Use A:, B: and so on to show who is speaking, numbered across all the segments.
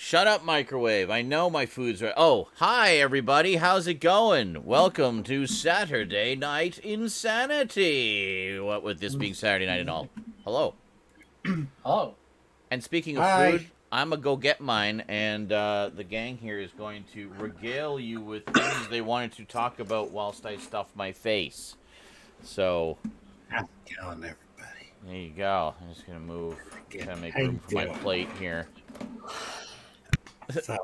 A: Shut up, microwave. I know my food's right. Oh, hi, everybody. How's it going? Welcome to Saturday Night InSaNiTy. What with this being Saturday night and all. Hello.
B: Hello.
A: And speaking of
C: Hi.
A: food, I'm going to go get mine, and the gang here is going to regale you with things they wanted to talk about whilst I stuff my face. So,
C: How's it going, everybody?
A: there you go. I'm just going to move. Kind of make
C: How you
A: room for my
C: doing?
A: plate here.
C: So,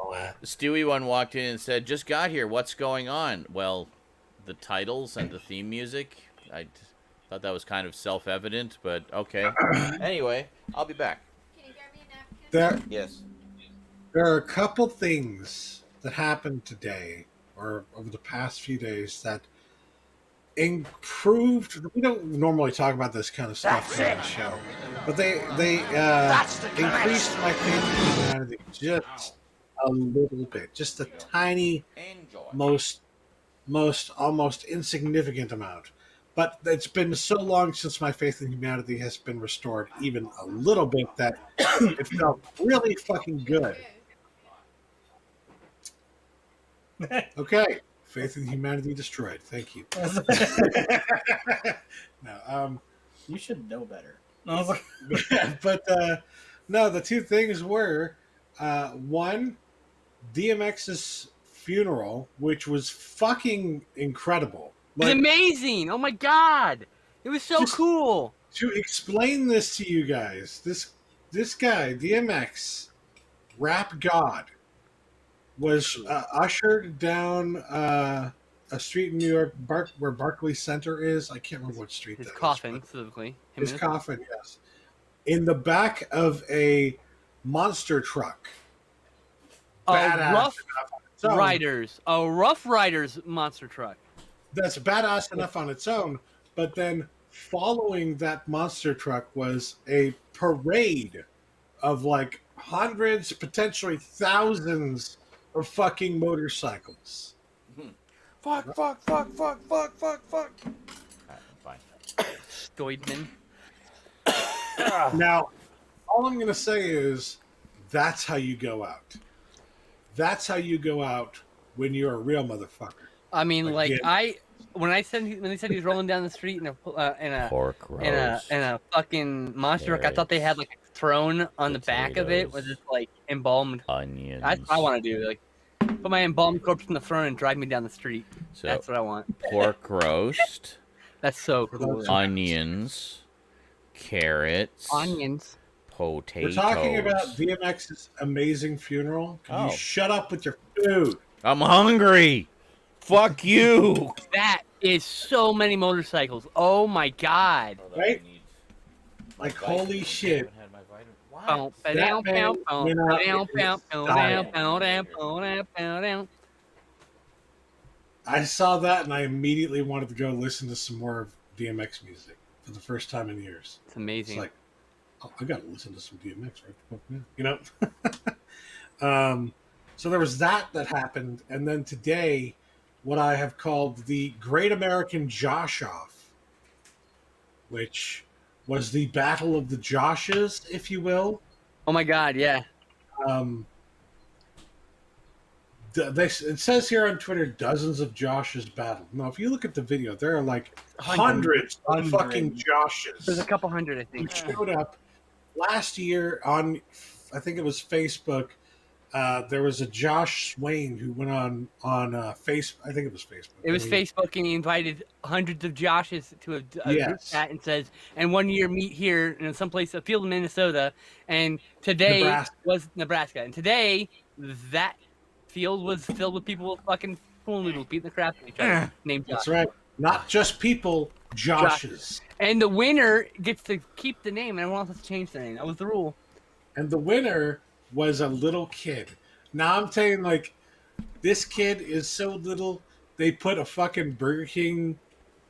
A: Stewie one walked in and said, "Just got here. What's going on?" Well, the titles and the theme music. I thought that was kind of self-evident, but okay. Anyway, I'll be back.
D: Can you grab me a napkin?
A: Yes.
C: there are a couple things that happened today or over the past few days that improved. We don't normally talk about this kind of stuff on the show, but they increased my faith in humanity just a little bit, just a tiny,
A: Enjoy.
C: most almost insignificant amount. But it's been so long since my faith in humanity has been restored even a little bit that it felt really fucking good. Okay, faith in humanity destroyed. Thank you. No,
B: You should know better.
C: but no, the two things were one, DMX's funeral, which was fucking incredible.
E: It was amazing. Oh my god. It was so
C: Just-
E: cool.
C: To explain this to you guys, this guy DMX, rap god, was ushered down a street in New York, where Barclays Center is. I can't remember what street
E: His
C: that
E: coffin,
C: is.
E: specifically.
C: His coffin, yes, in the back of a monster truck. Badass
E: Rough
C: enough on its own.
E: Riders. A Rough Riders monster truck.
C: That's badass enough on its own, but then following that monster truck was a parade of like hundreds, potentially thousands of fucking motorcycles.
A: Fuck. Alright, fine.
E: Stoudman.
C: Now, all I'm going to say is that's how you go out. That's how you go out when you're a real motherfucker.
E: I mean,
C: Like,
E: when they said he was rolling down the street in a
A: Pork roast.
E: in a fucking monster truck, I thought they had like a throne on the back of it with
A: Potatoes.
E: just like embalmed.
A: Onions.
E: That's what I want to do. Like, put my embalmed corpse in the throne and drive me down the street.
A: So,
E: That's what I want.
A: pork roast,
E: That's so cool.
A: onions, carrots,
E: Onions.
A: potatoes.
C: We're talking about DMX's amazing funeral. Can you
A: Oh.
C: shut up with your food?
A: I'm hungry. Fuck you.
E: That is so many motorcycles. Oh my god.
C: Right? Like, holy shit.
E: Bow,
C: That
E: ba-dow,
C: man
E: bow, bow,
C: went out
E: ba-dow,
C: in
E: bow,
C: his
E: bow,
C: style.
E: bow, bow, bow, bow, bow.
C: I saw that and I immediately wanted to go listen to some more of DMX music for the first time in years.
E: It's
C: It's
E: amazing.
C: like, oh, I got to listen to some DMX right the fuck now, you know? So there was that happened. And then today, what I have called the Great American Josh Off, which was the Battle of the Joshes, if you will.
E: Oh my god, yeah.
C: It says here on Twitter, dozens of Joshes battled. No, if you look at the video, there are like hundreds of fucking Joshes.
E: There's a couple hundred, I
C: who
E: think.
C: showed up last year on, I think it was Facebook. There was a Josh Swain who went on Facebook. I think it was Facebook.
E: It was
C: I mean,
E: Facebook, and he invited hundreds of Joshes to a group
C: Yes.
E: chat and says, and one year meet here in someplace, a field in Minnesota, and today
C: Nebraska.
E: was Nebraska. And today, that field was filled with people with fucking pool noodles beating the crap out of each other, named Josh.
C: That's right. Not just people, Joshes.
E: And the winner gets to keep the name, and everyone else has to change the name. That was the rule.
C: And the winner was a little kid. Now I'm saying, like, this kid is so little, they put a fucking Burger King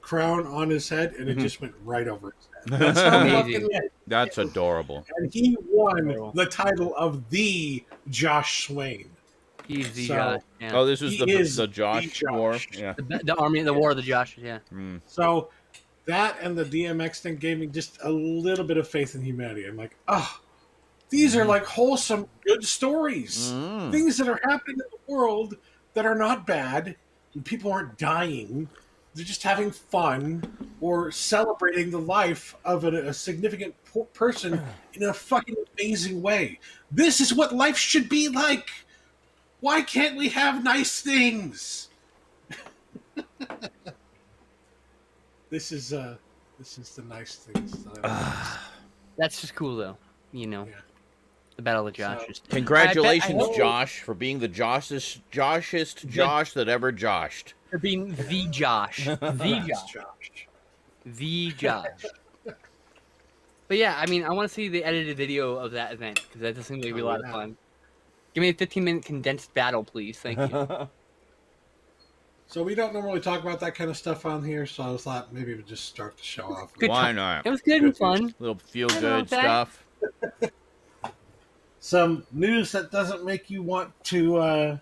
C: crown on his head, and it just went right over his head. That's how
E: Amazing.
C: fucking
A: That's adorable.
C: and he won the title of the Josh Swain.
E: He's the
C: So-
E: Josh. Yeah.
A: Oh, this was
C: He is
A: the Josh
C: the
A: War.
C: Josh.
A: Yeah.
E: The War of the Joshes, yeah.
C: So that and the DMX thing gave me just a little bit of faith in humanity. I'm like, oh, These are like wholesome, good stories.
A: Mm.
C: Things that are happening in the world that are not bad, and people aren't dying. They're just having fun or celebrating the life of a significant person in a fucking amazing way. This is what life should be like. Why can't we have nice things? This is the nice things. That I
E: That's just cool, though. You know,
C: Yeah.
E: the Battle of Josh.
C: So-
E: is
A: Congratulations,
E: I hope-
A: Josh, for being the Joshest Josh that ever joshed.
E: For being the Josh. The
C: That's
E: Josh.
C: Josh.
E: The Josh. But yeah, I mean, I want to see the edited video of that event because that just seems like it'd be a lot of
C: yeah.
E: fun. Give me a 15-minute condensed battle, please. Thank you.
C: So we don't normally talk about that kind of stuff on here, so I thought maybe we'd just start the show off.
E: Good
A: Why
E: time.
A: not?
E: It was good and fun.
A: Little feel
E: I know
A: good
E: that.
A: stuff.
C: Some news that doesn't make you want to I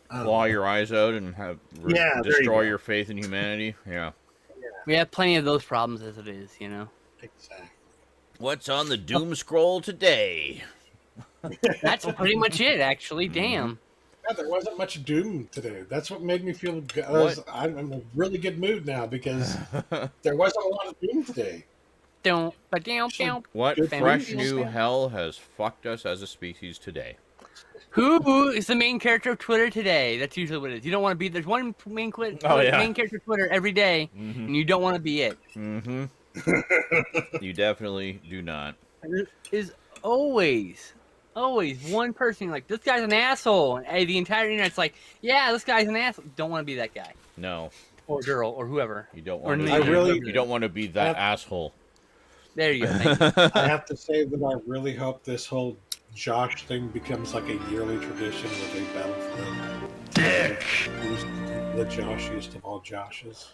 C: don't
A: Claw
C: know.
A: your eyes out and have
C: Yeah, there you
A: destroy
C: go.
A: your faith in humanity. Yeah.
E: We have plenty of those problems as it is, you know.
C: Exactly.
A: What's on the doom scroll today?
E: That's pretty much it, actually. Damn.
C: Yeah, there wasn't much doom today. That's what made me feel good.
A: What?
C: I'm in a really good mood now because there wasn't a lot of doom today.
E: Don't. But damn.
A: What
C: Good
A: fresh
C: news.
A: new hell has fucked us as a species today?
E: Who is the main character of Twitter today? That's usually what it is. You don't want to be. There's one main
A: Oh, yeah.
E: main character of Twitter every day,
A: Mm-hmm.
E: and you don't want to be it.
A: Mm-hmm. You definitely do not.
E: There is always one person like this guy's an asshole, and the entire internet's like, yeah, this guy's an asshole. Don't want to be that guy
A: No,
E: or girl or whoever.
A: you don't
E: Or
A: want to.
E: I
C: really-
A: You don't want to be that asshole.
E: There you go. Thank you.
C: I have to say that I really hope this whole Josh thing becomes like a yearly tradition where they battle for the dick. Who's the Joshiest of all Joshes?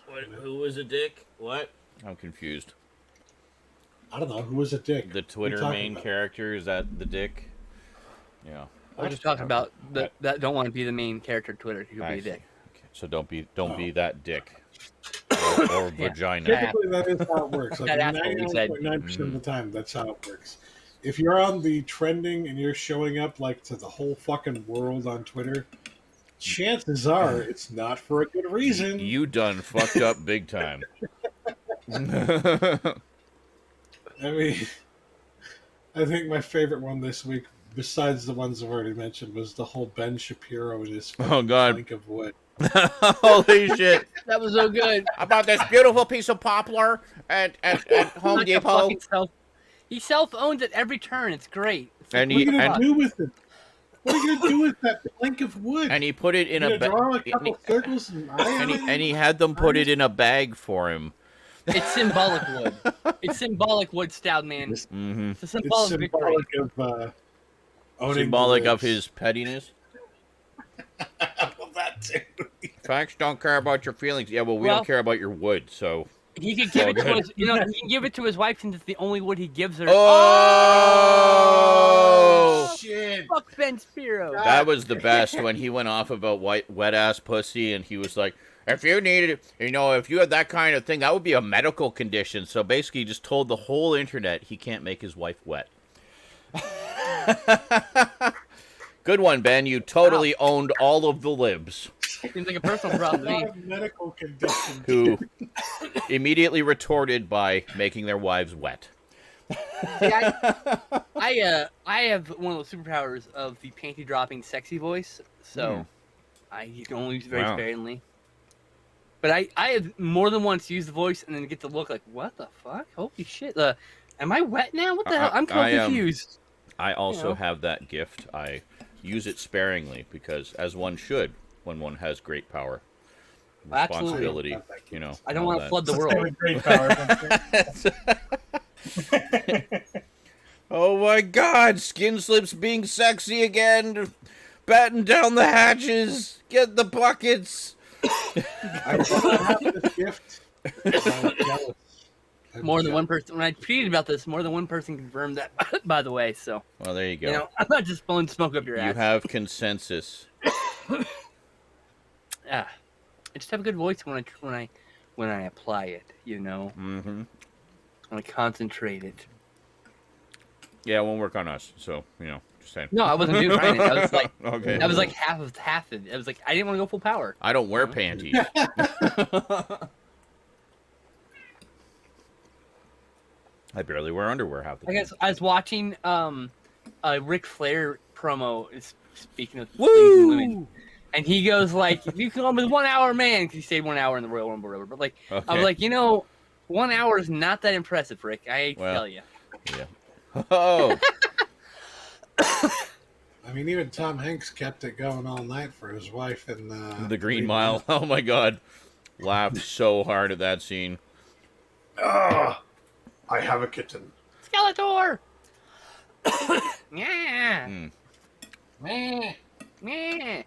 A: Who was a dick? What? I'm confused.
C: I don't know. Who was a dick?
A: The Twitter
C: talking
A: main
C: about?
A: character, is that the dick? Yeah.
E: We're just talking about that don't want to be the main character of Twitter. You'll be
A: I
E: a dick.
A: see. Okay. So don't be
C: Oh.
A: that dick. Or
E: Yeah.
A: vagina.
C: Typically, that is how it works. Like
E: That asshole, he said.
C: 99.9% of the time, that's how it works. If you're on the trending and you're showing up like to the whole fucking world on Twitter, chances are it's not for a good reason.
A: You done fucked up big time.
C: I mean, I think my favorite one this week, besides the ones I've already mentioned, was the whole Ben Shapiro and his
A: Oh, God.
C: plank of wood.
A: Holy shit.
E: That was so good.
A: About this beautiful piece of poplar at Home
E: Like a
A: Depot.
E: fucking he self-owns at every turn. It's great. It's
A: And
C: What are
A: he
C: you gonna
A: and,
C: do with it? What are you gonna do with that plank of wood?
A: and he put it in
C: you
A: a
C: gonna draw a
A: bag.
C: couple circles and
A: And he had them put it in a bag for him.
E: It's symbolic wood. It's symbolic wood, Stoudman.
A: Mm-hmm.
E: It's a
C: It's
E: symbolic victory.
C: symbolic of owning
A: Symbolic
C: the
A: of
C: lives.
A: his pettiness.
C: Well, that too.
A: Facts don't care about your feelings. Yeah, well, we
E: Well-
A: don't care about your wood, so.
E: He could give it to
A: good.
E: his, he can give it to his wife since it's the only wood he gives her.
A: Oh!
C: Shit!
E: Fuck Ben Shapiro.
A: That was the best when he went off about wet ass pussy, and he was like, if you needed, if you had that kind of thing, that would be a medical condition. So basically, he just told the whole internet he can't make his wife wet. Good one, Ben. You totally owned all of the libs,
E: Seems like a personal problem to me.
C: Not a medical condition.
A: who immediately retorted by making their wives wet.
E: I have one of those superpowers of the panty dropping sexy voice, so I can only use it very
A: Wow.
E: sparingly. But I have more than once used the voice and then get to look like, what the fuck? Holy shit! Am I wet now? What the hell? I'm
A: I am-
E: confused.
A: I also
E: know.
A: have that gift. I use it sparingly because, as one should, when one has great power,
E: Absolutely.
A: responsibility,
C: I don't have that gift.
E: I don't
A: all
E: want to
A: that.
E: flood the
C: It's
E: world.
C: a great power.
A: Oh my God! Skinslip's being sexy again. Batten down the hatches. Get the buckets.
C: I don't have this gift. I'm jealous. I'm
E: More than
C: jealous.
E: one person. When I tweeted about this, more than one person confirmed that. By the way, so
A: Well, there you go.
E: you know, I'm not just blowing smoke up your
A: You
E: ass.
A: have consensus.
E: I just have a good voice when I apply it. You know,
A: Mm-hmm.
E: when I concentrate it.
A: Yeah, it won't work on us. So, just saying.
E: No, I wasn't doing trying it. I was like,
A: Okay.
E: I was like half of it. I was like, I didn't want to go full power.
A: I don't wear panties. I barely wear underwear half the
E: I
A: time.
E: guess I was watching a Ric Flair promo. Speaking of
A: Woo!
E: pleasing women, and he goes like, "You call me the 1 hour man," because he stayed 1 hour in the Royal Rumble, or whatever. But like, I
A: Okay.
E: was like, 1 hour is not that impressive, Rick. I hate to tell you.
A: Yeah. Oh.
C: I mean, even Tom Hanks kept it going all night for his wife and
A: The Green Mile. Oh my God. Laughed so hard at that scene.
C: Ah, I have a kitten.
E: Skeletor. Yeah.
A: Mm.
E: Yeah.
A: In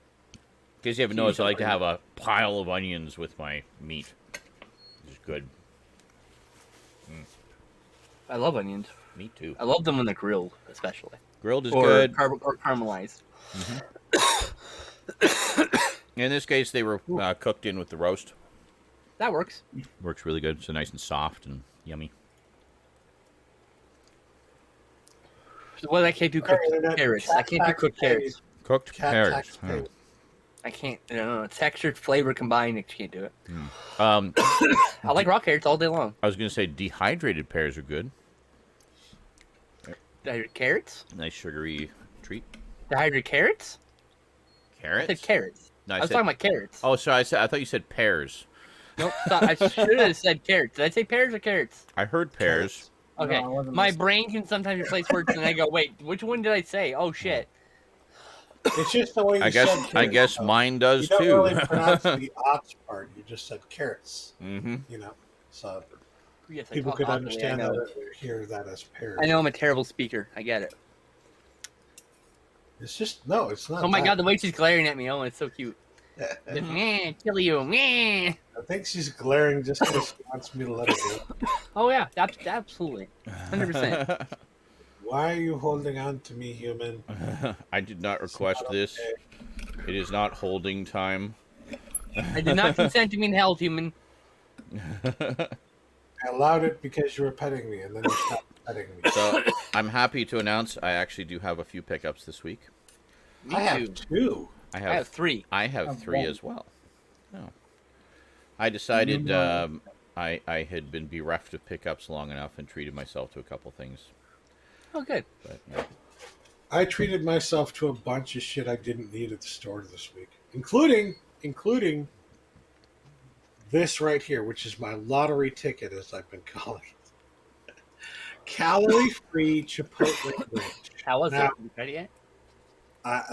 A: case you haven't noticed, I like to have a pile of onions with my meat. It's good.
E: I love onions.
A: Me too.
E: I love them when they're grilled, especially.
A: Grilled is
E: Or
A: good.
E: or caramelized.
A: In this case, they were cooked in with the roast.
E: That works.
A: Works really good. So nice and soft and yummy.
E: So what I can't do cooked
C: Sorry,
E: carrots. I can't do cooked carrots.
A: Cooked
C: Cat
A: carrots.
C: tax
E: I can't. I don't know. Textured flavor combined. I can't do it.
A: I
E: I like raw carrots all day long.
A: was going to say dehydrated pears are good.
E: Dehydrated carrots?
A: Nice sugary treat.
E: Dehydrated carrots? I
A: Carrots?
E: said carrots.
A: No,
E: I was talking about carrots.
A: Oh, sorry. I thought you said pears.
E: Nope. I should have said carrots. Did I say pears or carrots?
A: I heard pears.
E: Okay.
B: No, I wasn't
E: My
B: listening.
E: brain can sometimes replace words, and I go, "Wait, which one did I say?" Oh shit.
C: It's just the way you
A: I
C: said
A: guess
C: carrots.
A: mine does
C: You don't
A: too.
C: really pronounce the ox part. You just said carrots.
A: Mm-hmm.
C: So
E: Yes, I
C: people
E: talk
C: could
E: awkwardly,
C: understand
E: I know.
C: that or hear that as pears.
E: I know I'm a terrible speaker. I get it.
C: It's just no. It's not.
E: Oh my
C: that.
E: god, the way she's glaring at me. Oh, it's so cute. Meh, kill you. Meh.
C: I think she's glaring just because she wants me to let her go.
E: Oh yeah, absolutely, 100%.
C: Why are you holding on to me, human?
A: I did not request
C: not
A: this.
C: okay.
A: It is not holding time.
E: I did not consent to being held, human.
C: I allowed it because you were petting me, and then you stopped petting me.
A: So I'm happy to announce I actually do have a few pickups this week.
E: Me
C: I have
E: too.
C: two.
A: I
E: I have 3.
A: I have
B: Have
A: 3
B: one.
A: as well. Oh. I decided I had been bereft of pickups long enough and treated myself to a couple things.
E: Oh, good.
A: But yeah.
C: I treated myself to a bunch of shit I didn't need at the store this week, including this right here, which is my lottery ticket, as I've been calling it. Calorie-free Chipotle ranch.
E: How was
C: Now-
E: it? You ready yet?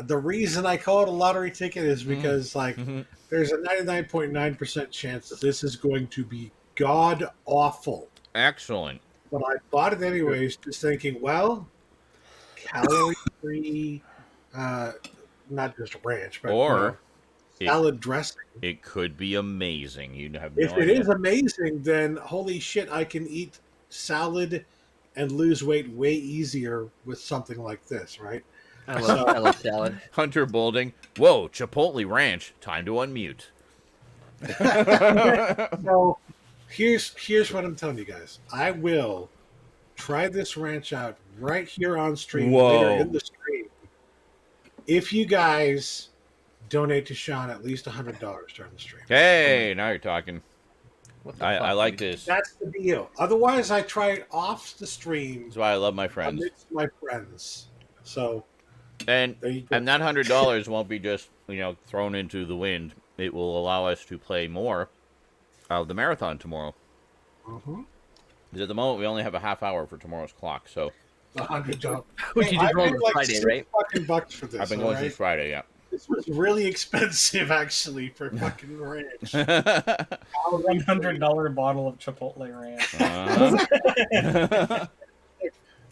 C: The reason I call it a lottery ticket is because,
A: Mhm.
C: there's a 99.9% chance that this is going to be god awful.
A: Excellent.
C: But I bought it anyways, just thinking, well, calorie-free, not just ranch, but
A: Or
C: salad dressing.
A: it could be amazing. You have no
C: If it
A: idea.
C: is amazing, then holy shit, I can eat salad and lose weight way easier with something like this, right?
E: I love salad.
A: Hunter Bolding. Whoa, Chipotle Ranch. Time to unmute.
C: So here's what I'm telling you guys. I will try this ranch out right here on stream
A: Whoa.
C: later in the stream. If you guys donate to Sean at least $100 during the stream.
A: Hey, now you're talking.
E: What the
A: I
E: fuck,
A: like
E: dude?
A: this.
C: That's the deal. Otherwise, I try it off the stream
A: That's why I love my friends.
C: amidst my friends. So
A: And
C: there you go.
A: and that $100 won't be just thrown into the wind. It will allow us to play more of the marathon tomorrow.
C: Mhm.
A: Because at the moment we only have a half hour for tomorrow's clock. So
C: $100.
E: Which you
C: I
E: did roll
C: paid
E: on
C: like
E: Friday,
C: $6
E: right?
C: fucking bucks for this.
A: I've been going
C: alright?
A: since Friday. Yeah.
C: This was really expensive, actually, for fucking ranch.
B: A $100 bottle of Chipotle ranch.
A: Uh-huh.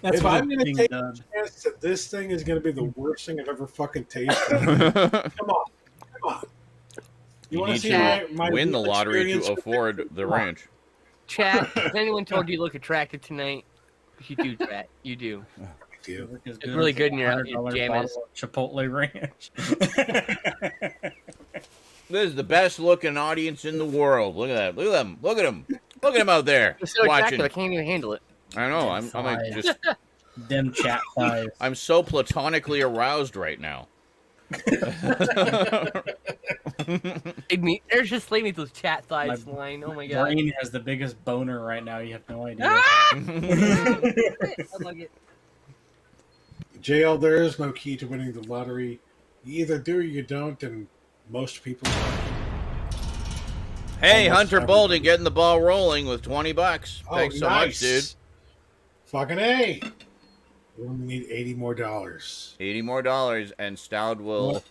B: That's
C: If
B: what
C: I'm going to
B: being
C: take
B: done.
C: a chance that this thing is going to be the worst thing I've ever fucking tasted, come on.
A: You
C: wanna
A: need
C: see
A: to
C: my
A: win the
C: real
A: lottery
C: experience
A: to
C: with
A: afford
C: it?
A: the
C: Come on.
A: ranch.
E: Chat, has anyone told you you look attractive tonight? You do, chat. You do.
C: Dude.
B: It's
E: really good in your
B: $100
E: pajamas.
B: bottle of Chipotle ranch.
A: This is the best looking audience in the world. Look at that. Look at them. Look at them. Look at them out there
E: It's so attractive,
A: watching.
E: I can't even handle it.
A: I know. I'm like
B: Inside.
A: just
B: Them chat size.
A: I'm so platonically aroused right now.
E: There's just leaving those chat size line. Oh my god.
B: Brain has the biggest boner right now. You have no idea.
E: Ah! I like it.
C: JL, there is no key to winning the lottery. You either do or you don't, and most people don't.
A: Hey,
C: Almost
A: Hunter
C: everybody.
A: Bolden getting the ball rolling with $20. Thanks so much, dude.
C: Fucking A. We only need $80 more.
A: $80 more, and Stoud will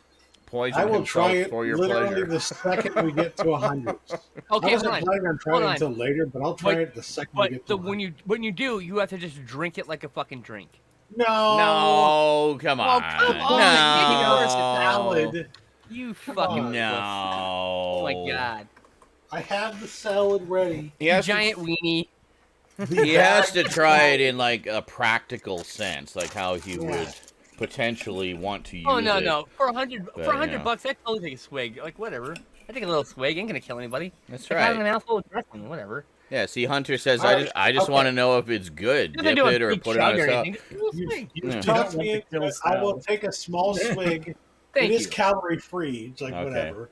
A: poison
C: I will
A: himself
C: try it
A: for your
C: literally
A: pleasure.
C: the second we get to 100.
E: Okay,
C: I wasn't
E: hold on.
C: planning on trying
E: Hold
C: it
E: on.
C: until later, but I'll try it the second we
E: But
C: get to 100.
E: when you do, you have to just drink it like a fucking drink.
C: No.
A: No, come on.
E: come on,
C: Yours
A: No.
C: salad.
E: You
C: Come
E: fucking.
C: on.
A: No.
E: Oh my god.
C: I have the salad ready.
A: He has,
E: Giant weenie.
A: he has to try it in like a practical sense, like how he would potentially want to use
E: Oh no
A: it.
E: no! For $100
A: But,
E: for $100
A: you know.
E: bucks, I'd totally take a swig. Like whatever. I take a little swig. Ain't gonna kill anybody.
A: That's
E: If I have a
A: right.
E: mouthful of dressing, whatever.
A: Yeah, see, Hunter says,
C: Alright,
A: I just
C: okay.
A: want to know if it's good.
E: Doesn't
A: Dip
E: do a
A: it or
E: big
A: put it on
E: chug
A: a
E: or
A: cup.
E: anything. Just a little swig.
C: You
A: Yeah.
C: talked
B: You
C: me
B: don't want to
C: into
B: kill
C: it. I will
B: salad.
C: take a small swig.
E: Thank
C: it is
E: you.
C: calorie free. It's like
A: Okay.
C: whatever.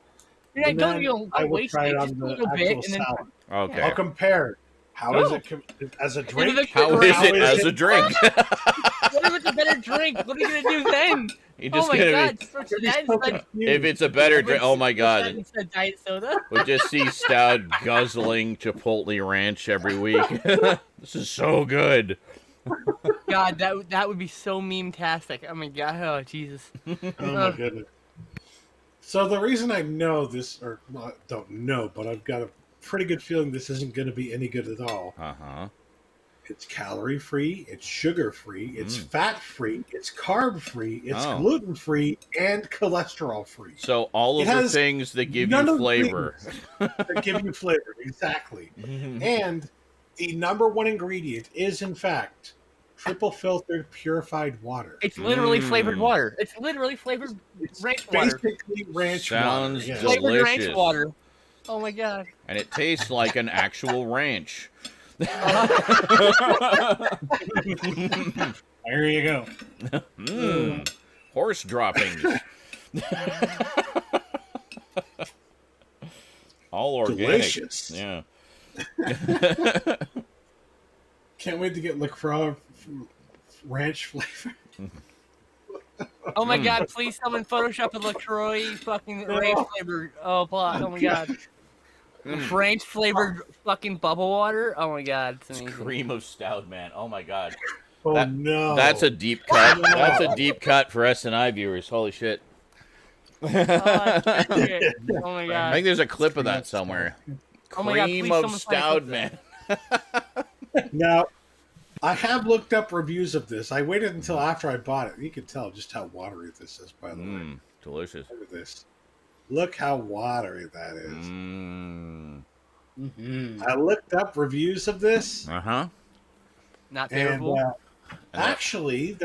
E: I
C: And
E: don't
C: then
E: you
C: I
E: don't
C: will
E: waste
C: try
E: it.
C: it
E: Just
C: on
E: a
C: the
E: little
C: actual
E: bit and then.
C: salad.
A: Okay.
C: I'll compare. How is
E: Oh.
C: it as a
E: Is
C: drink?
E: it
A: How
E: How
A: is it
C: is
A: as
C: it-
A: a drink?
E: What if it's a better drink? What are you gonna do then?
A: You're
E: Oh
A: just
E: my
A: gonna
E: god!
A: be,
E: Switch
C: You're
E: that
C: just so
E: instead.
C: confused.
A: if it's a better drink. Oh my
E: switch that
A: god.
E: instead diet soda.
A: We just see Stoud guzzling Chipotle Ranch every week. This is so good.
E: God, that would be so meme-tastic. Oh my god! Oh Jesus!
C: Oh my goodness. So the reason I know this, or well, I don't know, but I've got a pretty good feeling this isn't going to be any good at all.
A: Uh-huh.
C: It's calorie free, it's sugar free, it's
A: Mm.
C: fat free, it's carb free, it's
A: Oh.
C: gluten free, and cholesterol free.
A: So all of
C: It
A: the
C: has
A: things that give
C: none
A: you
C: of the
A: flavor.
C: That give you flavor, exactly. And the number one ingredient is, in fact, triple filtered purified water.
E: It's literally flavored
A: Mm.
E: water. It's literally flavored
C: It's
E: ranch water.
C: basically ranch
A: Sounds
C: water. yes.
A: delicious.
E: Flavored ranch water. Oh my god!
A: And it tastes like an actual ranch.
B: There you go.
A: Mmm. Horse droppings. All organic.
C: Delicious.
A: Yeah.
C: Can't wait to get LaCroix ranch flavor.
E: Oh my
A: Mm.
E: god! Please, someone Photoshop a LaCroix fucking ranch flavored. Oh plot. Oh my god!
A: Mm.
E: Ranch flavored fucking bubble water. Oh my god! It's amazing.
A: Cream of Stoudman. Oh my god.
C: Oh
A: That-
C: no.
A: That's a deep cut. That's a deep cut for S&I viewers. Holy shit.
E: Oh, that's shit. Oh my
A: I
E: god!
A: think there's a clip of that somewhere.
E: Oh my God,
A: Cream
E: please,
A: of
E: someone find a clip
A: Stoudman.
C: Now, I have looked up reviews of this. I waited until after I bought it. You can tell just how watery this is, by the way.
A: Mmm. Delicious.
C: Look at this. Look how watery that is.
A: Mmm.
B: Mm-hmm.
C: I looked up reviews of this,
A: Uh-huh.
E: Not
C: and
E: favorable.
C: actually,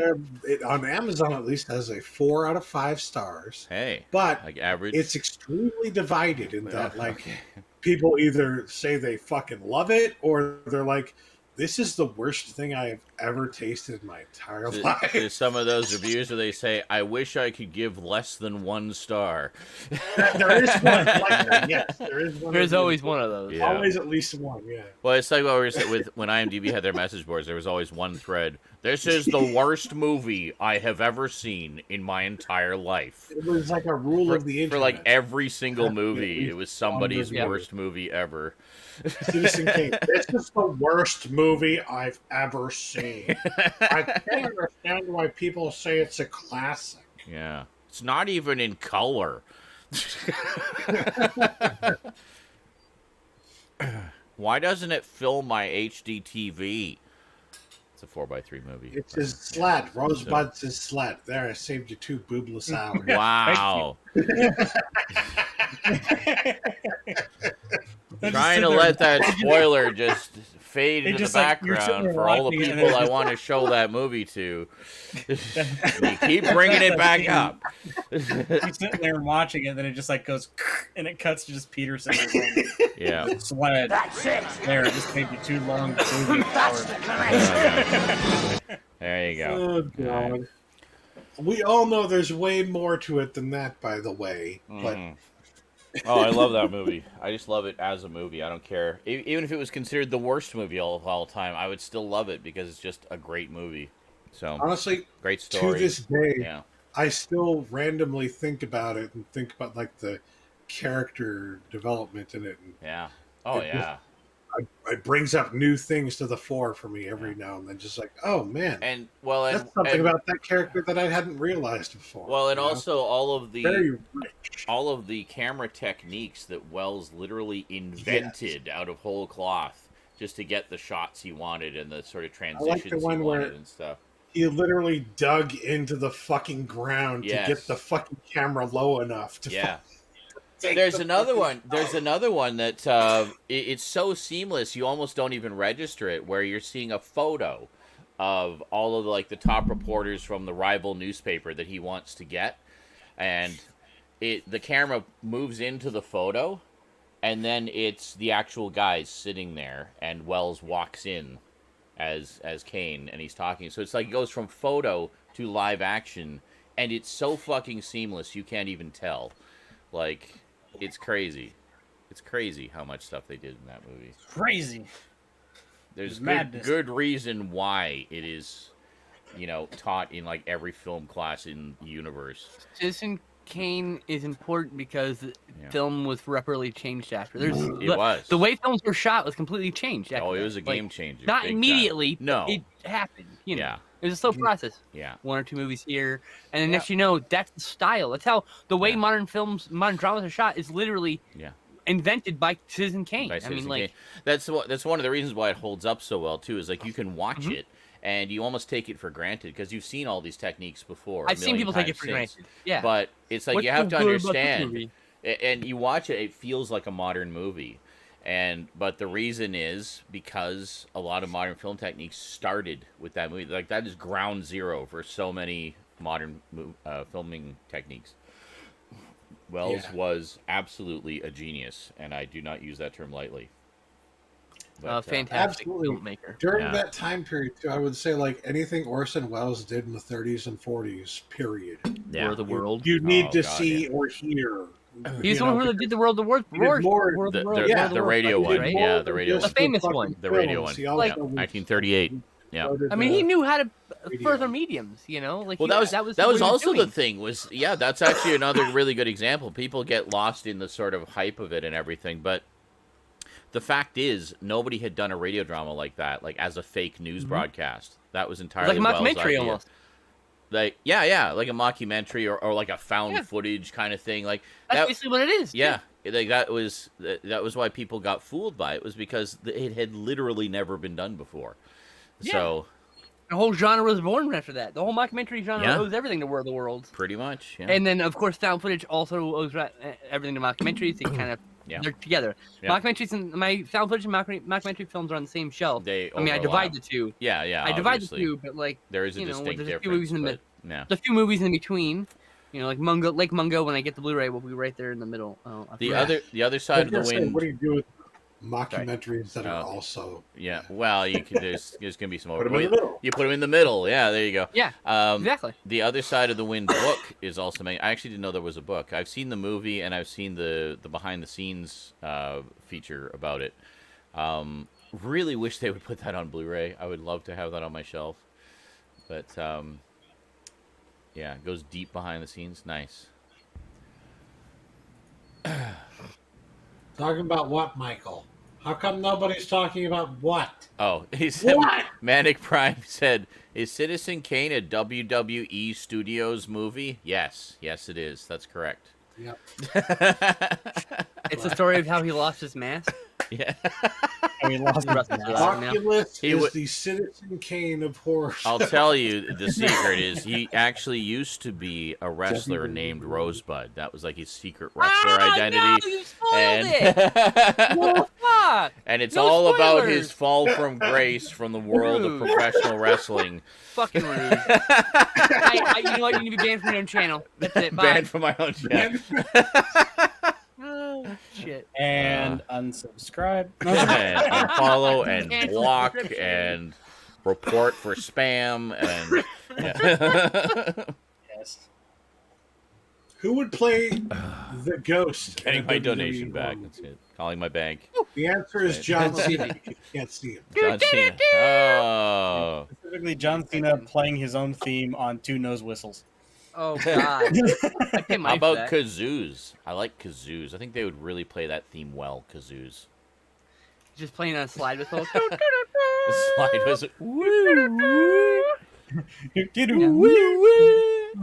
C: it on Amazon at least has a 4 out of 5 stars.
A: Hey.
C: But
A: Like average.
C: it's extremely divided in that, like,
A: Okay.
C: people either say they fucking love it or they're like, this is the worst thing I have ever tasted in my entire life.
A: There's some of those reviews where they say, I wish I could give less than 1 star.
C: There is one like that, yes. There is one.
E: There's
C: of
E: always
C: those.
E: one of those.
A: Yeah.
C: Always at least one, yeah.
A: Well, it's like what we were saying with when IMDb had their message boards, there was always one thread. This is the worst movie I have ever seen in my entire life.
C: It was like a rule
A: For,
C: of the
A: for
C: internet.
A: like every single
C: Have to be at
A: movie,
C: least
A: it was somebody's
C: one review.
A: worst movie ever.
C: Citizen Kane. This is the worst movie I've ever seen. I can't understand why people say it's a classic.
A: Yeah. It's not even in color. Why doesn't it fill my HD TV? It's a 4x3 movie.
C: It's his sled. Rosebud's his sled. There, I saved you 2 boobless hours.
A: Wow.
B: I just
A: Trying
B: sit
A: to
B: there
A: let that spoiler just fade
B: It
A: into the
B: just, like, you're sitting
A: background
B: there
A: for all the
B: watching it and
A: people
B: it
A: I
B: just-
A: want to show that movie to. You keep bringing it back up.
B: You're sitting there and watching it, then it just like goes, and it cuts to just Peterson.
A: Yeah.
B: Sled. There, it just made you 2 long movie hours.
A: There you go.
C: Oh God. We all know there's way more to it than that, by the way. But
A: Oh, I love that movie. I just love it as a movie. I don't care. Even if it was considered the worst movie of all time, I would still love it because it's just a great movie. So
C: honestly,
A: great story.
C: to this day,
A: Yeah.
C: I still randomly think about it and think about like the character development in it. And
A: Yeah. Oh,
C: it
A: yeah.
C: it brings up new things to the fore for me every now and then. Just like, oh man,
A: And
C: that's something about that character that I hadn't realized before.
A: Well, and
C: you know?
A: also
C: Very rich.
A: all of the camera techniques that Wells literally invented out of whole cloth just to get the shots he wanted and the sort of transitions he
C: one where
A: wanted and stuff.
C: He literally dug into the fucking ground
A: Yes.
C: to get the fucking camera low enough to.
A: Yeah.
C: Take
A: There's
C: the
A: another
C: fucking-
A: one. There's another one that it's so seamless you almost don't even register it. Where you're seeing a photo of all of the top reporters from the rival newspaper that he wants to get, and the camera moves into the photo, and then it's the actual guys sitting there, and Wells walks in as Kane, and he's talking. So it's like it goes from photo to live action, and it's so fucking seamless you can't even tell. Like, it's crazy. It's crazy how much stuff they did in that movie.
B: Crazy.
A: There's
B: madness.
A: good reason why it is, taught in like every film class in the universe.
E: Citizen Kane is important because film was rapidly changed after.
A: It was.
E: The way films were shot was completely changed after.
A: Oh, it was a
E: that.
A: game changer.
E: Not
A: big time.
E: immediately.
A: No.
E: It happened.
A: Yeah.
E: It was a slow process.
A: Yeah.
E: One or two movies here, and then next you know, that's the style. That's how the way modern dramas are shot is literally invented by Citizen Kane.
A: By Citizen Kane. That's one of the reasons why it holds up so well too. Is like you can watch it and you almost take it for granted because you've seen all these techniques before.
E: I've seen people take it for granted. Yeah,
A: but it's like
E: What's
A: you have
E: so
A: to
E: good about this
A: understand,
E: movie?
A: and you watch it, it feels like a modern movie. But the reason is because a lot of modern film techniques started with that movie. Like that is ground zero for so many modern filming techniques. Wells was absolutely a genius, and I do not use that term lightly. But,
E: fantastic
C: absolutely.
E: filmmaker.
C: During that time period, too, I would say like anything Orson Welles did in the 30s and 40s, period.
A: Yeah.
E: War of the World.
C: You need to see or hear.
E: He's the one who did the World of the World.
A: The radio one.
E: Right?
A: Yeah, the radio
E: The
A: one.
E: famous one.
A: The radio one.
C: He
A: Yeah,
C: also
A: 1938. Yeah.
E: I mean, he knew how to further mediums. Like
A: Well, that was also the thing. That's actually another really good example. People get lost in the sort of hype of it and everything, but the fact is, nobody had done a radio drama like that, like as a fake news broadcast. That was entirely
E: like a
A: Wells'
E: mockumentary
A: idea.
E: almost.
A: Like like a mockumentary or like a found footage kind of thing. Like
E: That's basically what it is.
A: Yeah, like that was why people got fooled by it, was because it had literally never been done before.
E: Yeah.
A: So
E: the whole genre was born after that. The whole mockumentary genre owes everything to War of the Worlds.
A: pretty much, yeah.
E: And then, of course, found footage also owes everything to mockumentaries. They kind of they're together.
A: Yeah.
E: Mockumentaries and my found footage and mockumentary films are on the same shelf.
A: They
E: I divide
A: overlap.
E: the two.
A: Yeah.
E: I divide
A: obviously.
E: the two, but like
A: There is a distinct
E: there's
A: difference.
E: a few movies in the
A: yeah.
E: There's a few movies in between. Like Lake Mungo. When I get the Blu-ray, will be right there in the middle. Oh, I forgot.
A: The other side of the
C: Say,
A: wind.
C: what do you do with mockumentaries that are also?
A: Yeah, well, you can. There's gonna be some.
C: Put 'em in the middle.
A: You put them in the middle. Yeah, there you go.
E: Yeah, exactly.
A: The other side of the wind book is also made. I actually didn't know there was a book. I've seen the movie and I've seen the behind the scenes feature about it. Really wish they would put that on Blu-ray. I would love to have that on my shelf. But yeah, it goes deep behind the scenes. Nice.
C: Talking about what, Michael? How come nobody's talking about what?
A: Oh, he said.
C: What?
A: Manic Prime said, "Is Citizen Kane a WWE Studios movie?" Yes, it is. That's correct.
C: Yep.
E: It's the story of how he lost his mask.
A: Yeah.
B: And he lost the rest of his
C: Oculus
A: He
C: is
A: would-
C: the Citizen Kane of horror.
A: I'll tell you, the secret is he actually used to be a wrestler named Rosebud. That was like his secret wrestler identity.
E: No, you spoiled
A: and
E: it. What the fuck?
A: and it's
E: No
A: all about
E: spoilers.
A: his fall from grace from the world of
E: Rude.
A: professional wrestling.
E: Fucking rude. You know what? You need to be banned from your own channel. That's it. Bye.
A: Banned from my own channel.
E: Oh, shit.
B: And unsubscribe.
A: And unfollow and
E: Cancel
A: block
E: subscription.
A: and report for spam and. Yeah.
B: Yes.
C: Who would play the ghost? in
A: Getting
C: a
A: my
C: WWE
A: donation back.
C: movie?
A: That's it. Calling my bank.
C: The answer is John Cena. You can't see him.
A: John Cena. Oh.
B: Specifically, John Cena playing his own theme on 2 nose whistles.
E: Oh God. I can't
A: How
E: mind
A: about
E: that.
A: kazoos? I like kazoos. I think they would really play that theme well. Kazoos.
E: Just playing on a slide whistle.
A: The slide was.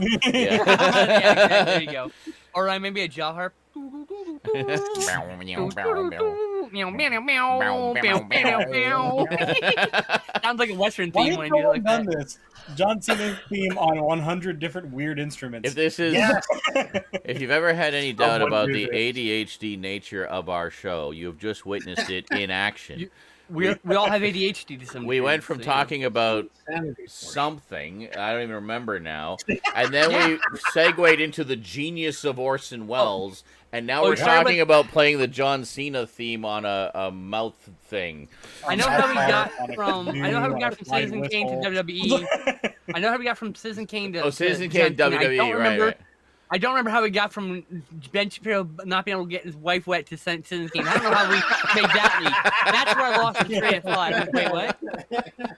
E: Yeah, exactly. There you go. Or maybe a jaw harp. Sounds like a Western
B: Why
E: theme
B: has
E: when I
B: no
E: do it
B: one
E: like
B: done
E: that.
B: this? John Cena's theme on 100 different weird instruments.
A: If this is,
B: Yes!
A: if you've ever had any doubt
C: Someone
A: about
C: do
A: the
C: this.
A: ADHD nature of our show, you have just witnessed it in action.
E: We all have ADHD to some
A: We
E: degree,
A: went from
E: so,
A: talking about
C: Sanity portion.
A: something, I don't even remember now, and then we segued into the genius of Orson Welles, and now we're
E: sorry,
A: talking about playing the John Cena theme on a mouth thing.
E: I know how we got
B: On a
E: from
B: canoe,
E: I know how we
B: on
E: got
B: a
E: from
B: slide
E: Citizen Kane to
B: whistle.
E: WWE. I know how we got from Citizen Kane to
A: Citizen
E: to
A: Kane,
E: John Cena. I
A: WWE,
E: don't remember.
A: right.
E: I don't remember how we got from Ben Shapiro not being able to get his wife wet to Citizen Kane. I don't know how we made that leap. That's where I lost the train of thought. Wait, what?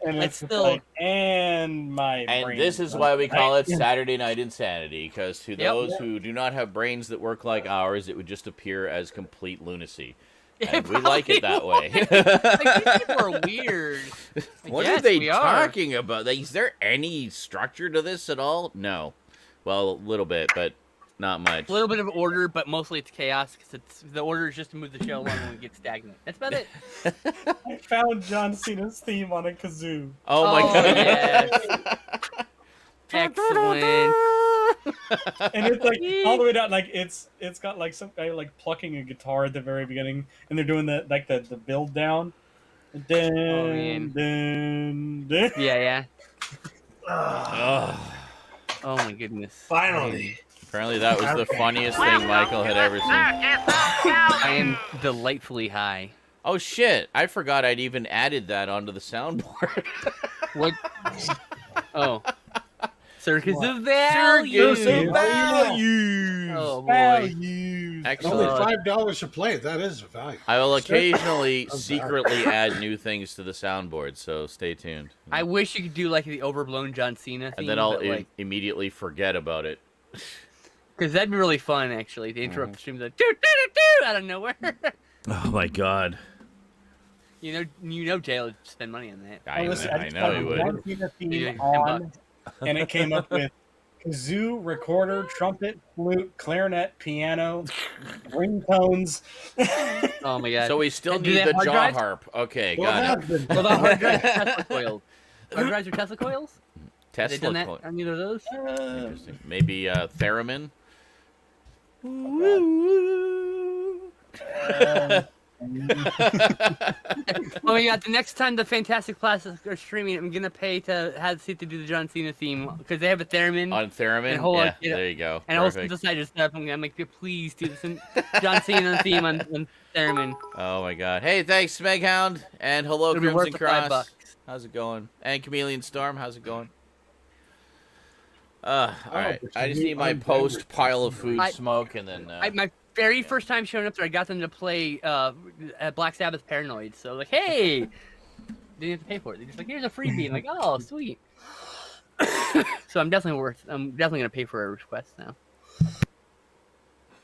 B: And
E: It's
B: it's just
E: still-
B: like, and my
A: And
B: brain
A: this is
B: done.
A: why we call it Saturday Night Insanity, because to
E: Yep.
A: those who do not have brains that work like ours, it would just appear as complete lunacy. And we like it that way.
E: Like, these people are weird. Like,
A: What
E: yes,
A: are they
E: we are.
A: talking about? Like, is there any structure to this at all? No. Well, a little bit, but not much.
E: A little bit of order, but mostly it's chaos because the order is just to move the show along when we get stagnant. That's about it.
B: I found John Cena's theme on a kazoo.
A: Oh my
E: Oh,
A: god.
E: yes. Excellent.
B: And it's like all the way down, like it's got like some guy like plucking a guitar at the very beginning, and they're doing the build down. Dun,
E: man.
B: dun, dun.
E: Yeah.
A: Ugh.
E: Oh my goodness.
C: Finally.
A: Apparently that was the funniest thing Michael had ever seen.
E: I am delightfully high.
A: Oh shit, I forgot I'd even added that onto the soundboard.
E: What? Oh. Circus of Value.
A: Circus of
C: Value.
E: Oh boy.
B: Values.
A: Excellent.
C: Only $5 to play it. That is a value.
A: I will occasionally
C: I'm sorry.
A: secretly add new things to the soundboard, so stay tuned.
E: I wish you could do like the overblown John Cena theme,
A: And then I'll
E: but, like,
A: immediately forget about it.
E: because that'd be really fun actually. To interrupt the stream like doo, doo, doo, doo, out of nowhere.
A: Oh my god.
E: you know, Jay would spend money on that.
A: I
B: just
A: know he
B: found
A: would.
B: John Cena theme
E: Yeah,
B: on, and it came up with kazoo, recorder, trumpet, flute, clarinet, piano, ringtones.
E: Oh my god.
A: So we still
E: And do
A: need
E: they
A: the
E: have hard
A: jaw
E: drives?
A: harp. Okay,
C: Well,
A: got it.
C: that's been
E: What about hard drives? Tesla coils. Hard drives are Tesla coils? Have they
A: Tesla.
E: done that on either of those?
A: Interesting. Maybe theremin.
E: Oh my god! The next time the Fantastic Plastics are streaming, I'm gonna pay to see to do the John Cena theme because they have a theremin
A: On theremin?
E: And hold on,
A: Yeah,
E: yeah.
A: there you go.
E: and also
A: Perfect.
E: synthesizer stuff. I'm gonna make you please do the John Cena theme on theremin.
A: Oh my god. Hey, thanks, Smeghound. And hello,
E: It'll be worth
A: Crimson
E: the $5.
A: Cross. How's it going? And Chameleon Storm, how's it going? Alright.
C: there's
A: I just
C: some
A: need my
C: new
A: post
C: unbanned
A: pile of food
E: I-
A: smoke and then
E: My very first time showing up there, I got them to play Black Sabbath Paranoid. So like, hey, they didn't have to pay for it. They're just like, here's a freebie. I'm like, oh, sweet. So I'm definitely gonna pay for a request now.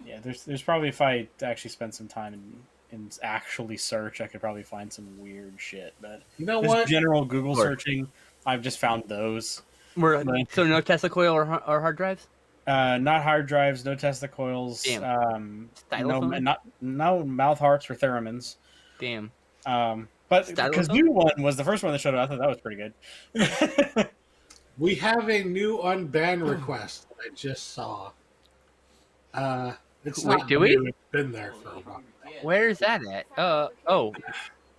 B: Yeah, there's probably, if I actually spent some time and actually search, I could probably find some weird shit. But
C: You know
B: just
C: what?
B: general Google
E: Sure.
B: searching, I've just found those.
E: So no Tesla coil or hard drives?
B: Not hard drives, no Tesla coils.
E: Damn.
B: No,
E: Stylophone?
B: no mouth harps or theremins.
E: Damn.
B: But the
E: Stylophone?
B: kazoo one was the first one that showed up. I thought that was pretty good.
C: We have a new unban request that I just saw. It's
E: Wait,
C: not
E: do we?
C: new. It's been there for a while.
E: Where's that at? Oh.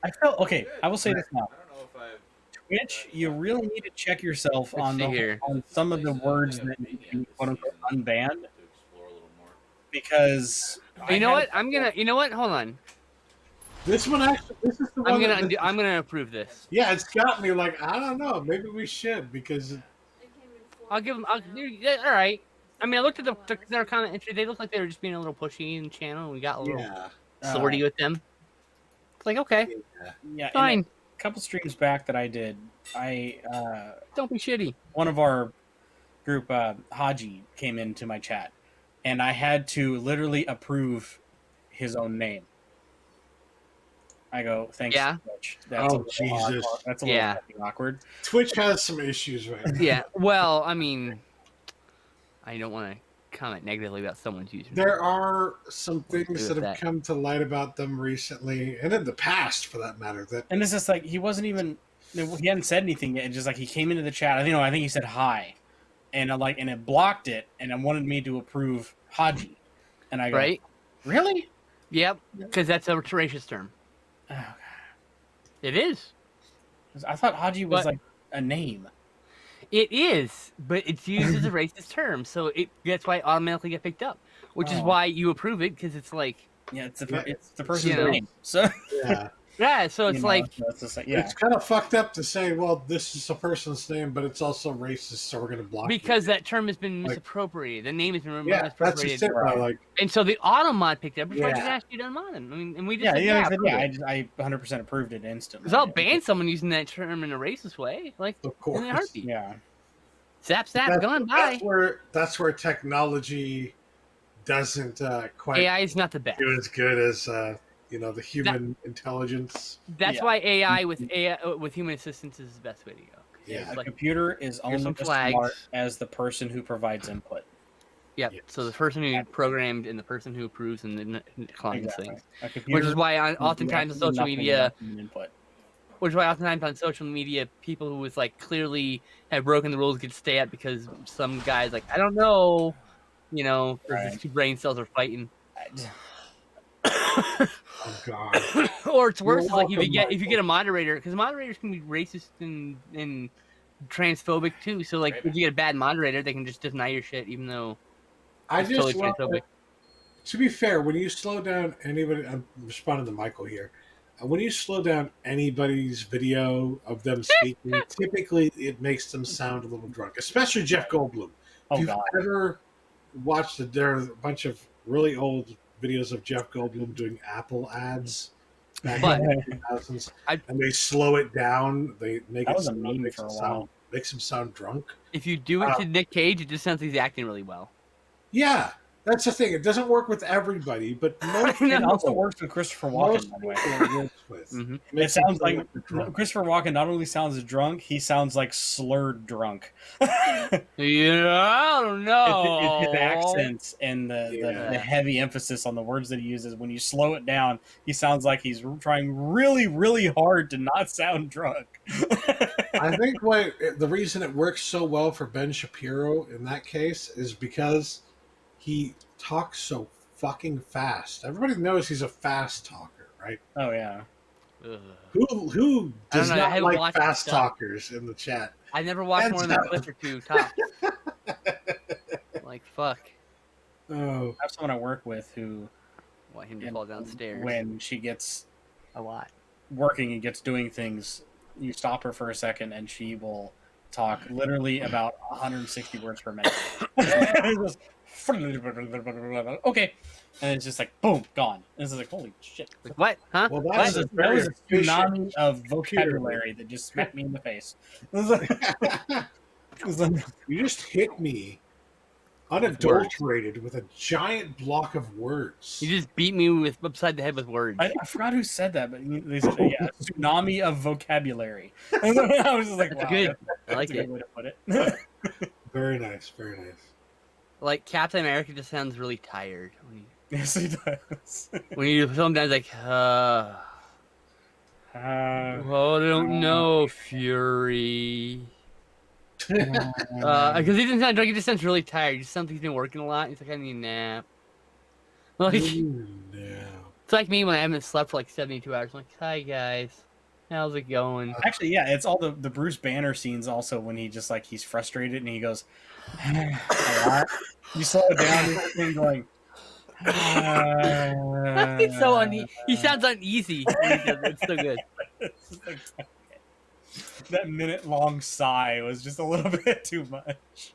B: I felt okay. I will say this now. Twitch, you really need to check yourself
E: Let's
B: on
E: see here.
B: on some of the words that you can quote unquote unbanned, because
E: You know what? I'm gonna. You know what? Hold on.
C: This one actually, this is the one.
E: I'm gonna approve this.
C: Yeah, it's got me like, I don't know. Maybe we should because
E: I'll give them. Yeah, all right. I mean, I looked at their comment entry. They looked like they were just being a little pushy in the channel. And we got a little swordy with them. It's like, okay,
B: Yeah,
E: fine.
B: A couple streams back that I did, I
E: Don't be shitty.
B: one of our group, Haji, came into my chat, and I had to literally approve his own name. I go, thanks.
E: Yeah.
B: Twitch. That's
C: Oh, Jesus.
B: That's a little fucking awkward.
C: Twitch has some issues right now.
E: Yeah. Well, I mean, I don't want to comment negatively about someone's username.
C: There are some things that have
E: that.
C: come to light about them recently, and in the past, for that matter. That
B: And it's just like he wasn't even. He hadn't said anything yet. It's just like he came into the chat. I think he said hi, and and it blocked it, and it wanted me to approve Haji, and I go,
E: Right?
B: really?
E: Yep. Because that's a racist term.
B: Oh, God.
E: It is.
B: I thought Haji was
E: But-
B: like a name.
E: It is, but it's used as a racist term, so that's why it automatically get picked up. Which is
B: Oh.
E: why you approve it, because it's like,
B: Yeah, it's the person's
E: You know.
B: name. So
C: yeah,
E: yeah. So it's like,
B: it's just like, yeah.
C: it's kind of fucked up to say, well, this is a person's name, but it's also racist, so we're going to block
E: because that term has been
C: Like-
E: misappropriated. The name has been
C: it. Yeah, that's
E: misappropriated,
C: just it. Right? Like,
E: and so the auto mod picked it up. Before I
C: Yeah.
E: just asked you to unmod him. I mean, and we just
B: Yeah,
E: said,
B: yeah,
E: approve
B: I
E: it.
B: just I 100% approved it instantly.
E: Because I'll ban someone using that term in a racist way, like
C: of
E: in
C: course,
E: a heartbeat.
B: Yeah.
E: Zap, gone, bye.
C: That's where technology doesn't quite
E: AI is not the best.
C: do as good as the human intelligence.
E: That's
B: Yeah.
E: why AI with human assistance is the best way to go.
C: Yeah.
B: A
E: Like,
B: computer is only
E: some
B: as
E: flags.
B: smart as the person who provides input.
E: yeah.
C: Yes.
E: So the person who programmed and the person who approves and then declines
B: Exactly.
E: things.
B: A
E: Which
B: computer
E: is why
B: can do
E: oftentimes on social
B: nothing
E: media,
B: without human input.
E: people who was like clearly have broken the rules get stay at because some guys like, I don't know, there's
B: Right.
E: these two brain cells are fighting.
C: Oh God.
E: Or it's worse,
C: You're
E: is like if
C: welcome,
E: you get a moderator, because moderators can be racist and transphobic too. So like if you get a bad moderator, they can just deny your shit, even though
C: I
E: it's
C: just
E: totally
C: love
E: transphobic.
C: that- to be fair, when you slow down anybody, I'm responding to Michael here. When you slow down anybody's video of them speaking, typically it makes them sound a little drunk, especially Jeff Goldblum.
B: Oh
C: if you've
B: God.
C: ever watched it, there are a bunch of really old videos of Jeff Goldblum doing Apple ads back
E: But-
C: in the 2000s,
E: I-
C: and they slow it down. They make
B: That
C: it
B: was a
C: sound,
B: meme
C: makes
B: for
C: it
B: a
C: sound-
B: while.
C: makes him sound drunk.
E: If you do it to Nick Cage, it just sounds like he's acting really well.
C: Yeah, that's the thing. It doesn't work with everybody, but most
B: It
C: people,
B: also works with Christopher Walken,
C: most
B: by the way.
C: people it works with.
E: Mhm.
B: It
C: Makes them
B: sounds
C: feel
B: like
C: they're drunk.
B: Christopher Walken not only sounds drunk, he sounds like slurred drunk.
E: Yeah, I don't know.
B: His accents and
C: Yeah.
B: the heavy emphasis on the words that he uses. When you slow it down, he sounds like he's trying really, really hard to not sound drunk.
C: I think the reason it works so well for Ben Shapiro in that case is because he talks so fucking fast. Everybody knows he's a fast talker, right?
B: Oh yeah.
E: Ugh.
C: Who
E: I don't
C: does
E: know, I
C: not
E: haven't
C: like
E: watched
C: fast
E: his stuff.
C: talkers in the chat?
E: I never watched more than a
C: Hands
E: clip or two top. Like fuck.
C: Oh,
B: I have someone I work with who,
E: Want him to fall downstairs
B: when she gets
E: a lot.
B: working and gets doing things, you stop her for a second and she will talk literally about 160 words per minute. It's just, okay, and it's just like boom, gone. And it's just like holy shit.
E: Like what? Huh?
C: well,
B: That
C: that's
B: was,
C: a
B: that was a
C: very
B: tsunami of vocabulary that just smacked me in the face. It was like- it was like-
C: You just hit me unadulterated with a giant block of words.
E: You just beat me with upside the head with words.
B: I forgot who said that, but they said, yeah, a tsunami of vocabulary. I was just like,
E: That's
B: wow,
E: good.
B: that's
E: I like
B: a good
E: it.
B: way to put it.
C: Very nice, very nice.
E: Like Captain America just sounds really tired
B: Yes, he does.
E: when you sometimes like oh, I don't know, Fury. Because he doesn't sound drunk, he just sounds really tired. He just sounds like he's been working a lot. He's like, I need a nap. Like,
C: Ooh, no.
E: it's like me when I haven't slept for like 72 hours. I'm like, hi guys, how's it going?
B: Actually, yeah, it's all the Bruce Banner scenes also when he just like he's frustrated and he goes a lot. You slow it down and him going
E: It's so he sounds uneasy when he does it. It's so good.
B: It's just like, that minute-long sigh was just a little bit too much.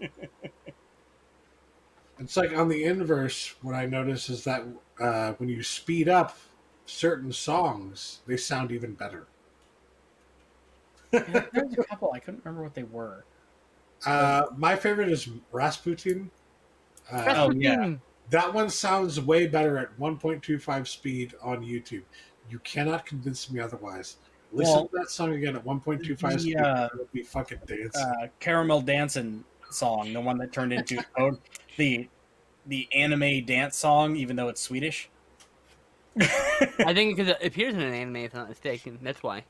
C: It's like on the inverse, what I notice is that when you speed up certain songs, they sound even better.
B: Yeah, there was a couple. I couldn't remember what they were.
C: My favorite is Rasputin.
B: Oh, yeah.
C: That one sounds way better at 1.25 speed on YouTube. You cannot convince me otherwise. Listen to that song again at 1.25 speed. It'll be fucking dancing.
B: Caramel Dancing song, the one that turned into the anime dance song, even though it's Swedish.
E: I think because it appears in an anime, if I'm not mistaken. That's why.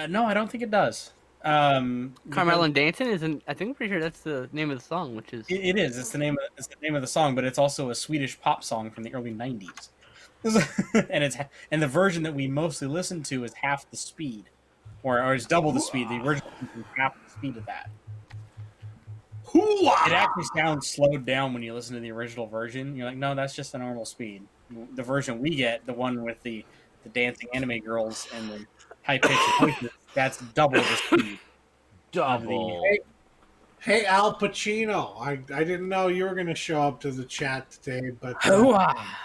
B: No, I don't think it does.
E: Carmel and Dancing isn't. I think I'm pretty sure that's the name of the song, which is.
B: It is. It's the name of the song, but it's also a Swedish pop song from the early '90s. and the version that we mostly listen to is half the speed, or is double the speed. The original is half the speed of that. It actually sounds slowed down when you listen to the original version. You're like, no, that's just a normal speed. The version we get, the one with the dancing anime girls and the high-pitched voices, that's double the speed.
A: Double.
C: Hey, Al Pacino. I didn't know you were going to show up to the chat today, but... Hoo-ah!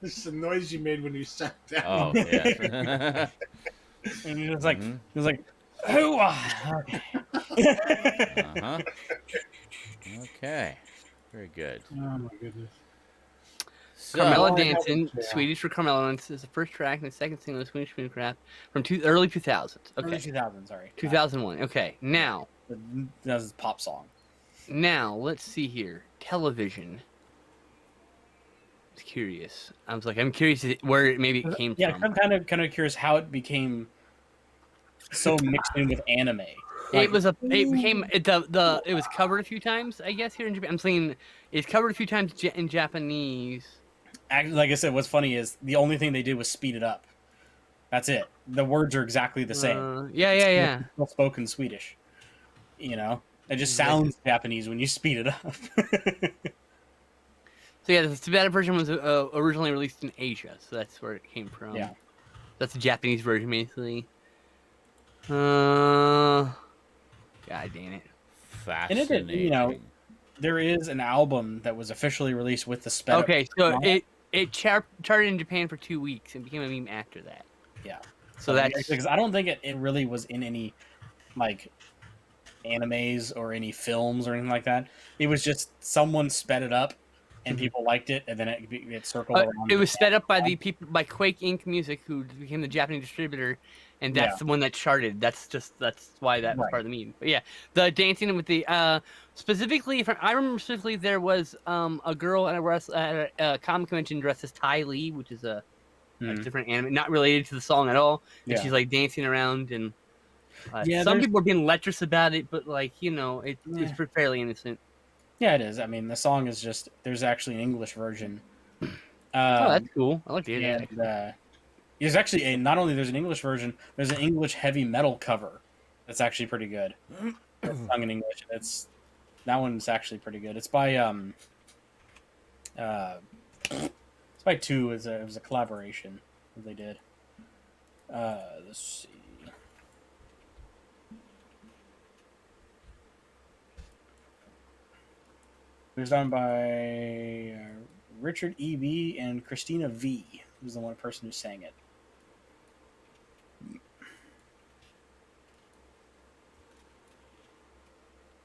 C: This is the noise you made when you sat down.
A: Oh, yeah.
B: And he was like, hoo-ah!
A: Uh-huh. Okay. Very good.
C: Oh, my goodness.
A: So,
E: Carmela Dancing, Swedish for Carmela, is the first track and the second single of Swedish Moongraph from early 2000s. Okay.
B: Early 2000, sorry.
E: 2001. Okay, now.
B: That was a pop song.
E: Now, let's see here. Television. I was curious. I'm curious where maybe it came from.
B: I'm kind of curious how it became so mixed in with anime.
E: It was it was covered a few times, I guess, here in Japan. I'm saying it's covered a few times in Japanese.
B: Like I said, what's funny is the only thing they did was speed it up. That's it. The words are exactly the same.
E: Yeah.
B: Still spoken Swedish. You know, it just sounds Japanese when you speed it up.
E: So yeah, the Tibetan version was originally released in Asia, so that's where it came from.
B: Yeah,
E: that's the Japanese version, basically. God damn it!
A: Fascinating.
B: And you know, there is an album that was officially released with the sped.
E: Okay, so it charted in Japan for 2 weeks and became a meme after that.
B: Yeah.
E: So that's
B: because I don't think it really was in any like animes or any films or anything like that. It was just someone sped it up and people liked it, and then it circled around.
E: It was sped up by the people by Quake Inc. Music, who became the Japanese distributor, and that's the one that charted. That's why that was part of the meme. But yeah, the dancing with the specifically, I remember specifically there was a girl at a comic convention dressed as Ty Lee, which is a different anime, not related to the song at all. And she's like dancing around, and some people are being lecherous about it, but like it's fairly innocent.
B: Yeah, it is. I mean, the song is just there's actually an English version.
E: Oh, that's cool. I like to hear
B: that. There's actually not only there's an English version, there's an English heavy metal cover that's actually pretty good. It's sung in English. That one's actually pretty good. It's by two. It was a collaboration that they did. Let's see. It was done by Richard E.B. and Christina V. Who's the one person who sang it.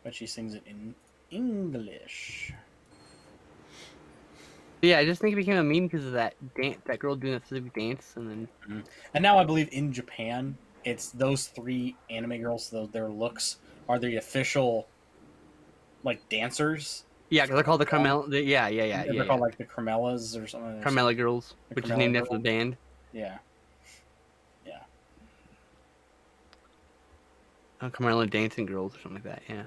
B: But she sings it in English.
E: Yeah, I just think it became a meme because of that girl doing that specific dance, and then.
B: And now I believe in Japan, it's those three anime girls. Their looks are the official, like, dancers.
E: Yeah, because they're called the Carmel.
B: They're called like the Carmelas or something.
E: Carmela Girls, which is named after the band.
B: Yeah.
E: Carmela Dancing Girls or something like that. Yeah.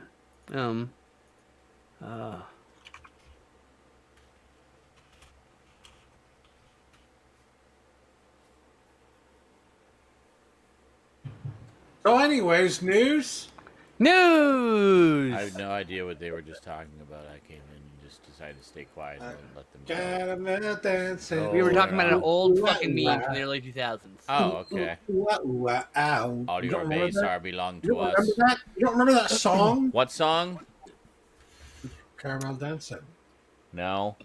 C: So, anyways, news.
A: I have no idea what they were just talking about. I came in and just decided to stay quiet and let them
C: Caramel dancing.
A: Oh,
E: We were talking about an old
C: Ooh,
E: fucking meme
C: ooh,
E: from the early 2000s.
A: Oh, okay.
C: Ooh, ooh, ow.
A: All
C: You
A: your
C: don't remember
A: base
C: that?
A: are belong
C: You
A: to
C: don't remember
A: us.
C: that? You don't remember that song?
A: What song?
C: Caramel dancing.
A: No.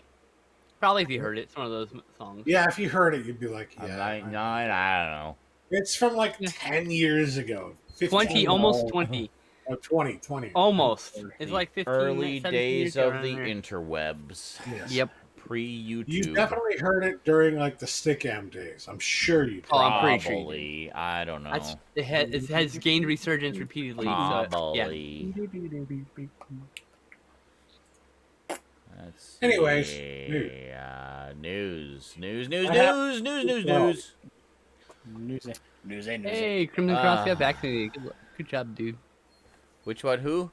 E: Probably if you heard it. It's one of those songs.
C: Yeah, if you heard it, you'd be like,
A: I'm
C: yeah.
A: like, no, I don't know.
C: It's from like
E: Yeah.
C: 10 years ago. 15.
E: 20, almost
C: Oh,
E: 20.
C: oh, 20.
E: Almost. It's
A: The
E: like 15,
A: early
E: 17
A: days
E: years ago,
A: of
E: around
A: the
E: there.
A: interwebs.
C: Yes.
E: Yep.
C: You
A: Pre-YouTube.
C: definitely heard it during like the Stickam days. I'm sure you did.
E: Oh, I'm pretty sure you did.
A: Probably. I don't know.
E: It has gained resurgence repeatedly. So, yeah.
A: Probably. Let's see.
C: Anyways,
A: news.
E: Hey, Crimson Cross got vaccinated. Good job, dude.
A: Which one? Who?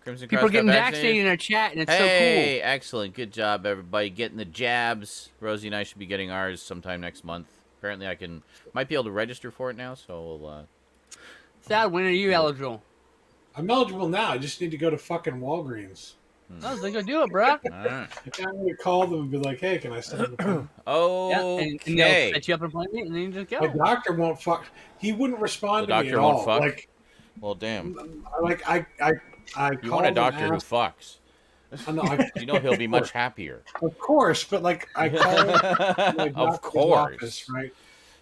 A: Crimson
E: People are
A: Cross got
E: getting vaccinated in our chat, and it's
A: Hey, excellent. Good job, everybody. Getting the jabs. Rosie and I should be getting ours sometime next month. Apparently, might be able to register for it now, so we'll,
E: so cool. Sad, when are you eligible?
C: I'm eligible now. I just need to go to fucking Walgreens.
E: Oh, then go do it, bro.
A: all right.
C: I'm going to call them and be like, hey, can I send an appointment?
A: Okay.
E: And they'll set you up an appointment, and then you just go.
C: My doctor won't fuck. He wouldn't respond
A: The
C: to me
A: doctor
C: at
A: won't
C: all.
A: fuck?
C: Like,
A: Well, damn.
C: I
A: You want a doctor who fucks. You know he'll be much happier.
C: Of course, but like I called my
A: Of
C: doctor's
A: course.
C: office, right?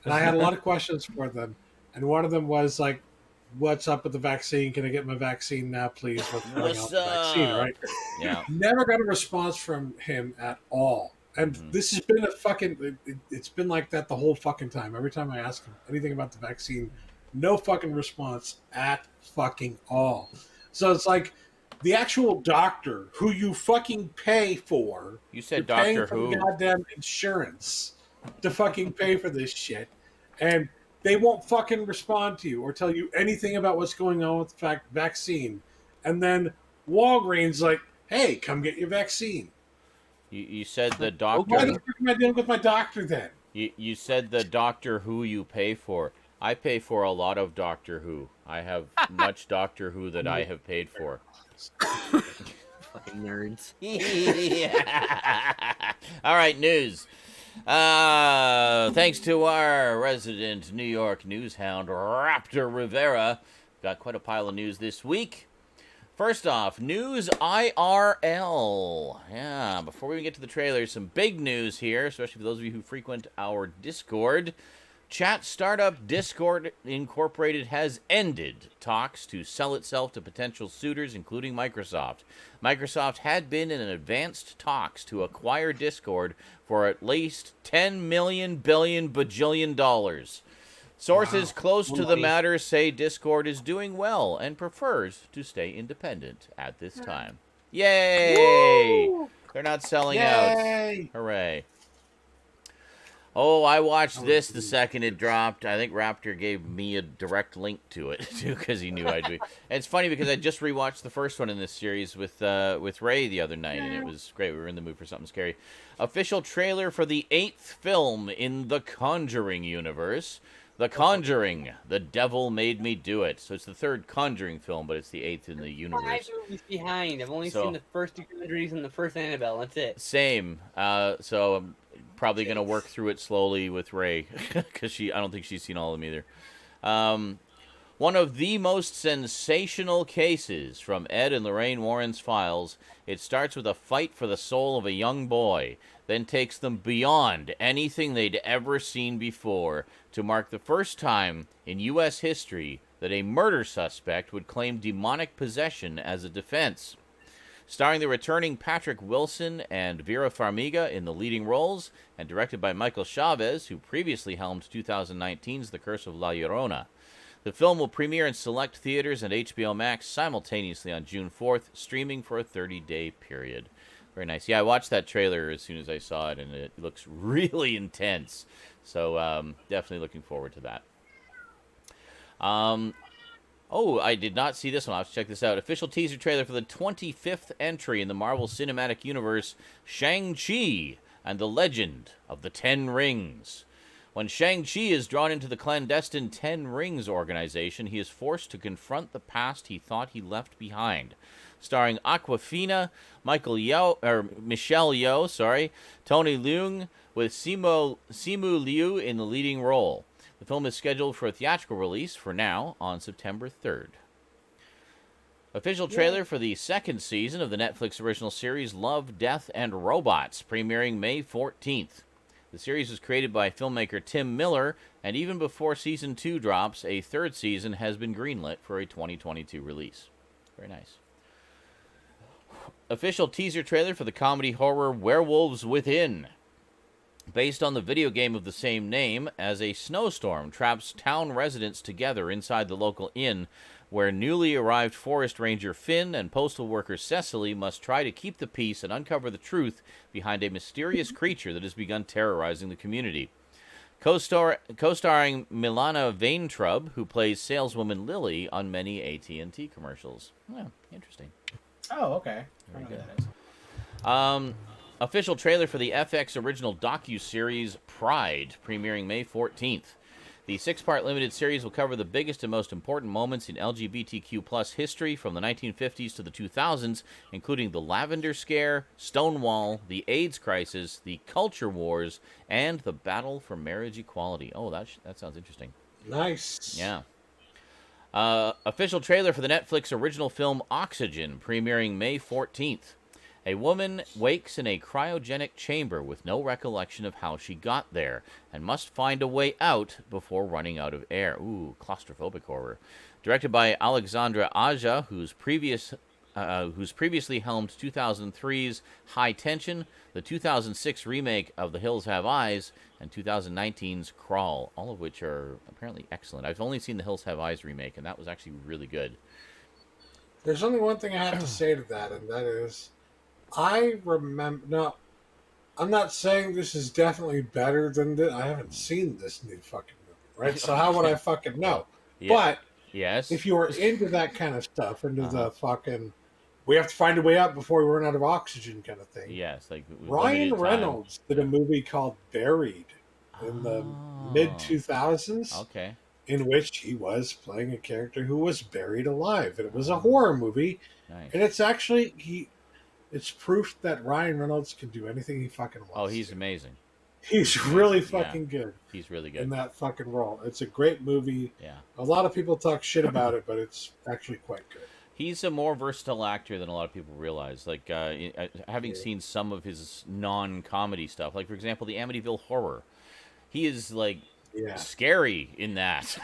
C: And I had a lot of questions for them, and one of them was like, "What's up with the vaccine? Can I get my vaccine now, please?"
A: What's
C: the vaccine,
A: up?
C: right?
A: Yeah.
C: Never got a response from him at all. And this has been a fucking. It's been like that the whole fucking time. Every time I ask him anything about the vaccine, no fucking response at fucking all. So it's like the actual doctor who you fucking pay for.
A: You said
C: you're paying
A: Doctor
C: from
A: Who.
C: goddamn insurance to fucking pay for this shit, and they won't fucking respond to you or tell you anything about what's going on with the vaccine. And then Walgreens like, hey, come get your vaccine.
A: You said the
C: Why
A: doctor.
C: the fuck am I dealing with my doctor then?
A: You said the Doctor Who you pay for. I pay for a lot of Doctor Who. I have much Doctor Who that I have paid for.
E: Fucking nerds.
A: All right, news. Thanks to our resident New York news hound, Raptor Rivera. Got quite a pile of news this week. First off, news IRL. Yeah, before we even get to the trailers, some big news here, especially for those of you who frequent our Discord. Chat startup Discord Incorporated has ended talks to sell itself to potential suitors, including Microsoft. Microsoft had been in advanced talks to acquire Discord for at least $10 million billion bajillion dollars. Sources close to the matter say Discord is doing well and prefers to stay independent at this time. Yay! Woo! They're not selling out. Hooray. Oh, I watched this the second it dropped. I think Raptor gave me a direct link to it, too, because he knew I'd be... And it's funny because I just rewatched the first one in this series with Ray the other night, and it was great. We were in the mood for something scary. Official trailer for the 8th film in the Conjuring universe. The Conjuring, The Devil Made Me Do It. So it's the 3rd Conjuring film, but it's the 8th in the universe.
E: 5 movies behind. I've only seen the first 2 Conjurings and the first Annabelle. That's it.
A: Same. So I'm probably going to work through it slowly with Ray, because I don't think she's seen all of them either. One of the most sensational cases from Ed and Lorraine Warren's files. It starts with a fight for the soul of a young boy, then takes them beyond anything they'd ever seen before to mark the first time in U.S. history that a murder suspect would claim demonic possession as a defense. Starring the returning Patrick Wilson and Vera Farmiga in the leading roles, and directed by Michael Chavez, who previously helmed 2019's The Curse of La Llorona. The film will premiere in select theaters and HBO Max simultaneously on June 4th, streaming for a 30-day period. Very nice. Yeah, I watched that trailer as soon as I saw it, and it looks really intense. So definitely looking forward to that. Oh, I did not see this one. I'll have to check this out. Official teaser trailer for the 25th entry in the Marvel Cinematic Universe, Shang-Chi and the Legend of the Ten Rings. When Shang-Chi is drawn into the clandestine Ten Rings organization, he is forced to confront the past he thought he left behind. Starring Awkwafina, Michelle Yeoh, Tony Leung, with Simu Liu in the leading role. The film is scheduled for a theatrical release for now on September 3rd. Official trailer for the second season of the Netflix original series Love, Death, and Robots, premiering May 14th. The series was created by filmmaker Tim Miller, and even before Season 2 drops, a third season has been greenlit for a 2022 release. Very nice. Official teaser trailer for the comedy horror Werewolves Within. Based on the video game of the same name, as a snowstorm traps town residents together inside the local inn, where newly arrived forest ranger Finn and postal worker Cecily must try to keep the peace and uncover the truth behind a mysterious creature that has begun terrorizing the community. Co-starring Milana Vaintrub, who plays saleswoman Lily on many AT&T commercials. Yeah, interesting.
B: Oh, okay.
A: Very
B: I know
A: good.
B: who that is.
A: Official trailer for the FX original docu-series Pride, premiering May 14th. The 6-part limited series will cover the biggest and most important moments in LGBTQ+ history from the 1950s to the 2000s, including the Lavender Scare, Stonewall, the AIDS crisis, the culture wars, and the battle for marriage equality. Oh, that sounds interesting.
C: Nice.
A: Yeah. Official trailer for the Netflix original film Oxygen, premiering May 14th. A woman wakes in a cryogenic chamber with no recollection of how she got there and must find a way out before running out of air. Ooh, claustrophobic horror. Directed by Alexandra Aja, who's previously helmed 2003's High Tension, the 2006 remake of The Hills Have Eyes, and 2019's Crawl, all of which are apparently excellent. I've only seen the Hills Have Eyes remake, and that was actually really good.
C: There's only one thing I have to say to that, and that is, I remember. Now, I'm not saying this is definitely better than this. I haven't seen this new fucking movie, right? So how would I fucking know?
A: Yeah.
C: But
A: Yes.
C: if you were into that kind of stuff, into the fucking, we have to find a way out before we run out of oxygen kind of thing.
A: Yes, like
C: Ryan
A: limited time.
C: Reynolds did a movie called Buried in the mid 2000s.
A: Okay.
C: In which he was playing a character who was buried alive, and it was a horror movie.
A: Nice.
C: And it's actually it's proof that Ryan Reynolds can do anything he fucking wants.
A: Oh, he's
C: to.
A: amazing.
C: He's really fucking good
A: He's really
C: in
A: good.
C: that fucking role. It's a great movie.
A: Yeah.
C: A lot of people talk shit about it, but it's actually quite good.
A: He's a more versatile actor than a lot of people realize. Like, having seen some of his non-comedy stuff, like, for example, the Amityville Horror, he is, like, scary in that.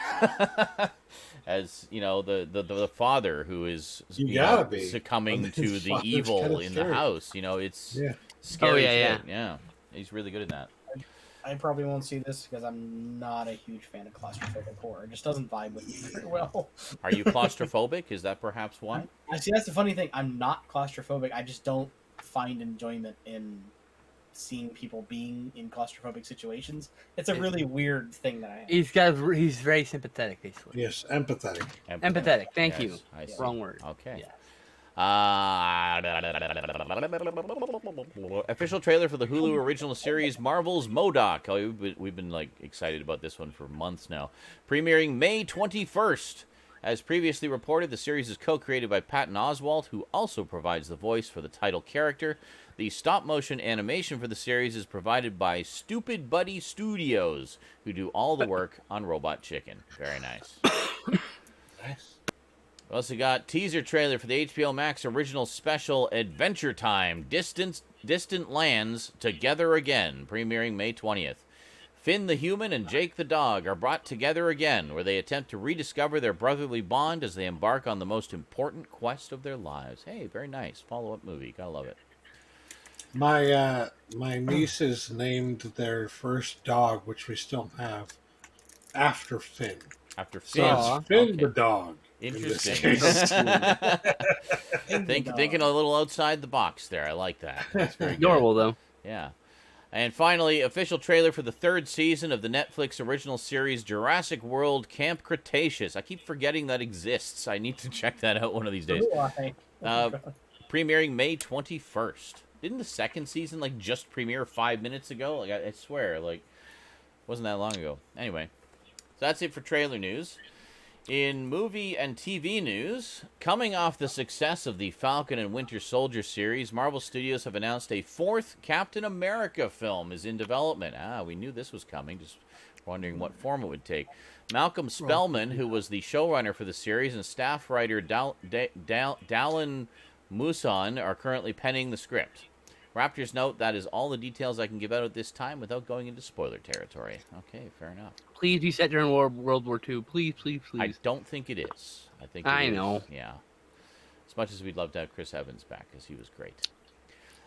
A: As, you know, the father who is succumbing to the evil in the house. You know, it's scary.
E: Oh, yeah.
A: Yeah. He's really good in that.
B: I probably won't see this because I'm not a huge fan of claustrophobic horror. It just doesn't vibe with me very well.
A: Are you claustrophobic? Is that perhaps why?
B: I see. That's the funny thing. I'm not claustrophobic. I just don't find enjoyment in seeing people being in claustrophobic situations. It's a really weird thing that I have.
E: He's very sympathetic, basically.
C: Yes, empathetic.
E: Empathetic. Thank you.
A: I see.
E: Wrong word.
A: Okay.
E: Yeah.
A: Official trailer for the Hulu original series Marvel's MODOK. Oh, we've been like excited about this one for months now. Premiering May 21st. As previously reported, the series is co-created by Patton Oswalt, who also provides the voice for the title character. The stop-motion animation for the series is provided by Stupid Buddy Studios, who do all the work on Robot Chicken. Very nice.
C: Nice.
A: We also got teaser trailer for the HBO Max original special Adventure Time, Distant Lands, Together Again, premiering May 20th. Finn the human and Jake the dog are brought together again, where they attempt to rediscover their brotherly bond as they embark on the most important quest of their lives. Hey, very nice. Follow-up movie. Gotta love it.
C: My nieces named their first dog, which we still have, after Finn.
A: After
C: So
A: Finn.
C: it's Finn
A: Okay.
C: the dog.
A: Interesting.
C: In this
A: Thinking a little outside the box there. I like that. That's very good.
E: Normal, though.
A: Yeah. And finally, official trailer for the third season of the Netflix original series Jurassic World Camp Cretaceous. I keep forgetting that exists. I need to check that out one of these days. Premiering May 21st. Didn't the second season like just premiere 5 minutes ago? Like I swear, like Wasn't that long ago. Anyway, so that's it for trailer news. In movie and TV news, coming off the success of the Falcon and Winter Soldier series, Marvel Studios have announced a fourth Captain America film is in development. We knew this was coming, just wondering what form it would take. Malcolm Spellman, who was the showrunner for the series, and staff writer Dallin Muson are currently penning the script. Raptors note that is all the details I can give out at this time without going into spoiler territory. Okay, fair enough.
E: Please be set during World War II. Please, please, please.
A: I don't think it is.
E: I know.
A: Yeah. As much as we'd love to have Chris Evans back, because he was great.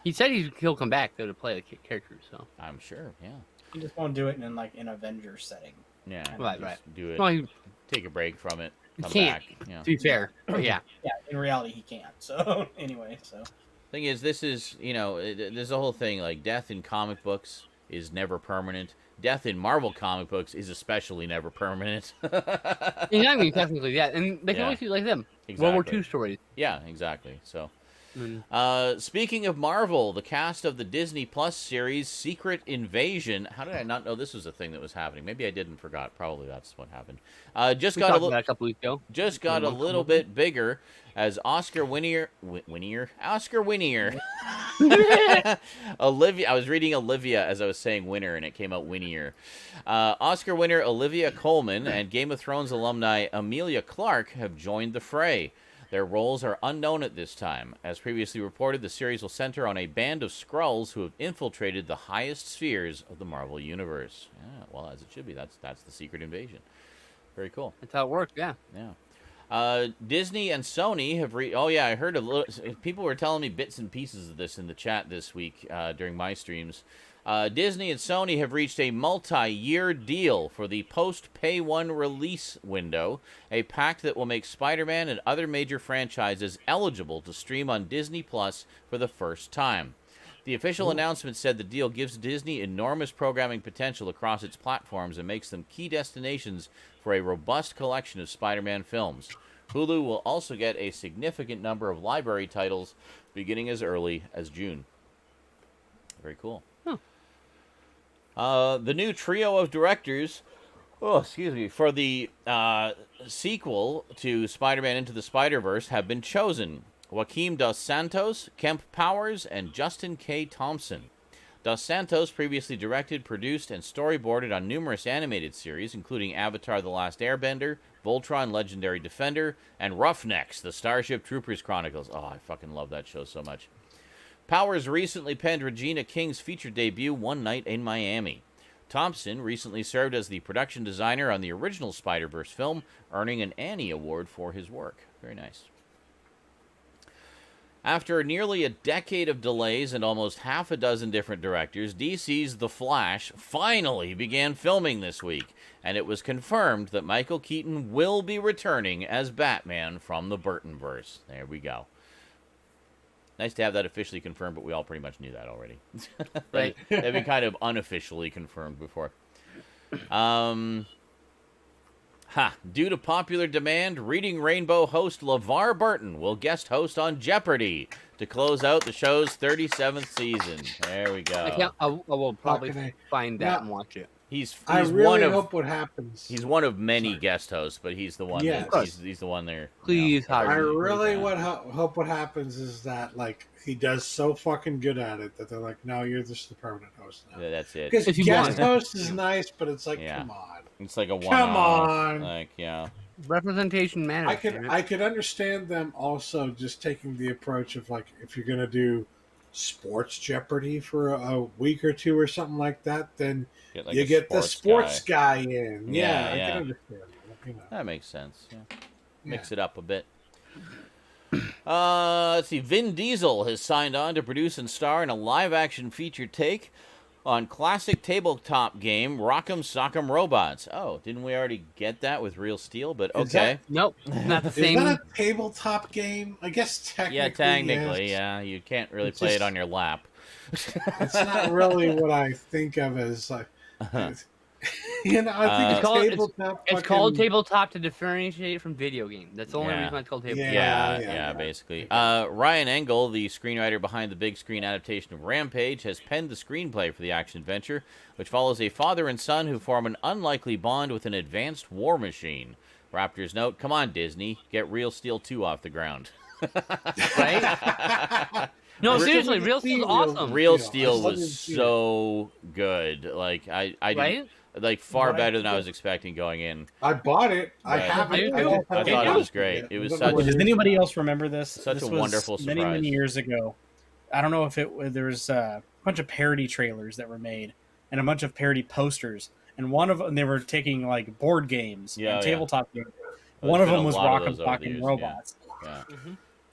E: He said he'll come back though to play the character. So
A: I'm sure. Yeah.
B: You just won't do it in like an Avengers setting.
A: Yeah.
E: Right,
A: just
E: right.
A: Do it.
E: Well, he
A: Take a break from it. Come
E: can't.
A: back. Yeah.
E: To be fair, but yeah.
B: Yeah, in reality he can't. So anyway, so
A: Thing is, this is, there's a whole thing, like, death in comic books is never permanent. Death in Marvel comic books is especially never permanent.
E: Exactly, technically, yeah. And they can always do like them.
A: Exactly.
E: World War II stories.
A: Yeah, exactly. So,
E: Mm.
A: speaking of Marvel, the cast of the Disney Plus series Secret Invasion. How did I not know this was a thing that was happening? Maybe I did and forgot. Probably that's what happened. Just
E: We
A: got
E: talked about it a couple weeks ago.
A: just got a little bit bigger as Oscar Winnier. Olivia. I was reading Olivia as I was saying winner, and it came out Winnier. Oscar winner Olivia Colman and Game of Thrones alumni Emilia Clarke have joined the fray. Their roles are unknown at this time. As previously reported, the series will center on a band of Skrulls who have infiltrated the highest spheres of the Marvel Universe. Yeah, well, as it should be. That's the Secret Invasion. Very cool.
E: That's how it works, yeah.
A: Yeah. Disney and Sony have oh yeah, I heard a little. People were telling me bits and pieces of this in the chat this week during my streams. Disney and Sony have reached a multi-year deal for the post-Pay 1 release window, a pact that will make Spider-Man and other major franchises eligible to stream on Disney Plus for the first time. The official announcement said the deal gives Disney enormous programming potential across its platforms and makes them key destinations for a robust collection of Spider-Man films. Hulu will also get a significant number of library titles beginning as early as June. Very cool. The new trio of directors, for the sequel to Spider-Man Into the Spider-Verse have been chosen. Joaquim Dos Santos, Kemp Powers, and Justin K. Thompson. Dos Santos previously directed, produced, and storyboarded on numerous animated series, including Avatar: The Last Airbender, Voltron: Legendary Defender, and Roughnecks: The Starship Troopers Chronicles. Oh, I fucking love that show so much. Powers recently penned Regina King's feature debut, One Night in Miami. Thompson recently served as the production designer on the original Spider-Verse film, earning an Annie Award for his work. Very nice. After nearly a decade of delays and almost half a dozen different directors, DC's The Flash finally began filming this week, and it was confirmed that Michael Keaton will be returning as Batman from the Burtonverse. There we go. Nice to have that officially confirmed, but we all pretty much knew that already.
E: Right.
A: They've been kind of unofficially confirmed before. Due to popular demand, Reading Rainbow host LeVar Burton will guest host on Jeopardy to close out the show's 37th season. There we go.
E: I will probably
C: Fucking A.
E: find that and watch it.
A: He's
C: I
A: one
C: really
A: of
C: hope what happens.
A: he's one of many
C: Sorry.
A: guest hosts, but he's the one.
C: Yes.
A: He's the one there.
E: Please hire
C: I
E: me.
C: really
A: Yeah.
C: hope what happens is that like he does so fucking good at it that they're like, no, you're just the permanent host now.
A: Yeah, that's it.
C: Because
E: If you
C: guest
E: want.
C: host is nice, but it's like,
A: Yeah.
C: come on.
A: It's like a one.
C: Come on.
A: Like, yeah.
E: Representation matters.
C: I could understand them also just taking the approach of like if you're gonna do sports Jeopardy for a week or two or something like that, then
A: Like
C: you
A: a
C: get the sports guy in.
A: Yeah,
C: I
A: yeah.
C: can understand that. You know.
A: That makes sense. Yeah. Mix
C: Yeah.
A: it up a bit. Let's see. Vin Diesel has signed on to produce and star in a live-action feature take on classic tabletop game Rock'em Sock'em Robots. Oh, didn't we already get that with Real Steel? But
C: Is
A: okay.
E: Nope, not the
C: Is
E: same.
C: that a tabletop game? I guess technically.
A: Yeah, technically,
C: yes.
A: yeah. You can't really
C: It's
A: play it
C: just-
A: on your lap.
C: It's not really what I think of as like. You know, I think
A: It's
C: it's
E: called-
C: tabletop.
E: It's called
C: fucking-
E: tabletop to differentiate it from video game. That's the only
A: Yeah.
E: reason why it's called tabletop.
A: Yeah, basically. Ryan Engel, the screenwriter behind the big screen adaptation of Rampage, has penned the screenplay for the action-adventure, which follows a father and son who form an unlikely bond with an advanced war machine. Raptors note, come on, Disney, get Real Steel 2 off the ground.
E: Right? No, seriously, Real Steel's awesome.
A: Real
C: Steel.
A: Steel was so good. Like, I didn't, like, far
C: Right.
A: better than I was expecting going in.
C: I bought it. I
A: Right.
C: have it.
E: I
C: just
A: I
C: haven't
A: thought it
C: watched
A: was great. It was such
B: Does anybody else remember this?
A: Such
B: This
A: a
B: was
A: wonderful
B: many
A: surprise.
B: years ago. I don't know if there was a bunch of parody trailers that were made and a bunch of parody posters, and one of them they were taking like board games
A: Yeah,
B: and
A: yeah.
B: tabletop games.
A: There's
B: One of
A: been a
B: them was
A: lot of
B: Rock
A: those over the
B: Talking
A: years,
B: Robots.
A: Yeah.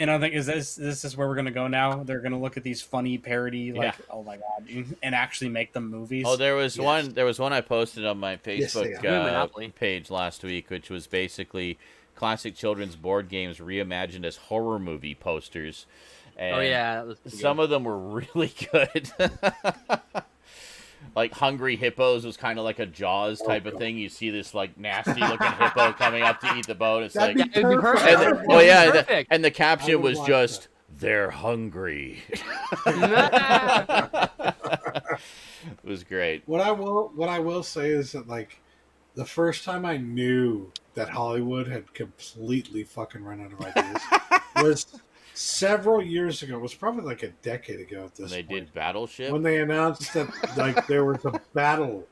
B: And I think this is where we're gonna go now. They're gonna look at these funny parody, like oh my god, and actually make them movies.
A: Oh, there was
C: Yes.
A: one. There was one I posted on my
C: Yes, they
A: Facebook
C: are.
E: Monopoly.
A: page last week, which was basically classic children's board games reimagined as horror movie posters. And
E: Oh yeah, that was pretty
A: some
E: good.
A: of them were really good. Like Hungry Hippos was kind of like a Jaws type of thing. You see this like nasty looking hippo coming up to eat the boat. It's
C: That'd
A: like,
C: be
E: It'd be
C: perfect.
A: and
E: perfect.
A: oh yeah,
E: Perfect.
A: and the
C: I
A: caption
C: would
A: was
C: watch
A: just, "They're hungry." It was great.
C: What I will say is that like the first time I knew that Hollywood had completely fucking run out of ideas was several years ago. It was probably like a decade ago at this
A: When they
C: point.
A: did Battleship.
C: When they announced that like there was a battle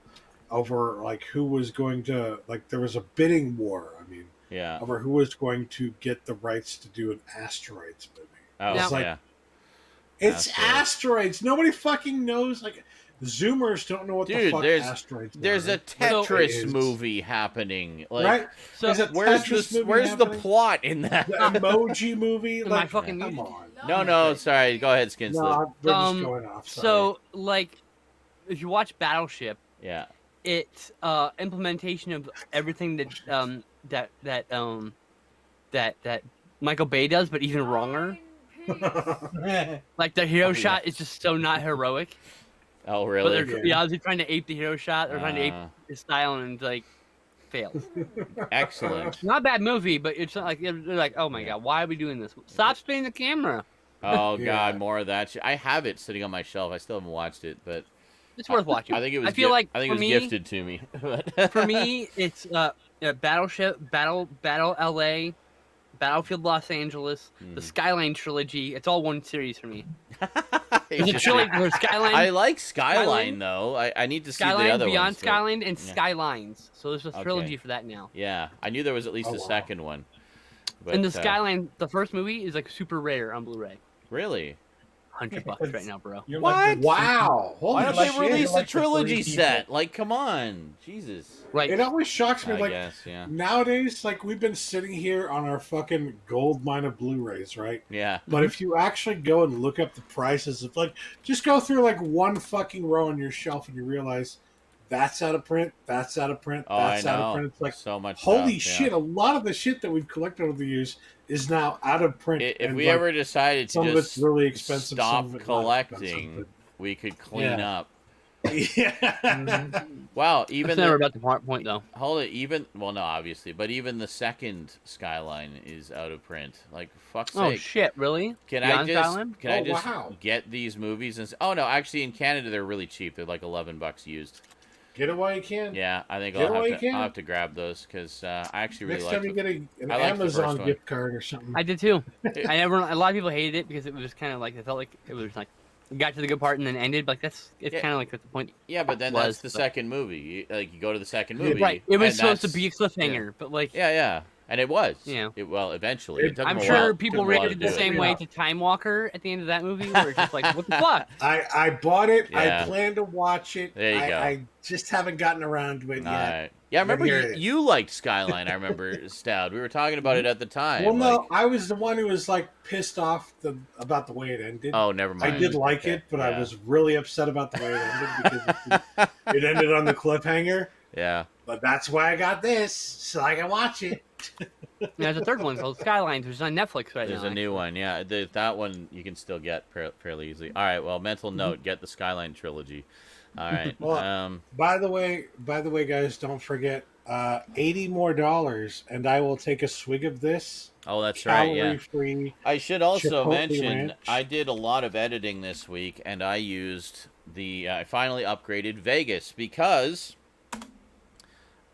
C: over like who was going to like there was a bidding war. I mean,
A: Yeah.
C: over who was going to get the rights to do an asteroids movie.
A: Oh,
E: Now-
C: like-
A: yeah.
C: It's
A: Asteroids.
C: asteroids. Nobody fucking knows. Like Zoomers don't know what the
A: Dude,
C: fuck
A: there's-
C: asteroids.
A: There's
C: are,
A: a Tetris
C: It is.
A: movie happening. Like,
C: right?
E: So
C: There's a
A: where's
C: Tetris
A: the
C: movie
A: where's the
C: happening.
A: plot in that?
C: The emoji movie?
E: Am
C: Like,
E: I fucking
C: come
E: muted?
C: on.
A: No, sorry. Go ahead, Skinslip.
C: No, we're just
E: Um,
C: going off. Sorry.
E: So like, if you watch Battleship,
A: Yeah.
E: it's implementation of everything that Michael Bay does, but even wronger. Like the hero
C: Oh,
E: shot is just so not heroic.
A: Oh,
E: But
A: really?
E: they're obviously trying to ape the hero shot. They're trying to ape
A: Uh,
E: his style and like fails.
A: Excellent.
E: Not a bad movie, but it's not like they're like, oh my
A: Yeah.
E: god, why are we doing this? Stop spinning the camera.
A: Oh
C: Yeah.
A: God, more of that shit. I have it sitting on my shelf. I still haven't watched it, but
E: It's worth watching.
A: I think it was.
E: I feel like
A: I think it
E: for
A: was
E: me,
A: gifted to me. But-
E: for me, it's Battleship, Battle LA, Battlefield Los Angeles, the
A: Hmm.
E: Skyline trilogy. It's all one series for me.
A: It's
E: There's a
A: just-
E: trilogy for Skyline,
A: I like Skyline,
E: Skyline?
A: though. I need to see the
E: Skyline,
A: other
E: Beyond
A: ones. but-
E: Skyline, and
A: yeah.
E: Skylines. So there's a
A: Okay.
E: trilogy for that now.
A: Yeah, I knew there was at least
C: Oh,
A: a
C: wow.
A: second one. But,
E: And the Skyline, the first movie is like super rare on Blu-ray.
A: Really?
E: $100 right now, bro.
B: You're
A: What?
B: like the-
C: wow. Holy
A: Why don't
C: shit.
A: they release
B: like
A: a
B: the
A: trilogy
B: three
A: set? Like, come on, Jesus.
E: Right.
C: It always shocks me.
A: I
C: Like,
A: guess, yeah,
C: nowadays, like, we've been sitting here on our fucking gold mine of Blu-rays, right?
A: yeah.
C: But if you actually go and look up the prices of, like, just go through, like, one fucking row on your shelf and you realize that's out of print, that's out of print,
A: Oh, I
C: that's out of
A: know.
C: print. It's like,
A: So much.
C: holy
A: stuff,
C: shit,
A: yeah.
C: a lot of the shit that we've collected over the years is now out of print.
A: If
C: and,
A: we
C: like,
A: ever decided
C: some
A: to
C: of it's
A: just
C: really expensive,
A: stop
C: some of it not
A: collecting,
C: expensive,
A: we could clean
C: Yeah.
A: up.
C: but- yeah.
A: Wow,
E: That's
A: even
E: never
A: the,
E: about the point though.
A: hold it, even well, no, obviously, but even the second Skyline is out of print. Like, fuck's
E: Oh
A: sake.
E: shit, really?
A: Can
E: Beyond
A: I just
E: Skyline?
A: can I
C: Oh,
A: just
C: wow.
A: get these movies and oh no, actually in Canada they're really cheap. They're like $11 used.
C: Get it while you can.
A: Yeah, I think
C: Get
A: I'll
C: it while
A: have,
C: you
A: to, I'll
C: can.
A: have to grab those because I actually really
C: Next
A: like
C: time you
A: them.
C: get an
A: I like the first
C: Amazon
A: one.
C: gift card or something.
E: I did too. A lot of people hated it because it was kind of like it felt like it was like it got to the good part and then ended. But like it's
A: Yeah.
E: kind of like that's the point.
A: Yeah, but then
E: was,
A: that's the
E: but-
A: second movie. Like you go to the second
C: Yeah,
A: movie,
E: Right. It was
A: and
E: supposed to
A: that's-
E: be a cliffhanger, but like
A: Yeah, and it was.
E: Yeah.
A: Well, eventually, it took
E: I'm
A: them a
E: sure
A: while.
E: people
A: Took them a while
E: rated
A: to
E: the
A: do it.
E: same way to Time Walker at the end of that movie, where it's just like, what the fuck?
C: I bought it.
A: Yeah.
C: I plan to watch it.
A: There you go.
C: I just haven't gotten around to it
A: All
C: yet.
A: right. Yeah, I remember
C: here
A: you,
C: it is.
A: you liked Skyline. I remember Stoud. We were talking about it at the time.
C: Well, no,
A: like-
C: I was the one who was like pissed off about the way it ended.
A: oh, never
C: I
A: mind.
C: did like
A: Okay,
C: it, but
A: yeah.
C: I was really upset about the way it ended because it ended on the cliffhanger.
A: Yeah.
C: But that's why I got this, so I can watch it.
E: And there's a third one called Skylines, which is on Netflix right
A: There's
E: now.
A: a new one. Yeah, that one you can still get fairly easily. All right. Well, mental note: get the Skyline trilogy. All right.
C: Well, by the way, guys, don't forget $80 more, and I will take a swig of this
A: Oh, that's right. Yeah.
C: calorie-free
A: I should also
C: Chipotle
A: mention
C: ranch.
A: I did a lot of editing this week, and I used I finally upgraded Vegas because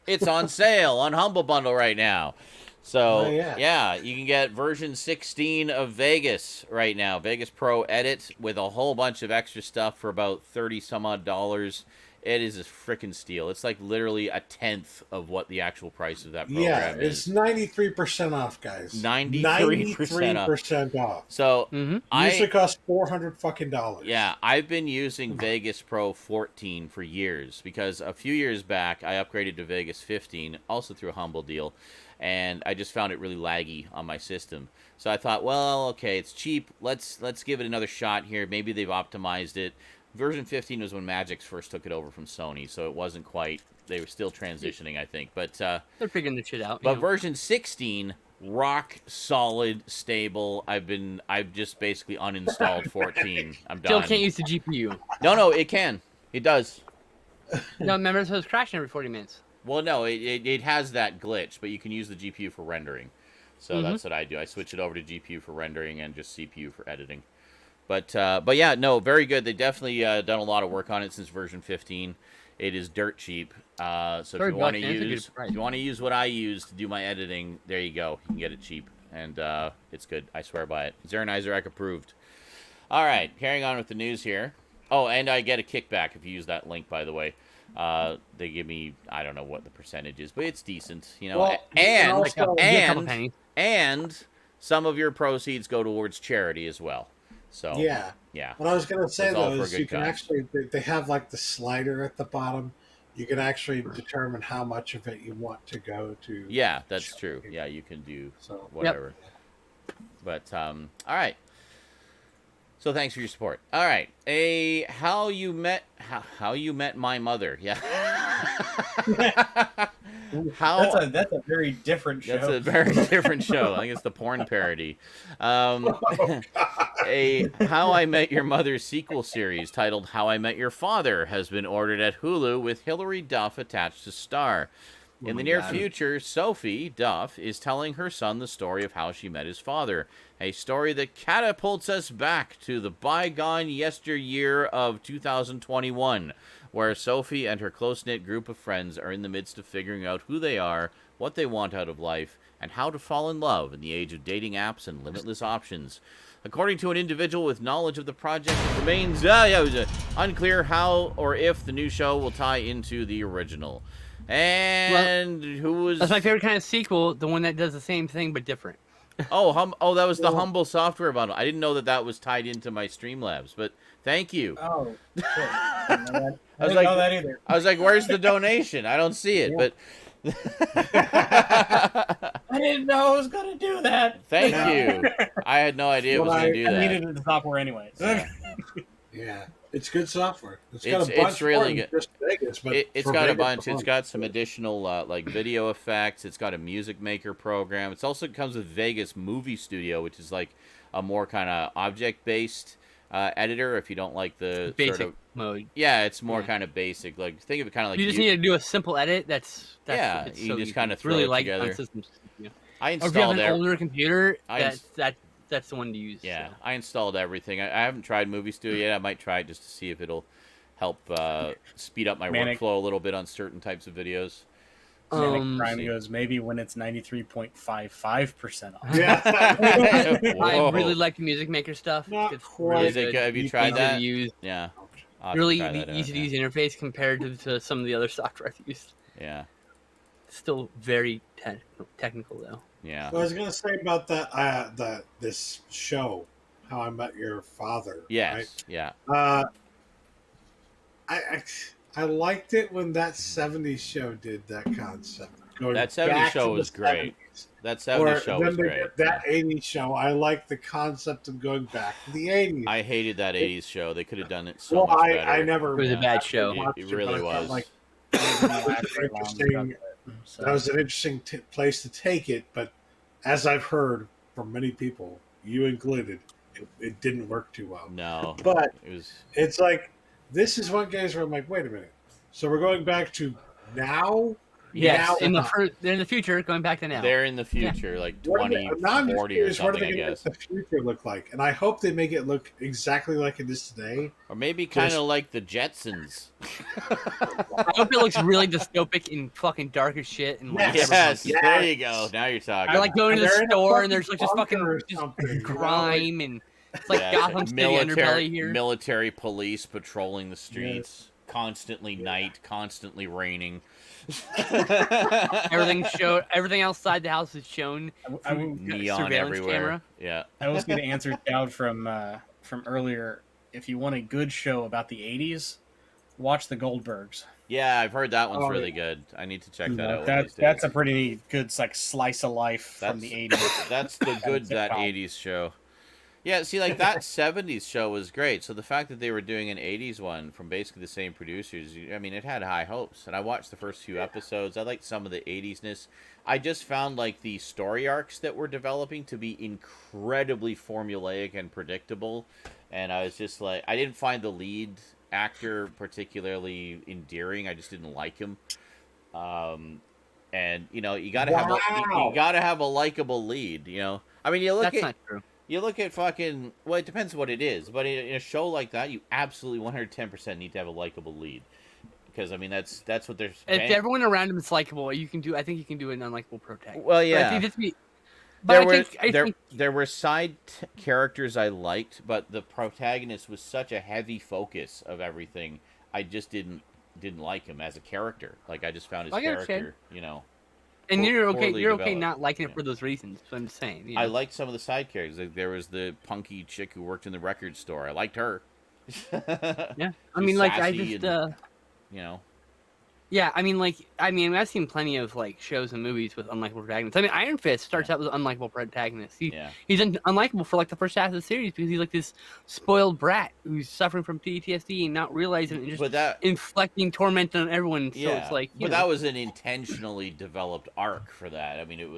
A: it's on sale on Humble Bundle right now. So,
C: Oh, yeah.
A: yeah, you can get version 16 of Vegas right now. Vegas Pro Edit with a whole bunch of extra stuff for about 30 some odd dollars. It is a freaking steal. It's like literally a tenth of what the actual price of that program
C: it's
A: is.
C: 93% off, guys.
A: 93%
C: off.
A: So,
C: Usually costs $400 fucking dollars.
A: Yeah, I've been using Vegas Pro 14 for years because a few years back I upgraded to Vegas 15, also through a Humble deal, and I just found it really laggy on my system. So I thought, well, okay, it's cheap. Let's give it another shot here. Maybe they've optimized it. Version 15 was when Magix first took it over from Sony, so it wasn't quite. They were still transitioning, I think. But
E: they're figuring the shit out.
A: But version 16, rock solid, stable. I've just basically uninstalled 14. I'm done.
E: Still can't use the GPU.
A: No, it can. It does.
E: No, remember, so it's crashing every 40 minutes.
A: Well, no, it has that glitch, but you can use the GPU for rendering. So that's what I do. I switch it over to GPU for rendering and just CPU for editing. But yeah, no, very good. They definitely done a lot of work on it since version 15. It is dirt cheap. So if you want to use what I use to do my editing, there you go. You can get it cheap, and it's good. I swear by it. Zaranyzerak approved. All right, carrying on with the news here. Oh, and I get a kickback if you use that link, by the way. They give me, I don't know what the percentage is, but it's decent, you know.
C: Well,
A: and some of your proceeds go towards charity as well. So
C: yeah. What I was going to say though is you can actually, they have like the slider at the bottom. You can actually determine how much of it you want to go to.
A: Yeah, that's true. Yeah, you can do whatever. Yep. But all right. So thanks for your support. All right, how you met my mother? Yeah.
B: That's a very different show.
A: That's a very different show. I think it's the porn parody. How I Met Your Mother sequel series titled How I Met Your Father has been ordered at Hulu with Hilary Duff attached to star. In the near future, Sophie Duff is telling her son the story of how she met his father, a story that catapults us back to the bygone yesteryear of 2021, where Sophie and her close-knit group of friends are in the midst of figuring out who they are, what they want out of life, and how to fall in love in the age of dating apps and limitless options. According to an individual with knowledge of the project, it remains unclear how or if the new show will tie into the original. And who was...
E: That's my favorite kind of sequel, the one that does the same thing but different.
A: That was the Humble Software Bundle. I didn't know that was tied into my Streamlabs, but thank you.
B: Oh, shit. I
A: was
B: didn't
A: like,
B: know that either.
A: I was like, where's the donation? I don't see it, but...
B: I didn't know I was going to do that.
A: Thank you. I had no idea it was going to do that.
B: I needed the software anyways.
C: Yeah. It's good software. It's got a bunch.
A: It's really good.
C: Just Vegas, but
A: it's got Vegas a bunch. It's got some additional like video effects. It's got a music maker program. It also comes with Vegas Movie Studio, which is like a more kind of object-based editor. If you don't like the
E: basic
A: sort of
E: mode,
A: yeah, it's more kind of basic. Like think of it kind of like
E: you just need to do a simple edit. That's
A: you just kind of throw
E: really
A: it
E: like
A: together.
E: On systems,
A: I installed
E: or if you have an older computer. That's the one to use.
A: Yeah,
E: so.
A: I installed everything. I haven't tried Movie Studio yet. I might try it just to see if it'll help speed up my workflow a little bit on certain types of videos.
B: Prime goes maybe when it's 93.55% off.
C: Yeah.
E: I really like the music maker stuff. It's really good.
A: Have you tried that?
E: Yeah. Really easy to use interface compared to some of the other software I've used.
A: Yeah.
E: Still very technical though.
A: Yeah.
C: Well, I was gonna say about that this show, How I Met Your Father.
A: Yes.
C: Right?
A: Yeah.
C: I liked it when that '70s show did that concept.
A: That '70s show was great. That '70s show was great.
C: That '80s show, I like the concept of going back to the '80s.
A: I hated that '80s show. They could have done it so much better.
C: I never.
E: It was a bad show.
A: It really was.
C: Like, interesting. That was an interesting place to take it, but as I've heard from many people, you included, it didn't work too well.
A: No,
C: but
A: it was.
C: It's like this is one case where I'm like, wait a minute. So we're going back to now?
E: Yes,
C: Now?
E: they're in the future, going back to now.
A: They're in the future, like
C: What are
A: 20,
C: now I'm just
A: 40 or
C: curious, what are
A: something,
C: they
A: I
C: going
A: guess.
C: to make the future look like? And I hope they make it look exactly like it is today.
A: Or maybe kind
C: Just-
A: of like the Jetsons.
E: I hope it looks really dystopic and fucking dark as shit. And like,
A: Yes,
C: Yes.
A: there you go. Now you're talking.
E: I like going to
C: And
E: the
C: they're in a
E: store and
C: fucking
E: there's like just
C: bunker
E: fucking
C: or
E: just
C: something, you know,
E: crime and it's like
A: Yeah,
E: Gotham City underbelly here.
A: military police patrolling the streets, constantly night, constantly raining.
E: Everything outside the house is shown.
B: I
E: through
A: Neon
E: surveillance
A: everywhere.
E: camera.
A: Yeah.
B: I was going to answer Dowd from earlier. If you want a good show about the '80s, watch The Goldbergs.
A: Yeah, I've heard that one's
C: Oh,
A: really
C: yeah.
A: good. I need to check
B: You
A: that
B: know,
A: out. one of these
B: that's
A: days.
B: a pretty good like slice of life from the '80s.
A: That's the good that
B: sitcom.
A: 80s show. Yeah, see, like that 70s show was great. So the fact that they were doing an 80s one from basically the same producers, I mean, it had high hopes. And I watched the first few episodes. I liked some of the 80s-ness. I just found like the story arcs that were developing to be incredibly formulaic and predictable. And I was just like, I didn't find the lead actor particularly endearing. I just didn't like him. And you know, you gotta have you gotta have a likable lead. You know, I mean,
E: That's not true.
A: you look at fucking. Well, it depends what it is, but in a show like that, you absolutely 110% need to have a likable lead, because I mean that's what they're.
E: If everyone around him is likable, you can do. I think you can do an unlikable protagonist.
A: Well,
E: But
A: yeah.
E: I think
A: There were side characters I liked, but the protagonist was such a heavy focus of everything. I just didn't like him as a character. Like I just found his
E: I understand.
A: character, you know.
E: And you're okay.
A: poorly
E: You're okay
A: developed.
E: not liking it
A: Yeah.
E: for those reasons. But I'm just saying. You
A: I
E: know.
A: liked some of the side characters. Like, there was the punky chick who worked in the record store. I liked her.
E: Yeah. I
A: She's
E: mean, like I
A: sassy
E: just.
A: and- You know.
E: Yeah, I mean, I've seen plenty of like shows and movies with unlikable protagonists. I mean, Iron Fist starts out with an unlikable protagonist.
A: Yeah.
E: He's unlikable for like the first half of the series because he's like this spoiled brat who's suffering from PTSD and not realizing it and just
A: But that
E: inflicting torment on everyone. So it's like,
A: but that was an intentionally developed arc for that. I mean,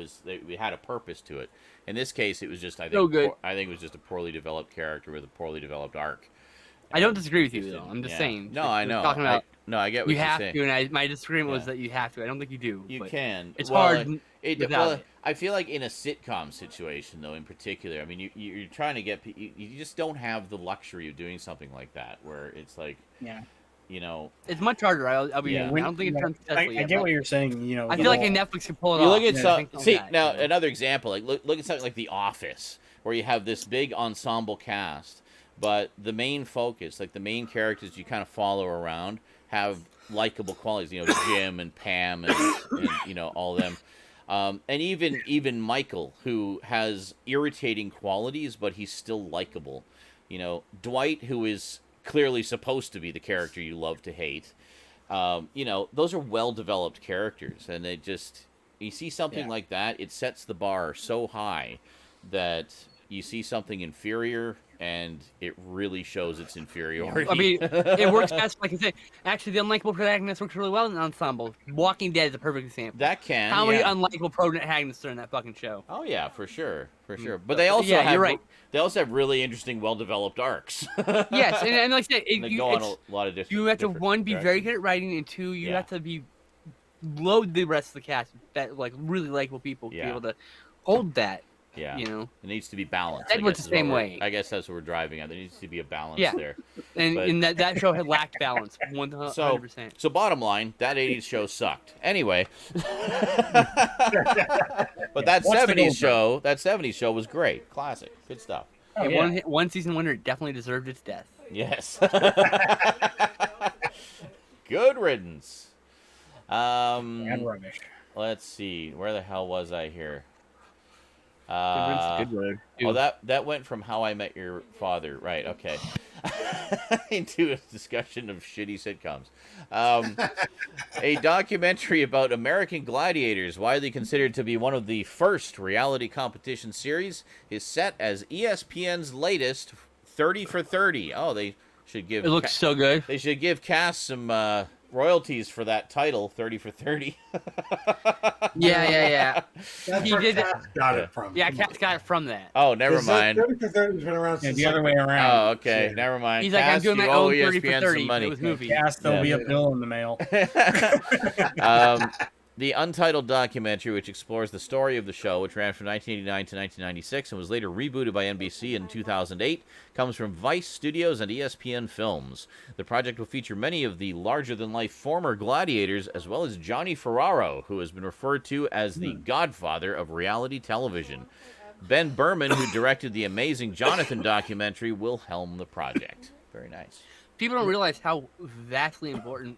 A: we had a purpose to it. In this case, it was just I think
E: So good.
A: I think it was just a poorly developed character with a poorly developed arc.
E: I don't disagree with you
A: Just
E: though.
A: didn't-
E: I'm just
A: yeah.
E: saying.
A: No, I
E: we're
A: know.
E: Talking about
A: I get what
E: you
A: you're
E: have
A: saying.
E: to, and my disagreement was
A: Yeah.
E: that you have to. I don't think you do.
A: You
E: but
A: can.
E: It's
A: Well,
E: hard without
A: well,
E: it.
A: I feel like in a sitcom situation, though, in particular, I mean, you're trying to get you just don't have the luxury of doing something like that, where it's like,
B: Yeah.
A: you know,
E: It's much harder. I'll be.
A: Yeah.
E: I don't think it's done
B: I
E: successfully yet,
B: get
E: but
B: what you're saying. You know,
E: I feel like Netflix can pull it
A: you
E: off.
A: look at
E: Yeah,
A: some.
E: things like
A: See
E: that,
A: now
E: you know?
A: another example, like look at something like The Office, where you have this big ensemble cast, but the main focus, like the main characters you kind of follow around, have likable qualities. You know, Jim and Pam and you know all of them. And even Michael, who has irritating qualities, but he's still likable. You know, Dwight, who is clearly supposed to be the character you love to hate. You know, those are well-developed characters, and they just you see something like that, it sets the bar so high that you see something inferior, and it really shows its inferiority.
E: I mean, it works best, like I said. Actually, the unlikable protagonist works really well in an ensemble. Walking Dead is a perfect example.
A: that can.
E: How many
A: yeah.
E: unlikable protagonists are in that fucking show?
A: Oh yeah, for sure. But they also
E: Yeah,
A: have
E: you're right.
A: They also have really interesting, well-developed arcs.
E: Yes, and like I said,
A: And they go on a lot of different.
E: you have to
A: different
E: one be very
A: directions.
E: good at writing, and two, you
A: Yeah.
E: have to be load the rest of the cast that like really likable people to
A: Yeah.
E: be able to hold that.
A: Yeah,
E: You know,
A: it needs to be balanced.
E: That
A: I
E: works
A: guess
E: the
A: is what
E: same
A: we're-
E: way.
A: I guess that's what we're driving at. There needs to be a balance
E: Yeah.
A: there.
E: and
A: But-
E: and that show had lacked balance 100%.
A: So bottom line, that 80s show sucked. Anyway. But that
B: What's the
A: 70s
B: gold
A: show was great. Classic. Good stuff.
B: Oh,
E: And
B: yeah.
E: one season winner definitely deserved its death.
A: Yes. Good riddance.
B: And rubbish.
A: Let's see. Where the hell was I here?
E: Good word.
A: Oh, that went from How I Met Your Father. Right, okay. Into a discussion of shitty sitcoms. A documentary about American Gladiators, widely considered to be one of the first reality competition series, is set as ESPN's latest 30 for 30. Oh, they should give
E: It looks so good.
A: they should give Cass some royalties for that title, 30 for 30.
E: Yeah.
C: That's
E: He
C: where
E: did it.
C: Cass got it from.
E: Yeah, Cat's got it from that.
A: Oh, never mind.
C: 30 for 30 has been around
B: Yeah,
C: since
B: the other
C: like,
B: way around.
A: Oh, okay.
C: Yeah.
A: Never mind.
E: He's like, I'm
A: Cass,
E: doing
A: you
E: my
A: owe
E: own 30 for
A: ESPN
E: 30
A: some money.
E: with movies.
B: Yes, there'll
A: Yeah.
B: be a bill in the mail.
A: The untitled documentary, which explores the story of the show, which ran from 1989 to 1996 and was later rebooted by NBC in 2008, comes from Vice Studios and ESPN Films. The project will feature many of the larger-than-life former gladiators, as well as Johnny Ferraro, who has been referred to as the godfather of reality television. Ben Berman, who directed the amazing Jonathan documentary, will helm the project. Very nice.
E: People don't realize how vastly important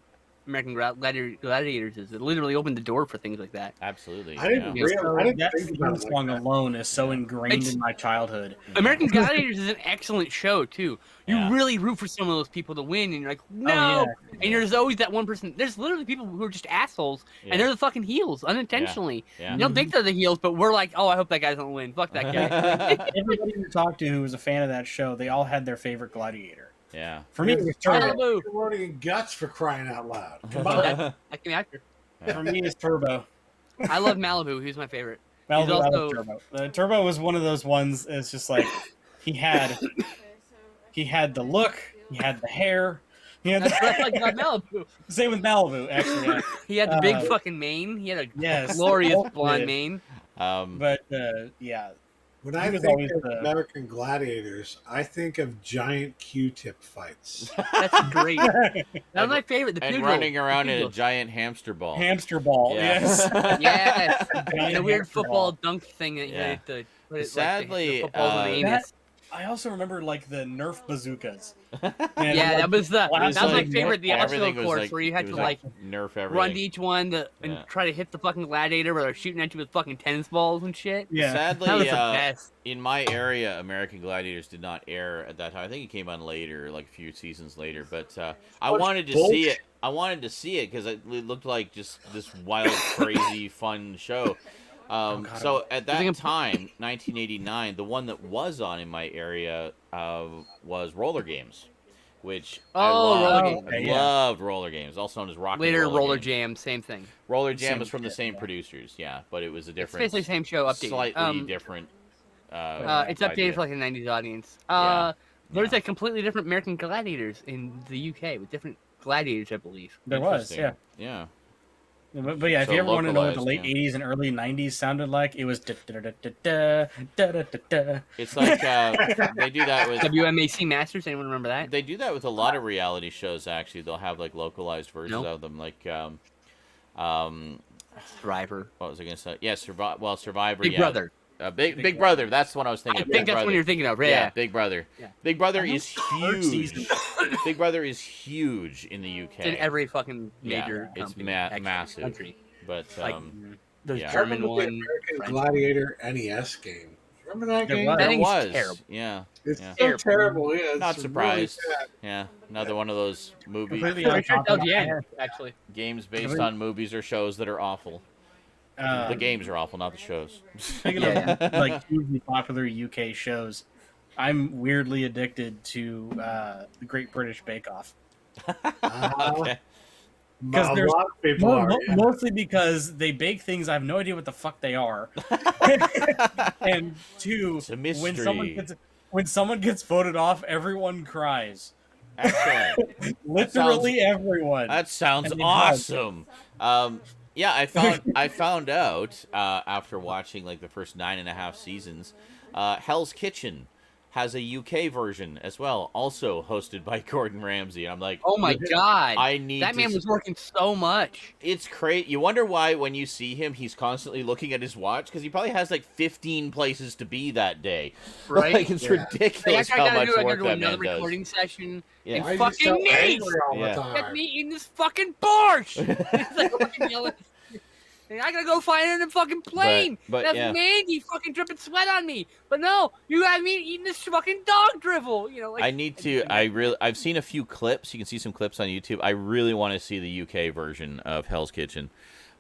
E: American Gladiators is. It literally opened the door for things like that.
A: Absolutely.
C: I didn't
A: yeah.
C: realize. I didn't
B: that
C: think about
B: theme
C: it
B: song
C: like that.
B: alone is so ingrained
E: It's-
B: in my childhood.
E: American Gladiators is an excellent show too. You
A: Yeah.
E: really root for some of those people to win, and you're like, no.
B: yeah.
E: And there's always that one person. There's literally people who are just assholes,
A: Yeah.
E: and they're the fucking heels unintentionally.
A: Yeah.
E: You don't think they're the heels, but we're like, oh, I hope that guy doesn't win. Fuck that guy.
B: Everybody you talked to who was a fan of that show, they all had their favorite gladiator.
A: Yeah.
B: For me, it was Turbo.
E: Malibu.
C: Macaroni and guts for crying out loud. Come
E: That,
C: on.
E: that can actor.
B: For me, it's Turbo.
E: I love Malibu. He's my favorite.
B: Malibu, I love
E: also-
B: Turbo. Turbo was one of those ones. It's just like he had the look, he had the hair. He had
E: That's like Malibu.
B: same with Malibu, actually. Yeah.
E: He had the big
B: Uh,
E: fucking mane. He had a
B: Yes,
E: glorious
B: both
E: blonde
B: did.
E: mane.
B: But yeah,
C: When
B: He
C: I
B: was
C: think
B: always
C: of
B: the-
C: American Gladiators, I think of giant Q-tip fights.
E: That's great. That was my favorite. The
A: And
E: Pugil.
A: running around
E: The
A: in a
E: Pugil.
A: giant hamster ball.
B: hamster ball.
A: Yeah.
B: Yes.
E: Yes.
B: Giant
E: The weird
B: hamster
E: football
B: ball.
E: dunk thing that you
A: Yeah.
E: had to put it,
A: Sadly,
E: like, the footballs in the
A: that-
E: anus.
B: I also remember like the Nerf bazookas.
E: Yeah, that was the
B: Blast
E: that was my
B: like,
E: favorite. The
A: Everything
E: obstacle
A: was
E: course
A: like,
E: where you had
A: it
E: to
A: was
E: like
A: nerf everything.
E: run to each one and
A: Yeah.
E: try to hit the fucking gladiator where they're shooting at you with fucking tennis balls and shit.
B: Yeah.
E: That was
A: Sadly,
E: the best.
A: in my area, American Gladiators did not air at that time. I think it came on later, like a few seasons later. But I
C: Bunch
A: wanted to
C: of
A: see it. I wanted to see it because it looked like just this wild, crazy, fun show.
B: God.
A: So at that
E: think
A: time, 1989, the one that was on in my area was Roller Games, which I
E: Oh,
A: loved.
E: Roller
B: Games.
A: I
B: Okay, yeah.
A: loved Roller Games, also known as Rock and
E: Later, Roller
A: Games.
E: Jam, same thing.
A: Roller Jam
B: Same
A: was from the
B: shit,
A: same
B: yeah.
A: producers, yeah, but it was a
E: It's
A: different,
E: basically the same show updated.
A: slightly different.
E: It's updated
A: idea.
E: for like a '90s audience.
A: Yeah.
E: There's
A: Yeah.
E: a completely different American Gladiators in the UK with different gladiators, I believe.
B: There was,
A: Interesting.
B: yeah.
A: Yeah.
B: But yeah, if
A: So
B: you ever want to know what the
A: localized,
B: late
A: yeah.
B: 80s and early 90s sounded like, it was da-da-da-da-da-da-da-da-da.
A: It's like they do that with
E: WMAC Masters. Anyone remember that?
A: they do that with a lot of reality shows. Actually, they'll have like localized versions
E: Nope.
A: of them. Like
E: Survivor.
A: what was I gonna say? Yeah, Survivor.
E: Big
A: yeah.
E: Brother.
A: Big Brother. That's the one I was
E: I
A: thinking.
E: think
A: Big
E: that's
A: Brother.
E: what you're thinking of.
A: Yeah,
E: Yeah.
A: Big Brother.
E: Yeah.
A: Big Brother
B: I
A: is
B: third
A: huge.
B: season.
A: Big Brother is huge in the UK.
E: It's in every fucking
A: Yeah,
E: major
A: it's
E: company,
A: ma-
E: actually,
A: massive.
E: country.
A: But
E: Like, There's
A: yeah.
E: German
C: Remember the
E: one.
C: American
E: French.
C: Gladiator NES game. Remember that
B: There
C: game?
B: was.
E: That
A: there
E: thing's
A: was.
E: terrible.
A: Yeah.
C: It's
A: Yeah.
C: so terrible. Yeah, it's
A: Not
C: really
A: surprised.
C: sad.
A: Yeah. Another one of those movie
B: Completely
E: I'm
B: on
E: sure
B: top
E: it's
B: of
E: LGN, actually.
A: games based on movies or shows that are awful. The games are awful, not the shows.
B: Speaking
E: Yeah.
B: of like hugely popular UK shows, I'm weirdly addicted to the Great British Bake Off.
A: Okay.
B: Because
C: A
B: there's
C: lot of people are. Yeah.
B: Mostly because they bake things I have no idea what the fuck they are, and two,
A: It's a
B: when someone gets voted off, everyone cries.
A: Excellent.
B: Literally everyone.
A: That sounds
B: And it
A: awesome. Yeah, I found out after watching like the first 9.5 seasons, Hell's Kitchen has a UK version as well, also hosted by Gordon Ramsay. I'm like,
E: Oh my god.
A: I need
E: that
A: to
E: man was working so much.
A: It's crazy. You wonder why when you see him, he's constantly looking at his watch because he probably has like 15 places to be that day.
E: Right?
A: Like it's
C: Yeah.
A: ridiculous
E: Like,
A: how
E: I gotta
A: much
E: do, I
A: work
E: gotta do
A: that
E: another
A: man does.
E: recording session.
A: Yeah.
E: And
C: Why is he
E: fucking
C: so
E: me!
C: angry all
A: Yeah.
C: the
E: Get
C: time?
E: me eating this fucking borscht! It's like fucking yelling. And I gotta go find it in the fucking plane.
A: but
E: That's
A: yeah.
E: Mandy fucking dripping sweat on me. But no, you have me eating this fucking dog drivel. You know, like
A: I need to. I've seen a few clips. You can see some clips on YouTube. I really want to see the UK version of Hell's Kitchen,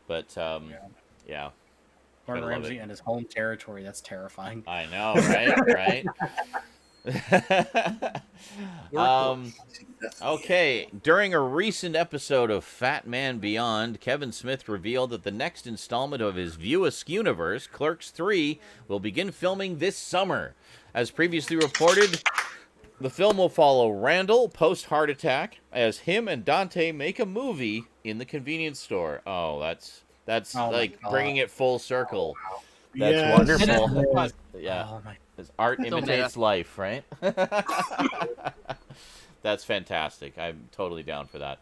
A: but yeah.
B: Gordon
A: I love
B: Ramsay
A: it.
B: and his home territory. That's terrifying.
A: I know, right? Right. Okay, during a recent episode of Fat Man Beyond, Kevin Smith revealed that the next installment of his View Askew-niverse, Clerks 3, will begin filming this summer. As previously reported, the film will follow Randall post-heart attack as him and Dante make a movie in the convenience store. Oh, that's
B: Oh my
A: like
B: God.
A: bringing it full circle. That's
C: Yes.
A: wonderful. Yeah.
B: Oh my.
A: As art
E: So
A: imitates life, right? That's fantastic. I'm totally down for that.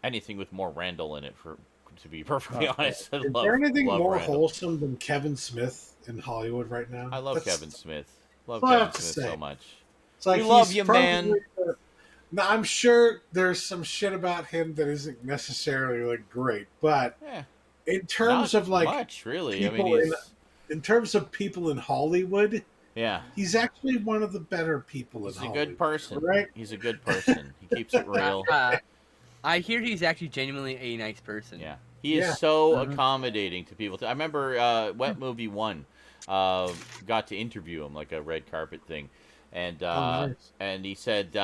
A: Anything with more Randall in it, to be perfectly honest. I
C: Is
A: love,
C: there anything
A: love
C: more
A: Randall.
C: wholesome than Kevin Smith in Hollywood right now?
A: I love
C: That's-
A: Kevin Smith. Love
C: that's all I
A: Kevin
C: have to
A: Smith
C: say.
A: so much.
C: It's like
A: We love
C: he's
A: you,
C: probably
A: man.
C: Now, I'm sure there's some shit about him that isn't necessarily like great, but
A: Yeah,
C: in terms
A: not
C: of like
A: much really. I mean,
C: people
A: he's
C: in terms of people in Hollywood,
A: yeah,
C: he's actually one of the better people in
A: he's a
C: Hollywood.
A: good person.
C: right?
A: He's a good person. He keeps it real.
E: I hear he's actually genuinely a nice person.
A: Yeah, he is
C: Yeah.
A: so
B: Mhm.
A: accommodating to people. I remember Wet Movie 1 got to interview him like a red carpet thing, and
C: Oh, nice.
A: and he said,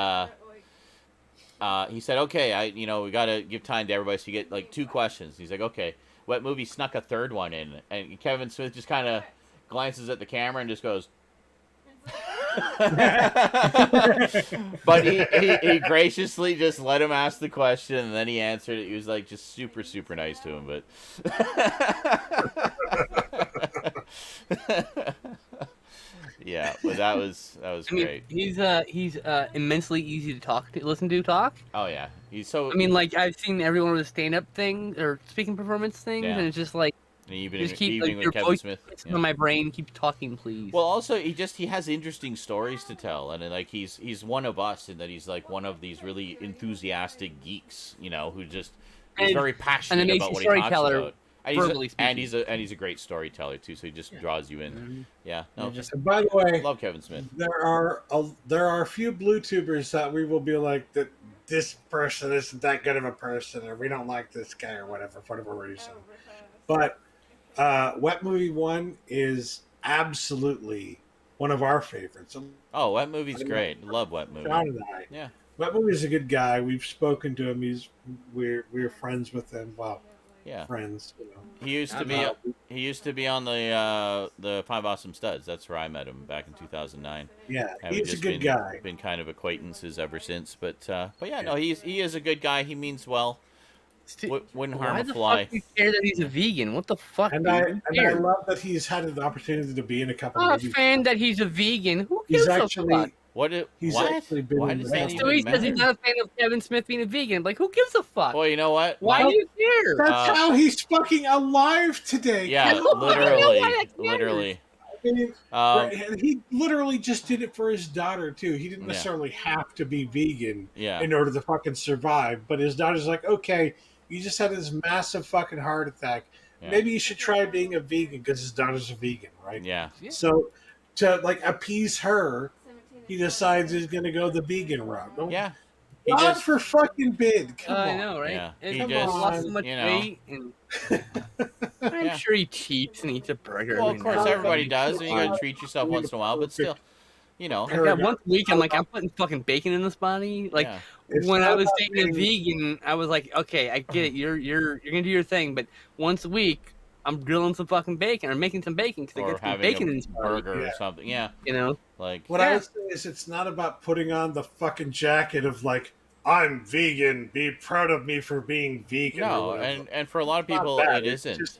A: okay, we got to give time to everybody, so you get like 2 questions. He's like, okay, Wet Movie snuck a third one in, and Kevin Smith just kind of glances at the camera and just goes. But he graciously just let him ask the question, and then he answered it. He was like just super super nice to him, but yeah, but that was
E: I mean,
A: great.
E: he's immensely easy to listen to talk.
A: Oh yeah, he's so.
E: I mean, like I've seen every one of his stand-up things or speaking performance things,
A: Yeah.
E: and it's just like
A: even
E: just keep
A: even
E: like,
A: with
E: your
A: Kevin
E: voice
A: Smith.
E: gets
A: Yeah.
E: on my brain. Keep talking, please.
A: Well, also he has interesting stories to tell, and like he's one of us in that he's like one of these really enthusiastic geeks, who just is
E: And
A: very passionate
E: amazing
A: about what he talks
E: storyteller,
A: about. And
E: verbally
A: he's a great storyteller too, so he just draws you in.
B: Mhm.
A: Yeah,
B: Yeah,
A: no,
B: just
C: And by the way,
A: love Kevin Smith.
C: there are a few blue tubers that we will be like that. This person isn't that good of a person, or we don't like this guy, or whatever, for whatever reason. But Wet Movie 1 is absolutely one of our favorites.
A: Oh, Wet Movie's great. Love Wet Movie.
C: John and I.
A: Yeah.
C: Wet Movie's a good guy. We've spoken to him. We're friends with him. Well,
A: Yeah.
C: friends.
A: He used to be on the Five Awesome Studs. That's where I met him back in 2009.
C: Yeah,
A: And we've
C: he's a
A: just
C: good guy.
A: Been kind of acquaintances ever since, but yeah, no, he is a good guy. He means well. Wouldn't harm
E: Why
A: a
E: the
A: fly.
E: fuck do you care that he's a vegan? What the fuck?
C: And
E: dude?
C: I
E: Who
C: and I
E: cares?
C: love that he's had an opportunity to be in a couple
E: I'm not a
C: movies.
E: fan that he's a vegan. Who gives
C: He's
E: a
C: actually
E: fuck?
C: he's
A: What?
C: actually been
A: Why
C: in
A: does
C: the
A: that
C: couple-
E: So he
A: even
E: says he's
A: matter?
E: not a fan of Kevin Smith being a vegan. Like, who gives a fuck?
A: Well, you know what?
E: Why do you care?
C: That's how he's fucking alive today.
A: Yeah,
E: I don't know why
A: literally,
E: that matters.
A: literally.
C: I mean,
A: Um,
C: he literally just did it for his daughter too. He didn't
A: Yeah.
C: necessarily have to be vegan
A: yeah.
C: in order to fucking survive. But his daughter's like, okay, you just had this massive fucking heart attack.
A: Yeah.
C: Maybe you should try being a vegan because his daughter's a vegan, right?
A: Yeah.
C: So to like appease her, he decides he's going to go the vegan route. Don't-
A: Yeah. He
C: God
A: just,
C: for fucking bid. Come
E: I
C: on.
E: know, right?
A: Yeah,
E: And
A: he
E: he
C: just,
E: lost so much
A: you know.
E: weight, and I'm
A: Yeah.
E: sure he cheats and eats a burger.
A: well,
E: every
A: of course,
E: now and
A: everybody
E: then.
A: does. And you got to treat yourself once in a while, but still,
E: Like that once a week, I'm like, I'm putting fucking bacon in this body. Like
A: yeah.
C: It's
E: when I
C: not
E: was
C: about
E: dating a
C: being-
E: vegan, I was like, okay, I get it. You're gonna do your thing, but once a week, I'm grilling some fucking bacon or making some bacon because I
A: Or
E: get some
A: having
E: bacon in
A: a
E: this body.
A: burger or
C: Yeah.
A: something. Yeah.
E: You know,
A: Like,
C: What I would say is it's not about putting on the fucking jacket of like, I'm vegan, be proud of me for being vegan. or
A: no,
C: whatever.
A: and for a lot of
C: Not
A: people,
C: bad,
A: it
C: it's
A: isn't.
C: just-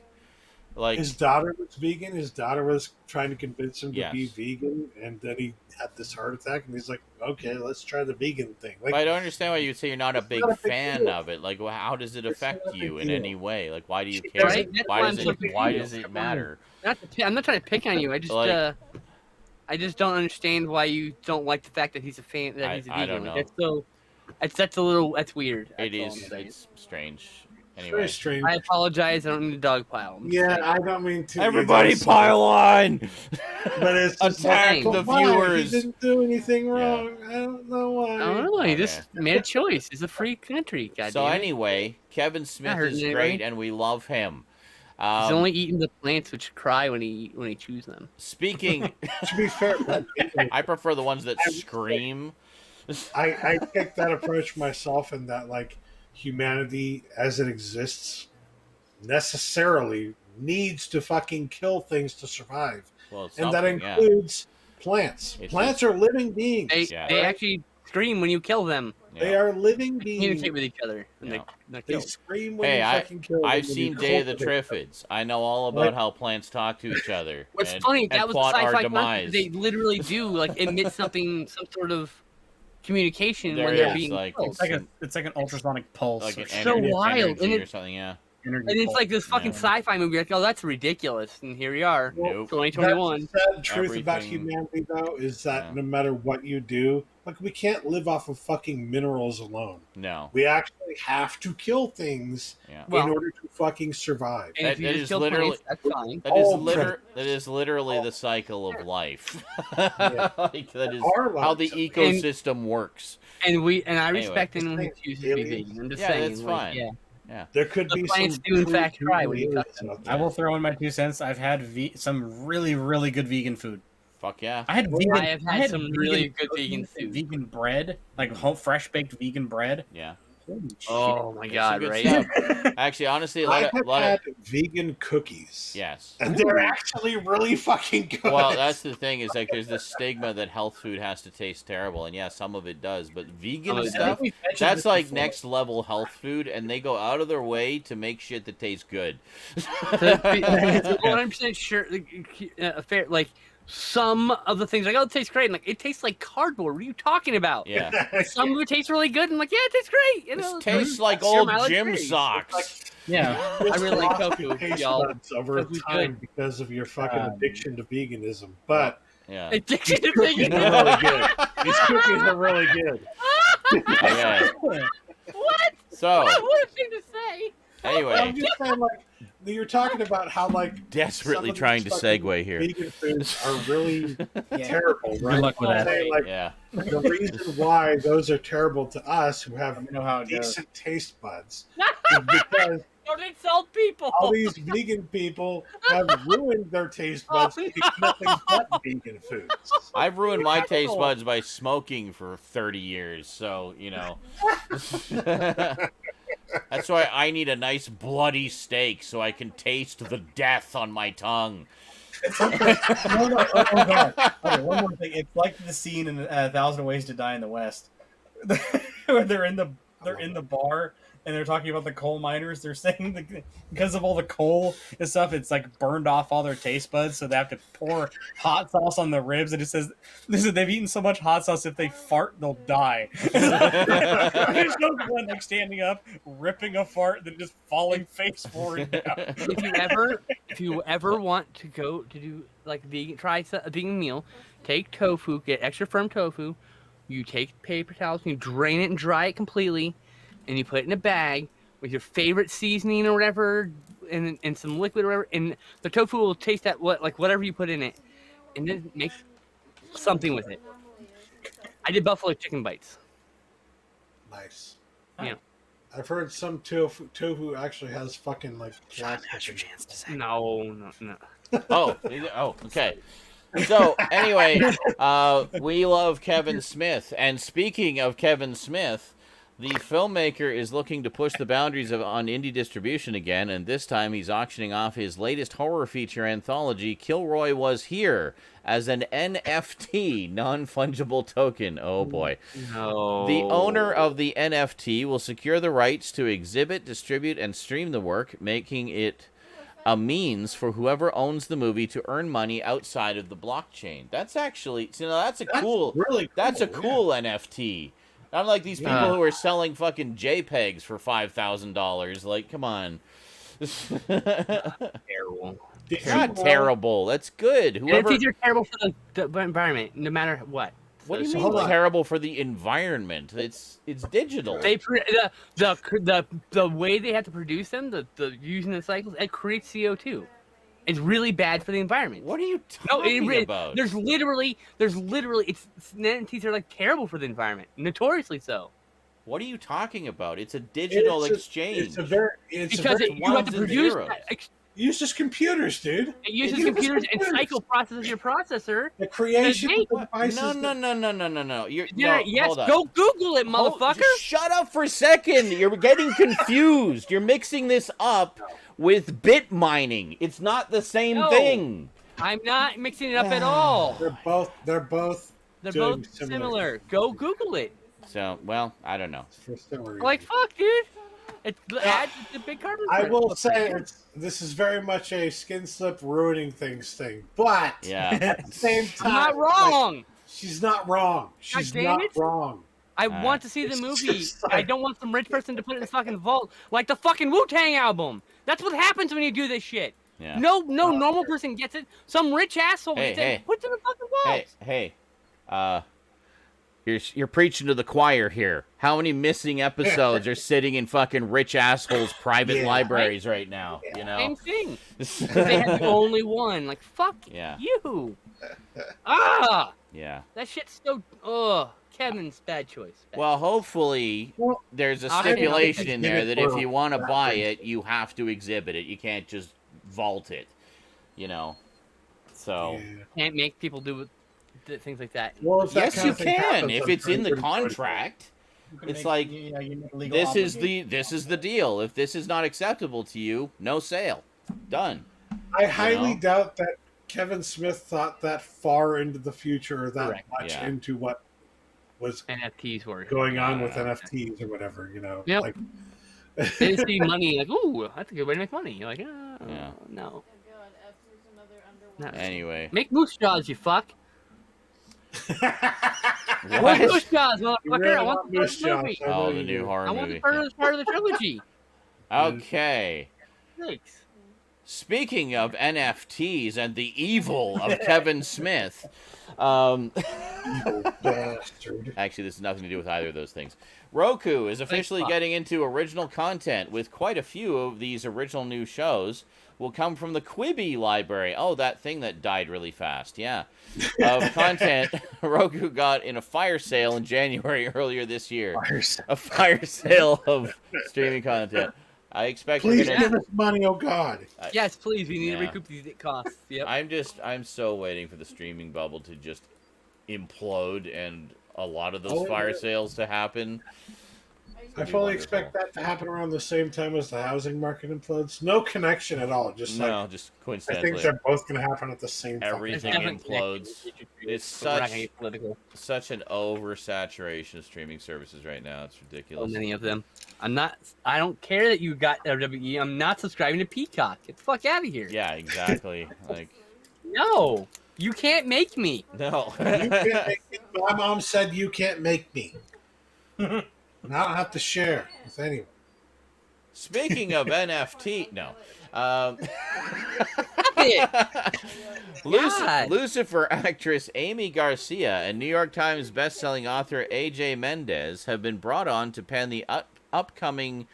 A: Like,
C: his daughter was vegan. His daughter was trying to convince him to be
A: Yes.
C: vegan, and then he had this heart attack, and he's like, "Okay, let's try the vegan thing."
A: but
C: Like,
A: I don't understand why you say you're not a big
C: not a big
A: fan
C: deal.
A: of it. Like, how does it
C: It's
A: affect
C: not a
A: you
C: big
A: in
C: deal.
A: any way? Like, why do you
C: She
A: care?
C: doesn't-
E: That's
A: Why
E: why
A: does
E: I'm so
A: it?
E: big
A: Why
E: deal.
A: does it
E: Come on.
A: matter?
E: I'm not trying to pick on you.
A: Like-
E: I just don't understand why you don't like the fact that he's a fan. That he's a vegan.
A: I don't
E: Like,
A: know.
E: that's weird.
A: It
E: That's all
A: is.
E: I'm saying.
A: It's strange.
C: it's
A: Anyway,
C: very strange.
E: I apologize. I don't need a dog pile. I'm just
C: Yeah,
E: saying.
C: I don't mean to.
A: everybody
C: it's-
A: pile on.
C: But it's just
A: Attack
C: like,
A: the
C: why?
A: viewers.
C: He didn't do anything
A: Yeah.
C: wrong. I don't know why.
E: I don't know. He
A: Okay.
E: just made a choice. It's a free country. God
A: So
E: damn it.
A: anyway, Kevin Smith
E: hurting
A: is
E: anybody.
A: great, and we love him.
E: He's only eating the plants which cry when he chews them.
A: Speaking,
C: To be fair,
A: I prefer the ones that scream.
C: I take that approach myself, in that like humanity as it exists necessarily needs to fucking kill things to survive,
A: Well,
C: and that
A: something, yeah.
C: includes plants.
A: It's
C: Plants
A: just-
C: are living beings.
E: They actually scream when you kill them.
C: They are living beings.
E: Communicate with each other when
A: Yeah.
E: they're
C: They
E: killed.
C: scream when
A: Hey,
C: you fucking kill them.
A: I've
C: when
A: seen
C: you
A: Day of the
C: cultivate them.
A: Triffids. I know all about how plants talk to each other.
E: What's
A: and,
E: funny,
A: and
E: that was a
A: plot our
E: sci-fi
A: demise.
E: concept. They literally do like emit some sort of communication
A: There
E: when they're
A: is,
E: being
A: like,
E: killed.
B: It's like an ultrasonic pulse.
A: like
B: or
A: an
E: so
A: energy,
E: wild,
A: energy
E: and
A: or something, yeah.
B: energy
E: And it's
B: pulse.
E: like this fucking
A: Yeah.
E: sci-fi movie. Like, oh, that's ridiculous. And here we are,
A: Nope.
E: 2021.
C: That's the sad truth about
A: Everything-
C: humanity, though, is that
A: Yeah.
C: no matter what you do, like we can't live off of fucking minerals alone.
A: No.
C: We actually have to kill things
A: Yeah.
E: Well-
C: in order to fucking survive.
E: And if you
A: That
E: just
A: is
E: kill
A: literally-
E: plants, that's fine.
A: That is literally the cycle of life. Like, that is
C: Our
A: how the
C: lives.
A: ecosystem works.
E: And I
A: Anyway.
E: respect anyone who
C: Just
E: chooses to be
C: aliens.
E: vegan. I'm just
A: Yeah,
E: saying.
A: that's
E: like,
A: fine.
E: Yeah.
C: There could
E: The
C: be
E: plants
C: some
E: do in
C: true
E: fact cry when you
C: aliens
E: touch them.
C: out
B: I
C: there.
B: will throw in my 2 cents. I've had some really, really good vegan food.
A: Fuck yeah.
B: I had vegan.
E: I have had some really good vegan
B: cookies and
E: food.
B: vegan bread, like home fresh baked vegan bread.
A: Yeah.
B: Holy shit.
E: Oh my
A: It's
E: god,
A: some good
E: right?
A: stuff. Actually, honestly, a
C: I
A: lot
C: have
A: of
C: had vegan cookies.
A: yes.
C: And they're actually really fucking good.
A: Well, that's the thing is like there's this stigma that health food has to taste terrible, and yeah, some of it does, but vegan
E: of it
A: stuff,
B: we've mentioned
A: that's
B: this
A: like
B: before.
A: next level health food, and they go out of their way to make shit that tastes good.
E: 100% sure. Fair. Like some of the things, like, oh, it tastes great. And like, it tastes like cardboard. What are you talking about?
A: Yeah,
E: Some of it tastes really good. And I'm like, yeah, it tastes great. You
A: this
E: know,
A: tastes like
E: Sure,
A: old
E: mileage
A: gym
E: varies.
A: socks.
B: Yeah.
E: I really like tofu,
C: Taste
E: y'all.
C: buds over
E: Tofu's
C: time because of your fucking
B: Um,
C: addiction to veganism. But
A: Yeah.
E: Addiction to
C: these
E: vegan.
C: are really good. These cookies are really good.
A: Okay.
E: What?
A: So
E: What a thing to say.
C: I'm
A: anyway,
C: just saying, like, you're talking about how, like,
A: desperately
C: some of
A: trying
C: these
A: to
C: fucking
A: segue here.
C: vegan foods are really
B: Yeah.
C: terrible, right?
B: luck with that.
C: Saying, like,
A: Yeah.
C: the reason why those are terrible to us who have
B: Let me know how it goes.
C: decent taste buds is because
E: Don't insult people.
C: all these vegan people have ruined their taste buds to eat nothing but vegan foods.
A: I've ruined my taste
E: No.
A: buds by smoking for 30 years, so, you know. That's why I need a nice bloody steak so I can taste the death on my tongue.
B: No, oh god. Okay, one more thing. It's like the scene in 1,000 Ways to Die in the West, where they're in the bar and they're talking about the coal miners. They're saying that because of all the coal and stuff, it's like burned off all their taste buds, so they have to pour hot sauce on the ribs. And it says, they've eaten so much hot sauce if they fart, they'll die. There's no one like standing up, ripping a fart, and then just falling face forward down.
E: If you ever want to go to do like try a vegan meal, take tofu, get extra firm tofu. You take paper towels and you drain it and dry it completely, and you put it in a bag with your favorite seasoning or whatever, and some liquid or whatever, and the tofu will taste that whatever you put in it, and then make something with it. I did buffalo chicken bites.
C: Nice.
E: Yeah.
C: I've heard some tofu actually has fucking like plastic.
B: That's your chance to say.
E: No.
A: Oh, okay. So anyway, we love Kevin Smith, and speaking of Kevin Smith, the filmmaker is looking to push the boundaries on indie distribution again, and this time he's auctioning off his latest horror feature anthology, Kilroy Was Here, as an NFT, non-fungible token. Oh boy.
E: No.
A: The owner of the NFT will secure the rights to exhibit, distribute, and stream the work, making it a means for whoever owns the movie to earn money outside of the blockchain. That's actually, that's a cool NFT. Unlike these people who are selling fucking JPEGs for $5,000. Like, come on.
E: terrible.
A: It's not terrible. That's good. Whoever.
E: NFTs are terrible for the environment, no matter what.
A: What do you
E: So
A: mean
C: hold on.
A: terrible for the environment? It's digital.
E: The way they have to produce them, the using the cycles, it creates CO2. It's really bad for the environment.
A: What are you
E: No,
A: talking about?
E: there's literally NFTs are like terrible for the environment, notoriously so.
A: What are you talking about? It's a digital exchange.
C: It's a very
E: Because
C: very,
E: you have
A: ones
E: to
A: and
E: produce
A: zeros.
C: uses computers, dude.
E: It uses computers and cycle processes your processor.
C: The creation
E: Hey,
C: of the devices.
A: No.
E: Yes,
A: Hold on.
E: go Google it, motherfucker.
A: Shut up for a second. You're getting confused. You're mixing this up with bit mining. It's not the same
E: No.
A: thing.
E: I'm not mixing it up at all.
C: They're both
E: They're both similar. Go Google it.
A: So, well, I don't know.
E: Like, fuck, dude. It's the big carbon.
C: I will say this is very much a Skinslip ruining things thing, but
A: Yeah.
C: at the same time,
E: I'm not wrong.
C: like, she's not wrong. She's
E: damn
C: not
E: it.
C: wrong.
E: I want to see the
C: It's
E: movie.
C: just like-
E: I don't want some rich person to put it in the fucking vault like the fucking Wu-Tang album. That's what happens when you do this shit.
A: Yeah.
E: No normal person gets it. Some rich asshole gets it. Puts it in the fucking vault.
A: Hey, you're preaching to the choir here. How many missing episodes are sitting in fucking rich assholes' private libraries right now? You know,
E: Same thing. They had the only one. Like, fuck you.
A: Yeah.
E: That shit's so. Ugh. Kevin's bad choice.
A: Well, hopefully there's a
E: I'll
A: stipulation in there
C: exhibit
A: that if
C: for
A: you want to
C: that
A: buy
C: reason.
A: it, you have to exhibit it. You can't just vault it. You know. So.
E: Can't make people do things like that.
C: Well, if that
A: Yes,
C: kind
A: you
C: of thing
A: can.
C: happens,
A: If
C: I'm
A: it's
C: sure
A: in the
C: you're gonna do it.
A: contract. It's like this is the deal. If this is not acceptable to you, no sale. Done.
C: I highly
A: know?
C: doubt that Kevin Smith thought that far into the future, or that
E: Correct.
C: much
A: Yeah.
C: into what was
E: NFTs were.
C: going on with NFTs or whatever. You know,
E: Yep.
C: like
E: They see money like, ooh, that's a good way to make money. You're like,
A: Yeah.
E: no.
D: Oh god, F is another underwater.
E: No.
A: Anyway.
E: Make moose jaws, you fuck.
A: What?
E: Make moose jaws,
C: You
E: motherfucker.
C: really
E: I want
C: want
E: the
C: moose
E: first movie.
C: jaws, I know
A: Oh,
C: you
A: the new
C: do.
A: horror
E: I want
A: movie.
E: the first part of the trilogy.
A: Okay.
E: Thanks.
A: Speaking of NFTs and the evil of Kevin Smith, actually,
C: Bastard.
A: this has nothing to do with either of those things. Roku is officially getting into original content with quite a few of these original new shows will come from the Quibi library. Oh, that thing that died really fast. Yeah. Of content Roku got in a fire sale in January earlier this year. A fire sale of streaming content. I expect we're
C: Please
A: gonna.
C: give us money, oh God.
E: Yes, please. We need to
A: Yeah.
E: recoup these costs. Yep.
A: I'm so waiting for the streaming bubble to just implode and a lot of those
C: Oh,
A: fire
C: yeah.
A: sales to happen.
C: I fully expect that to happen around the same time as the housing market implodes. No connection at all. Just
A: No,
C: like
A: just
C: I
A: coincidentally.
C: think they're both going to happen at the same time.
A: Everything
E: Definitely
A: implodes.
E: connected.
A: It's
E: But we're not
A: such
E: gonna get political.
A: such an oversaturation of streaming services right now. It's
E: So
A: ridiculous.
E: many of them. I don't care that you got WWE. I'm not subscribing to Peacock. Get the fuck out of here.
A: Yeah, exactly. Like
E: No, you can't make me.
A: no.
C: You can't make me. My mom said you can't make me. And I don't have to share with anyone.
A: Speaking of NFT, no.
E: God.
A: Lucifer actress Amy Garcia and New York Times bestselling author AJ Mendez have been brought on to pen the upcoming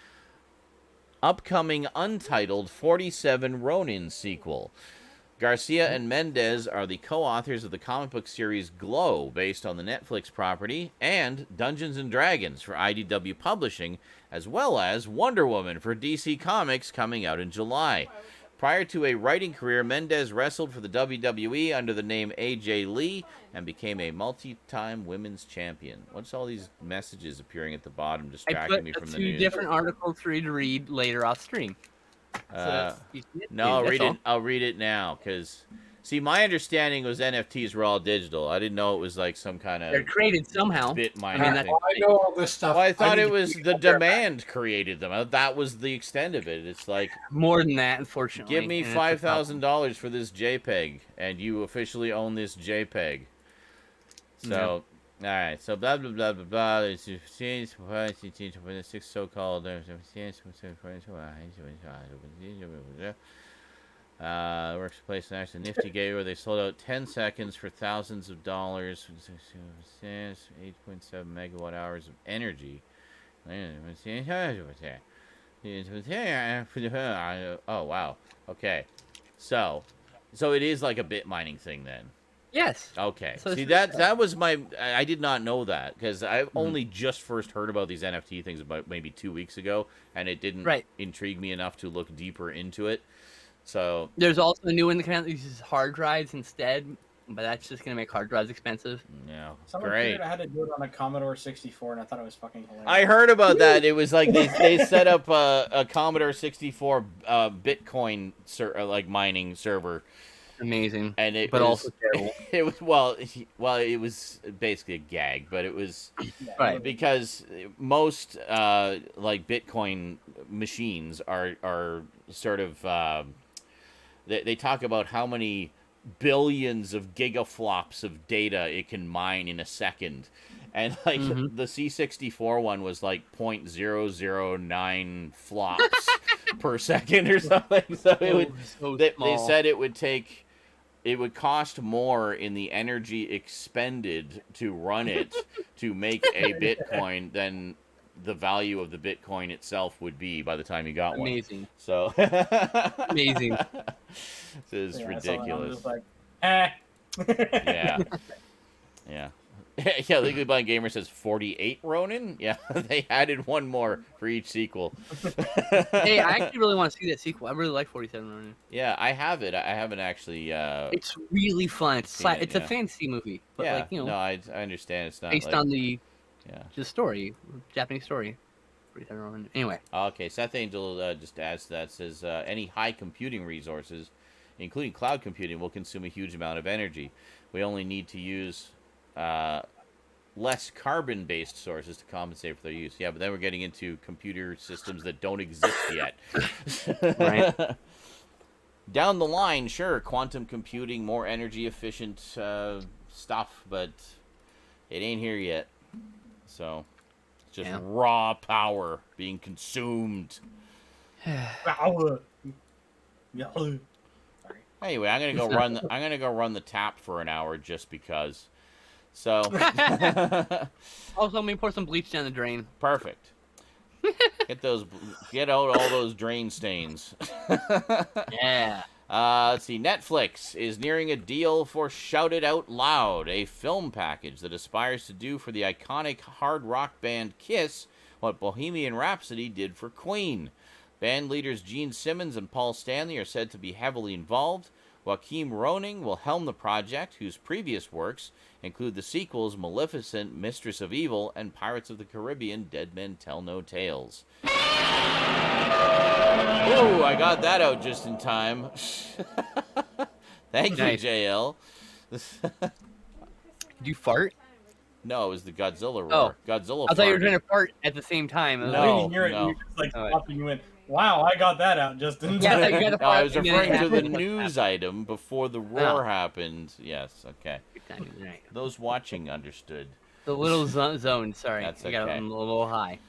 A: untitled 47 Ronin sequel. Garcia and Mendez are the co-authors of the comic book series Glow, based on the Netflix property, and Dungeons & Dragons for IDW Publishing, as well as Wonder Woman for DC Comics coming out in July. Prior to a writing career, Mendez wrestled for the WWE under the name AJ Lee and became a multi-time women's champion. What's all these messages appearing at the bottom
E: I
A: distracting me
E: put
A: from the
E: two
A: news?
E: different articles for you to read later off stream.
A: No, I'll read it. I'll read it now because, see, my understanding was NFTs were all digital. I didn't know it was like some kind
E: They're
A: of
E: created somehow.
A: bit mining
E: I mean,
A: thing.
C: I know all this stuff.
A: Well, I thought
C: need
A: it
C: to
A: was
C: be
A: the
C: aware.
A: demand created them. That was the extent of it. It's like,
E: More than that, unfortunately.
A: give me
E: and it's a problem.
A: $5,000 for this JPEG, and you officially own this JPEG. So, all right. So blah blah blah blah blah. It's 6 so-called. Workplace and actually nifty game where they sold out 10 seconds for thousands of dollars. 8.7 megawatt hours of energy. Oh wow. Okay. So it is like a bit mining thing then.
E: Yes.
A: Okay.
E: So
A: See,
E: it's-
A: that was my. I did not know that because I've only just first heard about these NFT things about maybe 2 weeks ago, and it didn't
E: Right.
A: intrigue me enough to look deeper into it. So
E: There's also a new one that uses hard drives instead, but that's just gonna make hard drives expensive.
A: yeah,
B: Someone
A: great.
B: figured I had to do it on a Commodore 64, and I thought it was fucking hilarious.
A: I heard about that. It was like they set up a Commodore 64 Bitcoin mining server.
E: Amazing,
A: And it
E: but
A: was,
E: also terrible.
A: It was it was basically a gag, but it was
E: Right.
A: because most like Bitcoin machines are sort of they talk about how many billions of gigaflops of data it can mine in a second. And like the C64 one was like 0.009 flops per second or something. So it would they said it would cost more in the energy expended to run it to make a Bitcoin than the value of the Bitcoin itself would be by the time you got one.
E: Amazing.
A: So
E: Amazing.
A: This is ridiculous.
B: So I'm just like,
A: Yeah. Yeah. Yeah, Legally Blind Gamer says 48 Ronin. Yeah, they added one more for each sequel.
E: Hey, I actually really want to see that sequel. I really like 47 Ronin.
A: Yeah, I have it. I haven't actually.
E: It's really fun. It's
A: it,
E: a fantasy movie, but
A: yeah,
E: like
A: no, I understand. It's not
E: based
A: like,
E: on the
A: just
E: story, Japanese story. 47 Ronin. Anyway.
A: Okay, Seth Angel just adds to that, says any high computing resources, including cloud computing, will consume a huge amount of energy. We only need to use less carbon-based sources to compensate for their use. Yeah, but then we're getting into computer systems that don't exist yet.
E: Right.
A: Down the line, sure, quantum computing, more energy efficient stuff, but it ain't here yet. So, it's just raw power being consumed. Anyway, I'm gonna go run the tap for an hour just because. So
E: also, let me pour some bleach down the drain.
A: Perfect. Get out all those drain stains.
E: Yeah.
A: Let's see. Netflix is nearing a deal for Shout It Out Loud, a film package that aspires to do for the iconic hard rock band Kiss what Bohemian Rhapsody did for Queen. Band leaders Gene Simmons and Paul Stanley are said to be heavily involved. Joachim Roning will helm the project, whose previous works include the sequels Maleficent, Mistress of Evil, and Pirates of the Caribbean, Dead Men Tell No Tales. Oh, I got that out just in time. Thank you, JL.
E: Did you fart?
A: No, it was the Godzilla roar.
E: Oh.
A: Godzilla
E: I thought you were
A: farted.
E: trying to fart at the same time.
A: No.
B: You just like stopped and you went, wow, I got that out just in
E: Yeah,
B: time.
E: you got to
A: No, I was
E: fart and then
A: referring
E: it
A: to the
E: happened.
A: news item before the roar happened. Yes, okay.
E: Good timing, right.
A: Those watching understood.
E: The little zone, sorry.
A: That's
E: I got
A: okay.
E: a little high.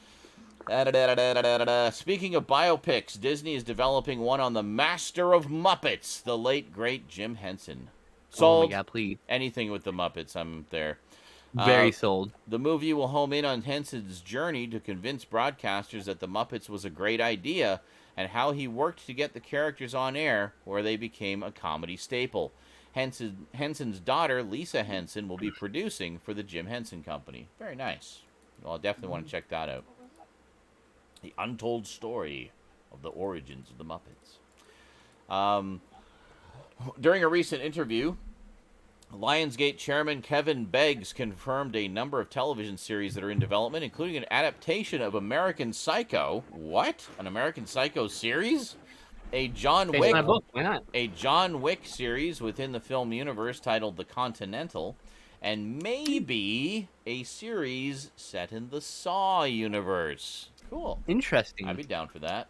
A: Speaking of biopics, Disney is developing one on the master of Muppets, the late, great Jim Henson. Sold.
E: Oh my god, please.
A: Anything with the Muppets, I'm there.
E: Very sold.
A: The movie will home in on Henson's journey to convince broadcasters that the Muppets was a great idea and how he worked to get the characters on air where they became a comedy staple. Henson's daughter, Lisa Henson, will be producing for the Jim Henson Company. Very nice. Well, I definitely want to check that out. The untold story of the origins of the Muppets. During a recent interview, Lionsgate chairman Kevin Beggs confirmed a number of television series that are in development, including an adaptation of American Psycho. What? An American Psycho series? A John
E: Based
A: Wick.
E: on my book, why not?
A: A John Wick series within the film universe titled The Continental, and maybe a series set in the Saw universe. Cool.
E: Interesting.
A: I'd be down for that.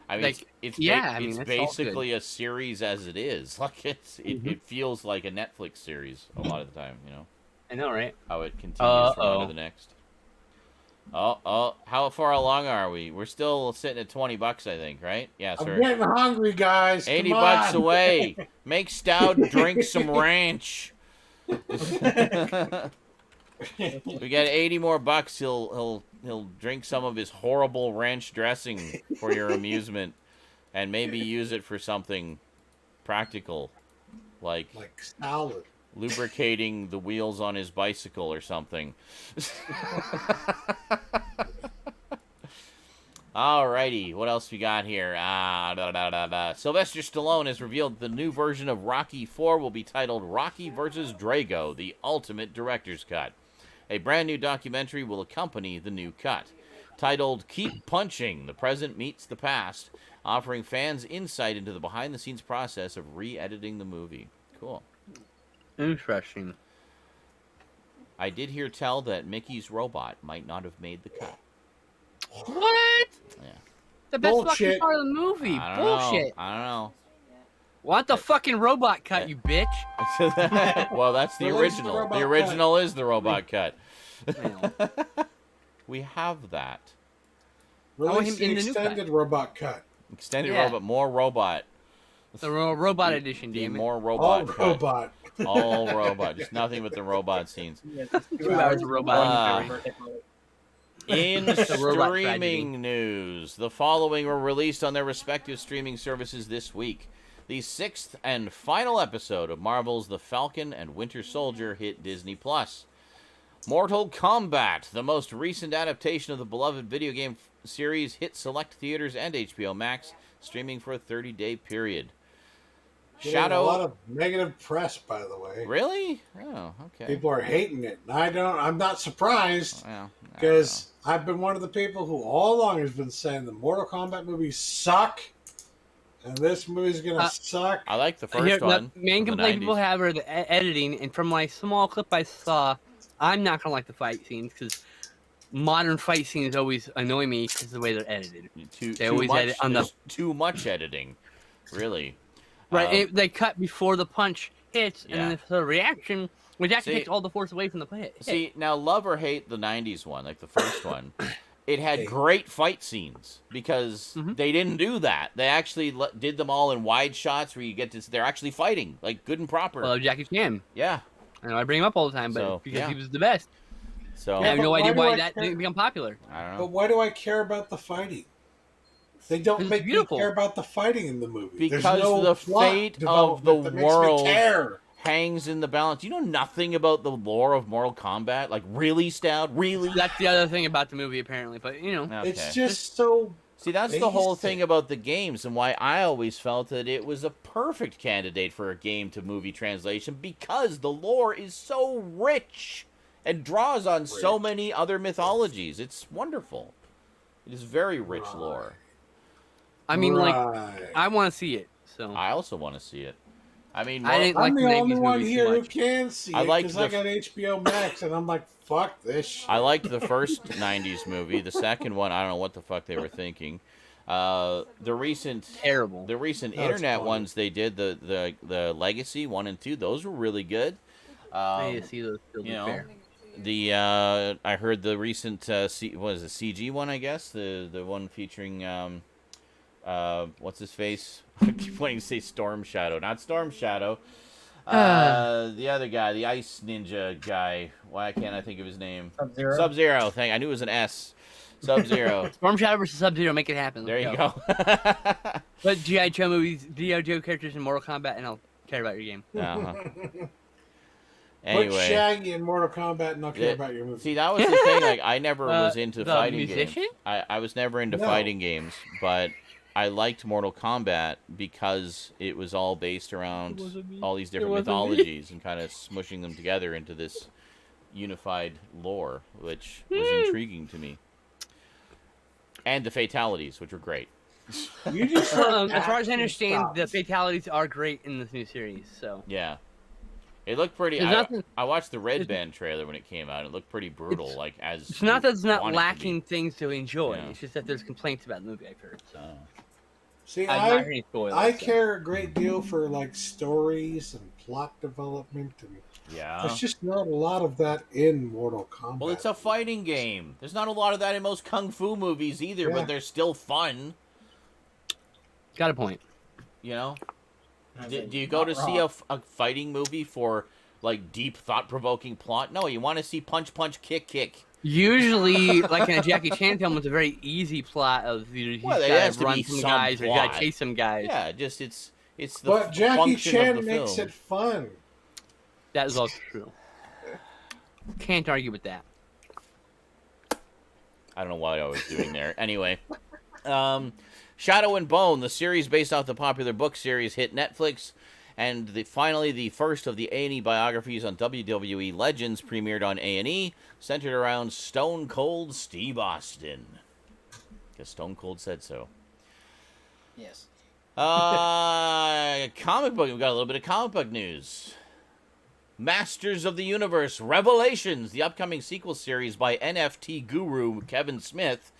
A: I mean,
E: Like,
A: it's
E: that's all
A: basically a series as it is. Like it feels like a Netflix series a lot of the time. You know
E: I know, right?
A: how it continues from one to the next. How far along are we? We're still sitting at $20, I think, right? Yeah, sir.
C: I'm getting hungry, guys.
A: $80
C: Come on.
A: away. Make Stout drink some ranch. We got 80 more bucks. He'll drink some of his horrible ranch dressing for your amusement, and maybe use it for something practical, like
C: salad,
A: lubricating the wheels on his bicycle or something. Alrighty, what else we got here? Sylvester Stallone has revealed the new version of Rocky 4 will be titled Rocky vs. Drago, the Ultimate Director's Cut. A brand new documentary will accompany the new cut. Titled Keep Punching, the Present Meets the Past, offering fans insight into the behind-the-scenes process of re-editing the movie. Cool.
E: Interesting.
A: I did hear tell that Mickey's robot might not have made the cut.
E: What?
A: Yeah.
E: The best fucking
C: Bullshit.
E: part of the movie.
A: I don't
E: Bullshit.
A: know. I don't know.
E: Want the fucking robot cut, you bitch.
A: Well, that's the
C: Release the
A: original.
C: robot
A: The original is the robot cut.
E: Well,
A: We have that.
E: want
C: Release
E: him
C: the
E: in the new cut.
C: extended robot cut.
A: Extended
E: Yeah.
A: robot, more robot.
E: the robot edition,
A: The
E: damn it.
A: more
C: All
A: robot cut.
C: robot.
A: All robot. Just nothing but the robot scenes.
B: 2
E: hours of robot.
A: In
E: The robot
A: streaming news, the following were released on their respective streaming services this week. The 6th and final episode of Marvel's The Falcon and Winter Soldier hit Disney+. Mortal Kombat, the most recent adaptation of the beloved video game series, hit select theaters and HBO Max, streaming for a 30-day period.
C: Getting a lot of negative press, by the way.
A: Really? Oh, okay.
C: People are hating it. I'm not surprised
A: Well,
C: because I've been one of the people who all along has been saying the Mortal Kombat movies suck, and this movie's gonna suck.
A: I like the
E: Here,
A: first one.
E: the main
A: from the
E: complaint people
A: 90s.
E: have are the editing, and from my small clip I saw, I'm not gonna like the fight scenes because modern fight scenes always annoy me because of the way they're edited. They always edit on the-
A: there's too much editing. Really.
E: Right, they cut before the punch hits, and
A: Yeah.
E: then the reaction, which actually
A: See-
E: takes all the force away from the hit.
A: See, now love or hate the 90s one, like the first one. It had
C: Hey.
A: great fight scenes because they didn't do that. They actually did them all in wide shots where you get to, they're actually fighting, like good and proper.
E: Well, Jackie Chan.
A: Yeah.
E: I know I bring him up all the time, but
A: So,
E: because
A: yeah.
E: he was the best.
A: So,
E: I have
C: but
E: no
C: why
E: idea
C: do
E: why
C: I
E: that
C: care?
E: didn't become popular.
A: I don't
C: But
A: know.
C: why do I care about the fighting? They don't
E: It's
C: make me
E: beautiful.
C: care about the fighting in the movie. There's
A: Because
C: no
A: the
C: plot
A: fate of
C: development
A: the
C: that makes me
A: world
C: care.
A: hangs in the balance. You know nothing about the lore of Mortal Kombat? Like, really, Stout? Really?
E: That's the other thing about the movie, apparently. But you know,
A: Okay.
C: It's just so.
A: See, that's the whole
C: basic.
A: thing about the games and why I always felt that it was a perfect candidate for a game to movie translation because the lore is so rich and draws on so many other mythologies. It's wonderful. It is very rich lore.
E: I mean, like,
C: Right.
E: I want to see it. So
A: I also want to see it. I mean,
E: I didn't like
C: I'm
E: the
C: the
E: 90s
C: only one
E: movies too
C: here who
E: much.
C: can see
A: I
C: it
A: liked
C: because I
A: the-
C: got HBO Max, and I'm like, fuck this shit.
A: I liked the first 90s movie. The second one, I don't know what the fuck they were thinking. The recent
E: terrible.
A: The recent
C: No, it's
A: internet
C: fine.
A: ones they did, the Legacy 1 and 2, those were really good.
E: I need to see those. To be
A: you know,
E: fair.
A: The I heard the recent what is it, CG one, I guess, the one featuring what's his face? I keep wanting to say Storm Shadow, not Storm Shadow. The other guy, the Ice Ninja guy. Why can't I think of his name?
B: Sub-Zero.
A: Sub-Zero. I knew it was an S. Sub-Zero.
E: Storm Shadow versus Sub-Zero, make it happen.
A: There you
E: Let's
A: go.
E: But G.I. Joe movies, G.I. Joe characters in Mortal Kombat, and I'll care about your game.
A: uh-huh.
C: Put
A: Anyway,
C: Shaggy in Mortal Kombat and I'll care
A: Yeah,
C: about your movie.
A: see, that was the thing. Like, I never was into
E: the
A: fighting
E: musician?
A: games. I was never into
C: No.
A: fighting games, but I liked Mortal Kombat because it was all based around
E: wasn't me.
A: all these different
E: wasn't me.
A: mythologies and kind of smushing them together into this unified lore, which was intriguing to me. And the fatalities, which were great.
C: You just
E: As far as I understand, the fatalities are great in this new series. So
A: Yeah. It looked pretty.
E: There's nothing-
A: I watched the Red Band trailer when it came out. It looked pretty brutal.
E: It's-
A: Like as
E: it's not that it's not
A: want it to be.
E: lacking things to enjoy.
A: Yeah.
E: It's just that there's complaints about the movie. I've heard. So
C: See,
E: I'm not
C: I,
E: hearing spoilers.
C: I
E: so.
C: care a great deal for like stories and plot development, and
A: Yeah.
C: there's just not a lot of that in Mortal Kombat.
A: Well, it's a fighting game. There's not a lot of that in most kung fu movies either,
C: Yeah.
A: but they're still fun.
E: Got a point.
A: You know? Do you go to see a fighting movie for like deep, thought-provoking plot? No, you want to see punch, punch, kick, kick.
E: Usually, like in a Jackie Chan film, it's a very easy plot of you
A: Well, there
E: gotta
A: has to
E: run
A: be
E: some
A: some
E: guys or you
A: plot.
E: gotta chase some guys.
A: Yeah, just it's the
C: But Jackie
A: function of
C: Chan
A: the
C: makes
A: film.
C: it fun.
E: That is also true. Can't argue with that.
A: I don't know what I was doing there. Anyway, Shadow and Bone, the series based off the popular book series, hit Netflix. And finally, the first of the A&E biographies on WWE legends premiered on A&E, centered around Stone Cold Steve Austin. Because Stone Cold said so.
B: Yes.
A: Comic book. We've got a little bit of comic book news. Masters of the Universe Revelations, the upcoming sequel series by NFT guru Kevin Smith,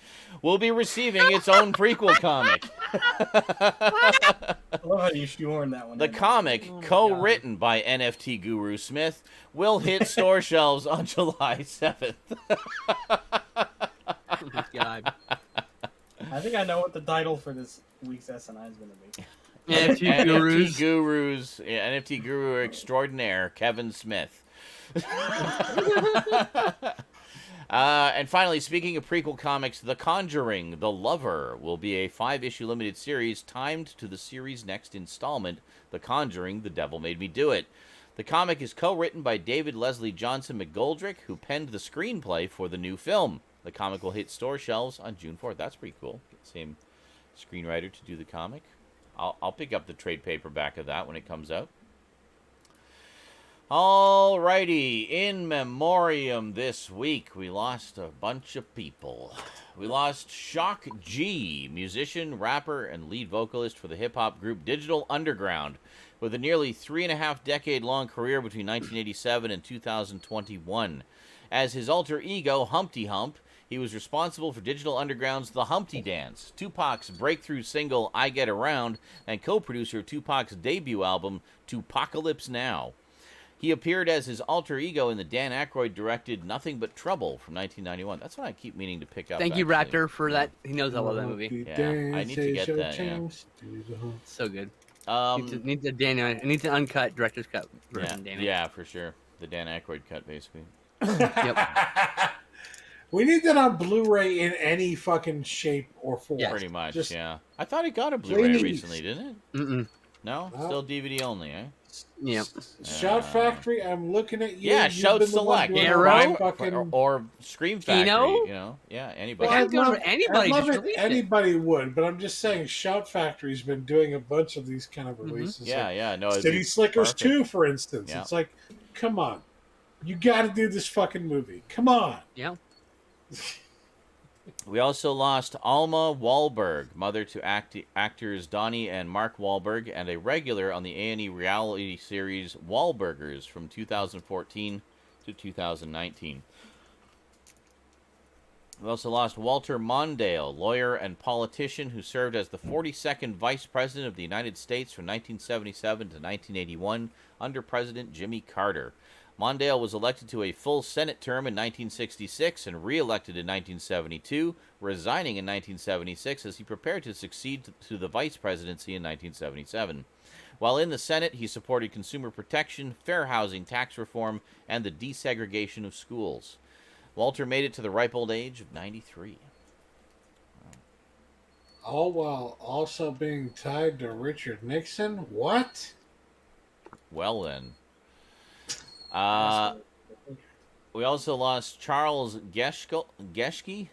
A: will be receiving its own prequel comic.
B: I love how you shoehorned that one.
A: The
B: in.
A: comic, co-written by NFT guru Smith, will hit store shelves on July 7th.
E: Oh my God.
B: I think I know what the title for this week's SNI is going to be.
E: NFT gurus.
A: NFT guru extraordinaire Kevin Smith. And finally, speaking of prequel comics, The Conjuring, The Lover, will be a 5-issue limited series timed to the series' next installment, The Conjuring, The Devil Made Me Do It. The comic is co-written by David Leslie Johnson McGoldrick, who penned the screenplay for the new film. The comic will hit store shelves on June 4th. That's pretty cool. Same screenwriter to do the comic. I'll pick up the trade paperback of that when it comes out. Alrighty, in memoriam this week, we lost a bunch of people. We lost Shock G, musician, rapper, and lead vocalist for the hip-hop group Digital Underground, with a nearly 3.5-decade-long career between 1987 and 2021. As his alter ego, Humpty Hump, he was responsible for Digital Underground's The Humpty Dance, Tupac's breakthrough single I Get Around, and co-producer of Tupac's debut album, Tupacalypse Now. He appeared as his alter ego in the Dan Aykroyd-directed Nothing But Trouble from 1991. That's what I keep meaning to pick up.
E: Thank you,
A: actually.
E: Raptor, for that. He knows I love that movie.
A: Yeah, I need to get that, yeah.
E: So good. Needs an uncut director's cut version, damn it.
A: Yeah, for sure. The Dan Aykroyd cut, basically.
E: Yep.
C: We need that on Blu-ray in any fucking shape or form.
E: Yeah.
A: Pretty much,
C: Just
A: yeah. I thought it got a Blu-ray
C: please.
A: recently, didn't it?
E: Mm-mm.
A: No?
C: No.
A: Still DVD only, eh?
E: Yep.
C: Shout Factory, I'm looking at you.
A: Yeah,
C: You've
A: Shout
C: been the one
A: Select.
C: doing
E: Yeah,
C: all
E: right.
C: the fucking...
A: Or Scream Factory,
E: Kino?
A: you know? Yeah, anybody.
E: Well, I'd go for anybody,
C: I'd love
E: just
C: it.
E: release it.
C: Anybody would, but I'm just saying, Shout Factory's been doing a bunch of these kind of releases.
A: Yeah,
C: like
A: yeah, no. it'd
C: City
A: be
C: Slickers
A: perfect.
C: 2, for instance.
A: Yeah.
C: It's like, come on. You got to do this fucking movie. Come on.
E: Yeah.
A: We also lost Alma Wahlberg, mother to actors Donnie and Mark Wahlberg, and a regular on the A&E reality series Wahlburgers from 2014 to 2019. We also lost Walter Mondale, lawyer and politician who served as the 42nd Vice President of the United States from 1977 to 1981 under President Jimmy Carter. Mondale was elected to a full Senate term in 1966 and re-elected in 1972, resigning in 1976 as he prepared to succeed to the vice presidency in 1977. While in the Senate, he supported consumer protection, fair housing tax reform, and the desegregation of schools. Walter made it to the ripe old age of 93.
C: All while also being tied to Richard Nixon? What?
A: Well then. We also lost Charles Geschke,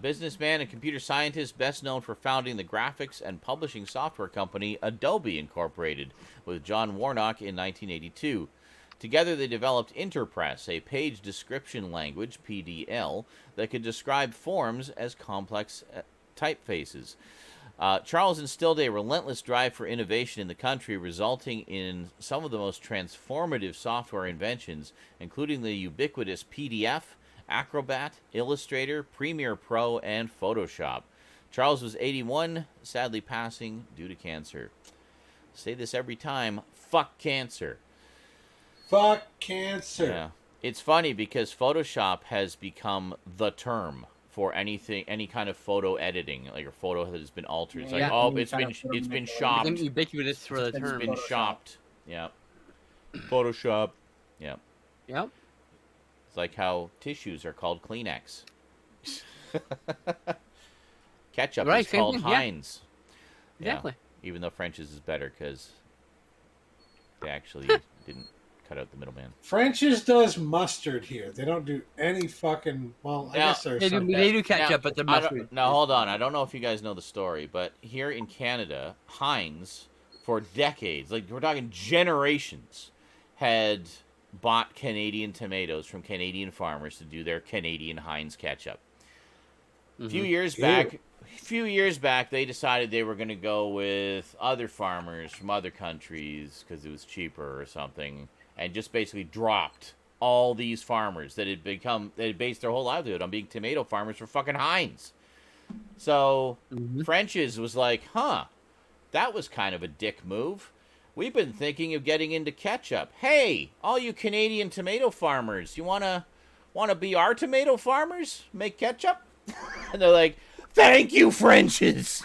A: businessman and computer scientist best known for founding the graphics and publishing software company Adobe Incorporated with John Warnock in 1982. Together they developed Interpress, a page description language, PDL, that could describe forms as complex typefaces. Charles instilled a relentless drive for innovation in the country, resulting in some of the most transformative software inventions, including the ubiquitous PDF, Acrobat, Illustrator, Premiere Pro, and Photoshop. Charles was 81, sadly passing due to cancer. Say this every time, fuck cancer.
C: Fuck cancer.
A: Yeah. It's funny because Photoshop has become the term for anything, any kind of photo editing, like a photo that has been altered. It's like,
E: Yeah.
A: oh, it's been shopped.
E: It's ubiquitous for the
A: It's
E: term.
A: been shopped. Yeah. Photoshop. Yeah.
E: Yep.
A: It's like how tissues are called Kleenex. Ketchup
E: Right,
A: is
E: same
A: called
E: thing, yeah.
A: Heinz. Yeah,
E: Exactly.
A: even though French's is better because they actually didn't cut out the middleman.
C: French's does mustard here. They don't do any fucking. Well, I
A: Now-
C: guess there's
E: They do,
C: some.
E: they do ketchup, but they're mustard.
A: Now hold on. I don't know if you guys know the story, but here in Canada, Heinz, for decades, like we're talking generations, had bought Canadian tomatoes from Canadian farmers to do their Canadian Heinz ketchup. A few years back, they decided they were going to go with other farmers from other countries because it was cheaper or something, and just basically dropped all these farmers that had based their whole livelihood on being tomato farmers for fucking Heinz. So French's was like, that was kind of a dick move. We've been thinking of getting into ketchup. Hey, all you Canadian tomato farmers, you wanna be our tomato farmers? Make ketchup? And they're like, thank you, French's.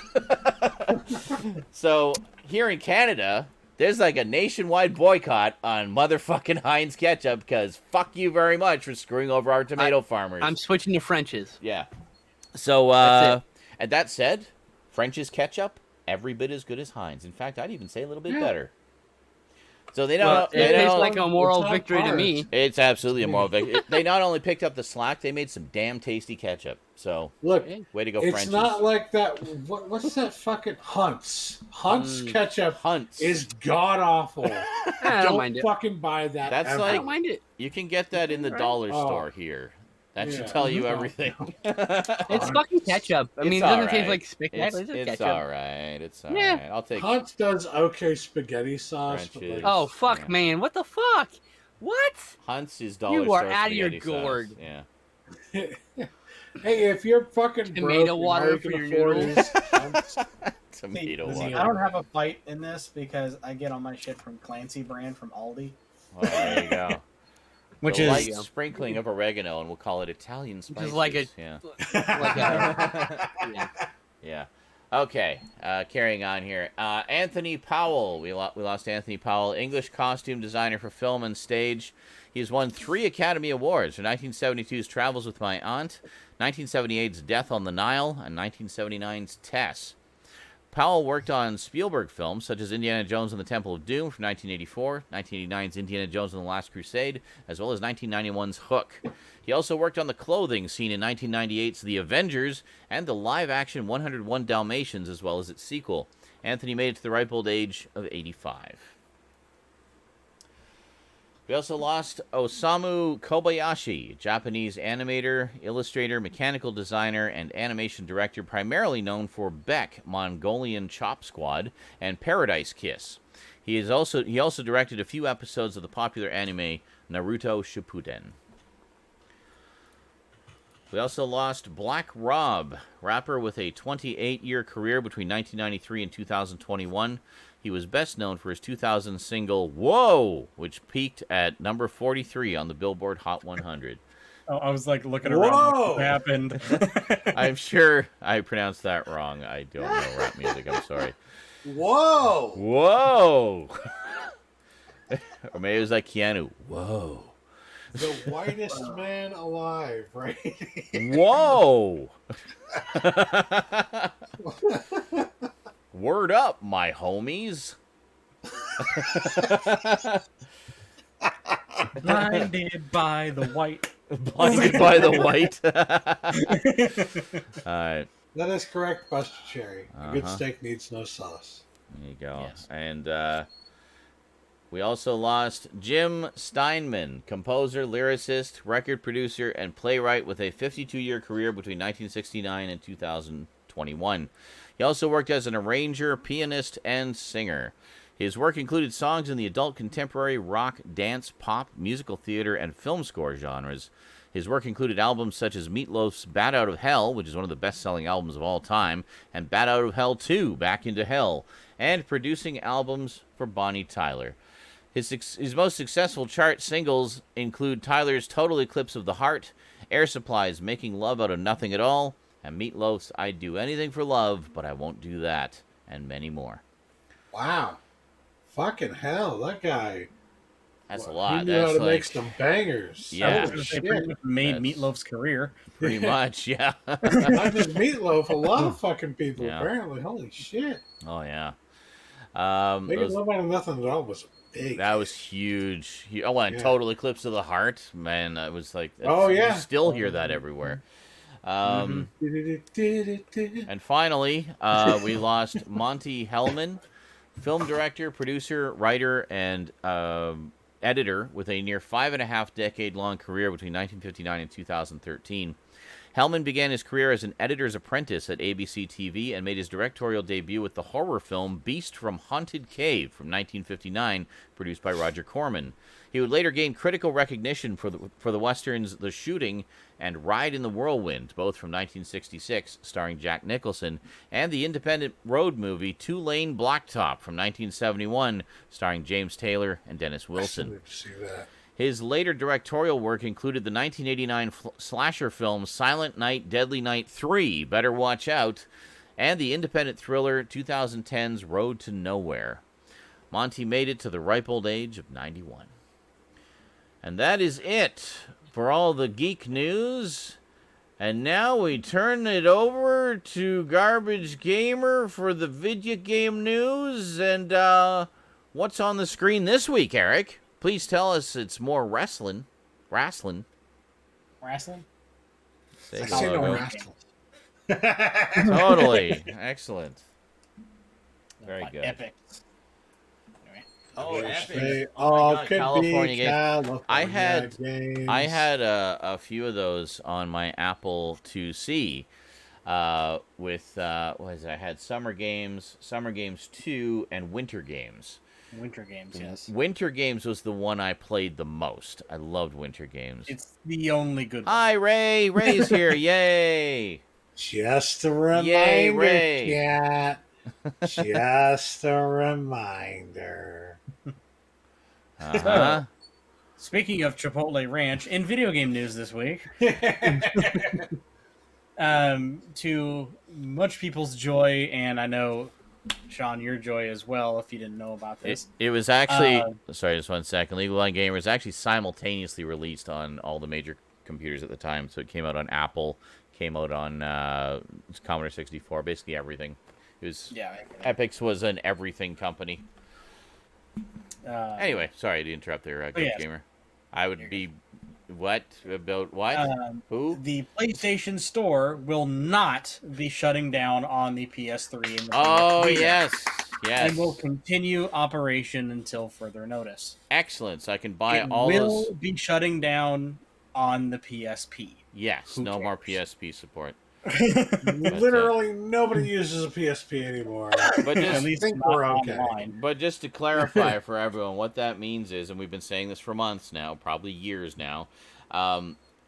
A: So here in Canada, there's like a nationwide boycott on motherfucking Heinz ketchup because fuck you very much for screwing over our tomato farmers.
E: I'm switching to French's.
A: Yeah. So, and that said, French's ketchup, every bit as good as Heinz. In fact, I'd even say a little bit better. So they
E: Well,
A: don't.
E: it
A: They
E: tastes
A: don't
E: like a moral
C: it's not
E: victory to
C: hard.
E: me.
A: it's absolutely a moral victory. They not only picked up the slack, they made some damn tasty ketchup. So,
C: Look,
A: way to go,
C: it's
A: French's.
C: not like that. What's that fucking Hunt's? Hunt's ketchup
A: Hunt's.
C: is god awful.
E: I don't mind it.
C: fucking buy that.
A: That's
C: ever.
E: I
A: like-
E: don't mind it.
A: You can get that in the dollar
C: Oh.
A: store here. That should
C: Yeah.
A: tell you
C: No.
A: everything.
E: It's fucking ketchup. I mean, it
A: It's
E: doesn't
A: all
E: taste
A: right.
E: like spaghetti. It's,
A: It's
E: ketchup.
A: all right. It's all
E: Yeah.
A: right. I'll take
C: Hunt's does okay spaghetti sauce. But
A: French's.
C: like,
E: Oh fuck,
A: Yeah.
E: man! What the fuck? What?
A: Hunt's dollar
E: You are
A: store
E: out of your
A: spaghetti sauce.
E: gourd.
A: Yeah.
C: hey, if you're fucking
E: Tomato
C: broke,
E: water
C: and all you
E: for
C: can
E: your
C: afford
E: noodles.
C: is Hunt's.
A: Tomato
B: See,
A: water.
B: I don't have a fight in this because I get all my shit from Clancy brand from Aldi,
A: Oh, there you go.
B: which
A: The
B: is
A: light sprinkling of oregano, and we'll call it Italian spices.
E: is like a-
A: yeah.
E: Like
A: yeah. Yeah. Okay. Carrying on here. Anthony Powell. We lost Anthony Powell, English costume designer for film and stage. He has won 3 Academy Awards for 1972's Travels with My Aunt, 1978's Death on the Nile, and 1979's Tess. Powell worked on Spielberg films such as Indiana Jones and the Temple of Doom from 1984, 1989's Indiana Jones and the Last Crusade, as well as 1991's Hook. He also worked on the clothing scene in 1998's The Avengers and the live-action 101 Dalmatians, as well as its sequel. Anthony made it to the ripe old age of 85. We also lost Osamu Kobayashi, Japanese animator, illustrator, mechanical designer, and animation director, primarily known for Beck, Mongolian Chop Squad, and Paradise Kiss. He also directed a few episodes of the popular anime Naruto Shippuden. We also lost Black Rob, rapper with a 28-year career between 1993 and 2021. He was best known for his 2000 single, Whoa, which peaked at number 43 on the Billboard Hot 100.
B: Oh, I was like looking around.
C: Whoa!
B: What happened?
A: I'm sure I pronounced that wrong. I don't know rap music. I'm sorry.
C: Whoa!
A: Whoa! Or maybe it was like Keanu. Whoa.
C: The whitest man alive, right?
A: Whoa! Word up, my homies.
B: Blinded by the white.
A: Blinded by the white. All right,
C: That is correct, Buster Cherry. A good
A: Uh-huh.
C: steak needs no sauce.
A: there you go.
B: Yes.
A: And we also lost Jim Steinman, composer, lyricist, record producer, and playwright with a 52-year career between 1969 and 2021. He also worked as an arranger, pianist, and singer. His work included songs in the adult contemporary, rock, dance, pop, musical theater, and film score genres. His work included albums such as Meatloaf's Bat Out of Hell, which is one of the best-selling albums of all time, and Bat Out of Hell 2, Back into Hell, and producing albums for Bonnie Tyler. His most successful chart singles include Tyler's Total Eclipse of the Heart, Air Supply's Making Love Out of Nothing at All, and Meatloaf's I'd Do Anything for Love, But I Won't Do That, and many more.
C: Wow. Fucking hell, that guy.
A: That's a
C: He
A: lot.
C: knew
A: That's
C: how to make
A: like
C: some bangers.
A: Yeah.
B: I was
C: Holy
B: gonna say
C: shit.
B: pretty much made
A: That's-
B: Meatloaf's career.
A: pretty much, yeah.
C: Not just Meatloaf, a lot of fucking people,
A: Yeah.
C: apparently. Holy shit.
A: Oh, yeah.
C: Making
A: Those-
C: Love Out of Nothing at All was big.
A: That was huge. Oh, and
C: Yeah.
A: Total Eclipse of the Heart, man. That was like,
C: Oh, yeah.
A: you still hear that everywhere. And finally, we lost Monty Hellman, film director, producer, writer, and editor with a near 5.5-decade-long career between 1959 and 2013. Hellman began his career as an editor's apprentice at ABC TV and made his directorial debut with the horror film Beast from Haunted Cave from 1959, produced by Roger Corman. He would later gain critical recognition for the westerns The Shooting and Ride in the Whirlwind, both from 1966, starring Jack Nicholson, and the independent road movie Two Lane Blacktop from 1971, starring James Taylor and Dennis Wilson.
C: I still need to see that.
A: His later directorial work included the 1989 slasher film Silent Night, Deadly Night 3, Better Watch Out, and the independent thriller 2010's Road to Nowhere. Monty made it to the ripe old age of 91. And that is it for all the geek news. And now we turn it over to Garbage Gamer for the video game news. And what's on the screen this week, Eric? Please tell us it's more wrestling.
B: Wrestling?
A: Say
C: I say
A: hello.
C: no wrestling.
A: Totally. Excellent. Very good.
B: Epic.
A: Oh, epic.
C: They
A: Oh my
C: all
A: God,
C: could
A: California
C: be
A: games.
C: California
A: I had
C: games.
A: a few of those on my Apple IIc with what is it? I had Summer Games 2, and Winter Games.
B: Winter Games, yes.
A: Winter Games was the one I played the most. I loved Winter Games.
B: It's the only good one.
A: Hi, Ray. Ray's here. Yay.
C: Just a reminder,
A: Yay, Ray.
C: Cat. Just a reminder.
A: Uh-huh.
B: Speaking of Chipotle Ranch, in video game news this week, to much people's joy, and I know, Sean, your joy as well, if you didn't know about this.
A: It was actually, sorry, just 1 second. Legal Line Gamer was actually simultaneously released on all the major computers at the time. So it came out on Apple, came out on Commodore 64, basically everything. It was, Epix was an everything company. Anyway, sorry to interrupt there, Garbage Gamer. I would be, what? About what? Who?
B: The PlayStation Store will not be shutting down on the PS3 and the
A: Oh,
B: PS3.
A: yes. Yes.
B: And will continue operation until further notice.
A: Excellent. So I can buy
B: It
A: all
B: will
A: those.
B: be shutting down on the PSP.
A: Yes,
B: Who
A: no more
B: cares?
A: PSP support.
C: Literally nobody uses a PSP anymore.
A: But
C: I
A: just,
C: think
B: not
C: we're okay.
B: online.
A: but just to clarify for everyone, what that means is, and we've been saying this for months now, probably years now,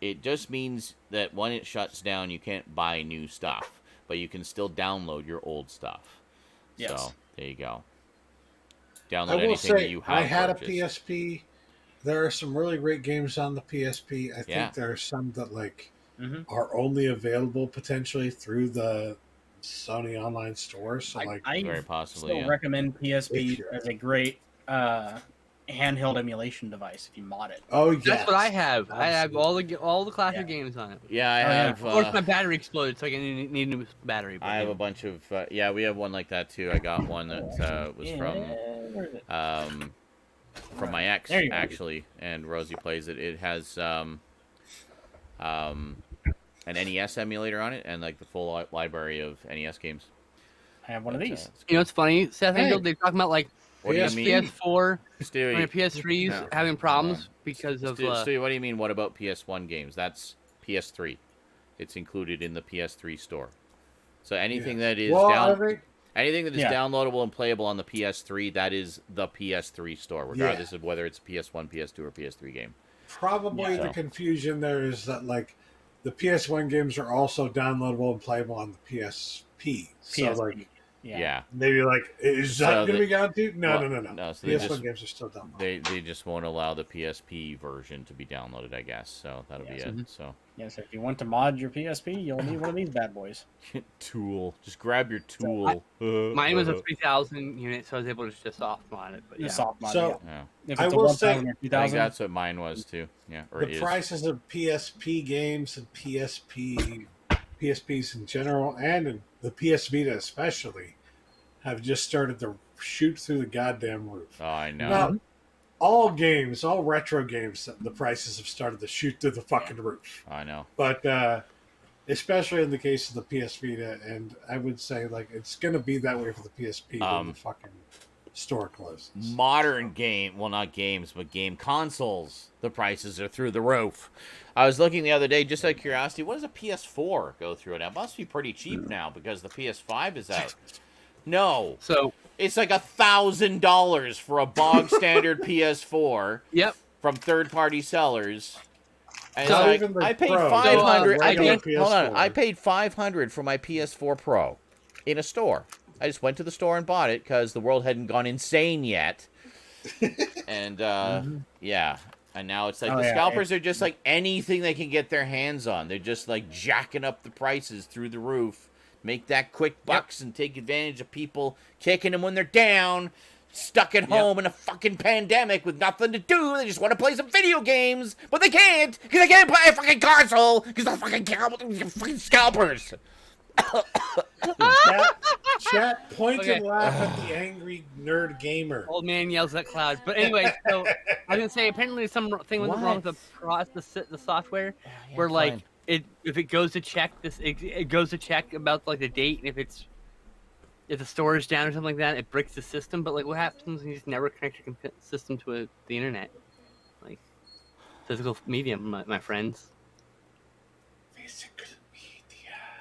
A: it just means that when it shuts down, you can't buy new stuff, but you can still download your old stuff.
B: Yes.
A: So there you go.
C: I
A: Download
C: will
A: anything that
C: say,
A: you have
C: I had
A: purchased.
C: a PSP. There are some really great games on the PSP. I think
A: Yeah.
C: there are some that
B: Mhm.
C: are only available potentially through the Sony online store. So
B: I
A: Very possibly,
B: still
A: yeah.
B: recommend PSP
C: If you're-
B: as a great handheld emulation device if you mod it.
C: oh yeah,
E: That's what I have. I have all the classic
B: Yeah.
E: games on it.
A: Yeah, I
B: Oh, yeah.
A: have.
E: Of course, my battery exploded, so I need a new battery. but
A: I have
E: yeah.
A: a bunch of. Yeah, we have one like that too. I got one that was
B: Where is it?
A: from my ex
B: There you go.
A: actually, and Rosie plays it. It has an NES emulator on it and like the full library of NES games.
B: I have one of these.
E: You know what's funny, Seth?
C: Hey.
E: They're talking about like
A: What do you
C: PSP.
A: mean,
E: PS4
A: Stewie?
E: and PS3s
A: No.
E: having problems because of.
A: Stewie, what do you mean? What about PS1 games? That's PS3. It's included in the PS3 store. So anything that is
C: well,
A: down.
C: I think
A: Anything that is
B: Yeah.
A: downloadable and playable on the PS3, that is the PS3 store, regardless of whether it's a PS1, PS2, or PS3 game.
C: probably
A: Yeah.
C: the confusion there is that like the PS1 games are also downloadable and playable on the PSP. So
B: PSP.
C: like
A: Yeah.
C: maybe like is that
A: So
C: going to
A: they-
C: be guaranteed? No,
A: well,
C: no.
A: no, so they
C: PS1
A: just-
C: games are still downloadable.
A: They just won't allow the PSP version to be downloaded, I guess. So that'll
B: Yes.
A: be it. So
B: Yes, if you want to mod your PSP, you'll need one of these bad boys.
A: tool, just grab your tool.
E: Mine was a 3000 unit, so I was able to just soft mod it. But
B: The
E: yeah.
B: soft mod.
C: So-
A: Yeah.
B: If
C: I
B: it's a
C: will
B: 1000
C: say-
B: or
A: I think
B: 2000,
A: that's what mine was too. Yeah, or
C: The
A: is.
C: prices of PSP games and PSPs in general, and in the PS Vita especially, have just started to shoot through the goddamn roof.
A: Oh, I know.
C: Now, all games, all retro games, the prices have started to shoot through the fucking roof.
A: I know.
C: But especially in the case of the PS Vita, and I would say like it's going to be that way for the PSP when the fucking store closes.
A: Modern game, well, not games, but game consoles, the prices are through the roof. I was looking the other day, just out of curiosity, what does a PS4 go through now? It must be pretty cheap now because the PS5 is out. No.
E: So
A: it's like $1,000 for a bog standard PS4.
E: Yep.
A: From third-party sellers. And
C: Not
A: like,
C: even the
A: I paid
C: Pro.
A: $500. I
C: Regular
A: paid, hold on.
C: PS4.
A: I paid $500 for my PS4 Pro in a store. I just went to the store and bought it because the world hadn't gone insane yet. And yeah, and now it's like the scalpers are just like anything they can get their hands on. They're just like jacking up the prices through the roof, make that quick bucks, and take advantage of people kicking them when they're down. Stuck at home in a fucking pandemic with nothing to do. They just want to play some video games, but they can't because they can't play a fucking console because the fucking scalpers.
C: Chat, point
E: Okay.
C: and laugh at the angry nerd gamer.
E: Old man yells at cloud. But anyway, so I was gonna say apparently there's something wrong with the software where like if it goes to check it goes to check about like the date, and if the store is down or something like that, it breaks the system. But like, what happens when you just never connect your system to the internet, like physical medium, my friends?
C: Physical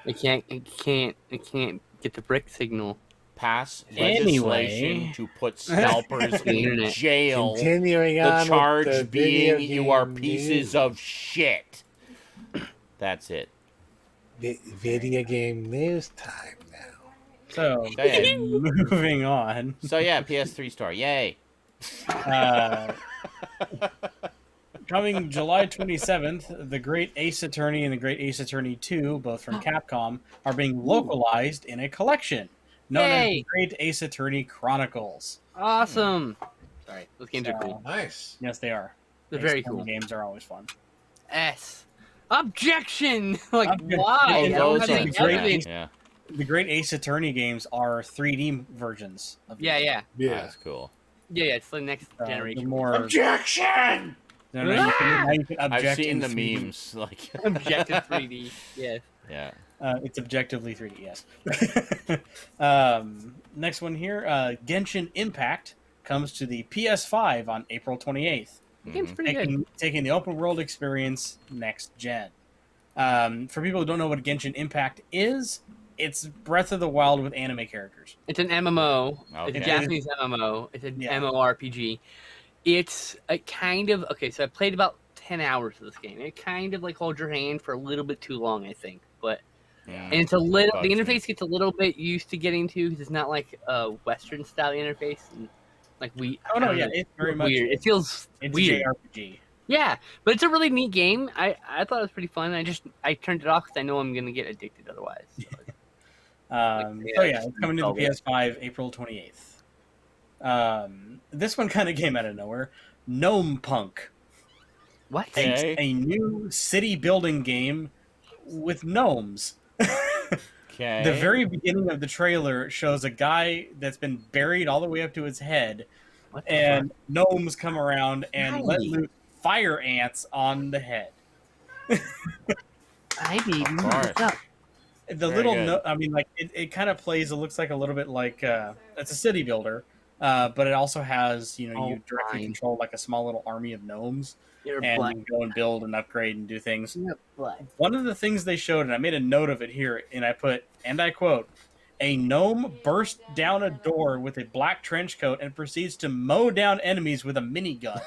E: It can't get the brick signal.
A: Pass
B: Anyway.
A: legislation to put scalpers in
E: Internet.
A: jail.
C: Continuing
A: The
C: on
A: charge
C: with the
A: being
C: video
A: you are
C: game
A: pieces
C: news.
A: of shit. That's it.
C: Video game news time now.
B: So,
A: Go ahead.
B: moving on.
A: So yeah, PS3 store, yay!
B: Coming July 27th, The Great Ace Attorney and The Great Ace Attorney 2, both from Capcom, are being localized in a collection known as
E: Yay!
B: The Great Ace Attorney Chronicles.
E: Awesome. Sorry, those games are cool.
C: Nice.
B: Yes, they are.
E: They're
B: Ace
E: very
B: Attorney
E: cool.
B: games are always fun.
E: S. Objection! Like,
B: Objection.
E: why?
B: Oh,
E: I don't
B: those
E: have
B: are
E: any
B: great.
E: evidence.
A: Yeah,
B: The Great Ace Attorney games are 3D versions of
E: Yeah, yeah.
C: Yeah.
A: that's cool.
E: Yeah, it's the next
B: the
E: generation.
B: more.
C: Objection!
B: No, now you can
A: I've
B: object
A: seen
B: in
A: the
B: 3D.
A: memes. Like,
E: Objective 3D. Yes.
A: yeah.
B: It's objectively 3D, yes. Next one here, Genshin Impact comes to the PS5 on April 28th,
E: The game's pretty good.
B: taking the open world experience next gen. For people who don't know what Genshin Impact is, it's Breath of the Wild with anime characters.
E: It's an MMO. It's
A: Okay.
E: a Japanese MMO. It's an
B: Yeah.
E: MMORPG. It's a kind of okay. So I played about 10 hours of this game. It kind of like holds your hand for a little bit too long, I think. But
A: Yeah.
E: and it's a little. The
A: Bugs me.
E: interface gets a little bit used to getting to because it's not like a Western style interface. And like we.
B: Oh no,
E: I don't
B: yeah,
E: know,
B: it's very much
E: weird. It feels
B: it's
E: weird.
B: a JRPG.
E: Yeah, but it's a really neat game. I thought it was pretty fun. I turned it off because I know I'm gonna get addicted otherwise. So.
B: So yeah, it's coming to the PS5 April 28th. This one kind of came out of nowhere. Gnome Punk.
E: What?
A: Okay.
B: A new city building game with gnomes.
A: Okay.
B: The very beginning of the trailer shows a guy that's been buried all the way up to his head,
E: What the
B: and gnomes come around and let
E: Nice.
B: loose fire ants on the head.
E: Ivy,
A: Of course.
E: what's up?
B: The
A: Very
B: little,
A: good.
B: I mean, like it kind of plays. It looks like a little bit like it's a city builder, but it also has you
E: Oh,
B: directly
E: fine.
B: control like a small little army of gnomes,
E: You're
B: and
E: black.
B: you go and build and upgrade and do things.
E: You're black.
B: One of the things they showed, and I made a note of it here, and I put, and I quote, "A gnome bursts down a door with a black trench coat and proceeds to mow down enemies with a minigun."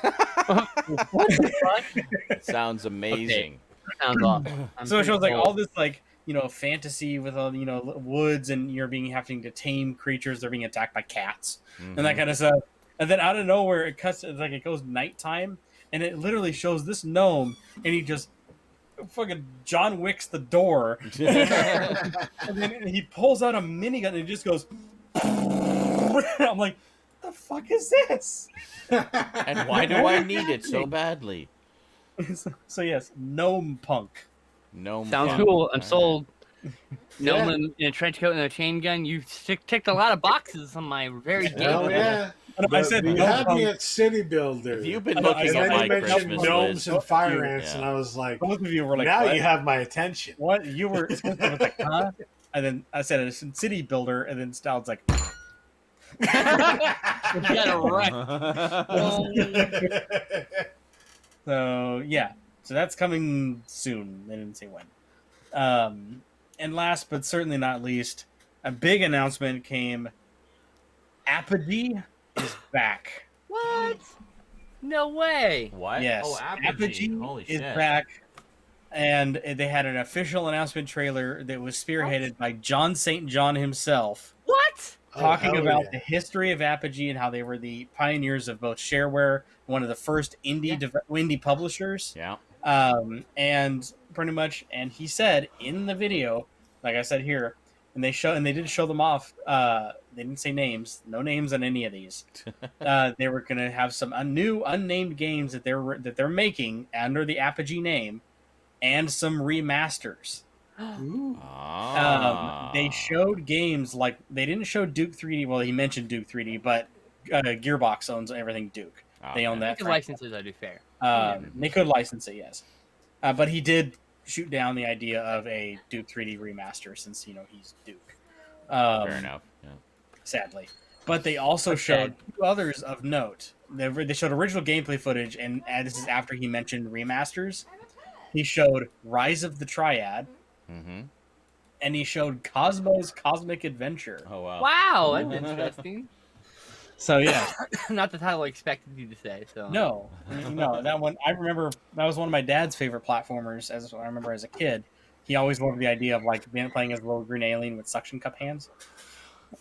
E: What the fuck?
A: Sounds amazing.
E: Sounds awesome. I'm
B: So it
E: pretty
B: shows like
E: cold.
B: all this like fantasy with all woods, and you're having to tame creatures. They're being attacked by cats and that kind of stuff. And then out of nowhere, it cuts. It's like it goes nighttime, and it literally shows this gnome, and he just fucking John Wicks the door, and then he pulls out a minigun and it just goes. I'm like, what the fuck is this?
A: And why do I need it so badly?
B: So yes, gnome punk.
A: No.
E: Sounds
A: fun.
E: cool. I'm sold.
C: Yeah.
E: Gnome in a trench coat and a chain gun. You ticked a lot of boxes on my very game.
C: Hell yeah.
B: I said
C: you
B: no
C: had me
B: punk.
C: at City Builder.
A: If you've been
B: I know,
A: looking
C: and
A: at
C: then
A: my
C: you mentioned
A: Christmas
C: gnomes
A: list,
C: and fire
B: You-
C: ants,
A: yeah.
C: and I was like,
B: Both of you were like,
C: now
B: what?
C: you have my attention.
B: What? You were Skinslip was like, huh? And then I said it's a city builder, and then Stoud's like,
E: You got a wreck.
B: so yeah. So that's coming soon. They didn't say when. And last but certainly not least, a big announcement came. Apogee is back.
E: What? No way.
A: What?
B: Yes,
A: Oh, Apogee. Holy
B: is
A: shit.
B: back, and they had an official announcement trailer that was spearheaded by John St. John himself,
E: What?
B: talking
C: hell
B: about
C: yeah.
B: the history of Apogee and how they were the pioneers of both shareware, one of the first indie publishers,
A: Yeah.
B: and pretty much. And he said in the video, like I said here, and they did show them off. They didn't say names, no names on any of these. They were going to have some new unnamed games that they're making under the Apogee name, and some remasters.
C: Ooh.
B: They showed games like they didn't show Duke 3D. Well, he mentioned Duke 3D, but Gearbox owns everything Duke. They own that.
E: The licenses, I do fair.
B: They could license it, yes. But he did shoot down the idea of a Duke 3D remaster since he's Duke.
A: Fair enough. Yeah.
B: Sadly, but they also showed two others of note. They showed original gameplay footage, and this is after he mentioned remasters. He showed Rise of the Triad,
A: Mm-hmm.
B: and he showed Cosmo's Cosmic Adventure.
A: Oh wow.
E: Wow, that's interesting.
B: So yeah,
E: Not the title I expected you to say. So
B: no, that one I remember. That was one of my dad's favorite platformers. As I remember as a kid, he always loved the idea of like playing as a little green alien with suction cup hands.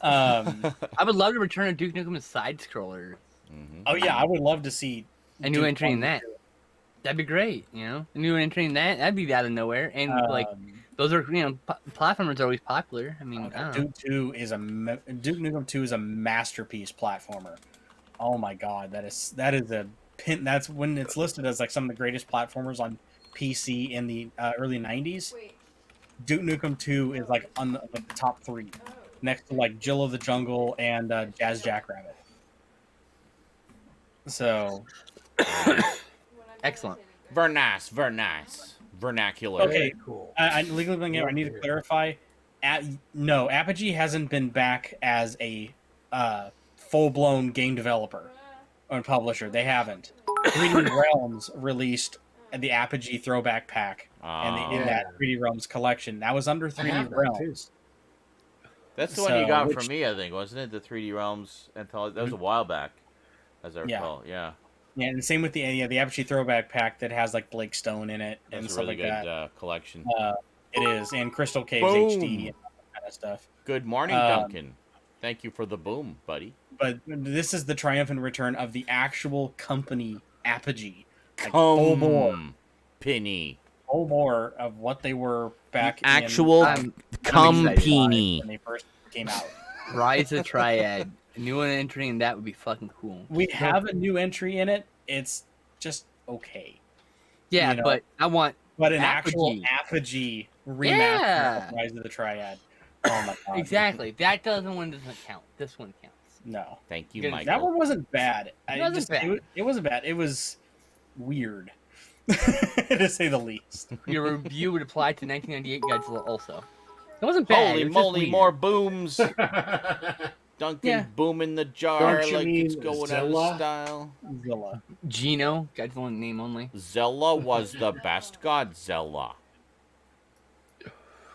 E: I would love to return a Duke Nukem side scroller.
A: Mm-hmm.
B: Oh yeah, I would love to see
E: A new
B: Duke
E: entry in
B: 1
E: that. That'd be great. A new entry in that'd be out of nowhere. And like those are platformers are always popular. I mean, I don't know.
B: Duke Nukem 2 is a masterpiece platformer. Oh my god, that is a pin. That's when it's listed as like some of the greatest platformers on PC in the early '90s.
D: Wait.
B: Duke Nukem 2 is like on the top 3, next to like Jill of the Jungle and Jazz Jackrabbit. So
E: Excellent.
A: Very nice. Vernacular.
B: Okay.
C: Very cool.
B: I legally I need to clarify. No, Apogee hasn't been back as a full-blown game developer or publisher. They haven't. 3D Realms released the Apogee throwback pack, and they did that 3D Realms collection. That was under
C: I
B: 3D
C: have that,
B: Realms.
A: That's the one you
B: So,
A: got
B: which-
A: from me, I think, wasn't it? The 3D Realms anthology. That was a while back, as I
B: Yeah.
A: recall. Yeah.
B: Yeah, and same with the Apogee throwback pack that has like Blake Stone in it and
A: That's a
B: stuff
A: really
B: like
A: good
B: that.
A: collection.
B: It is, and Crystal Caves
A: Boom.
B: HD and all that kind of stuff.
A: Good morning,
B: um,
A: Duncan. Thank you for the boom, buddy.
B: But this is the triumphant return of the actual company Apogee. Like, full bore,
A: Penny.
B: full bore of what they were back
A: Actual
B: in
A: company.
B: when they first came out.
E: Rise of Triad. A new one entry in that would be fucking cool.
B: We have a new entry in it. It's just okay.
E: Yeah,
B: you know,
E: but I want
B: But an
E: Apogee.
B: actual Apogee remaster
E: Yeah.
B: of Rise of the Triad. Oh my god.
E: exactly that one doesn't count. This one counts.
B: No.
A: Thank you,
E: Good.
A: Michael.
B: That one wasn't bad.
E: It wasn't bad.
B: It wasn't bad. It was weird. to say the least.
E: Your review would apply to 1998 Godzilla also. It wasn't bad.
A: Holy
E: it was just
A: moly,
E: weird.
A: more booms. Duncan
B: Yeah.
A: booming the jar
C: Don't you
A: like it's
C: mean
A: going
C: Zilla?
A: out of style.
B: Zilla.
E: Gino, Godzilla name only.
A: Zella was the best Godzilla.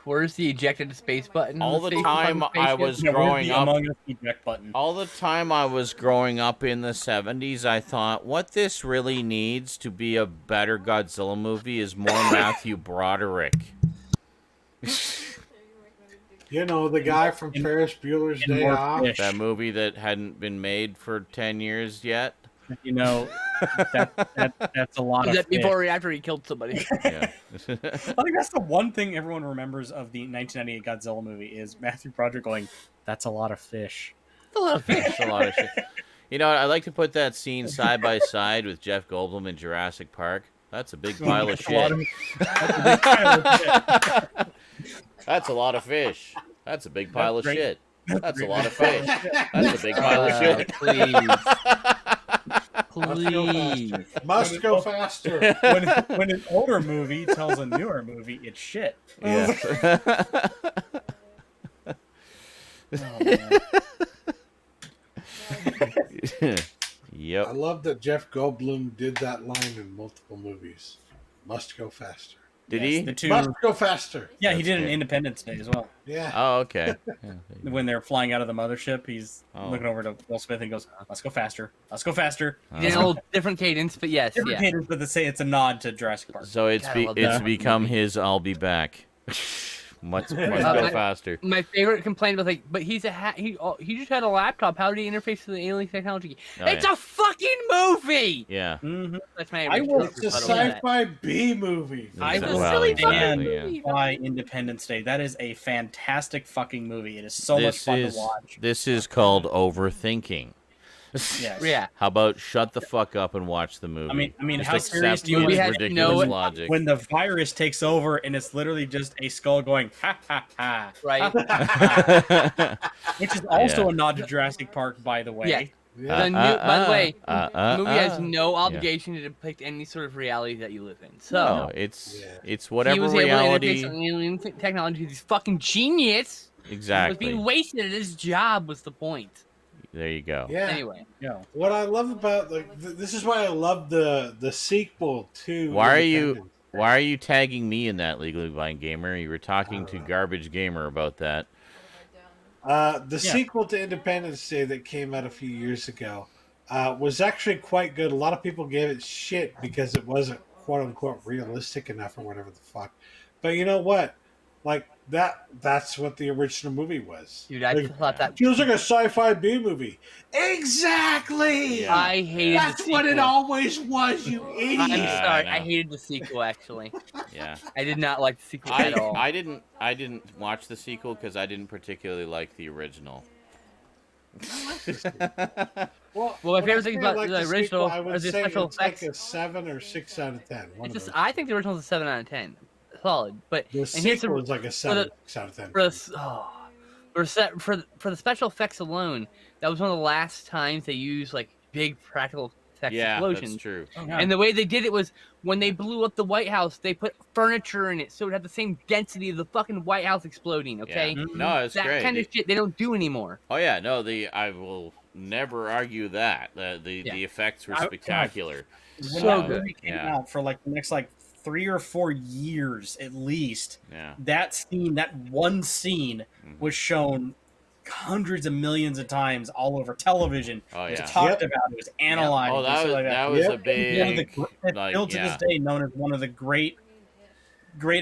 E: Where's the ejected space button?
A: All
E: on
A: the
E: space
A: time
E: fucking
A: I
E: spaceship?
A: was
B: Yeah, where's
A: growing
B: the
A: up.
B: Among Us eject button.
A: All the time I was growing up in the 70s, I thought, what this really needs to be a better Godzilla movie is more Matthew Broderick.
C: You know, the guy from Ferris Bueller's
B: and
C: Day
B: more
C: Off.
B: fish.
A: That movie that hadn't been made for 10 years yet.
B: You know, that's a lot
E: Was
B: of
E: that
B: fish.
E: before or after he killed somebody?
A: Yeah.
B: I think that's the one thing everyone remembers of the 1998 Godzilla movie is Matthew Broderick going, "That's a lot of fish."
E: That's a lot of fish.
A: That's a lot of shit. You know, I like to put that scene side by side with Jeff Goldblum in Jurassic Park. That's a big pile of
B: That's a lot
A: shit.
B: that's a big pile of shit.
A: That's a lot of fish. That's a big pile of
B: great.
A: shit. That's a lot of fish. That's a big pile of shit.
E: Please.
C: Must go faster.
B: When an older movie tells a newer movie, it's shit.
A: Yeah.
B: Oh, man.
A: Yep.
C: I love that Jeff Goldblum did that line in multiple movies. Must go faster.
A: Did
B: Yes,
A: he?
B: The two,
C: Must go faster.
B: yeah, he
A: That's
B: did an
A: good.
B: Independence Day as well.
C: Yeah.
A: Oh, okay. Yeah.
B: When they're flying out of the mothership, he's
A: Oh.
B: looking over to Will Smith and goes, "Let's go faster. Let's go faster."
E: He did a little different cadence, but yes,
B: Different
E: yeah.
B: cadence, but they say it's a nod to Jurassic Park.
A: So it's
E: God, I love
A: it's
E: that
A: become
E: movie.
A: his "I'll be back." must go
E: my-
A: faster.
E: My favorite complaint was like, but he's he just had a laptop. How did he interface to the alien technology?
A: Oh,
E: It's
A: yeah.
E: a fucking movie.
A: Yeah.
B: Mm-hmm.
E: That's my.
B: I will-
C: It's a
E: rebuttal to that.
C: sci-fi B movie.
B: I
A: Exactly.
B: will
A: Well,
E: silly
A: exactly,
E: fucking
A: yeah.
E: movie.
B: By Independence Day. That is a fantastic fucking movie. It is so much
A: This
B: fun
A: is
B: to watch.
A: this is called overthinking.
B: Yes.
E: Yeah.
A: How about shut the fuck up and watch the movie?
B: I mean,
A: Just
B: how serious
A: accept
B: do you
A: his
E: We had to
A: ridiculous
E: know it
A: logic.
B: when the virus takes over and it's literally just a skull going ha ha ha,
E: Right.
B: which is also
A: Yeah.
B: a nod to Jurassic Park, by the way.
E: Yeah.
C: Yeah.
E: By the way, the movie has
A: uh.
E: no obligation to depict any sort of reality that you live in. So
A: No, it's
C: Yeah.
A: it's
E: he
A: whatever
E: was
A: reality.
E: able to interface on alien technology. He's fucking genius. He was
A: Exactly.
E: being wasted at his job. Was the point?
A: There you go.
C: Yeah.
E: Anyway,
B: No.
C: What I love about this is why I love the sequel to.
A: Why are you
C: Independence.
A: Why are you tagging me in that, Legally Blind Gamer? You were talking to Garbage Gamer about that.
C: The sequel to Independence Day that came out a few years ago was actually quite good. A lot of people gave it shit because it wasn't quote unquote realistic enough or whatever the fuck. But you know what? Like that's what the original movie was.
E: dude, I
C: Like,
E: thought that.
C: feels like a sci-fi B movie. Exactly.
A: Yeah.
E: I hated
C: That's
E: the
C: what it
E: sequel.
C: always was, you idiot.
E: I'm
A: I
E: sorry.
A: know.
E: I hated the sequel. Actually,
A: Yeah.
E: I did not like the sequel at all.
A: I didn't watch the sequel because I didn't particularly like the original.
C: Well,
E: my
C: when
E: favorite
C: I
E: thing
C: say
E: about
C: I like
E: the
C: sequel,
E: original
C: I would
E: are the
C: say
E: special
C: it's like
E: effects.
C: a 7 or 6 out of 10. One
E: It's
C: of
E: just,
C: those.
E: I think the original is a 7 out of 10. Solid, but
C: The
E: and here's
C: sequel
E: the
C: is like a
E: the-
C: 7 out of 10.
E: for the for the special effects alone, that was one of the last times they used like big practical effects
A: Yeah,
E: explosions.
A: that's true.
E: And the way they did it was when they blew up the White House, they put furniture in it so it had the same density of the fucking White House exploding. Okay,
A: Yeah. No, it's
E: that
A: great.
E: kind of shit they don't do anymore.
A: Oh yeah, no, I will never argue that. The effects were
B: God.
A: spectacular.
B: When
E: So
B: that
E: good.
B: movie came
A: Yeah.
B: out for like the next 3 or 4 years at least,
A: Yeah.
B: that one scene
A: Mhm.
B: was shown hundreds of millions of times all over television.
A: Oh
B: It was
A: yeah.
B: talked about. It was analyzed.
A: Oh,
B: and
A: that
B: stuff
A: was
B: like
A: that was
C: Yep.
A: a
B: One of the,
A: big
B: it's
A: like
B: still to
A: yeah.
B: this day known as one of the great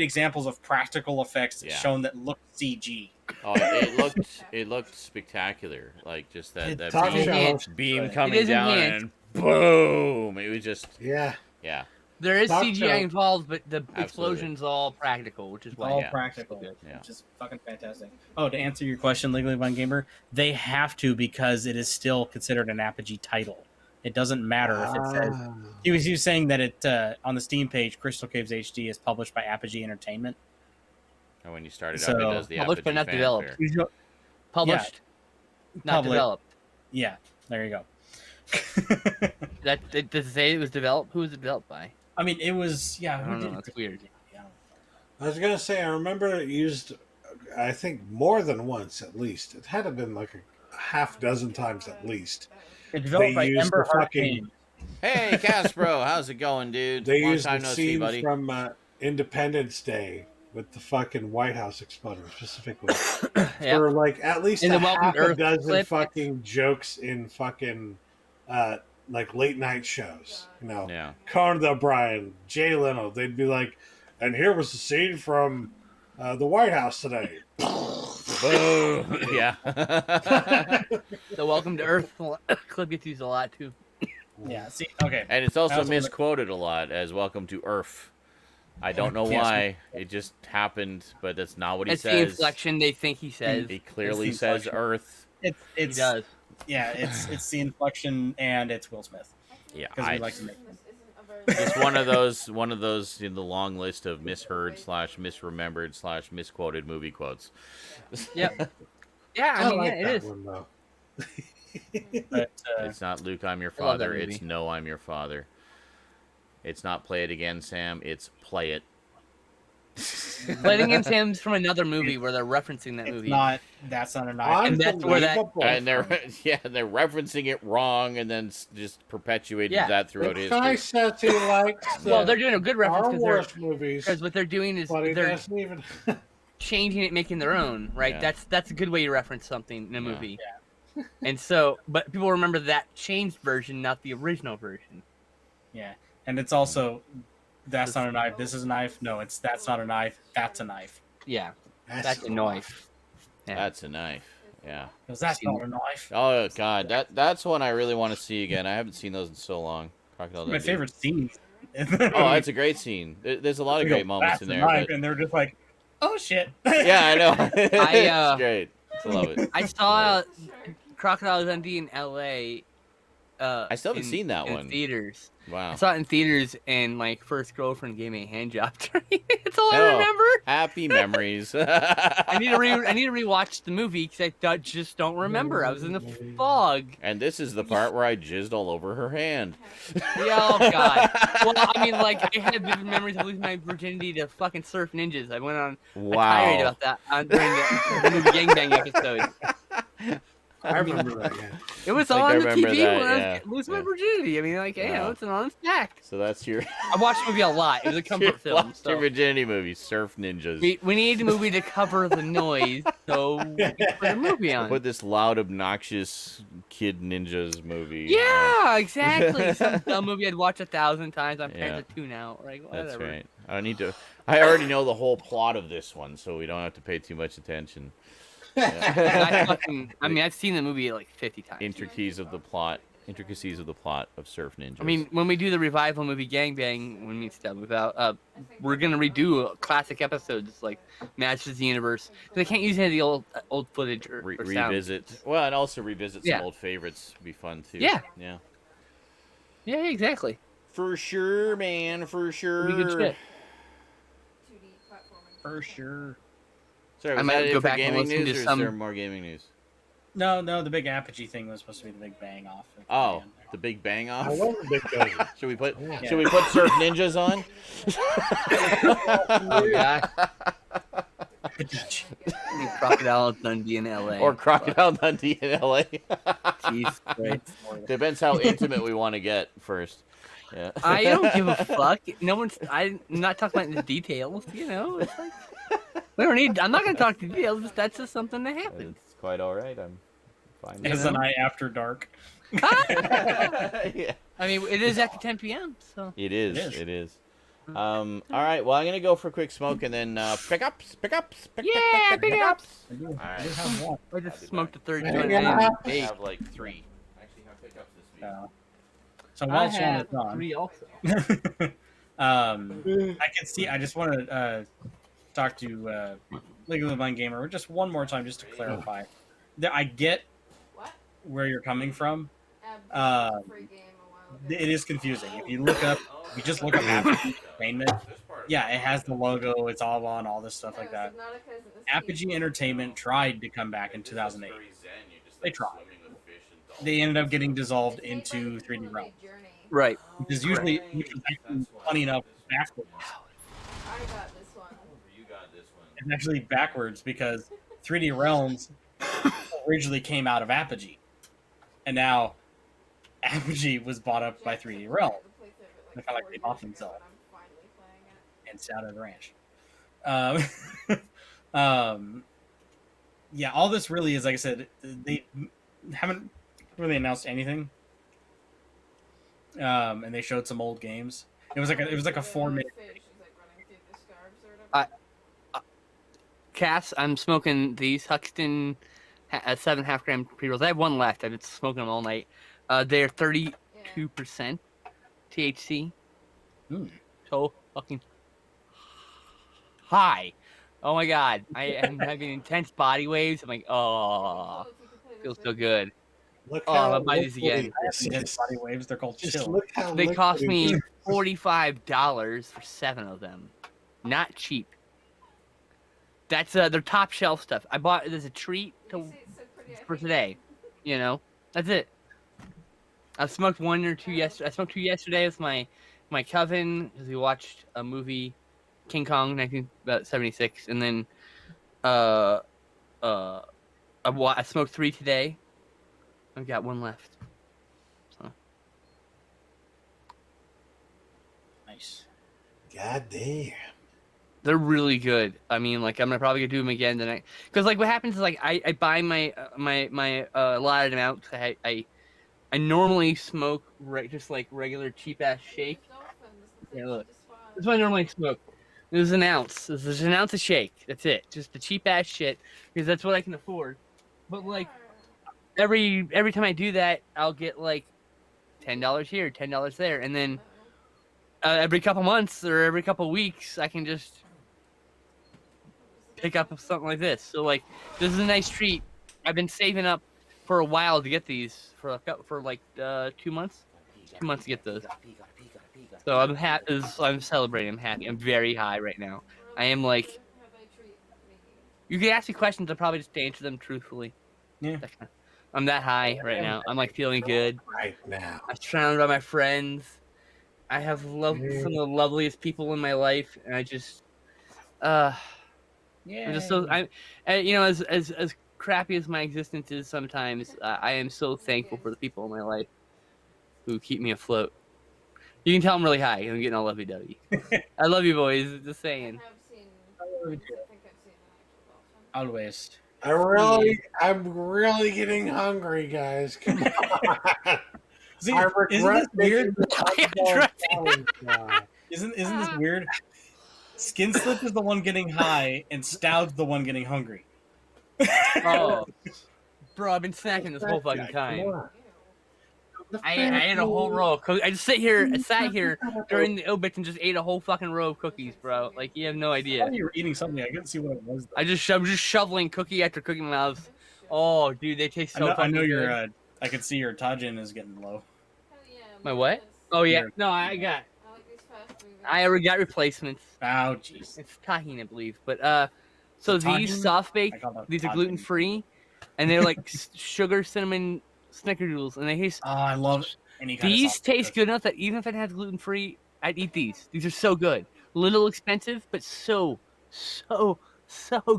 B: examples of practical effects
A: Yeah.
B: shown that look CG.
A: Oh, it looked spectacular. Like just that
C: Talk
A: beam,
C: show
E: enhanced.
A: beam
B: It
A: coming
E: is
A: down
E: enhanced.
A: and boom. It was just
C: Yeah.
A: yeah.
E: There is
C: Talk
E: CGI
C: show.
E: involved, but the
A: Absolutely.
E: explosion's all practical, which is why
B: All
A: yeah.
B: practical,
E: Good.
A: Yeah.
B: which is fucking fantastic. Oh, to answer your question, Legally Blind Gamer, they have to because it is still considered an Apogee title. It doesn't matter if it says.
C: Ah.
B: He was saying that it on the Steam page, Crystal Caves HD is published by Apogee Entertainment.
A: And when you start it up,
B: So,
A: it does the
E: published but
A: Apogee
E: not developed.
A: fanfare.
E: Published, not
B: Public.
E: developed.
B: Yeah, there you go.
E: Does it say it was developed? Who was it developed by?
B: I mean, it was
E: I
B: who
E: don't
B: did
E: know.
B: it?
E: It's weird.
B: Yeah.
C: I was gonna say, I remember it used, I think more than once at least. It had to have been like a half dozen times at least.
B: It developed by
C: used
B: Ember
C: the fucking-
B: Arcane.
A: Hey, Caspro, how's it going, dude?
C: They
A: Long
C: used
A: time
C: the
A: no see,
C: scene
A: buddy.
C: from Independence Day with the fucking White House exploding specifically.
E: Yeah.
C: For like at least
E: In
C: a
E: the Welcome
C: half
E: to
C: a
E: Earth
C: dozen
E: clip.
C: fucking jokes in fucking like late night shows. You know,
A: Yeah.
C: Conan O'Brien, Jay Leno, they'd be like, and here was the scene from the White House today.
A: Boom. Yeah.
E: The Welcome to Earth clip gets used a lot too.
B: Yeah. See. Okay.
A: And it's also
B: I also wanna-
A: misquoted a lot as "Welcome to Earth." I don't know
B: Yes.
A: why. It just happened, but that's not what he
E: It's the
A: says.
E: inflection they think he says.
A: He clearly
B: It's the
A: says
B: inflection.
A: Earth.
B: It's
E: He
B: it's
E: does.
B: yeah. It's the inflection and it's Will Smith
A: Yeah,
B: because we like to make.
A: it's one of those in the long list of misheard / misremembered / misquoted movie quotes.
E: Yep. Yeah, I mean,
C: like
E: yeah, it
C: that
E: is.
C: one though.
B: But
A: It's not Luke, I'm your
E: I love that
A: father. It's
E: movie.
A: no, I'm your father. It's not play it again, Sam. It's play it.
E: Letting in Sam's from another movie where they're referencing that
B: it's
E: movie.
B: not. That's not a knife.
E: And that's where that-
C: Unbelievable.
A: And they're they're referencing it wrong, and then just perpetuated
E: Yeah.
A: that throughout
C: The
A: history.
C: guy says he likes
E: Well,
C: the
E: they're doing a good reference
C: Star
E: because
C: Wars movies,
E: what they're doing is
C: but he
E: they're
C: doesn't even.
E: changing it, making their own, right?
A: Yeah.
E: That's a good way to reference something in a
A: Yeah.
E: movie. And so, but people remember that changed version, not the original version.
B: Yeah, and it's also that's not a knife. This is a knife. No, it's that's not a knife. That's a knife.
E: Yeah, that's a knife. Yeah.
A: That's a knife. Yeah.
B: Because that's not a knife.
A: Oh God, that's one I really want to see again. I haven't seen those in so long. Crocodile
B: My
A: Dundee.
B: favorite scenes.
A: Oh, that's a great scene. There's a lot of great moments in there. But...
B: And they're just like, oh shit.
A: Yeah, I know. It's
E: I,
A: great. I love it.
E: I saw Crocodile Dundee in L.A.
A: I still haven't seen that
E: in
A: one.
E: theaters.
A: Wow.
E: I saw it in theaters, and my first girlfriend gave me a hand job. That's all I
A: Oh.
E: remember.
A: Happy memories.
E: I need to rewatch the movie because I just don't remember. I was in the fog.
A: And this is the part where I jizzed all over her hand.
E: Yeah, oh god. Well, I mean, like I had vivid memories of losing my virginity to fucking surf ninjas. I went on a tirade
A: Wow.
E: about that during the movie gangbang episode.
C: I remember that. Yeah.
E: It was
A: Like, I
E: on the
A: remember
E: TV
A: that,
E: when I
A: yeah.
E: was losing my
A: Yeah.
E: virginity. I mean, like, hey,
A: Wow.
E: it's an honest fact.
A: So that's your,
E: I watched the movie a lot. It was a comfort film.
A: your
E: So
A: virginity movie, Surf Ninjas.
E: we need a movie to cover the noise, so we can put a movie on.
A: Put this loud, obnoxious kid ninjas movie.
E: Yeah, exactly. Some dumb movie I'd watch 1,000 times. I'm
A: Yeah.
E: paying to tune out. Like, whatever.
A: That's right. I don't need to. I already know the whole plot of this one, so we don't have to pay too much attention. Yeah.
E: I mean, I've seen the movie like 50 times.
A: Intricacies of the plot of Surf Ninjas.
E: I mean, when we do the revival movie Gangbang, when we step without, we're gonna redo classic episodes like Masters of the Universe. They can't use any of the old footage or sounds.
A: revisit. Well, and also revisit some
E: Yeah.
A: old favorites would be fun too.
E: Yeah.
A: Yeah.
E: Yeah, exactly.
A: For sure, man. For sure.
E: Pretty good shit.
D: 2D platforming.
B: For sure.
A: Sorry,
E: I
A: was
E: might
A: that it
E: go
A: for
E: back and
A: gaming
E: listen
A: news,
E: to
A: or
E: some-
A: is there more gaming news?
B: No, the big apogee thing was supposed to be the big bang off. at the
A: Oh,
B: end there.
A: the Big Bang
C: I
A: off.
C: love the big guy.
A: Should we put
C: Yeah.
A: Should we put Surf Ninjas on?
E: Oh god. Crocodile Dundee in L.A.
A: Or Crocodile Dundee in LA?
E: Jesus Christ.
A: Depends how intimate we want to get first. Yeah.
E: I don't give a fuck. No one's. I'm not talking about the details. You know, it's like we don't need. I'm not gonna talk details. But that's just something that happened.
A: It's quite all right. I'm fine.
B: As
A: with
B: a night after dark.
A: it. Yeah.
E: I mean, it is after 10 p.m. So
A: It is.
B: It is.
A: It is. All right. Well, I'm gonna go for a quick smoke and then pickups.
E: yeah, big ups.
B: I do
A: Alright.
B: have one.
E: I just smoked the third
C: Big
E: joint.
C: ups.
A: I have like 3. I actually have pickups this week.
B: So
E: I
B: while Sean
E: have
B: is on,
E: 3 also.
B: I can see. I just want to talk to Legally Blind Gamer just one more time, just to clarify. I get
D: What?
B: where you're coming from.
D: Ab- free game a while ago.
B: It is confusing. If you look up, you just look up Apogee Entertainment. Yeah, it has the logo. It's all on all this stuff like that. Apogee Entertainment tried to come back in 2008. They tried. They ended up getting dissolved into 3D Realm,
E: Right.
B: which is usually, which is actually funny enough, backwards.
D: I got this one.
A: You got this one.
B: It's actually backwards because 3D Realms originally came out of Apogee, and now Apogee was bought up by 3D Realm They kinda like they off themselves. and sat at the ranch. Yeah, all this really is, like I said, they haven't really announced anything. And they showed some old games. It was like a 4-minute.
E: Cass, I'm smoking these Huxton 7.5 gram pre-rolls. I have one left. I've been smoking them all night. They're 32% THC.
B: Mm.
E: So fucking high. Oh my god. I am having intense body waves. I'm like, oh, feels so good.
C: Look
E: Oh,
C: how
E: I'll buy these
C: liquidy
E: again.
C: this
B: Intense
C: is.
B: body waves. They're called
C: Just
B: chill.
C: look how
E: They cost
C: liquidy
E: me
C: this
E: $45 for 7 of them. Not cheap. That's their top shelf stuff. I bought it as a treat
D: You say it's so pretty, I
E: for
D: hate
E: today. You know, that's it. I smoked one or two yesterday. I smoked two yesterday with my cousin because we watched a movie, King Kong, 1976, and then uh I smoked three today. I've got one left. So
B: Nice.
C: God damn.
E: they're really good. I mean, like I'm probably gonna do them again tonight. Because like what happens is like I buy my allotted amount. I normally smoke just like regular cheap ass shake. Yeah, look. That's what I normally smoke. There's an ounce. There's an ounce of shake. That's it. Just the cheap ass shit because that's what I can afford. But like every time I do that, I'll get like $10 here, $10 there, and then every couple months or every couple weeks, I can just pick up something like this. So like this is a nice treat. I've been saving up for a while to get these for like 2 months. 2 months to get those. So I'm happy. I'm celebrating. I'm happy. I'm very high right now. I am like. You can ask me questions. I'll probably just answer them truthfully.
B: Yeah.
E: I'm that high right now. I'm like feeling good.
C: Right now.
E: I'm surrounded by my friends. I have some of the loveliest people in my life, and I just, I'm just so you know, as crappy as my existence is sometimes, I am so thankful for the people in my life who keep me afloat. You can tell I'm really high. I'm getting all lovey-dovey. I love you, boys. Just saying.
B: Always.
C: I'm really getting hungry, guys. Come on.
B: See,
C: I
B: isn't this
C: regret
B: weird?
C: making
B: Isn't this weird? Skinslip is the one getting high, and Stoud's the one getting hungry.
E: Oh, bro, I've been snacking this whole fucking time. I ate a whole row of cookies. I sat here during the obit and just ate a whole fucking row of cookies, bro. Like, you have no
B: I
E: idea.
B: thought you were eating something. I couldn't see what it was. Though.
E: I'm just shoveling cookie after cookie in my mouth. Oh, dude, they taste so
B: I know
E: good.
B: your. I can see your Tajin is getting low.
E: My what? Oh yeah, no, I already got replacements.
B: Oh jeez.
E: It's tahini, I believe. But so these soft baked, these are gluten free, and they're like sugar cinnamon snickerdoodles, and they taste.
B: Oh, I love any kind
E: These
B: of
E: taste good enough that even if I didn't have gluten free, I'd eat these. These are so good. Little expensive, but so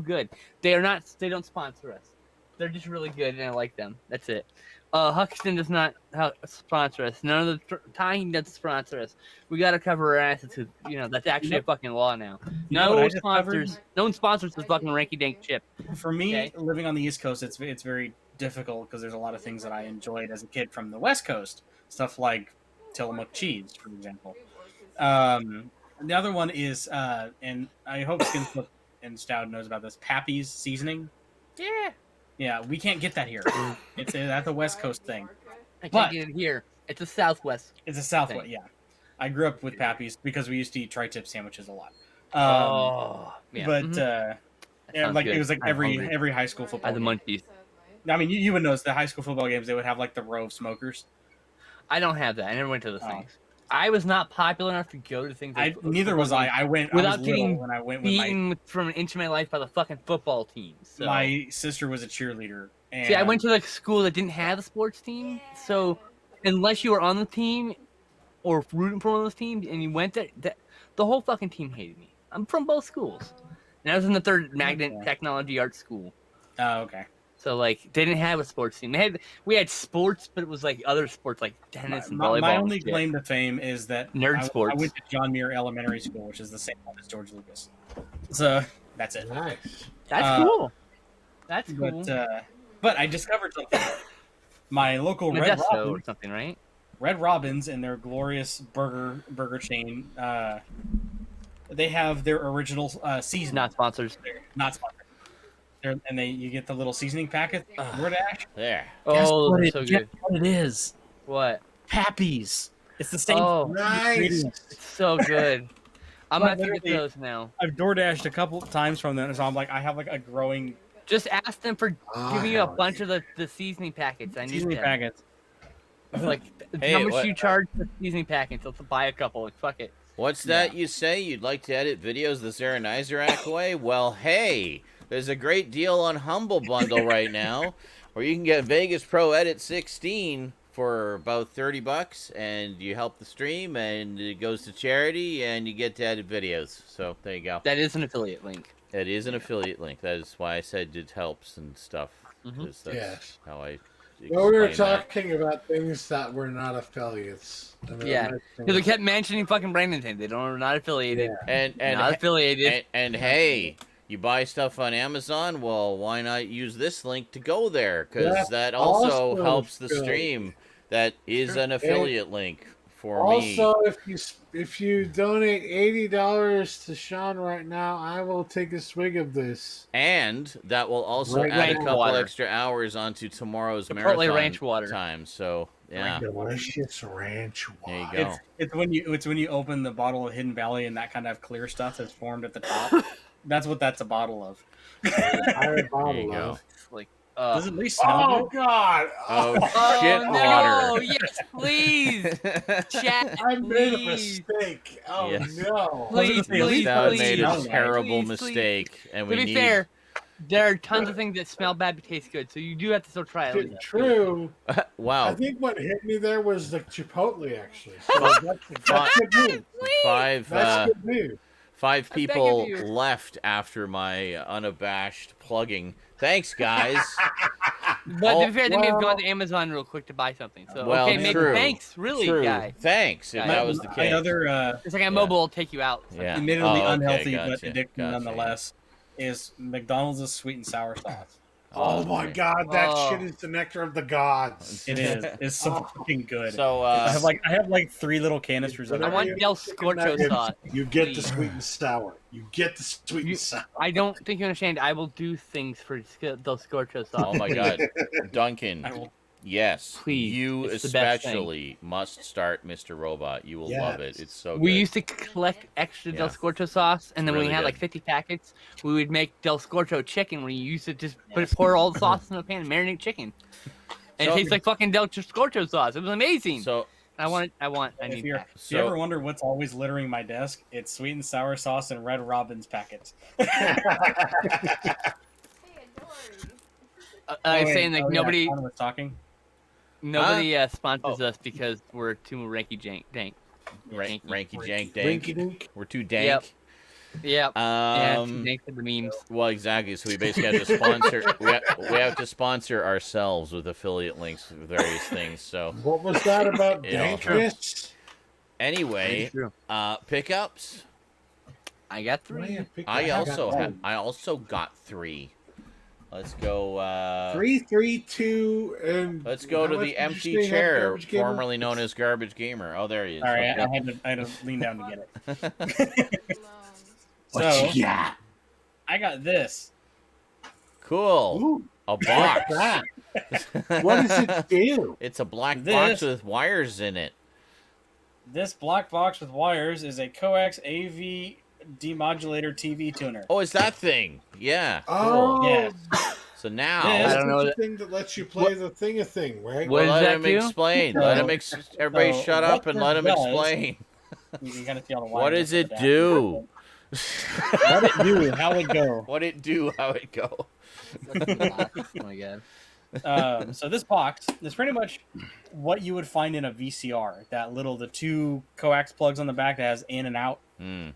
E: good. They don't sponsor us. They're just really good, and I like them. That's it. Huxton does not sponsor us. None of the Tahini doesn't sponsor us. We gotta cover our asses. You know that's actually a fucking law now. No one sponsors this fucking ranky-dank chip.
B: For me, living on the East Coast, it's very difficult because there's a lot of things that I enjoyed as a kid from the West Coast. Stuff like Tillamook cheese, for example. The other one is, and I hope Skinslip and Stoud knows about this, Pappy's seasoning.
E: Yeah.
B: Yeah, we can't get that here. That's a West Coast thing.
E: I can't get it here. It's a Southwest.
B: It's a Southwest, yeah. I grew up with Pappy's because we used to eat tri-tip sandwiches a lot.
E: Yeah.
B: But like
E: good.
B: it was like every high school football.
E: The munchies.
B: I mean, you would know the high school football games. They would have like the row of smokers.
E: I don't have that. I never went to those things. I was not popular enough to go to things.
B: Neither was I. I went
E: without
B: getting
E: when I went beaten from an inch of my life by the fucking football team. So.
B: My sister was a cheerleader. And
E: see, I went to like school that didn't have a sports team, so unless you were on the team or rooting for one of those teams and you went there, the whole fucking team hated me. I'm from both schools, and I was in the third magnet technology art school.
B: Oh, okay.
E: So like they didn't have a sports team. We had sports, but it was like other sports like tennis and volleyball.
B: My only claim to fame is that
E: sports.
B: I went to John Muir Elementary School, which is the same one as George Lucas. So that's it.
C: Nice.
E: That's cool. That's cool.
B: But I discovered something. My local Red Robin
E: or something, right?
B: Red Robin's and their glorious burger chain. They have their original seasoning.
E: Not sponsors.
B: Not sponsored. You get the little seasoning packet. DoorDash.
A: There.
E: Oh, that's so good.
B: What it is?
E: What?
B: Pappy's. It's the same.
E: Oh,
C: nice.
E: It's so good. I'm gonna have to get those now.
B: I've DoorDashed a couple times from them, so I'm like, I have like a growing.
E: Just ask them for giving you a bunch of the seasoning packets. I need
B: seasoning
E: them.
B: packets.
E: Like,
A: Hey,
E: how much do you charge for seasoning packets? Let's buy a couple. Like, fuck it.
A: What's that you say? You'd like to edit videos the Zaranyzerak way? Well, hey, there's a great deal on Humble Bundle right now, where you can get Vegas Pro Edit 16 for about $30, and you help the stream, and it goes to charity, and you get to edit videos. So there you go.
E: That is an affiliate link.
A: It is an affiliate link. That is why I said it helps and stuff. Because that's how I.
C: Well, we were
A: explain that.
C: talking about things that were not affiliates.
E: Yeah, because they kept mentioning fucking Brandon thing. They don't not affiliated.
A: And
E: Not affiliated.
A: And hey, you buy stuff on Amazon. Well, why not use this link to go there? Because that also helps the stream. That is an affiliate link for me.
C: Also, if you donate $80 to Sean right now, I will take a swig of this.
A: And that will also
E: Right,
A: add a
E: ranch
A: couple
E: water.
A: extra hours onto tomorrow's
E: Chipotle
A: marathon
E: ranch water.
A: time. So yeah,
C: Delicious ranch
A: there
C: water.
A: you go.
B: It's when you open the bottle of Hidden Valley and that kind of clear stuff that's formed at the top. That's what that's a bottle of.
A: There you go.
E: Like,
B: Does it at least smell
C: Oh
B: good?
C: God!
A: Oh, shit
E: no!
A: water.
E: Yes, please, chat.
C: I made a
E: please.
C: mistake. Oh
A: Yes.
C: no!
E: Please, please,
A: That
E: please.
A: made a
B: please,
A: terrible
E: please.
A: mistake, and
E: To
A: we
E: be
A: need.
E: fair, there are tons of things that smell bad but taste good, so you do have to still try it.
C: True. I
A: Wow,
C: think what hit me there was the Chipotle, actually. So that's good news.
A: five
C: That's good news.
A: five
E: I beg of
A: people
E: you.
A: left after my unabashed plugging. Thanks, guys.
E: But to be fair, they may have
C: well-
E: gone to Amazon real quick to buy something. So
A: Well,
E: okay, maybe
A: true.
E: thanks, really,
A: True.
E: guy.
A: Thanks, if
E: Guy.
A: that was the
B: My
A: case.
B: other
E: It's like a mobile will take you out.
A: Yeah.
B: admittedly
A: Oh, okay,
B: unhealthy but
A: gotcha,
B: addictive
A: gotcha,
B: nonetheless is McDonald's sweet and sour sauce.
C: Oh my
A: okay.
C: God, that
E: Oh.
C: shit is the nectar of the gods.
B: It is. It's so fucking good.
A: So,
B: I have like 3 little canisters of
E: I
B: it.
C: Whatever
E: want
C: you
E: Del
C: chicken
E: Scorcho
C: nuggets,
E: sauce.
C: You get the
E: please.
C: sweet and sour. You get the sweet
E: You-
C: and sour.
E: I don't think you understand. I will do things for Del Scorcho sauce.
A: oh my God, Duncan.
B: I will-
A: Yes,
E: Please,
A: you
E: it's the best thing.
A: especially must start Mr. Robot. You will love it.
C: Yes.
A: It's so
E: We
A: good.
E: used to collect extra Del
A: Yeah.
E: Scorcho sauce, and then when
A: really
E: we had
A: good.
E: like 50 packets, we would make Del Scorcho chicken where you used to just pour all the sauce in the pan and marinate chicken. And
A: So-
E: it tastes like fucking Del Scorcho sauce. It was amazing.
A: So,
E: I
B: If
E: need
B: you
E: that.
B: if you ever wonder what's always littering my desk, it's sweet and sour sauce and Red Robin's packets.
D: Hey, Dory.
E: I was
B: wait,
E: saying like
B: yeah,
E: nobody
B: Connor was talking.
E: sponsors us because we're too ranky dank.
A: ranky jank
C: Rinky
A: dank.
C: dink.
A: We're too dank.
E: Yep. Yep. Yeah, too
A: Um,
E: dank for the memes.
A: well, exactly. So we basically have to sponsor. we have to sponsor ourselves with affiliate links for various things. So
C: What was that about
A: It all
C: dankness?
A: anyway,
E: True.
A: pickups.
E: I got 3.
A: I also got 3. Let's go.
C: 3, 3, 2, and
A: Let's go to
C: how much
A: the
C: did you
A: empty
C: say you had,
A: chair,
C: Garbage Gamer?
A: formerly known as Garbage Gamer. Oh, there he is.
B: Sorry,
A: Okay.
B: I had to lean down to get it.
D: Alone.
C: What
B: So
C: you got?
B: I got this.
A: Cool.
C: Ooh,
A: A
C: what's
A: box.
C: that? What does it do?
A: It's a black
B: This-
A: box with wires in it.
B: This black box with wires is a coax AV demodulator TV tuner.
A: Oh, it's that thing. Yeah.
C: Oh,
A: Cool.
B: Yeah.
A: So now,
B: This-
E: I don't know
C: the
E: that-
C: thing that lets you play the thing, right?
E: What
A: well,
E: does
A: let
E: that
A: him
E: do?
A: explain.
B: So-
A: Let him everybody
B: so
A: shut
B: what
A: up and
B: this
A: let him
B: does-
A: explain.
B: You can kind of see all the
A: What
B: wires
A: does
B: up
A: it
B: the back.
A: do?
B: What it do? How it go?
A: What it do? How it go?
E: Oh my god.
B: So this box is pretty much what you would find in a VCR. The 2 coax plugs on the back that has in and out.
A: Hmm.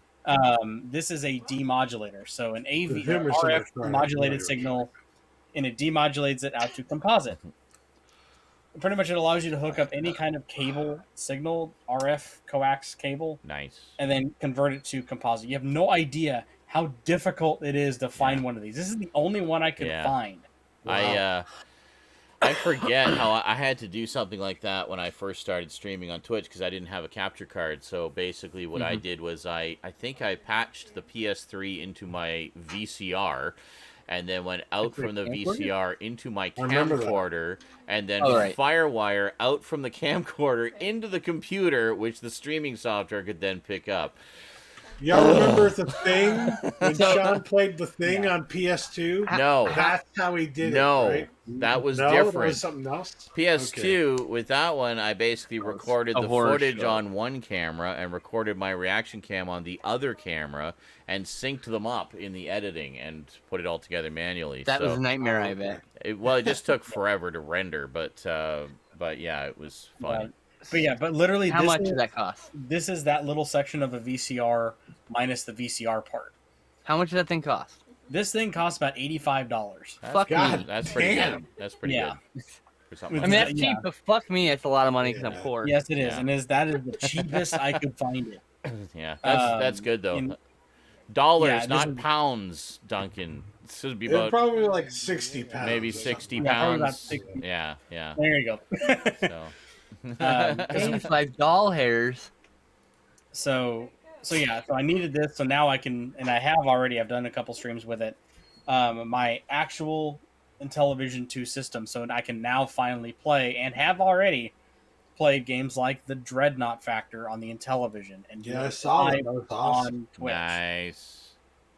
B: This is a demodulator. So an AV
C: The Emerson
B: RF
C: electronic
B: modulated
C: radio.
B: signal, and it demodulates it out to composite. Pretty much it allows you to hook up any kind of cable signal, RF coax cable,
A: Nice.
B: and then convert it to composite. You have no idea how difficult it is to find one of these. This is the only one I could
A: Yeah.
B: find.
A: I forget how I had to do something like that when I first started streaming on Twitch because I didn't have a capture card. So basically, what I did was I think I patched the PS3 into my VCR, and then went out from the VCR into my
C: remember that.
A: camcorder, and then
E: Oh, right.
A: FireWire out from the camcorder into the computer, which the streaming software could then pick up.
C: Y'all remember the thing when
E: So-
C: Sean played the thing on PS2?
A: No,
C: That's how he did
A: no,
C: it, right?
A: that was
C: No, that
A: different.
C: was something else.
A: PS2 with that one, I basically recorded
E: a
A: the
E: horror
A: footage
E: show.
A: on one camera and recorded my reaction cam on the other camera and synced them up in the editing and put it all together manually.
E: That
A: so
E: was a nightmare, I bet.
A: it just took forever to render, but yeah, it was funny.
B: But literally,
E: How
B: this
E: much
B: is,
E: did that cost?
B: this is that little section of a VCR minus the VCR part.
E: How much did that thing cost?
B: This thing costs about $85.
A: That's
E: Fuck
A: pretty,
E: me.
A: That's pretty
C: damn.
A: good. That's pretty
B: Yeah.
A: good for something
E: I
A: like
E: mean,
A: that.
E: that's
B: Yeah.
E: cheap, but fuck me, it's a lot of money because I'm
C: Yeah.
E: poor.
B: Yes, it is,
A: Yeah.
B: and that is the cheapest I could find it.
A: Yeah, that's good though.
B: in-
A: Dollars,
B: Yeah, this
A: not
B: is-
A: pounds, Duncan. This would be
C: It was
A: about
C: probably like 60 pounds.
A: maybe
C: or
A: 60
C: something.
B: Yeah, probably about
A: pounds.
B: 60.
A: Yeah, yeah.
B: There you go.
A: So.
E: 85 doll hairs.
B: So yeah, so I needed this, so now I can, and I've done a couple streams with it. My actual Intellivision 2 system, so I can now finally play, and have already played games like the Dreadnought Factor on the Intellivision, and do
C: Yeah, I
B: it
C: saw that.
B: live
C: That was awesome.
B: on Twitch.
A: Nice.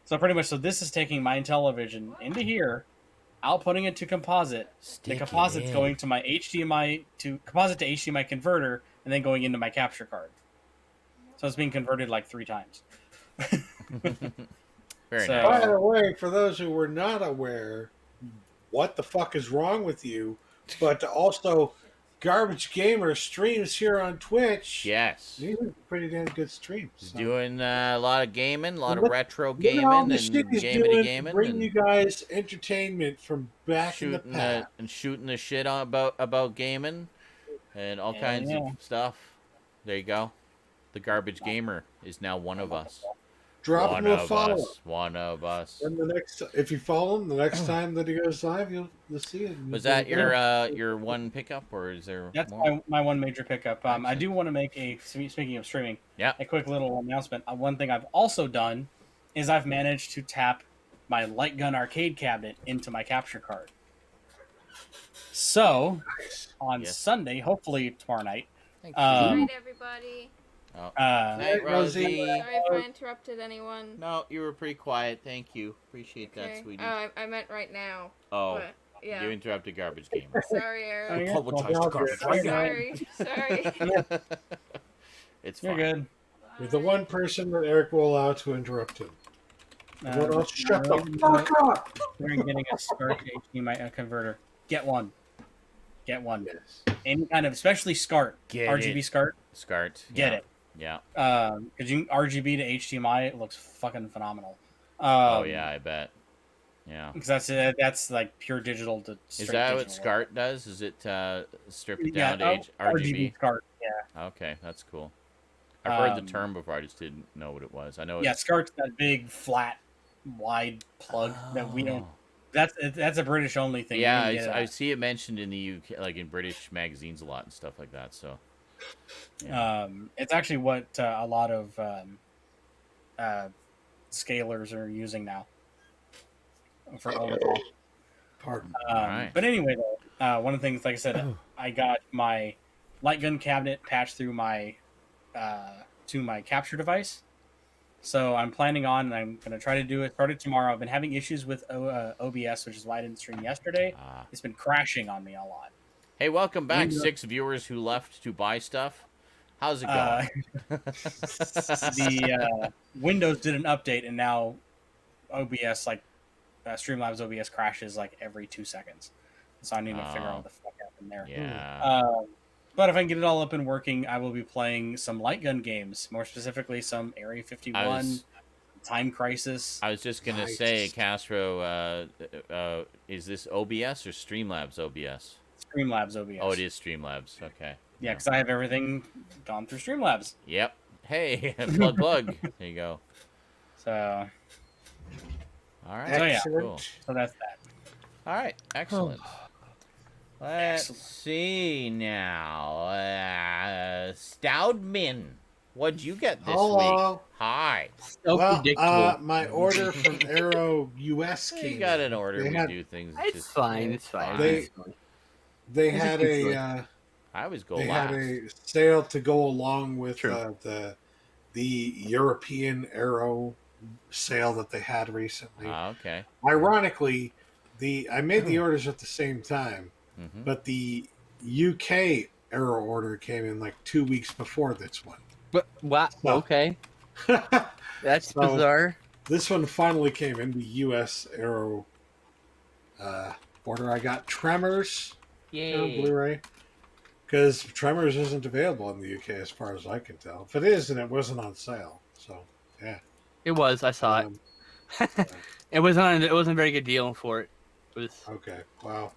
B: So pretty much, so this is taking my Intellivision into here, outputting it to composite. The composite's going to my HDMI to HDMI converter, and then going into my capture card. So it's being converted like 3 times.
A: Very
B: So-
A: nice.
C: By the way, for those who were not aware, what the fuck is wrong with you? But also, Garbage Gamer streams here on Twitch.
A: Yes.
C: These are pretty damn good streams.
A: He's
C: So.
A: doing a lot of gaming, a lot of
C: Look-
A: retro
C: Look at all
A: gaming
C: the
A: and
C: shit he's
A: gaming
C: doing to
A: gaming
C: bring
A: and
C: you guys entertainment from back in the
A: shooting
C: past.
A: shooting the shit on about gaming and all
B: Yeah,
A: kinds
B: yeah.
A: of stuff. There you go. The Garbage Gamer is now one of us.
C: Drop
A: One
C: him a
A: of
C: follow.
A: us. One of us.
C: And the next, if you follow him, the next time that he goes live, you'll see it.
A: Was that your one pickup or is there
B: That's
A: more?
B: my one major pickup. I do want to make speaking of streaming,
A: Yeah.
B: a quick little announcement. One thing I've also done is I've managed to tap my light gun arcade cabinet into my capture card. So on
A: Yes.
B: Sunday, hopefully tomorrow night,
A: Thank
D: Good
B: Um,
D: night, everybody.
A: Oh.
B: uh,
A: Night, Rosie.
D: Sorry if I interrupted anyone.
A: No, you were pretty quiet. Thank you. Appreciate that,
D: Okay.
A: sweetie.
D: Oh, I meant right now.
A: Oh,
D: But, yeah.
A: you interrupted Garbage Gamer.
D: Sorry,
B: Oh,
D: Eric.
B: yeah.
C: Apologize to Garbage
B: Sorry,
C: Gamer.
D: Sorry.
A: It's
B: you're
A: fine.
B: good.
C: You're the one person that Eric will allow to interrupt him. Everyone else, shut the
B: we're
C: fuck up!
B: getting a SCART HDMI converter. Get one. Get one.
C: Yes.
B: Any kind of, especially SCART,
A: Get
B: RGB
A: it.
B: SCART.
A: Scart.
B: Get
A: yeah.
B: it.
A: Yeah.
B: Because you RGB to HDMI, it looks fucking phenomenal.
A: Oh yeah, I bet. Yeah.
B: Because that's like pure digital to straight
A: Is that what
B: digital.
A: SCART does? Is it strip it
B: Yeah,
A: down to RGB?
B: SCART. Yeah,
A: Okay, that's cool. I've heard the
B: Um,
A: term before. I just didn't know what it was. I know.
B: yeah. SCART's that big flat, wide plug that we don't. That's a British only thing. You
A: Yeah,
B: don't get
A: I
B: it.
A: see it mentioned in the UK, like in British magazines a lot and stuff like that. So. Yeah.
B: It's actually what a lot of scalers are using now for overclock.
C: Pardon.
A: Alright.
B: But anyway, though, one of the things, like I said, I got my light gun cabinet patched through my to my capture device. So I'm planning on, and I'm going to try to do it. Started tomorrow. I've been having issues with OBS, which is why I didn't stream yesterday. It's been crashing on me a lot.
A: Hey, welcome back,
B: Windows-
A: 6 viewers who left to buy stuff. How's it going?
B: The Windows did an update, and now OBS, like Streamlabs OBS, crashes like every 2 seconds. So I need to figure out what the fuck happened there.
A: Yeah.
B: But if I can get it all up and working, I will be playing some light gun games, more specifically some Area 51, Time Crisis.
A: I was just gonna
C: Nice.
A: say, Castro, is this OBS or Streamlabs OBS?
B: Streamlabs OBS.
A: Oh, it is Streamlabs. Okay.
B: Yeah, because I have everything gone through Streamlabs.
A: Yep. Hey, plug. There you go.
B: So
A: All right.
B: So, yeah.
A: Cool.
B: so that's that.
A: All right. Excellent. Let's see now. Stoudman, what'd you get this week?
C: Hello.
A: Hi.
E: So
C: Well,
E: predictable.
C: my order from Arrow US came.
A: You got
C: in.
A: an order.
C: They
A: We
C: had,
A: do things.
E: It's
A: just
E: fine. It's fine.
C: They-
E: It's fine.
C: they
E: It's a
C: had
E: good
C: a
A: I always go
C: they
A: last.
C: had a sale to go along with
E: True.
C: the European Arrow sale that they had recently.
A: Ah, okay.
C: Ironically, I made the orders at the same time,
A: Mhm.
C: but the UK error order came in like 2 weeks before this one.
E: But wow,
C: So-
E: okay, that's
C: So-
E: bizarre.
C: This one finally came in the US Arrow order. I got Tremors on
E: Yay!
C: Blu-ray because Tremors isn't available in the UK as far as I can tell. If it is, then it wasn't on sale. So yeah,
E: It was. I saw
C: Um,
E: it. It wasn't a very good deal for it. It was
C: okay. Wow.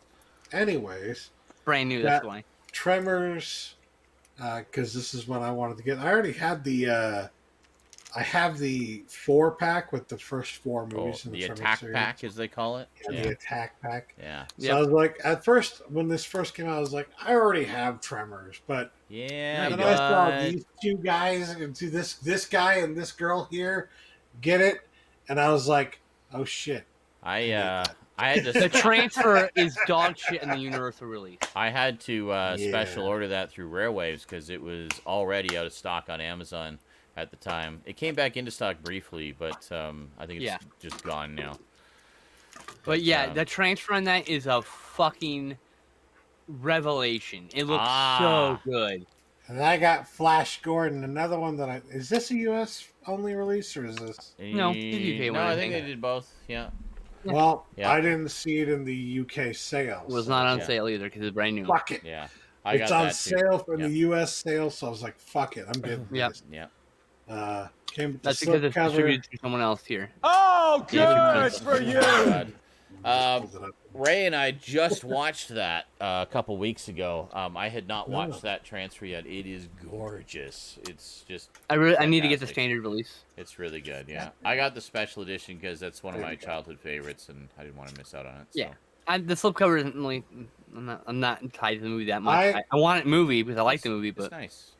C: Anyways,
E: brand new. That's
C: That-
E: why.
C: Tremors, because this is what I wanted to get. I already had I have the 4-pack with the first 4
A: Oh,
C: movies in
A: the
C: Tremors
A: attack
C: series.
A: pack, as they call it.
C: Yeah, the attack pack.
A: Yeah.
C: So
E: Yep.
C: I was like, at first, when this first came out, I was like, I already have Tremors, but
A: Yeah.
C: then I saw
A: but-
C: these 2 guys and to this guy and this girl here get it, and I was like, oh shit.
A: I had
E: The
A: to
E: transfer is dog shit in the universal release.
A: special
C: Yeah.
A: order that through Rarewaves because it was already out of stock on Amazon at the time. It came back into stock briefly, but I think it's
E: Yeah.
A: just gone now.
E: But yeah,
A: Um,
E: the transfer on that is a fucking revelation. It looks
A: Ah.
E: so good.
C: And I got Flash Gordon, another one that is this a US only release or is this?
E: No, it's a UK one,
A: No,
E: I
A: I think
E: think.
A: they did both. Yeah.
E: Yeah.
C: Well,
A: Yeah.
C: I didn't see it in the UK sales.
E: It was not on
A: Yeah.
E: sale either because it's brand new.
C: Fuck it.
A: Yeah. I
C: It's
A: got
C: on
A: that too.
C: sale for
A: Yeah.
C: the US sale, so I was like, fuck it, I'm getting
E: Yep.
C: this.
A: Yeah.
C: Came with the
E: That's because it's
C: slipcover.
E: distributed through someone else here.
F: Oh,
A: Yeah,
F: good for you.
A: God.
C: Hold it up.
A: Ray and I just watched that a couple weeks ago. I had not watched
C: Oh.
A: that transfer yet. It is gorgeous. It's just
E: I need to get the
A: fantastic.
E: standard release.
A: It's really good. Yeah, I got the special edition because that's one of my childhood favorites, and I didn't want to miss out on it. So.
E: Yeah. The slipcover isn't really. I'm not tied to the movie that much.
C: I-
E: I want it movie because I like the movie,
A: It's
E: but
A: nice.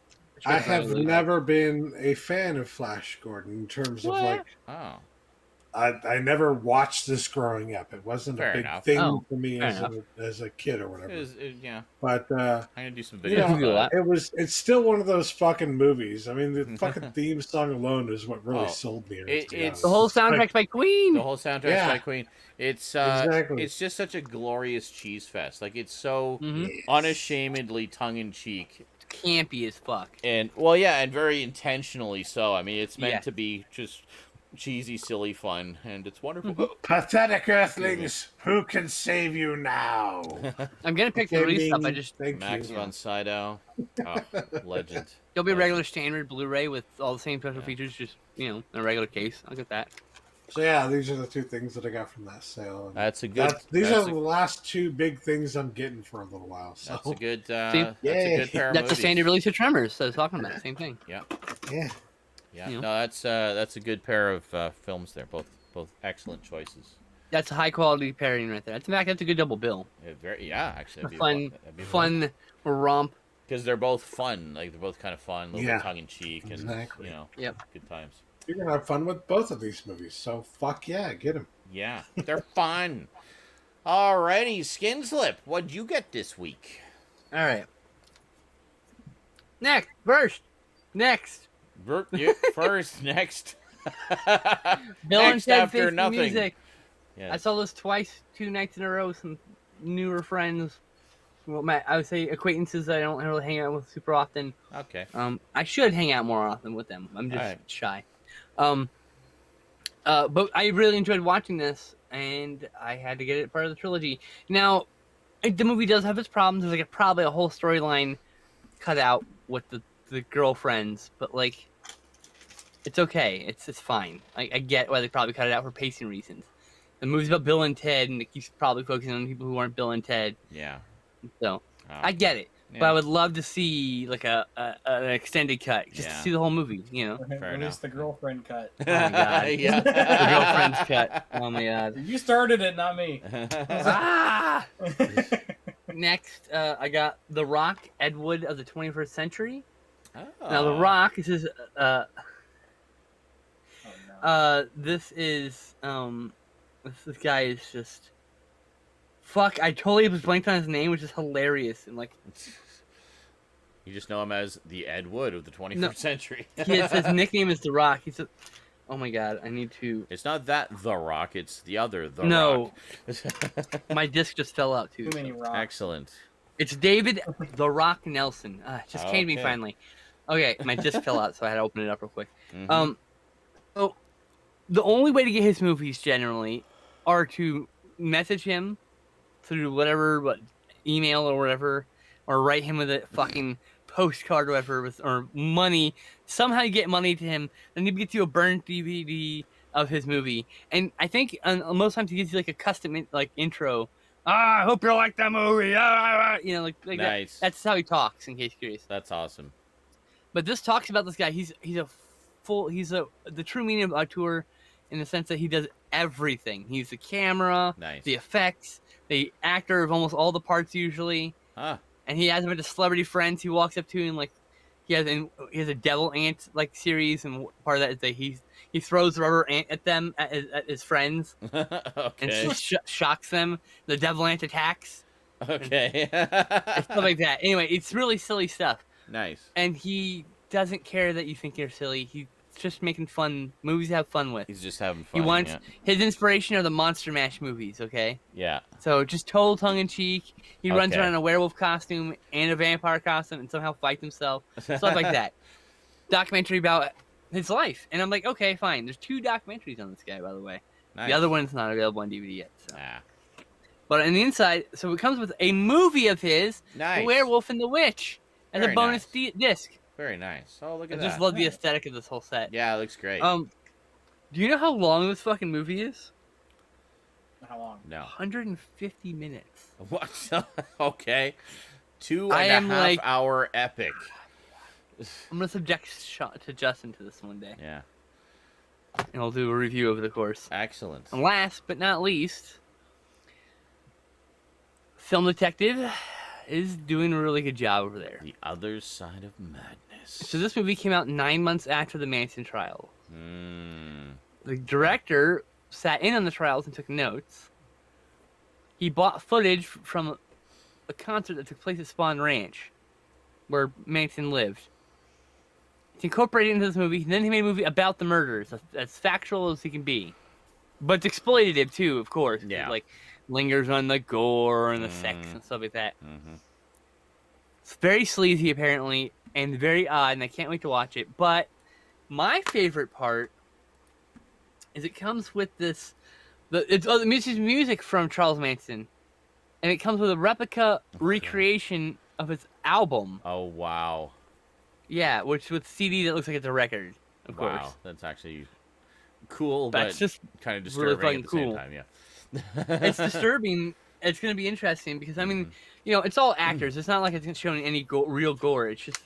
C: I
E: It's
C: have
E: really-
C: never been a fan of Flash Gordon in terms of
E: What?
C: like
A: Oh,
C: I never watched this growing up. It wasn't
A: Fair
C: a big
A: enough.
C: thing
E: Oh,
C: for me
E: fair
C: as a kid or whatever.
A: yeah.
C: But
A: I'm gonna do some
C: you
A: videos.
E: Yeah, we do a
A: about
E: lot.
A: it.
C: it's still one of those fucking movies. I mean, the fucking theme song alone is what really
A: Oh,
C: sold me.
A: it's-
E: the whole soundtrack's
C: Like,
E: by Queen.
A: The whole soundtrack's
C: Yeah.
A: by Queen. It's
C: Exactly.
A: it's just such a glorious cheese fest. Like it's so
E: Mhm.
A: unashamedly tongue in cheek.
E: Campy as fuck.
A: And well, yeah, and very intentionally so. I mean, it's meant
E: Yeah.
A: to be just cheesy, silly fun, and it's wonderful.
C: Pathetic Earthlings, who can save you now?
E: I'm gonna pick the release up. I just
C: Thank
A: Max
C: you.
A: von Sydow, oh, legend.
E: There'll be a regular standard Blu-ray with all the same special features, just in a regular case. I'll get that.
C: So yeah, these are the 2 things that I got from that sale. And
A: That's a good.
C: these
A: that's
C: are the last 2 big things I'm getting for a little while. So
A: That's a good.
E: See?
A: That's a good pair of
E: That's the
A: movies.
E: standard release of Tremors. So I was talking about same thing.
A: Yeah,
C: yeah.
A: yeah.
E: You know.
A: No, that's a good pair of films there. Both excellent choices.
E: That's a high quality pairing right there. In fact, that's a good double bill.
A: Actually,
E: A fun romp.
A: because they're both fun. Like they're both kind of fun, a little
C: Yeah.
A: bit tongue in cheek, and
C: Exactly.
E: Yep.
A: good times.
C: You're gonna have fun with both of these movies. So fuck yeah, get them.
A: Yeah, they're fun. Alrighty, Skinslip, what'd you get this week?
E: All right. Next.
A: First, next.
E: Bill and
A: Next
E: Ted
A: after
E: Face the
A: nothing.
E: Music.
A: Yeah.
E: I saw this twice, 2 nights in a row. Some newer friends. Well, I would say acquaintances that I don't really hang out with super often.
A: Okay.
E: I should hang out more often with them. I'm just
A: Alright.
E: shy. But I really enjoyed watching this, and I had to get it part of the trilogy. Now, the movie does have its problems. There's probably a whole storyline cut out with the girlfriends, but it's okay. It's fine. I get why they probably cut it out for pacing reasons. The movie's about Bill and Ted, and it keeps probably focusing on people who aren't Bill and Ted.
A: Yeah.
E: So
A: Oh,
E: I get it.
A: yeah.
E: But I would love to see an extended cut, just
A: Yeah.
E: to see the whole movie.
A: Fair
B: Release
A: enough.
B: the girlfriend cut.
E: Oh my God.
A: yeah.
E: The girlfriend's cut. Oh my God.
B: You started it, not me.
E: Ah! Next, I got The Rock, Ed Wood of the 21st Century. Now, The Rock, this is this guy is just fuck. I totally was blanked on his name, which is hilarious and
A: You just know him as the Ed Wood of the 21st century.
E: his nickname is The Rock. He's Oh my god, I need to.
A: It's not that The Rock, it's the other The
E: No.
A: Rock.
E: My disc just fell out too.
B: Too many rocks.
A: Excellent.
E: It's David The Rock Nelson. It just came to me
A: Okay.
E: finally. Okay, my disc fell out, so I had to open it up real quick.
A: Mhm.
E: So the only way to get his movies generally are to message him through whatever, email or whatever, or write him with a fucking postcard or whatever, or money. Somehow you get money to him, then he gets you a burnt DVD of his movie. And I think most times he gives you like a custom intro. I hope you like that movie. Like
A: Nice.
E: That's how he talks. In case you're curious.
A: That's awesome.
E: But this talks about this guy. He's the true meaning of auteur, in the sense that he does everything. He's the camera,
A: Nice.
E: the effects, the actor of almost all the parts usually,
A: Ah,
E: and he has a bunch of celebrity friends he walks up to, and like he has a devil ant like series, and part of that is that he throws rubber ant at them at his friends and
A: okay.
E: shocks them. The devil ant attacks
A: Okay.
E: and stuff like that. Anyway, it's really silly stuff.
A: Nice.
E: And he doesn't care that you think you're silly. He's just making fun movies to have fun with.
A: He's just having fun.
E: He wants
A: Yeah.
E: his inspiration are the Monster Mash movies, okay?
A: Yeah.
E: So just total tongue in cheek. He runs
A: Okay.
E: around in a werewolf costume and a vampire costume and somehow fights himself. Stuff like that. Documentary about his life. And I'm like, okay, fine. There's 2 documentaries on this guy, by the way.
A: Nice.
E: The other one's not available on DVD yet. So.
A: Ah,
E: But on the inside, so it comes with a movie of his,
A: nice.
E: The Werewolf and the Witch, as
A: Very
E: a bonus
A: nice.
E: disc.
A: Very nice. Oh, look
E: I
A: at
E: just
A: that.
E: love the aesthetic of this whole set.
A: Yeah, it looks great.
E: Do you know how long this fucking movie is?
B: How long?
A: No.
E: 150 minutes.
A: What? Okay. 2
E: I
A: and
E: am
A: a half
E: like-
A: hour epic.
E: I'm gonna subject to Justin to this one day,
A: Yeah.
E: and we'll do a review over the course.
A: Excellent.
E: And last but not least, Film Detective is doing a really good job over there.
A: The Other Side of Madness.
E: So this movie came out 9 months after the Manson trial.
A: Mm.
E: The director sat in on the trials and took notes. He bought footage from a concert that took place at Spawn Ranch, where Manson lived. It's incorporated into this movie. Then he made a movie about the murders, as factual as he can be. But it's exploitative too, of course.
A: Yeah.
E: It, like, lingers on the gore and the sex and stuff like that.
A: Mm-hmm.
E: It's very sleazy, apparently, and very odd, and I can't wait to watch it. But my favorite part is it comes with this... It's music from Charles Manson, and it comes with a replica recreation of his album.
A: Oh, wow.
E: Yeah, which with CD that looks like it's a record, of
A: Wow.
E: course.
A: That's actually cool,
E: That's
A: but
E: just
A: kind of
E: really
A: disturbing
E: fucking
A: at the same
E: cool.
A: time, yeah.
E: It's disturbing. It's going to be interesting because, I mean, you know, it's all actors. It's not like it's showing any real gore. It's just,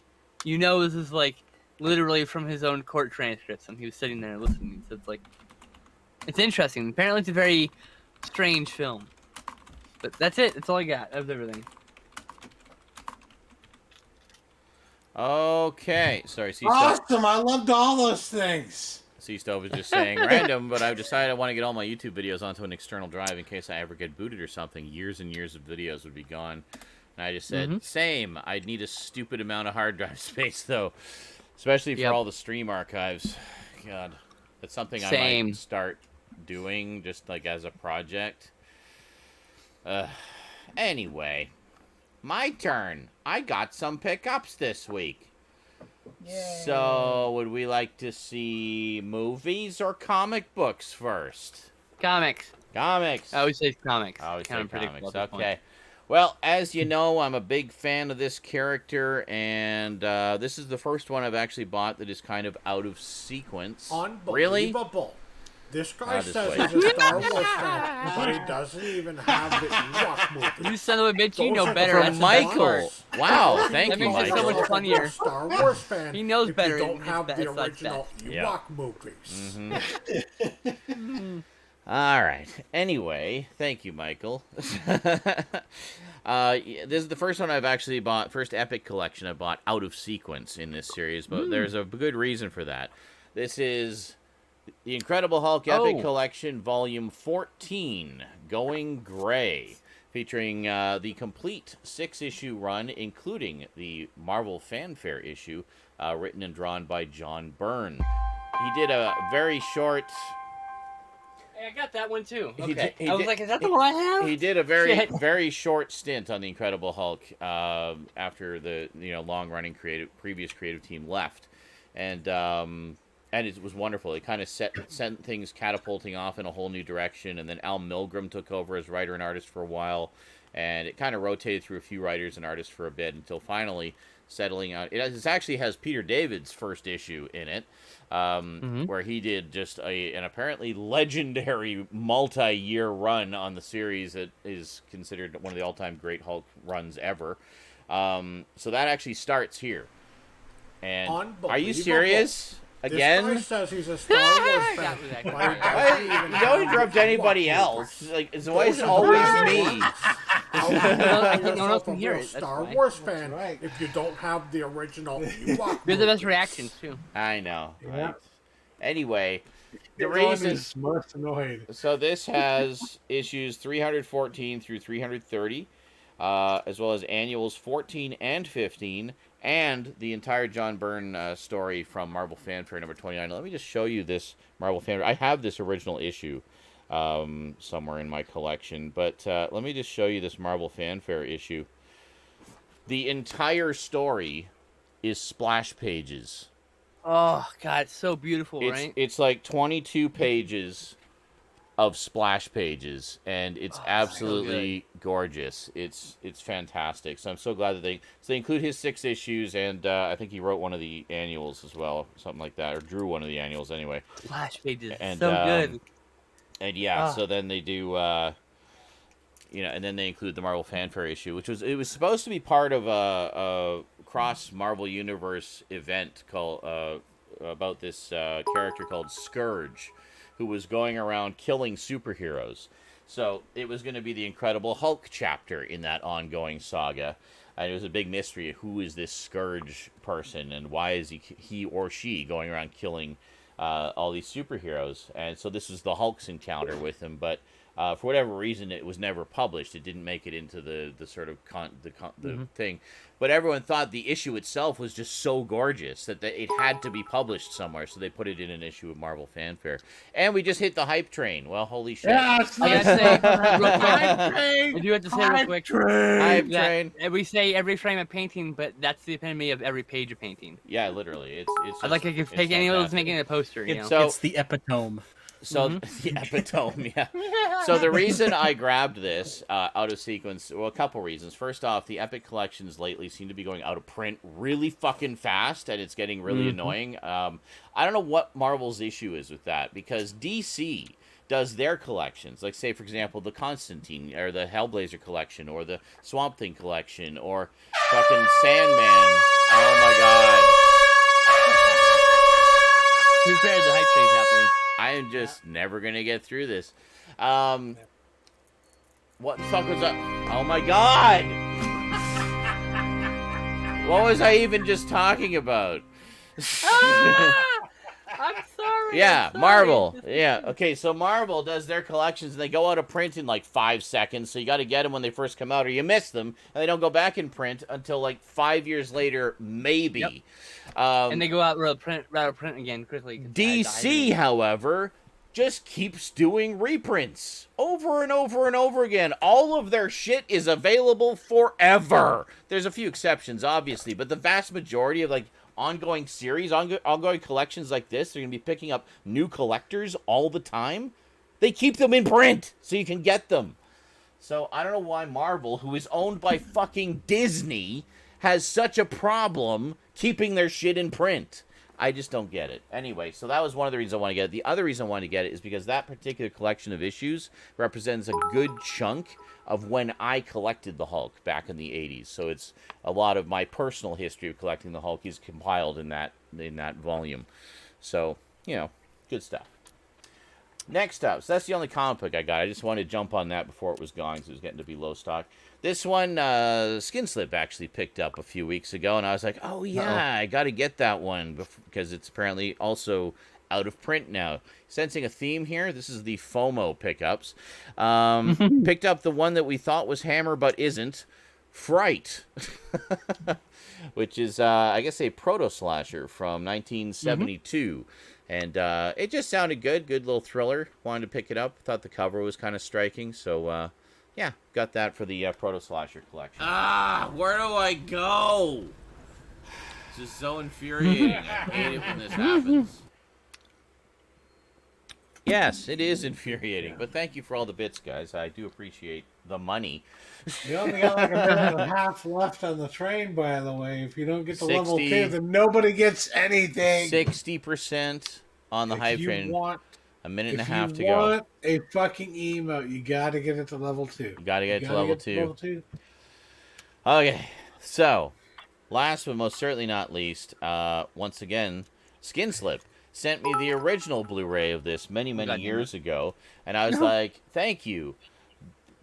E: you know, this is like literally from his own court transcripts, and he was sitting there listening. So it's like, it's interesting. Apparently, it's a very strange film. But that's it. That's all I got. That's everything.
A: Okay. Sorry, C-Stove.
C: Awesome! I loved all those things.
A: C-Stove was just saying random, but I've decided I want to get all my YouTube videos onto an external drive in case I ever get booted or something. Years and years of videos would be gone. And I just said, same. I'd need a stupid amount of hard drive space, though. Especially for all the stream archives. God. That's something I might start doing, just like as a project. Anyway. My turn. I got some pickups this week.
B: Yay.
A: So, would we like to see movies or comic books first?
E: Comics.
A: Comics.
E: I always say comics.
A: I always say
E: Kind of predictable
A: comics.
E: at this point.
A: Okay. Well, as you know, I'm a big fan of this character, and this is the first one I've actually bought that is kind of out of sequence. Really?
C: Unbelievable. This guy
A: This
C: says
A: way.
C: he's a Star Wars fan, but he doesn't even have the Ewok movie.
E: You son of a bitch, you know
C: Those are
E: better.
C: the
E: That's
A: From
E: the best
A: Michael.
E: part.
A: Wow, thank
E: That
A: you,
E: makes it so
A: Michael.
E: much funnier.
C: Star Wars fan.
E: He knows
C: if
E: better
C: You don't
E: than
C: have
E: his
C: the
E: best, like
C: original
E: that.
A: Yeah.
C: Ewok movies.
A: All right. Anyway, thank you, Michael. This is the first one I've actually bought, first epic collection I bought out of sequence in this series, but there's a good reason for that. This is the Incredible Hulk Epic Collection, Volume 14, Going Gray, featuring the complete 6-issue run, including the Marvel Fanfare issue, written and drawn by John Byrne. He did a very short.
E: Hey, I got that one too.
A: He
E: Okay.
A: did- he
E: I was
A: did-
E: like, is that the one I have?
A: He did a very
E: Shit.
A: very short stint on the Incredible Hulk after the long running previous creative team left, and it was wonderful. It kind of sent things catapulting off in a whole new direction, and then Al Milgrom took over as writer and artist for a while, and it kind of rotated through a few writers and artists for a bit until finally settling out. It actually has Peter David's first issue in it, where he did just an apparently legendary multi-year run on the series that is considered one of the all-time great Hulk runs ever. So that actually starts here. And are you serious? Again?
F: This guy says he's a Star Wars fan.
E: That was actually
F: Why
E: right.
F: doesn't he even
A: You don't
F: have
A: interrupt
F: the
A: anybody
F: Ewok
A: else.
F: movie?
A: Like, it's always me.
F: How
E: No,
F: can you
E: no one else
F: yourself
E: can
F: a
E: hear
F: real
E: it, that's
F: Star
E: why.
F: Wars fan
C: right.
F: if you don't have the original Ewok
E: They're the best
F: movies?
E: reactions too.
A: I know.
C: Yeah.
A: Right? Anyway, the
C: Everyone
A: reason.
C: is most annoyed.
A: So this has issues 314 through 330, as well as annuals 14 and 15, and the entire John Byrne story from Marvel Fanfare number 29. Let me just show you this Marvel Fanfare. I have this original issue somewhere in my collection, but let me just show you this Marvel Fanfare issue. The entire story is splash pages.
E: Oh God, it's so beautiful, right?
A: It's like 22 pages of splash pages, and it's absolutely gorgeous. It's fantastic. So I'm so glad that they include his 6 issues, and I think he wrote one of the annuals as well, something like that, or drew one of the annuals anyway.
E: Flash pages,
A: And,
E: so good.
A: And yeah, so then they do, and then they include the Marvel Fanfare issue, which was supposed to be part of a cross Marvel Universe event called about this character called Scourge, who was going around killing superheroes. So it was going to be the Incredible Hulk chapter in that ongoing saga. And it was a big mystery of who is this Scourge person and why is he or she going around killing all these superheroes. And so this was the Hulk's encounter with him, but for whatever reason, it was never published. It didn't make it into the sort of the thing. But everyone thought the issue itself was just so gorgeous that it had to be published somewhere. So they put it in an issue of Marvel Fanfare. And we just hit the hype train. Well, holy shit.
C: Yeah, it's
E: I
C: nice.
E: gotta say, real quick,
C: train.
E: I do have to say real quick.
A: Hype
E: that
A: train.
E: we say every frame of painting, but that's the epitome of every page of painting.
A: Yeah, literally. It's
E: I'd like to take any of those making a poster. You know?
A: So
B: It's the epitome.
A: So the epitome, yeah. So the reason I grabbed this out of sequence, well, a couple reasons. First off, the Epic collections lately seem to be going out of print really fucking fast, and it's getting really annoying. I don't know what Marvel's issue is with that, because DC does their collections, like say for example the Constantine or the Hellblazer collection or the Swamp Thing collection or fucking Sandman. Oh my god.
E: To be fair, the hype train's happening.
A: I am just never gonna get through this. What the fuck was that? Oh my god! What was I even just talking about?
E: I'm sorry.
A: Yeah,
E: I'm sorry.
A: Marvel. Yeah, okay, so Marvel does their collections and they go out of print in like 5 seconds, so you gotta get them when they first come out or you miss them, and they don't go back in print until like 5 years later, maybe.
E: Yep. And they go out out of print again quickly. 'cause
A: DC, however, just keeps doing reprints over and over and over again. All of their shit is available forever. There's a few exceptions, obviously, but the vast majority of like ongoing series, ongoing collections like this, they're going to be picking up new collectors all the time. They keep them in print so you can get them. So I don't know why Marvel, who is owned by fucking Disney, has such a problem keeping their shit in print. I just don't get it. Anyway, so that was one of the reasons I want to get it. The other reason I wanted to get it is because that particular collection of issues represents a good chunk of when I collected the Hulk back in the 80s. So it's a lot of my personal history of collecting the Hulk is compiled in that volume. So, good stuff. Next up, so that's the only comic book I got. I just wanted to jump on that before it was gone because it was getting to be low stock. This one, Skinslip actually picked up a few weeks ago, and I was like, oh yeah, I got to get that one because it's apparently also out of print now. Sensing a theme here, this is the FOMO pickups. Picked up the one that we thought was Hammer but isn't Fright, which is, I guess, a proto-slasher from 1972. And it just sounded good. Good little thriller. Wanted to pick it up. Thought the cover was kind of striking. So, yeah, got that for the proto-slasher collection. Ah, where do I go? It's just so infuriating. I hate it when this happens. Yes, it is infuriating. But thank you for all the bits, guys. I do appreciate the money.
C: You only got like a minute and a half left on the train, by the way. If you don't get to level
A: 60.
C: 2, then nobody gets anything.
A: 60% on the hype train. A minute and a half to
C: If you
A: go.
C: want a fucking emote, you gotta get it to level 2.
A: You gotta get it to level 2.
C: Level 2.
A: Okay, so last but most certainly not least, once again, Skinslip sent me the original Blu-ray of this many years ago, and I was like, thank you.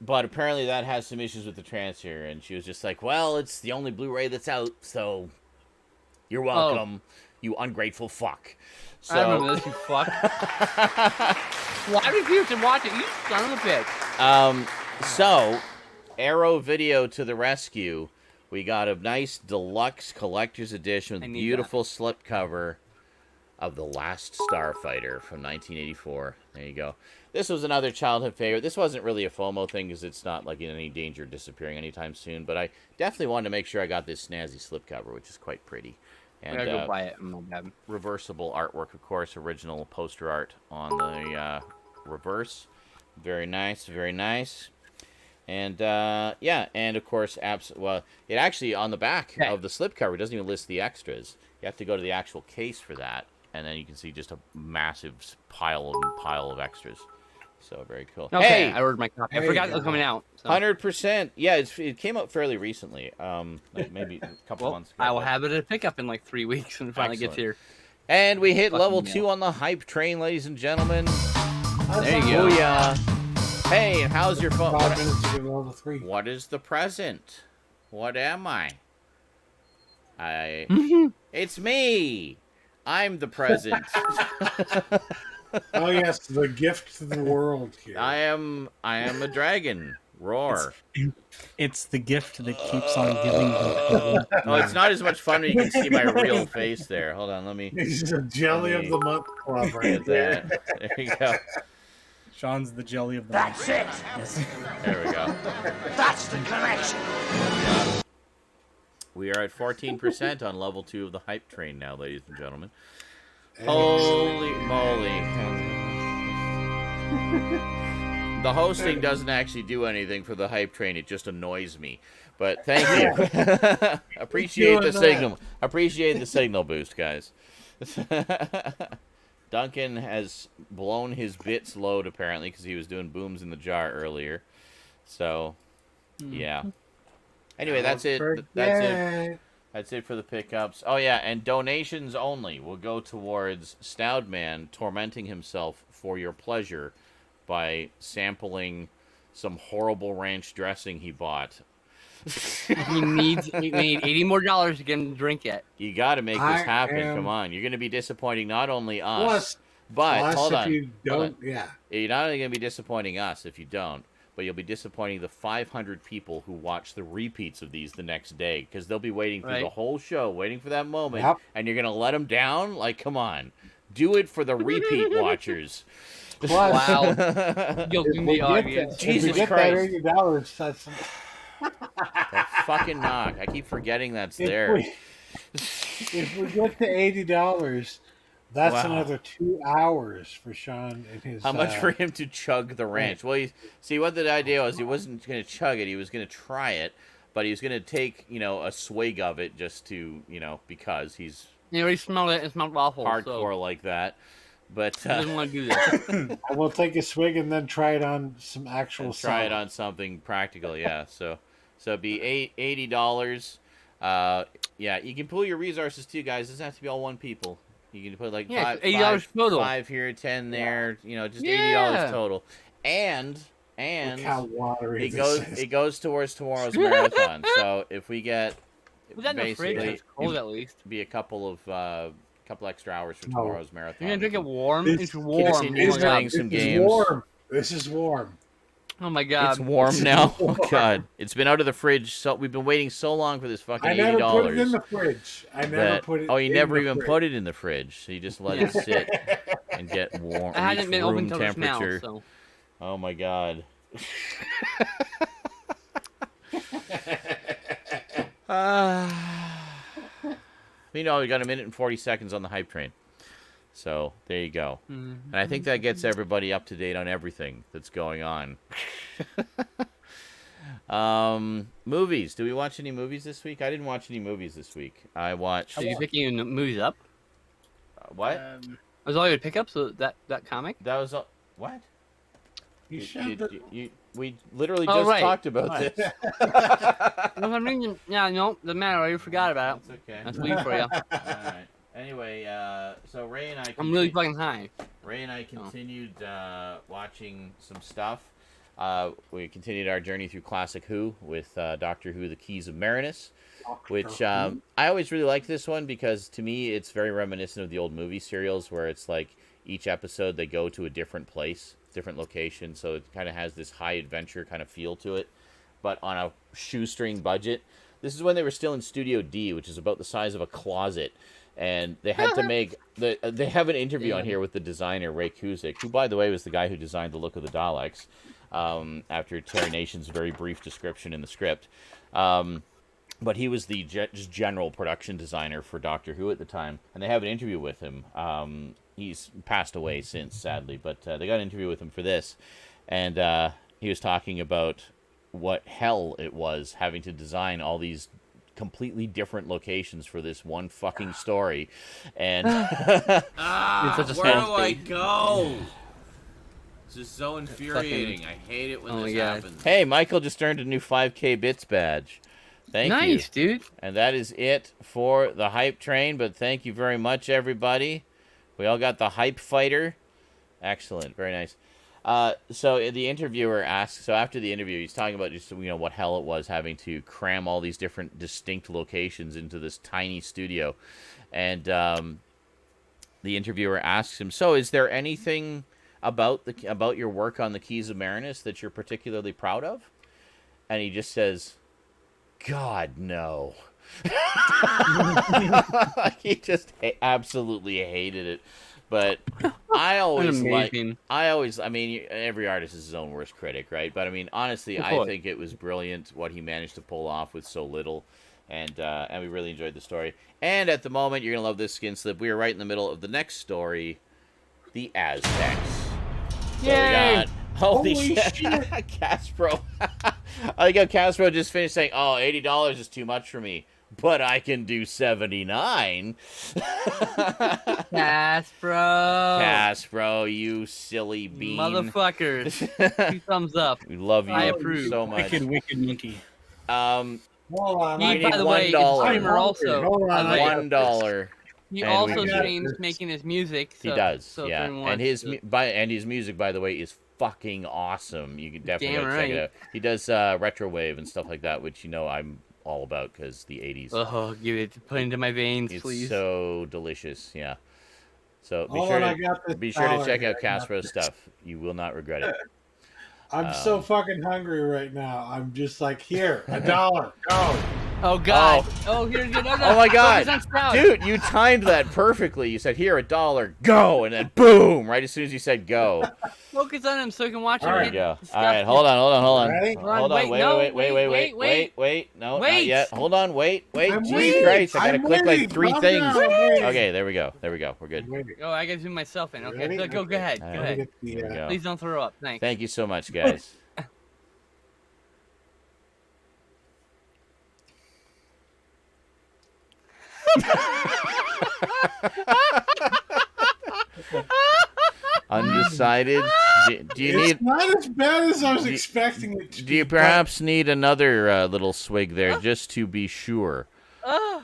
A: But apparently that has some issues with the transfer, and she was just like, well, it's the only Blu-ray that's out, so you're welcome, you ungrateful fuck. So,
E: I remember this, you fuck. Why refuse to watch it, you son of a bitch?
A: So, Arrow Video to the rescue. We got a nice deluxe collector's edition with a beautiful slipcover of The Last Starfighter from 1984. There you go. This was another childhood favorite. This wasn't really a FOMO thing because it's not like in any danger of disappearing anytime soon, but I definitely wanted to make sure I got this snazzy slipcover, which is quite pretty. And
E: I gotta go buy it. I'm not bad.
A: Reversible artwork, of course, original poster art on the reverse. Very nice, very nice. And, yeah, and of course, well, it actually, on the back of the slipcover, doesn't even list the extras. You have to go to the actual case for that, and then you can see just a massive pile of extras. So, very cool.
E: Okay,
A: hey!
E: I ordered my copy. I forgot it was coming out. So.
A: 100%. Yeah, it came out fairly recently, like maybe a couple months ago.
E: I will have it at pickup in like 3 weeks when it finally gets here.
A: And we hit level 2 on the hype train, ladies and gentlemen.
E: There you go.
A: Yeah. Hey, how's your phone?
C: 5 minutes to get level 3.
A: What is the present? What am I? It's me. I'm the present.
C: Oh yes, the gift to the world here.
A: I am a dragon. Roar.
B: It's the gift that keeps on giving.
A: Oh, it's not as much fun when you can see my real face there. Hold on, let me.
C: He's the jelly of the month club right there.
A: There you go.
B: Sean's the jelly of the
G: That's it.
B: Yes.
A: There we go.
G: That's the connection.
A: We are at 14% on level 2 of the hype train now, ladies and gentlemen. Holy moly. The hosting doesn't actually do anything for the hype train. It just annoys me. But thank you. Appreciate the signal. Appreciate the signal boost, guys. Duncan has blown his bits load, apparently, because he was doing booms in the jar earlier. So, yeah. Anyway, that's it. That's it. That's it for the pickups. Oh, yeah, and donations only will go towards Stoudman tormenting himself for your pleasure by sampling some horrible ranch dressing he bought.
E: We need $80 more to get him to drink it.
A: You got to make this happen. Come on. You're going to be disappointing not only us, but hold on.
C: You don't, yeah.
A: You're not only going to be disappointing us if you don't, but you'll be disappointing the 500 people who watch the repeats of these the next day because they'll be waiting through the whole show, waiting for that moment, and you're going to let them down? Like, come on. Do it for the repeat watchers.
E: Wow. Guilting the audience.
A: Jesus
C: Christ.
A: Christ.
C: That $80, that's...
A: That fucking knock. I keep forgetting that's there.
C: If we get to $80, that's another 2 hours for Sean and his...
A: How much for him to chug the ranch? Well, see, what the idea was, he wasn't going to chug it. He was going to try it, but he was going to take, a swig of it just to, because he's...
E: You already smelled it. It smelled awful.
A: Hardcore like that. But
E: he doesn't want to do that.
C: I will take a swig and then try it on some actual
A: try it on something practical, yeah. So it'd be $80. Yeah, you can pool your resources too, guys. It doesn't have to be all one people. You can put like
E: $80 total.
A: 5 here, 10 there. Just $80 total. And it goes towards tomorrow's marathon. So if we get basically
E: cold at least
A: be a couple extra hours for tomorrow's marathon.
E: You're gonna drink it warm. It's warm.
A: Continue playing some games.
C: This is warm.
E: Oh my god.
A: It's warm now. Oh god, it's been out of the fridge. So we've been waiting so long for this fucking
C: I
A: $80.
C: never put it in the fridge. I never put it.
A: Oh, you
C: in
A: never
C: the
A: even
C: fridge.
A: put it in the fridge, so you just let it sit and get warm.
E: I hadn't
A: reach
E: been
A: room
E: open till just now,
A: temperature.
E: so.
A: Oh my god. We got a minute and 40 seconds on the hype train. So there you go. And I think that gets everybody up to date on everything that's going on. Movies. Do we watch any movies this week? I didn't watch any movies this week. I watched.
E: Are you picking movies up?
A: What?
E: Was all your pickups that comic?
A: That was what? We literally
E: Oh,
A: just
E: right.
A: talked about this.
E: No, I'm reading. Yeah, no, doesn't matter. I forgot about it.
A: That's okay.
E: That's weird for you.
A: All right. Anyway, so Ray and I.
E: I'm really fucking high.
A: Ray and I continued watching some stuff. We continued our journey through Classic Who with Doctor Who: The Keys of Marinus, which I always really liked this one because to me it's very reminiscent of the old movie serials where it's like each episode they go to a different place, different location, so it kind of has this high adventure kind of feel to it, but on a shoestring budget. This is when they were still in Studio D, which is about the size of a closet. And they had to make they have an interview on here with the designer Ray Kuzik, who by the way was the guy who designed the look of the Daleks, after Terry Nation's very brief description in the script. But he was the just general production designer for Doctor Who at the time, and they have an interview with him. He's passed away since, sadly, but they got an interview with him for this, and he was talking about what hell it was having to design all these completely different locations for this one fucking story, and
E: It's such a
A: where
E: small
A: do I
E: space.
A: go? It's just so infuriating. I hate it when
E: Oh
A: this
E: my God.
A: happens. Hey, Michael just earned a new 5K bits badge. Thank you.
E: Nice, dude.
A: And that is it for the hype train. But thank you very much, everybody. We all got the hype fighter. Excellent, very nice. So the interviewer asks. So after the interview, he's talking about just what hell it was having to cram all these different distinct locations into this tiny studio, and the interviewer asks him, "So is there anything about your work on the Keys of Marinus that you're particularly proud of?" And he just says, "God, no." He just absolutely hated it. But I always
E: Amazing.
A: I mean, every artist is his own worst critic, right? But I mean, honestly,
E: Of
A: I
E: course.
A: think it was brilliant what he managed to pull off with so little. And we really enjoyed the story. And at the moment, you're going to love this Skinslip. We are right in the middle of the next story, the Aztecs. So we
E: Yay!
A: got, holy
C: Holy
A: shit.
C: shit.
A: Castro. I think how Castro just finished saying, "Oh, $80 is too much for me, but I can do $79."
E: Castro.
A: Castro, you silly bean.
E: Motherfuckers. 2 thumbs up.
A: We love you
E: I approve.
A: so much.
B: Wicked monkey.
C: Hold on.
E: He,
A: I need
E: by the way, is a
A: $1.
E: streamer also.
C: Hold on,
E: By the way,
A: $1.
E: He
A: And
E: also
A: we got
E: streams
C: this.
E: making his music.
A: He
E: So,
A: does,
E: so
A: yeah.
E: if anyone
A: And
E: wants
A: his music, by the way, is fucking awesome. You can definitely
E: Damn
A: go check it
E: right.
A: out. He does retro wave and stuff like that, which I'm all about because the 80s.
E: Oh, give it, put it into my veins,
A: It's
E: please.
A: so delicious, yeah. So be
C: Hold
A: sure
C: on, I
A: to
C: got this
A: be sure to
C: dollar
A: check
C: here.
A: out Castro's stuff. You will not regret it.
C: I'm so fucking hungry right now. I'm just like, here, $1. Go.
E: Oh God! Oh, here's your
A: Oh my God,
E: Focus on Sprout.
A: dude, you timed that perfectly. You said, "Here, $1, go," and then boom, right as soon as you said "go."
E: Focus on him so he can watch
C: All
E: it.
C: right.
A: There you go.
E: Stuff.
A: All right, hold on.
C: Ready?
A: Hold on,
E: Wait, no,
A: wait. No, not
E: Wait.
A: yet. Hold on, wait.
C: I'm
A: Jesus
C: waiting.
A: Christ, I gotta
C: I'm
A: click
C: waiting.
A: like 3
C: Calm
A: things.
C: down. I'm waiting.
A: Okay, there we go. We're good.
C: Wait.
E: Oh, I gotta zoom myself in. Okay,
C: Ready?
E: so go ahead. Go
A: All
C: Let me
E: ahead.
C: get the,
A: There we go.
E: Please don't throw up. Thanks.
A: Thank you so much, guys. Undecided. Do you
C: It's
A: need?
C: not as bad as I was
A: do-
C: expecting it to
A: Do you
C: be,
A: perhaps need another little swig there, just to be sure?
E: Oh.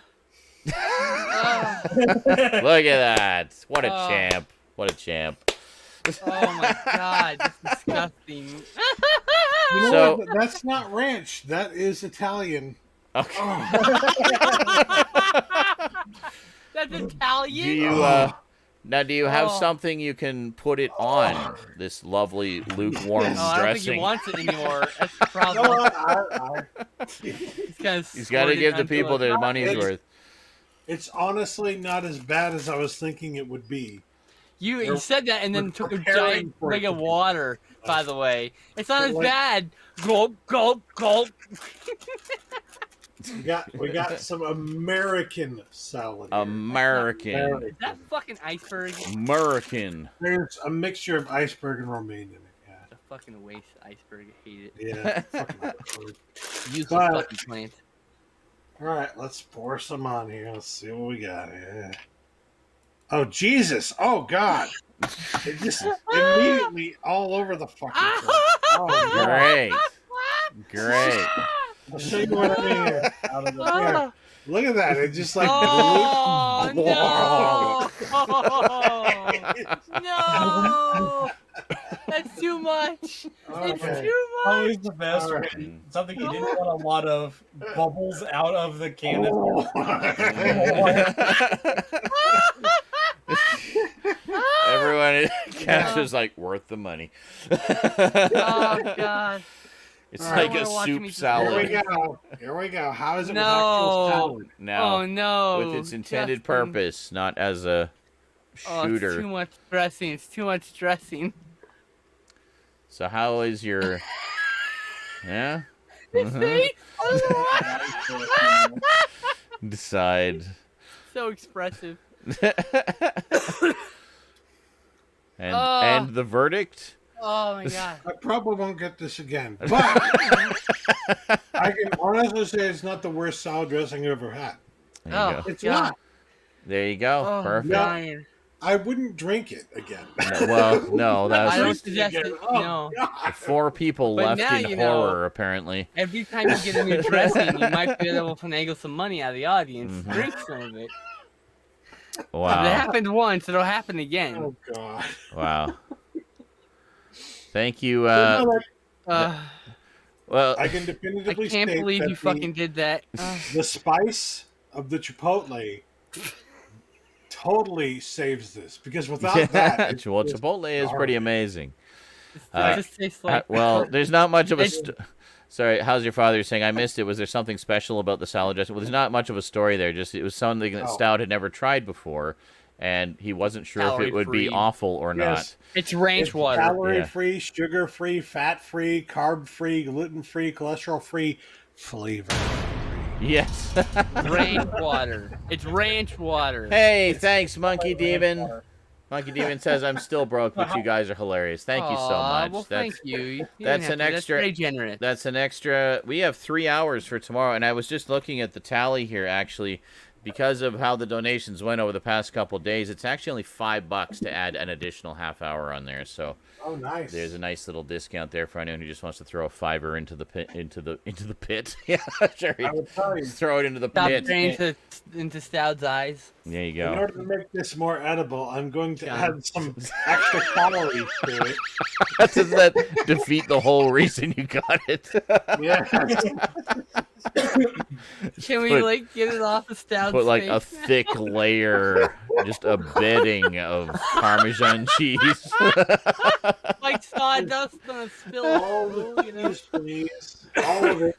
E: Oh.
A: Look at that! What a
E: Oh.
A: champ! What a champ!
E: Oh my God! That's disgusting.
C: but you know
A: So-
C: what? That's not ranch. That is Italian.
A: Okay.
C: Oh.
E: That's
A: Do
E: Italian.
A: you Now, do you have
E: Oh.
A: something you can put it on? This lovely lukewarm
E: Oh, I don't think he
A: dressing.
E: wants it anymore. That's the
C: You know
E: problem.
C: what?
E: He's got
A: He's got to give the people their money's worth.
C: It's honestly not as bad as I was thinking it would be.
E: You said that and then
C: we're
E: took a
C: preparing
E: giant
C: for it
E: mug of
C: to be-
E: water. By the way, it's not
C: But
E: as
C: like-
E: bad. Gulp, gulp, gulp.
C: We got some American salad. here.
A: American.
E: Is that fucking iceberg?
A: American.
C: There's a mixture of iceberg and romaine in it.
E: A fucking waste iceberg. I hate it.
C: Yeah. Fucking iceberg.
E: Use the
C: But-
E: fucking plant.
C: All right, let's pour some on here. Let's see what we got here. Oh Jesus! Oh God! It just immediately all over the fucking place. Oh, God.
A: Great. Great.
C: I'll show you what I mean here.
B: Out of the
C: Here, look at that! It just like
E: Oh
C: Whoa.
E: no! No! That's too much. It's
C: Okay.
E: too much.
B: Always the best.
C: All right.
B: When something you didn't want a lot of bubbles out of the cannon.
A: Everyone in Caster's like worth the money.
E: Oh god.
A: It's
C: All
A: like
E: right.
A: a
E: I wanna watch him
A: soup
E: eat the
C: Here we
A: salad
C: go. Here we go. How is it with
E: No.
C: actual salad?
A: now
E: Oh no.
A: with its intended
E: Justin.
A: purpose, not as a
E: Oh, it's
A: shooter.
E: too much dressing. It's too much dressing.
A: So how is your? Yeah.
E: His face.
A: Decide.
E: So expressive.
A: And
E: Oh.
A: and the verdict.
E: Oh my god.
C: I probably won't get this again, but I can honestly say it's not the worst salad dressing I've ever had.
A: There you
E: Oh.
A: go.
C: It's
E: God.
C: not.
A: There you go.
E: Oh,
A: Perfect.
C: Yeah.
E: dying.
C: I wouldn't drink it again.
A: No, well, no,
E: I don't
A: that's
E: suggest it. No.
C: God.
A: 4 people
E: But
A: left
E: now
A: in
E: you know.
A: horror. Apparently.
E: Every time you get a new dressing, you might be able to finagle some money out of the audience.
A: Mhm.
E: Drink some of it. If it
A: Wow.
E: happened once, it'll happen again.
C: Oh God.
A: Wow. Thank you.
E: Uh,
A: Well,
C: I can
E: I
C: definitively
E: can't
C: state
E: believe
C: that
E: you fucking did that.
C: the spice of the chipotle totally saves this because without that, it's
A: well,
C: just
A: Chipotle is pretty amazing.
E: It just tastes like.
A: Well, there's not much of a.
E: It's-
A: Sorry, how's your father saying? I missed it. Was there something special about the salad dressing? Well, there's not much of a story there. Just it was something that
C: Oh.
A: Stout had never tried before, and he wasn't sure if it would be
E: Calorie-free.
A: awful or
C: Yes.
E: It's ranch
C: It's
E: water.
C: calorie-free, sugar-free, fat-free, carb-free, gluten-free, cholesterol-free, flavor.
A: not. Yes.
E: Ranch water. It's ranch water.
A: Hey, thanks, Monkey Demon. Monkey Demon says I'm still broke, but you guys are hilarious. Thank you so
E: Aw,
A: much.
E: Well,
A: That's
E: thank you. You didn't
A: that's
E: have
A: an
E: to.
A: extra-
E: That's very generous.
A: That's an extra. We have 3 hours for tomorrow, and I was just looking at the tally here. Actually, because of how the donations went over the past couple days, it's actually only $5 to add an additional half hour on there. So
C: Oh, nice.
A: there's a nice little discount there for anyone who just wants to throw a $5 into the pit. Into the pit. Yeah, sure.
C: I would tell you,
A: Throw it into the
E: Stop
A: pit.
E: staring into Stoud's eyes.
A: There you
C: in
A: go.
C: order to make this more edible, I'm going to
E: Yeah.
C: add some extra calories to it.
A: Does that defeat the whole reason you got it?
C: Yeah.
E: Can we
A: Put-
E: like get it off of Stoud's
A: Put like
E: face?
A: a thick layer, just a bedding of Parmesan cheese.
E: like sawdust on a spill.
C: All the
E: you know?
C: cheese, please. All of it.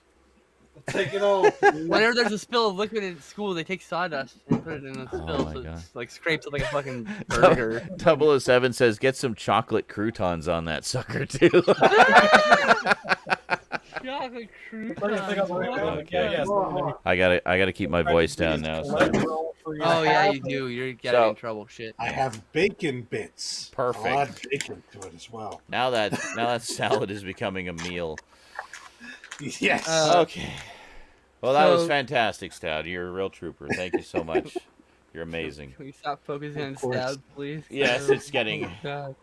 C: Take it all. please.
E: Whenever there's a spill of liquid at school, they take sawdust and put it in a spill,
A: my
E: so
A: God.
E: it's like scrapes it like a fucking burger.
A: 007 says, get some chocolate croutons on that sucker, too.
E: Chocolate
A: Okay. I gotta keep my voice down now. So.
E: Oh yeah, you do. You're getting
A: So-
E: in trouble. Shit.
C: I have bacon bits.
A: Perfect.
C: I'll add bacon to it as well.
A: Now that salad is becoming a meal.
C: Yes.
A: Okay. Well, that was
E: So-
A: fantastic, Stout. You're a real trooper. Thank you so much. You're amazing.
E: Can we stop focusing on
C: Of course.
E: Stout, please?
A: Yes, it's getting
E: God.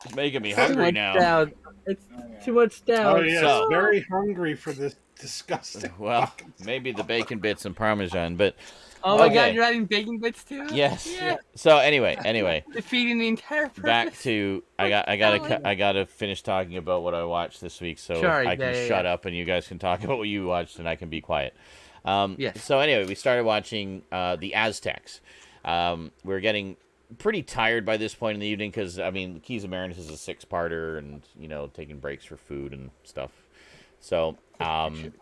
A: it's making me
E: Too
A: hungry
E: much
A: now.
E: Stout. It's too much Stout.
C: Oh yes,
A: So-
C: very hungry for this disgusting.
A: Well, maybe the bacon bits and Parmesan, but
E: Oh my
A: Okay.
E: God, you're adding bacon bits too?
A: yes.
E: Yeah.
A: So anyway,
E: Defeating the entire purpose.
A: back to I gotta finish talking about what I watched this week, so
E: Sorry,
A: I can
E: yeah,
A: shut
E: yeah.
A: up and you guys can talk about what you watched and I can be quiet.
E: Yes.
A: So anyway, we started watching the Aztecs. We're getting pretty tired by this point in the evening because, I mean, Keys of Marinus is a 6-parter and, you know, taking breaks for food and stuff. So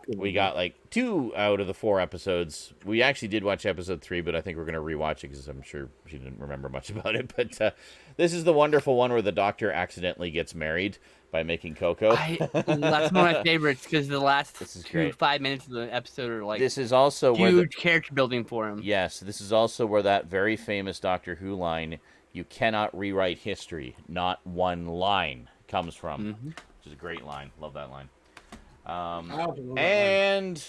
A: we got like 2 out of the 4 episodes. We actually did watch episode 3, but I think we're going to rewatch it because I'm sure she didn't remember much about it. But this is the wonderful one where the doctor accidentally gets married by making cocoa.
E: That's one of my favorites because the last
A: This is
E: 2
A: great.
E: 5 minutes of the episode are like
A: This is also where
E: huge character building for him.
A: Yes, this is also where that very famous Doctor Who line, "You cannot rewrite history, not one line," comes from, which is a great line. Love that line. And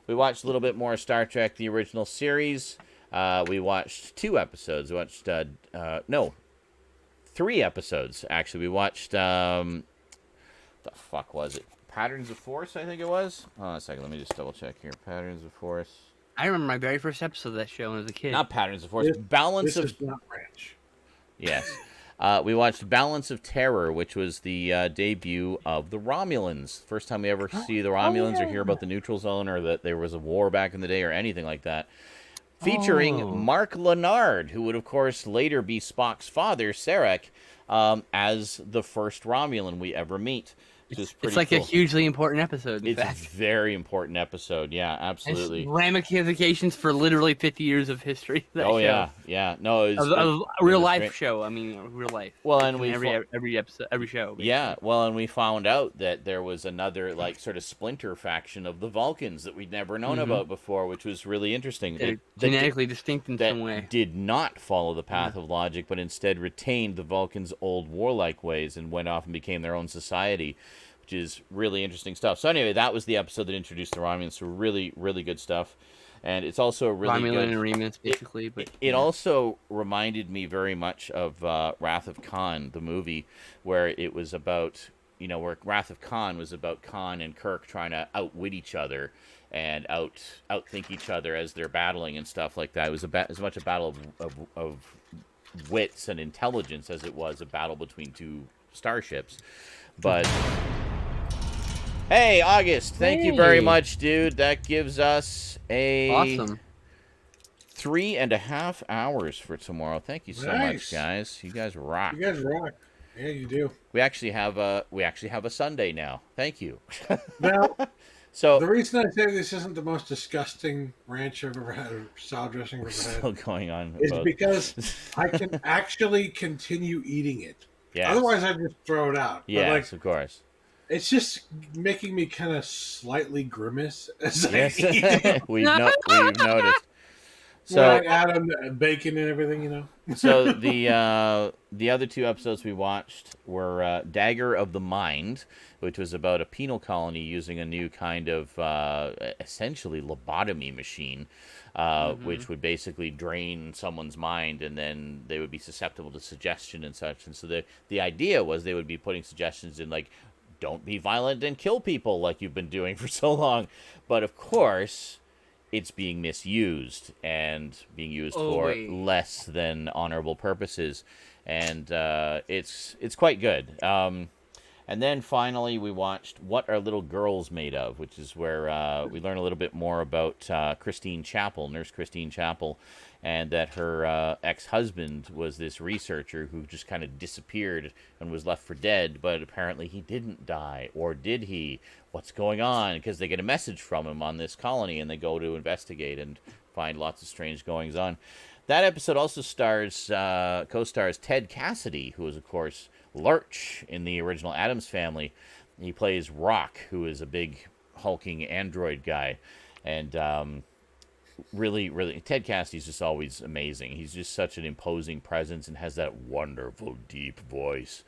A: we watched a little bit more Star Trek, the original series. We watched 2 episodes. We watched, 3 episodes, actually. We watched, the fuck was it? Patterns of Force, I think it was. Hold on a second, let me just double check here. Patterns of Force.
E: I remember my very first episode of that show when I was a kid.
A: Not Patterns of Force, Balance
C: This
A: of...
C: is not Ranch.
A: Yes. We watched Balance of Terror, which was the debut of the Romulans. First time we ever see the Romulans or hear about the Neutral Zone or that there was a war back in the day or anything like that. Featuring Mark Lenard, who would, of course, later be Spock's father, Sarek, as the first Romulan we ever meet.
E: It's like
A: cool.
E: a hugely important episode.
A: It's a very important episode. Yeah, absolutely.
E: It's ramifications for literally 50 years of history.
A: Oh,
E: show.
A: yeah. No, it was,
E: a
A: it
E: real
A: was
E: life
A: great.
E: show. I mean, real life.
A: Well, and we
E: every episode, every show. Basically.
A: Yeah, well, and we found out that there was another, like, sort of splinter faction of the Vulcans that we'd never known about before, which was really interesting.
E: They're genetically distinct in some way.
A: Did not follow the path of logic, but instead retained the Vulcans' old warlike ways and went off and became their own society, which is really interesting stuff. So anyway, that was the episode that introduced the Romulans, so really, really good stuff. And it's also really
E: Romulan
A: good.
E: and Remus, basically.
A: It also reminded me very much of Wrath of Khan, the movie, where it was about, where Wrath of Khan was about Khan and Kirk trying to outwit each other and outthink each other as they're battling and stuff like that. It was as much a battle of wits and intelligence as it was a battle between 2 starships. But... Hey, August, thank you very much, dude. That gives us
E: awesome
A: 3.5 hours for tomorrow. Thank you so much, guys. You guys rock.
C: You guys rock. Yeah, you do.
A: We actually have a Sunday now. Thank you.
C: Now,
A: so
C: the reason I say this isn't the most disgusting ranch I've ever had or salad dressing I've ever had
A: still going on
C: is
A: about...
C: because I can actually continue eating it.
A: Yes.
C: Otherwise, I'd just throw it out.
A: Yes, of course.
C: It's just making me kind of slightly grimace as I
A: Yes.
C: eat it.
A: we've noticed.
C: So when I add on the bacon and everything,
A: So the other 2 episodes we watched were Dagger of the Mind, which was about a penal colony using a new kind of essentially lobotomy machine, which would basically drain someone's mind, and then they would be susceptible to suggestion and such. And so the idea was they would be putting suggestions in, like, don't be violent and kill people like you've been doing for so long. But of course, it's being misused and being used for less than honorable purposes. And it's quite good. And then finally, we watched What Are Little Girls Made Of, which is where we learn a little bit more about Christine Chappell, Nurse Christine Chappell, and that her ex-husband was this researcher who just kind of disappeared and was left for dead, but apparently he didn't die. Or did he? What's going on? Because they get a message from him on this colony, and they go to investigate and find lots of strange goings-on. That episode also co-stars Ted Cassidy, who is, of course, Lurch in the original Addams Family. He plays Rock, who is a big hulking android guy. And really, Ted Cassidy's just always amazing. He's just such an imposing presence and has that wonderful, deep voice.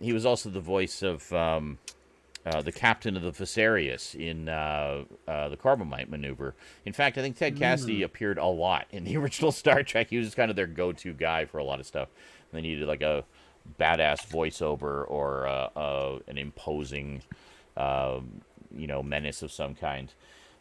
A: He was also the voice of the captain of the Viserius in the Carbonite Maneuver. In fact, I think Ted Cassidy appeared a lot in the original Star Trek. He was just kind of their go-to guy for a lot of stuff. They needed like a badass voiceover or an imposing, menace of some kind.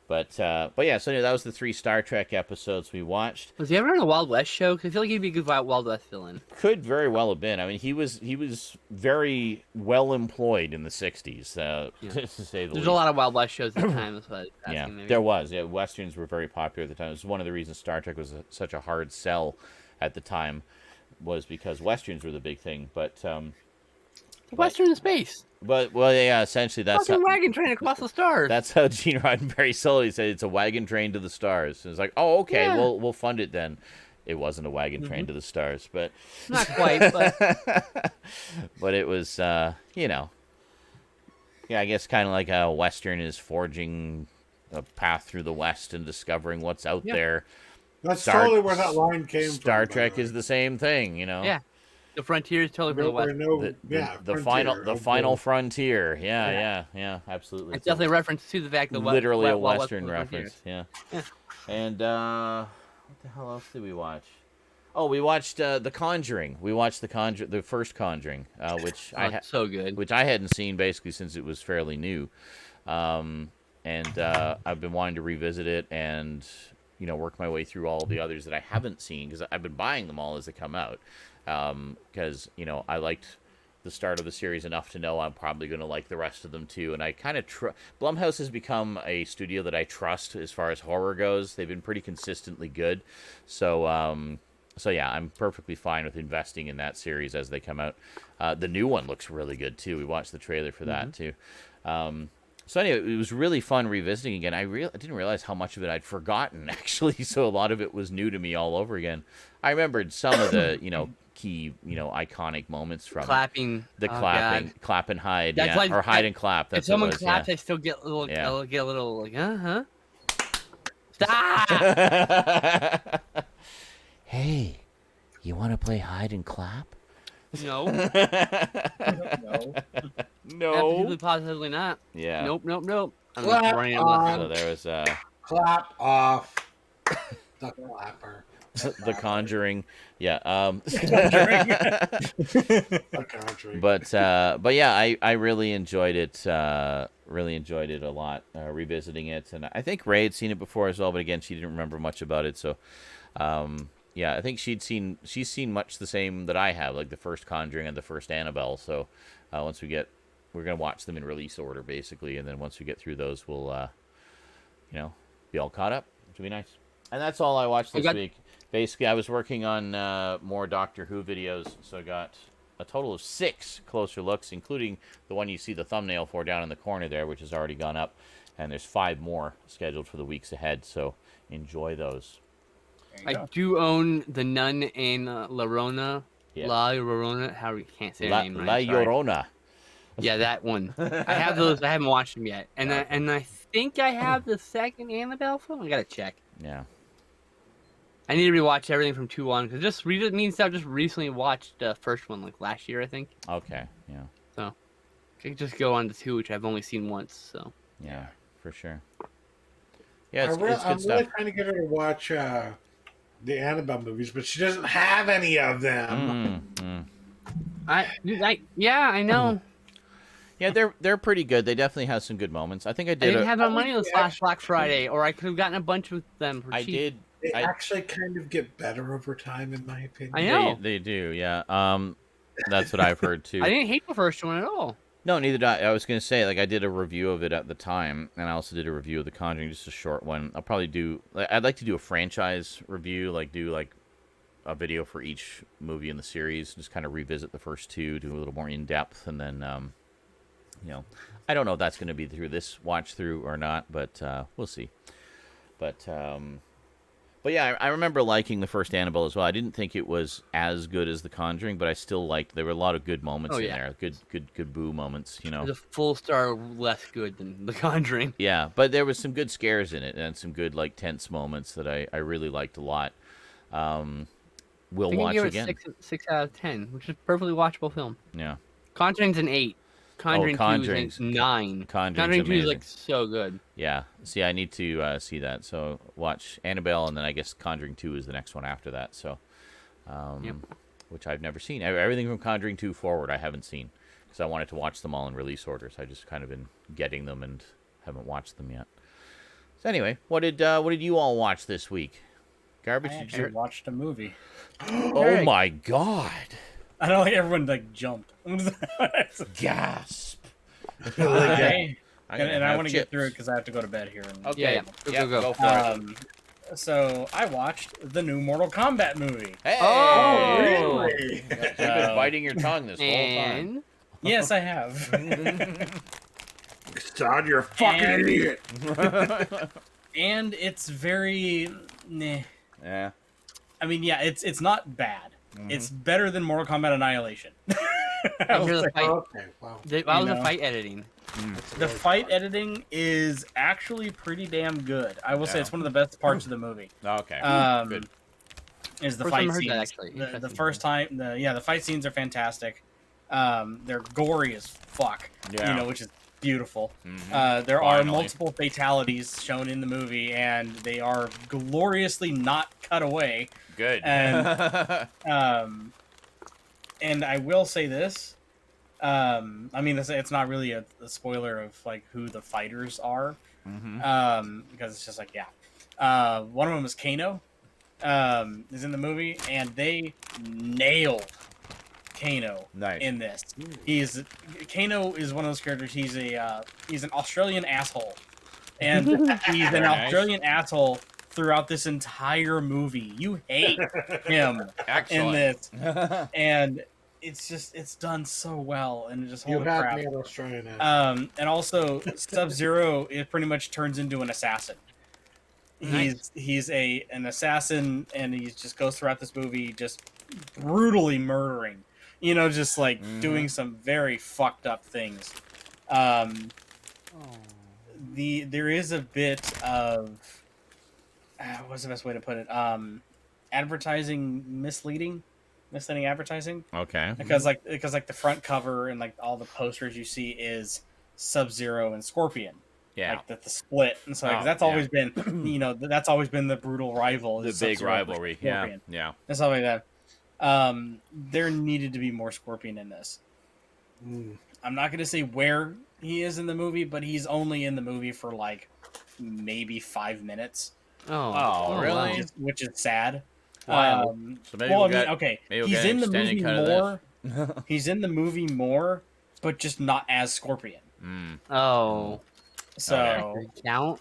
A: But yeah, so anyway, that was the 3 Star Trek episodes we watched.
E: Was he ever on the Wild West show? Because I feel like he'd be a good Wild West villain.
A: Could very well have been. I mean, he was very well employed in the 60s, to say the least.
E: There's a lot of Wild West shows at the time. That's what I was asking, maybe.
A: There was. Yeah, Westerns were very popular at the time. It was one of the reasons Star Trek was such a hard sell at the time. was because westerns were the big thing. But
E: Western in space.
A: well, yeah, essentially that's
E: Fucking wagon train across the stars.
A: that's how Gene Roddenberry sold it. He said it's a wagon train to the stars. It's like, oh, okay,
E: Yeah.
A: we'll fund it then. It wasn't a wagon train to the stars, but
E: Not quite, but
A: but it was, you know, yeah, I guess kind of like a western is forging a path through the West and discovering what's out
E: Yeah.
A: there.
C: That's
A: Star-
C: totally where that line came from.
A: Star
C: by
A: Trek
C: the way.
A: is the same thing, you know.
E: yeah, the frontier is totally from the West.
A: The
C: frontier.
A: final frontier. Yeah, absolutely.
E: It's definitely a reference to the fact that
A: literally a
E: West
A: Western
E: was the frontier.
A: reference. Yeah.
E: Yeah.
A: And what the hell else did we watch? Oh, we watched The Conjuring. We watched the first Conjuring, which
E: Oh, it's so good.
A: which I hadn't seen basically since it was fairly new, and I've been wanting to revisit it and work my way through all the others that I haven't seen because I've been buying them all as they come out, because I liked the start of the series enough to know I'm probably going to like the rest of them too, and I kind of Blumhouse has become a studio that I trust as far as horror goes. They've been pretty consistently good, so yeah, I'm perfectly fine with investing in that series as they come out. The new one looks really good too. We watched the trailer for that too. So anyway, it was really fun revisiting again. I didn't realize how much of it I'd forgotten actually. So a lot of it was new to me all over again. I remembered some of the key iconic moments from
E: Clapping.
A: the
E: Oh,
A: clapping,
E: God.
A: clap and hide,
E: That's
A: yeah,
E: like-
A: or hide and clap.
E: If
A: That's
E: someone
A: what it was,
E: claps,
A: yeah.
E: I still get a little,
A: Yeah.
E: I'll get a little like, Stop!
A: Hey, you want to play hide and clap?
E: No,
B: No.
A: No.
E: absolutely, positively not.
A: Yeah.
E: Nope. I'm
C: Clap
E: running out of
A: So there was
C: Clap off the clapper.
A: The Conjuring. Yeah.
C: The country.
A: But yeah, I really enjoyed it. Really enjoyed it a lot. Revisiting it, and I think Ray had seen it before as well. But again, she didn't remember much about it. So, yeah, I think she's seen much the same that I have, like the first Conjuring and the first Annabelle. So, we're gonna watch them in release order basically, and then once we get through those, we'll be all caught up, which will be nice. And that's all I watched this week. Basically, I was working on more Doctor Who videos, so I got a total of 6 closer looks, including the one you see the thumbnail for down in the corner there, which has already gone up. And there's 5 more scheduled for the weeks ahead, so enjoy those.
B: There you
E: I
B: go.
E: do own The Nun and La Llorona.
A: Yeah.
E: La Llorona. How you can't say her
A: La,
E: name right.
A: La
E: sorry.
A: Llorona.
E: Yeah, that one. I have those. I haven't watched them yet, and
A: Okay.
E: I think I have the second Annabelle film. I gotta check.
A: Yeah.
E: I need to rewatch everything from 2 on because just recently watched the first one like last year, I think.
A: Okay. Yeah.
E: I could just go on to 2, which I've only seen once. So
A: Yeah. For sure. Yeah, it's
C: I'm
A: good
C: really
A: stuff.
C: trying to get her to watch the Annabelle movies, but she doesn't have any of them.
E: I know.
A: Yeah, they're pretty good. They definitely have some good moments. I think I
E: I
A: did.
E: didn't have no
C: I
E: money
C: think
E: this
C: they
E: last Black Friday, or I could have gotten a bunch of them for
A: I
E: cheap.
A: did.
C: They
A: I-
C: actually kind of get better over time, in my opinion.
E: I know.
A: They do. Yeah. That's what I've heard too.
E: I didn't hate the first one at all.
A: No, neither did I. I was going to say, like, I did a review of it at the time, and I also did a review of The Conjuring, just a short one. I'll probably do... I'd like to do a franchise review, do a video for each movie in the series, just kind of revisit the first 2, do a little more in-depth, and then, I don't know if that's going to be through this watch-through or not, but we'll see. But yeah, I remember liking the first Annabelle as well. I didn't think it was as good as The Conjuring, but I still liked. There were a lot of good moments in there. Good boo moments.
E: It was a full star less good than The Conjuring.
A: Yeah, but there was some good scares in it and some good tense moments that I really liked a lot. We'll
E: I think
A: watch
E: you gave
A: again.
E: it 6 out of 10, which is a perfectly watchable film.
A: Yeah,
E: Conjuring's an 8. Conjuring 2
A: Conjuring's-
E: is a 9.
A: Conjuring's
E: Conjuring 2 is
A: amazing.
E: so good.
A: yeah. See, I need to see that. So watch Annabelle, and then I guess Conjuring 2 is the next one after that. So, which I've never seen. Everything from Conjuring 2 forward, I haven't seen because I wanted to watch them all in release orders. I just kind of been getting them and haven't watched them yet. So anyway, what did you all watch this week? Garbage?
B: I
A: Did
B: actually
A: you...
B: watched a movie.
A: Oh my god!
B: I know everyone jumped.
A: Gasp!
B: I
A: I'm gonna
B: and I
A: have
B: want to get
A: chips.
B: through it because I have to go to bed here.
A: Okay.
E: Yeah. Go.
A: Go for it.
B: So I watched the new Mortal Kombat movie.
A: Hey!
E: Oh,
F: really?
A: You've been biting your tongue this whole time.
B: Um, Yes, I have.
F: Son, you're a fucking
B: And-
F: idiot.
B: And it's very, meh.
A: Yeah.
B: I mean, yeah, it's not bad.
A: Mhm.
B: It's better than Mortal Kombat Annihilation.
E: I hear the fight.
C: Okay, wow.
E: How was the
B: know.
E: fight editing?
B: The fight editing is actually pretty damn good. I will say
A: Yeah.
B: it's one of the best parts of the movie.
A: Okay.
B: Good. Is the
E: First time
B: fight
E: I heard
B: scenes?
E: that, actually.
B: The
E: Interesting.
B: first time, the fight scenes are fantastic. They're gory as fuck.
A: Yeah.
B: You know, which is beautiful.
A: Mhm.
B: There are
A: Finally.
B: multiple fatalities shown in the movie, and they are gloriously not cut away.
A: Good.
B: And I will say this. I mean, it's not really a spoiler of like who the fighters are,
A: Mhm.
B: because it's just like, yeah. One of them is Kano, is in the movie, and they nailed Kano
A: Nice.
B: in this. Kano is one of those characters. He's an Australian asshole, and he's an
A: Very nice.
B: Australian asshole throughout this entire movie. You hate him in
A: Excellent.
B: this, and it's done so well, and it just
C: You
B: holy
C: had
B: crap.
C: me an Australian accent.
B: And also Sub-Zero, it pretty much turns into an assassin.
E: Nice.
B: He's an assassin, and he just goes throughout this movie just brutally murdering, just like doing some very fucked up things. There is a bit of what's the best way to put it? Misleading advertising.
A: Okay.
B: Because the front cover and like all the posters you see is Sub-Zero and Scorpion.
A: Yeah.
B: Like the split, and so like,
A: Oh,
B: that's
A: yeah.
B: always been, that's always been the brutal rival.
A: The
B: is
A: big
B: Sub-Zero versus
A: rivalry. Yeah.
B: Scorpion,
A: Yeah.
B: and stuff like that. There needed to be more Scorpion in this. I'm not going to say where he is in the movie, but he's only in the movie for like maybe 5 minutes.
A: Oh, really?
B: Which is sad.
E: Wow.
A: So maybe
B: Well,
A: we'll
B: I mean,
A: get,
B: okay,
A: maybe we'll
B: he's
A: get an
B: in the
A: extended
B: movie
A: cut of
B: more. He's in the movie more, but just not as Scorpion.
E: Oh.
B: So,
E: Does it count?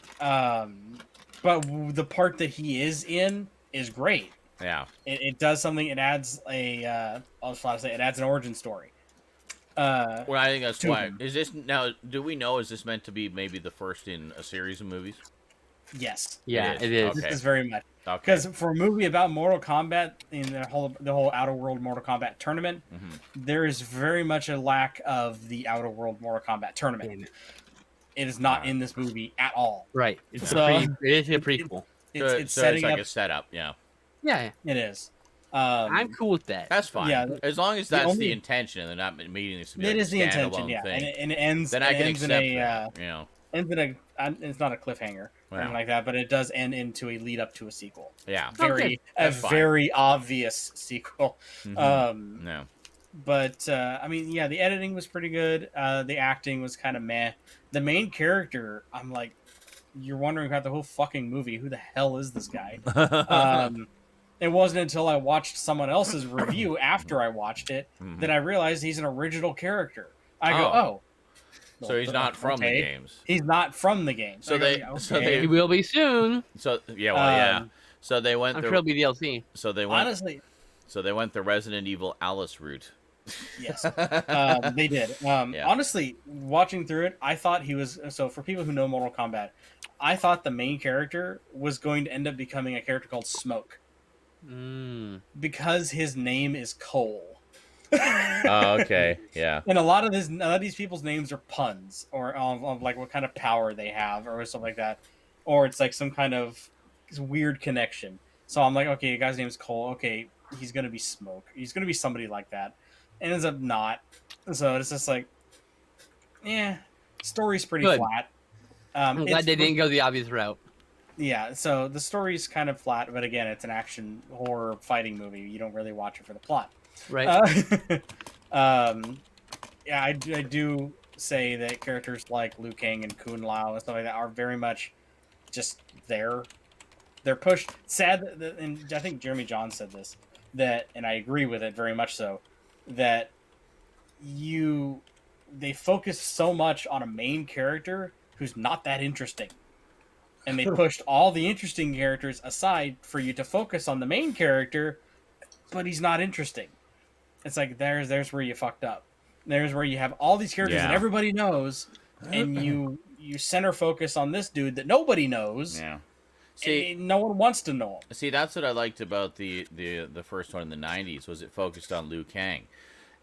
B: but the part that he is in is great.
A: Yeah.
B: It does something. It adds it adds an origin story.
A: Well, I think that's
B: to
A: why.
B: him.
A: Is this now? Do we know? Is this meant to be maybe the first in a series of movies?
B: Yes,
E: Yeah,
A: is.
E: it is.
A: Okay.
B: this is very much
A: Okay.
B: because for a movie about Mortal Kombat in the whole Outer World Mortal Kombat tournament, there is very much a lack of the Outer World Mortal Kombat tournament.
E: Damn it.
B: It is not in this movie at all.
E: Right. It's
B: So-
E: it is a prequel.
B: It's
A: so
B: setting
A: it's like
B: up.
A: a setup. Yeah.
E: Yeah,
B: It is.
E: I'm cool with that.
A: That's fine.
B: Yeah,
A: As long as that's
B: only-
A: the intention and they're not meeting this to be
B: It
A: like
B: is
A: a
B: the intention,
A: standalone
B: yeah,
A: thing.
B: and it ends.
A: Then I
B: it
A: can
B: ends
A: accept
B: in a,
A: that. You know.
B: ends in a. It's not a cliffhanger or
A: Wow.
B: anything like that, but it does end into a lead up to a sequel.
A: Yeah.
B: A
A: That's fine.
B: very obvious sequel.
A: Mhm. No.
B: But I mean, yeah, the editing was pretty good. The acting was kind of meh. The main character, I'm like, you're wondering about the whole fucking movie. Who the hell is this guy? It wasn't until I watched someone else's review after I watched it that I realized he's an original character. I go, oh.
A: So he's not from the games.
B: He's not from the game.
A: So
B: I
A: they-
B: go,
A: so
B: okay.
E: He will be soon.
A: So yeah, well, yeah.
B: Um,
A: So they went
E: I'm
A: the
E: sure it'll be DLC.
A: so they went
B: honestly,
A: so they went the Resident Evil Alice route.
B: yes, they did.
A: Yeah.
B: Honestly, watching through it, I thought he was. So for people who know Mortal Kombat, I thought the main character was going to end up becoming a character called Smoke because his name is Cole.
A: Oh, okay. Yeah.
B: And a lot of these people's names are puns or of like what kind of power they have or something like that, or it's like some kind of weird connection. So I'm like, okay, the guy's name is Cole. Okay, he's gonna be Smoke. He's gonna be somebody like that. And ends up not. So it's just like, story's pretty
E: Good.
B: flat.
E: I'm glad they didn't go the obvious route.
B: Yeah, so the story's kind of flat, but again, it's an action horror fighting movie. You don't really watch it for the plot.
E: Right.
B: Yeah, I do say that characters like Liu Kang and Kun Lao and stuff like that are very much just there. They're pushed. Sad, and I think Jeremy John said this, and I agree with it very much so, that they focus so much on a main character who's not that interesting. and they pushed all the interesting characters aside for you to focus on the main character, but he's not interesting. It's like there's where you fucked up. There's where you have all these characters that everybody knows, and you center focus on this dude that nobody knows.
A: Yeah. See,
B: no one wants to know him.
A: See, that's what I liked about the first one in the '90s was it focused on Liu Kang,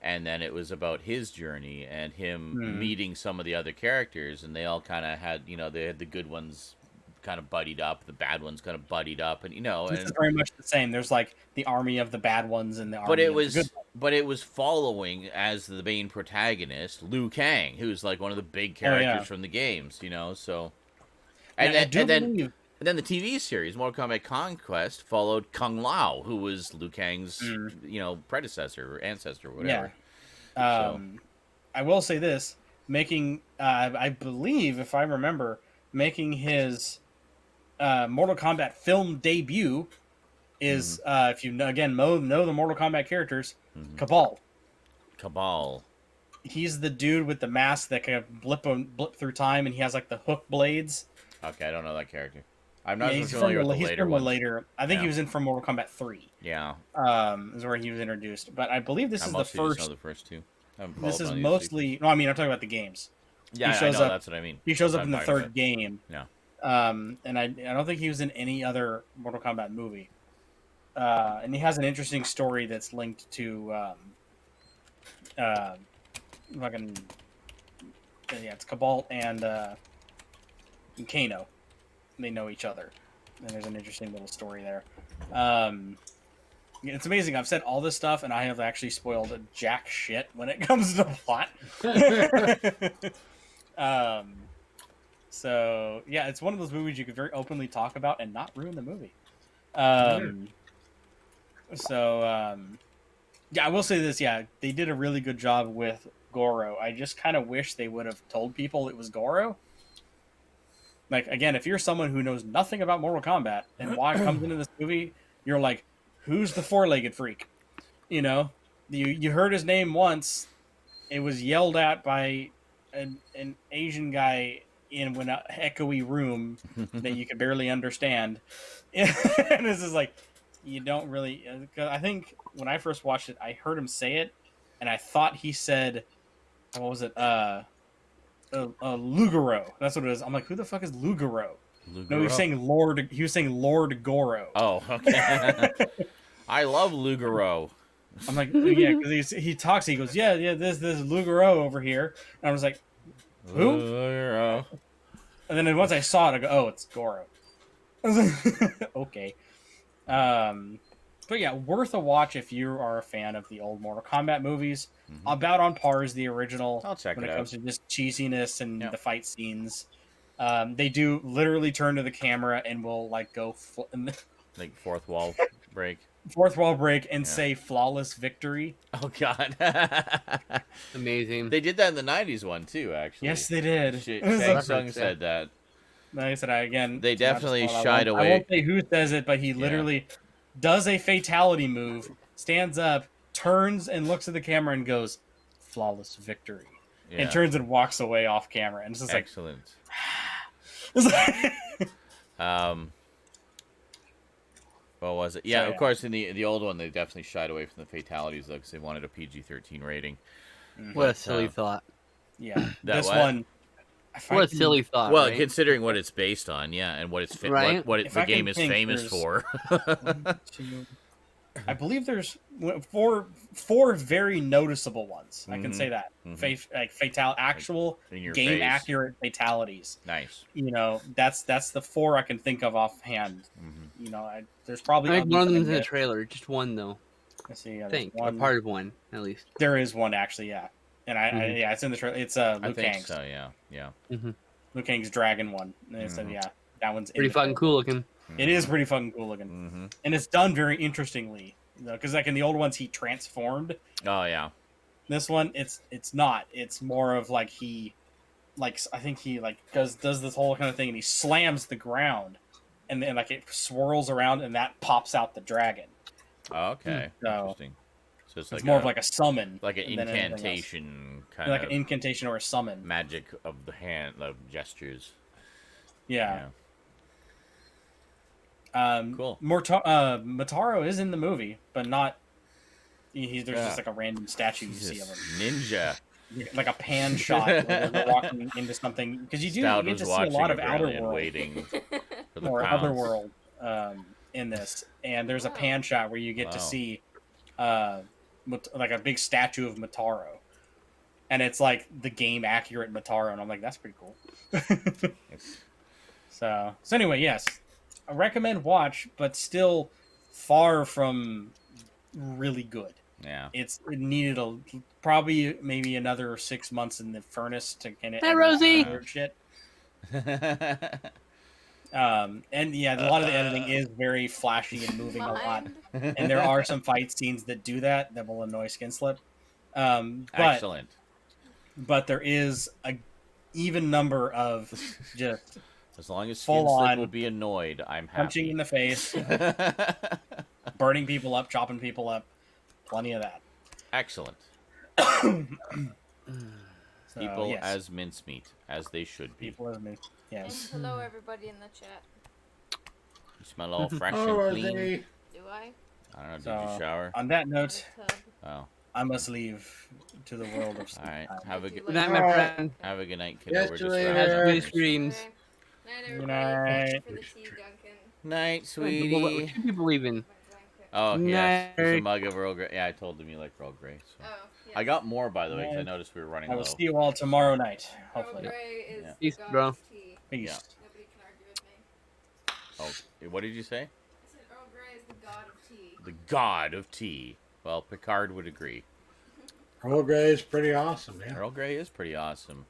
A: and then it was about his journey and him meeting some of the other characters, and they all kind of had, they had the good ones kind of buddied up, the bad ones kind of buddied up, and
B: It's very much the same. There's like the army of the bad ones and the army of the good ones.
A: But it was following as the main protagonist Liu Kang, who's like one of the big characters from the games, so. And then the TV series, Mortal Kombat Conquest, followed Kung Lao, who was Liu Kang's, predecessor or ancestor, or whatever.
B: Yeah. I will say this: making, I believe, if I remember, making his Mortal Kombat film debut is, if you know the Mortal Kombat characters, Cabal.
A: Cabal.
B: He's the dude with the mask that can blip through time, and he has like the hook blades.
A: Okay, I don't know that character. I'm not familiar with the later ones.
B: I think he was in from Mortal Kombat 3.
A: Yeah.
B: Is where he was introduced. But I believe this is the first.
A: Just know the first two.
B: This is mostly. No, I mean I'm talking about the games.
A: Yeah, I know. That's what I mean.
B: He shows up in the third game.
A: Yeah.
B: And I don't think he was in any other Mortal Kombat movie. And he has an interesting story that's linked to it's Cabal and Kano. They know each other, and there's an interesting little story there. It's amazing. I've said all this stuff, and I have actually spoiled jack shit when it comes to plot. So yeah, it's one of those movies you could very openly talk about and not ruin the movie. Yeah, I will say this. Yeah, they did a really good job with Goro. I just kind of wish they would have told people it was Goro. Like, again, if you're someone who knows nothing about Mortal Kombat and why it comes into this movie, you're like, who's the four-legged freak? You heard his name once. It was yelled at by an Asian guy in an echoey room that you could barely understand. And this is like, you don't really... I think when I first watched it, I heard him say it, and I thought he said... What was it? Lugaro. That's what it is. I'm like, who the fuck is Lugaro? No, he was saying Lord. He was saying Lord Goro.
A: Oh, okay. I love Lugaro.
B: I'm like, yeah, because he talks. He goes, yeah. This Lugaro over here. And I was like, who?
A: Lugaro.
B: And then once I saw it, I go, oh, it's Goro. I was like, okay. But yeah, worth a watch if you are a fan of the old Mortal Kombat movies. About on par as the original.
A: I'll check
B: when
A: it
B: it
A: out.
B: comes to just cheesiness and the fight scenes. They do literally turn to the camera and will like go
A: like fourth wall break
B: and say flawless victory.
A: Oh god.
E: Amazing.
A: They did that in the 90s one too, actually.
B: Yes, they did.
A: Shang Tsung said that.
B: Like I said, again,
A: they definitely shied away.
B: I won't say who says it, but he literally does a fatality move, stands up, turns and looks at the camera and goes, flawless victory. And turns and walks away off camera. And it's just
A: excellent. What was it? Yeah, of course, in the old one, they definitely shied away from the fatalities, though, because they wanted a PG-13 rating.
E: What a silly thought.
B: Yeah.
A: This
B: one...
E: What a silly thought.
A: Well,
E: right?
A: Considering what it's based on, and what it's what the game is famous for.
B: 1, 2, I believe there's four very noticeable ones. I can say that. Actual game accurate fatalities.
A: Nice.
B: That's the 4 I can think of offhand. There's probably
E: one of them in the trailer. Just one though.
B: I see. Yeah,
E: I think or part of one at least.
B: There is one actually. Yeah. And it's in the trailer. It's Liu Kang's.
A: So yeah.
B: Liu Kang's dragon one. And so that one's
E: pretty fucking cool looking.
B: It is pretty fucking cool looking, and it's done very interestingly. Because like in the old ones, he transformed.
A: Oh yeah.
B: This one, it's not. It's more of like I think he does this whole kind of thing, and he slams the ground, and then like it swirls around, and that pops out the dragon.
A: Oh, okay. Interesting. So
B: it's more of like a summon,
A: like an incantation kind
B: of, like an incantation or a summon,
A: magic of the hand, of gestures.
B: Yeah.
A: Cool.
B: Motaro is in the movie, but not. There's just like a random statue you see of him,
A: ninja.
B: like a pan shot where they're walking into something, because you
A: Stout
B: get
A: was
B: to see a
A: watching
B: lot of
A: apparently and
B: Outer World
A: waiting for the
B: or
A: pounce.
B: Otherworld in this, and there's a pan shot where you get to see like a big statue of Motaro, and it's like the game accurate Motaro, and I'm like, that's pretty cool. So anyway, yes, I recommend watch, but still far from really good.
A: Yeah.
B: It needed probably maybe another 6 months in the furnace to get it.
E: Hey, Rosie.
B: Shit. And yeah, a lot of the editing is very flashy and moving a lot, and there are some fight scenes that do that will annoy Skinslip.
A: Excellent.
B: But there is a even number of just
A: as long as
B: full
A: Skinslip
B: on
A: will be annoyed, I'm happy.
B: punching in the face, burning people up, chopping people up. Plenty of that.
A: Excellent.
B: So,
A: People
B: yes.
A: as mincemeat, as they should be.
B: People as me. Yes.
D: And hello, everybody in the chat.
A: You smell all fresh
C: Oh,
A: and
C: are
A: clean.
C: they?
D: Do I?
A: I don't know. Did
B: So,
A: you shower?
B: On that note,
D: The tub.
A: Oh,
B: I must leave to the world of sleep.
A: all right.
B: time.
A: Have a
D: Do
A: good
E: Good night, my friend.
A: have a good night, kiddo.
C: Yes,
A: We're
C: you
A: just
C: later.
A: wrapping
E: Have
A: up
E: good
A: here.
E: dreams.
D: Night,
B: Good
D: everybody. Thank you
B: night.
D: for the tea, Duncan.
A: Night,
E: What
A: sweetie.
E: should people believe in?
D: My blanket.
A: Oh yes,
E: Night.
A: it's a mug of Earl Grey. Yeah, I told him you like Earl Grey. So.
D: Oh, yes.
A: I got more, by the way, because I
B: Night.
A: noticed we were running
B: I
A: low.
B: will see you all tomorrow night,
D: Earl
B: hopefully.
D: Grey is
A: Yeah.
D: the
E: Peace,
D: god
E: bro.
D: of tea.
B: Peace.
A: Yeah.
D: Nobody can argue with me.
A: Oh, what did you say?
D: I said Earl Grey is the god of tea.
A: The god of tea. Well, Picard would agree.
C: Earl Grey is pretty awesome, yeah.
A: Earl Grey is pretty awesome.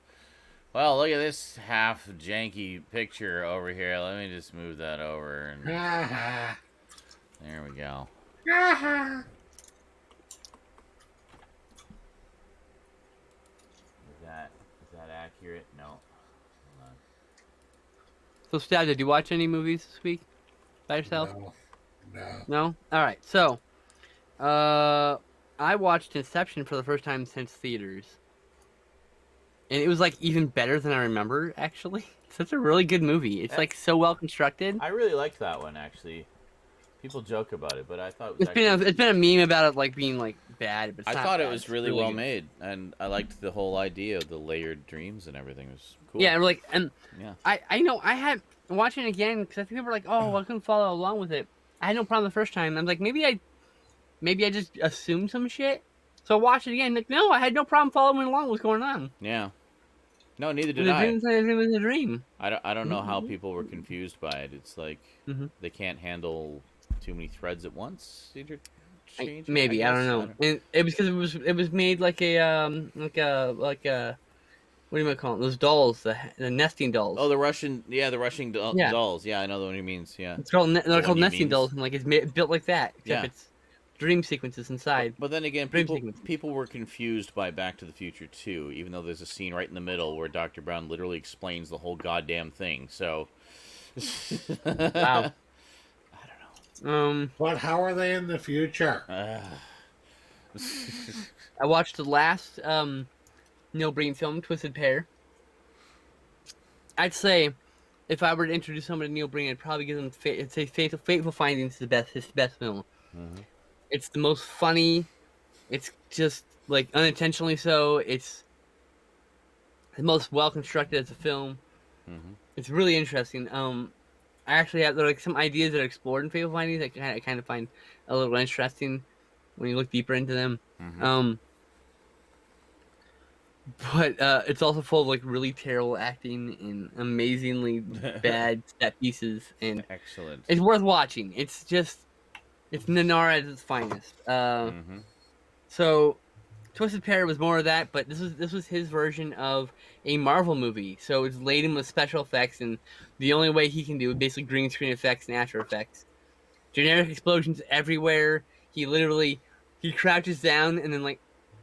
A: Well, look at this half janky picture over here. Let me just move that over. And
C: Ah,
A: there we go.
C: ah.
A: Is that accurate? No. Hold on.
E: So, Stab, did you watch any movies this week by yourself?
C: No. No.
E: No? Alright, so, I watched Inception for the first time since theaters. And it was, like, even better than I remember, actually. It's such a really good movie. It's, like, so well constructed.
A: I really liked that one, actually. People joke about it, but I thought it was
E: It's been a meme about it, like, being, like, bad, but it's
A: I
E: not
A: thought it
E: bad.
A: was
E: It's
A: really well
E: good.
A: made, and I liked the whole idea of the layered dreams and everything. It was cool.
E: Yeah, like, and
A: Yeah.
E: I know I had watching it again because I think people were like, "Oh, I couldn't follow along with it." I had no problem the first time. I'm like, maybe I just assumed some shit. So I watched it again. Like, no, I had no problem following along what's going on.
A: Yeah. No, neither did
E: The
A: I.
E: dream was a dream.
A: I don't know how people were confused by it. It's like
E: Mhm.
A: they can't handle too many threads at once.
E: Maybe I don't know. And it was because it was made like a what do you call it? Those dolls, the nesting dolls.
A: Oh, the Russian
E: Yeah.
A: dolls. Yeah, I know the one he means. Yeah.
E: It's called they're
A: one
E: called
A: he
E: nesting
A: means.
E: dolls, and like it's built like that. Except
A: Yeah.
E: it's dream sequences inside.
A: But then again,
E: Dream
A: people
E: sequence.
A: people were confused by Back to the Future 2, even though there's a scene right in the middle where Dr. Brown literally explains the whole goddamn thing. So.
E: Wow.
A: I don't know.
C: But how are they in the future?
E: I watched the last Neil Breen film, Twisted Pair. I'd say if I were to introduce someone to Neil Breen, I'd probably give them Fateful Findings is his best film.
A: Mhm.
E: It's the most funny. It's just like unintentionally so. It's the most well constructed as a film.
A: Mhm.
E: It's really interesting. I actually have like some ideas that are explored in Fateful Findings. I kind of find a little interesting when you look deeper into them.
A: Mhm.
E: But it's also full of like really terrible acting and amazingly bad set pieces, and
A: Excellent.
E: it's worth watching. It's Nanara at its finest.
A: Mhm.
E: So, Twisted Pair was more of that, but this was his version of a Marvel movie. So it's laden with special effects, and the only way he can do is basically green screen effects and After Effects. Generic explosions everywhere. He crouches down, and then like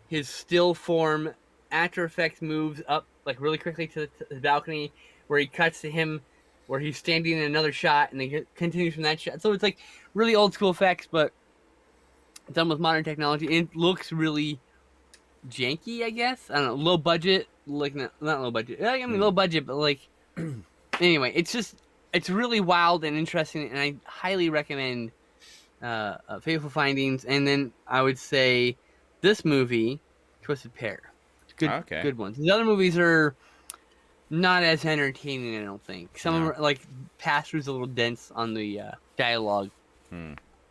E: his still form After Effects moves up like really quickly to the balcony, where he cuts to him, where he's standing in another shot, and then continues from that shot. So it's like really old school effects, but done with modern technology. And it looks really janky, I guess. I don't know, low budget, like not low budget. I mean, low budget, but like anyway, it's just it's really wild and interesting, and I highly recommend Fateful Findings. And then I would say this movie, Twisted Pair. It's good ones. The other movies are not as entertaining, I don't think. Some of them are, like, pass-throughs a little dense on the dialogue.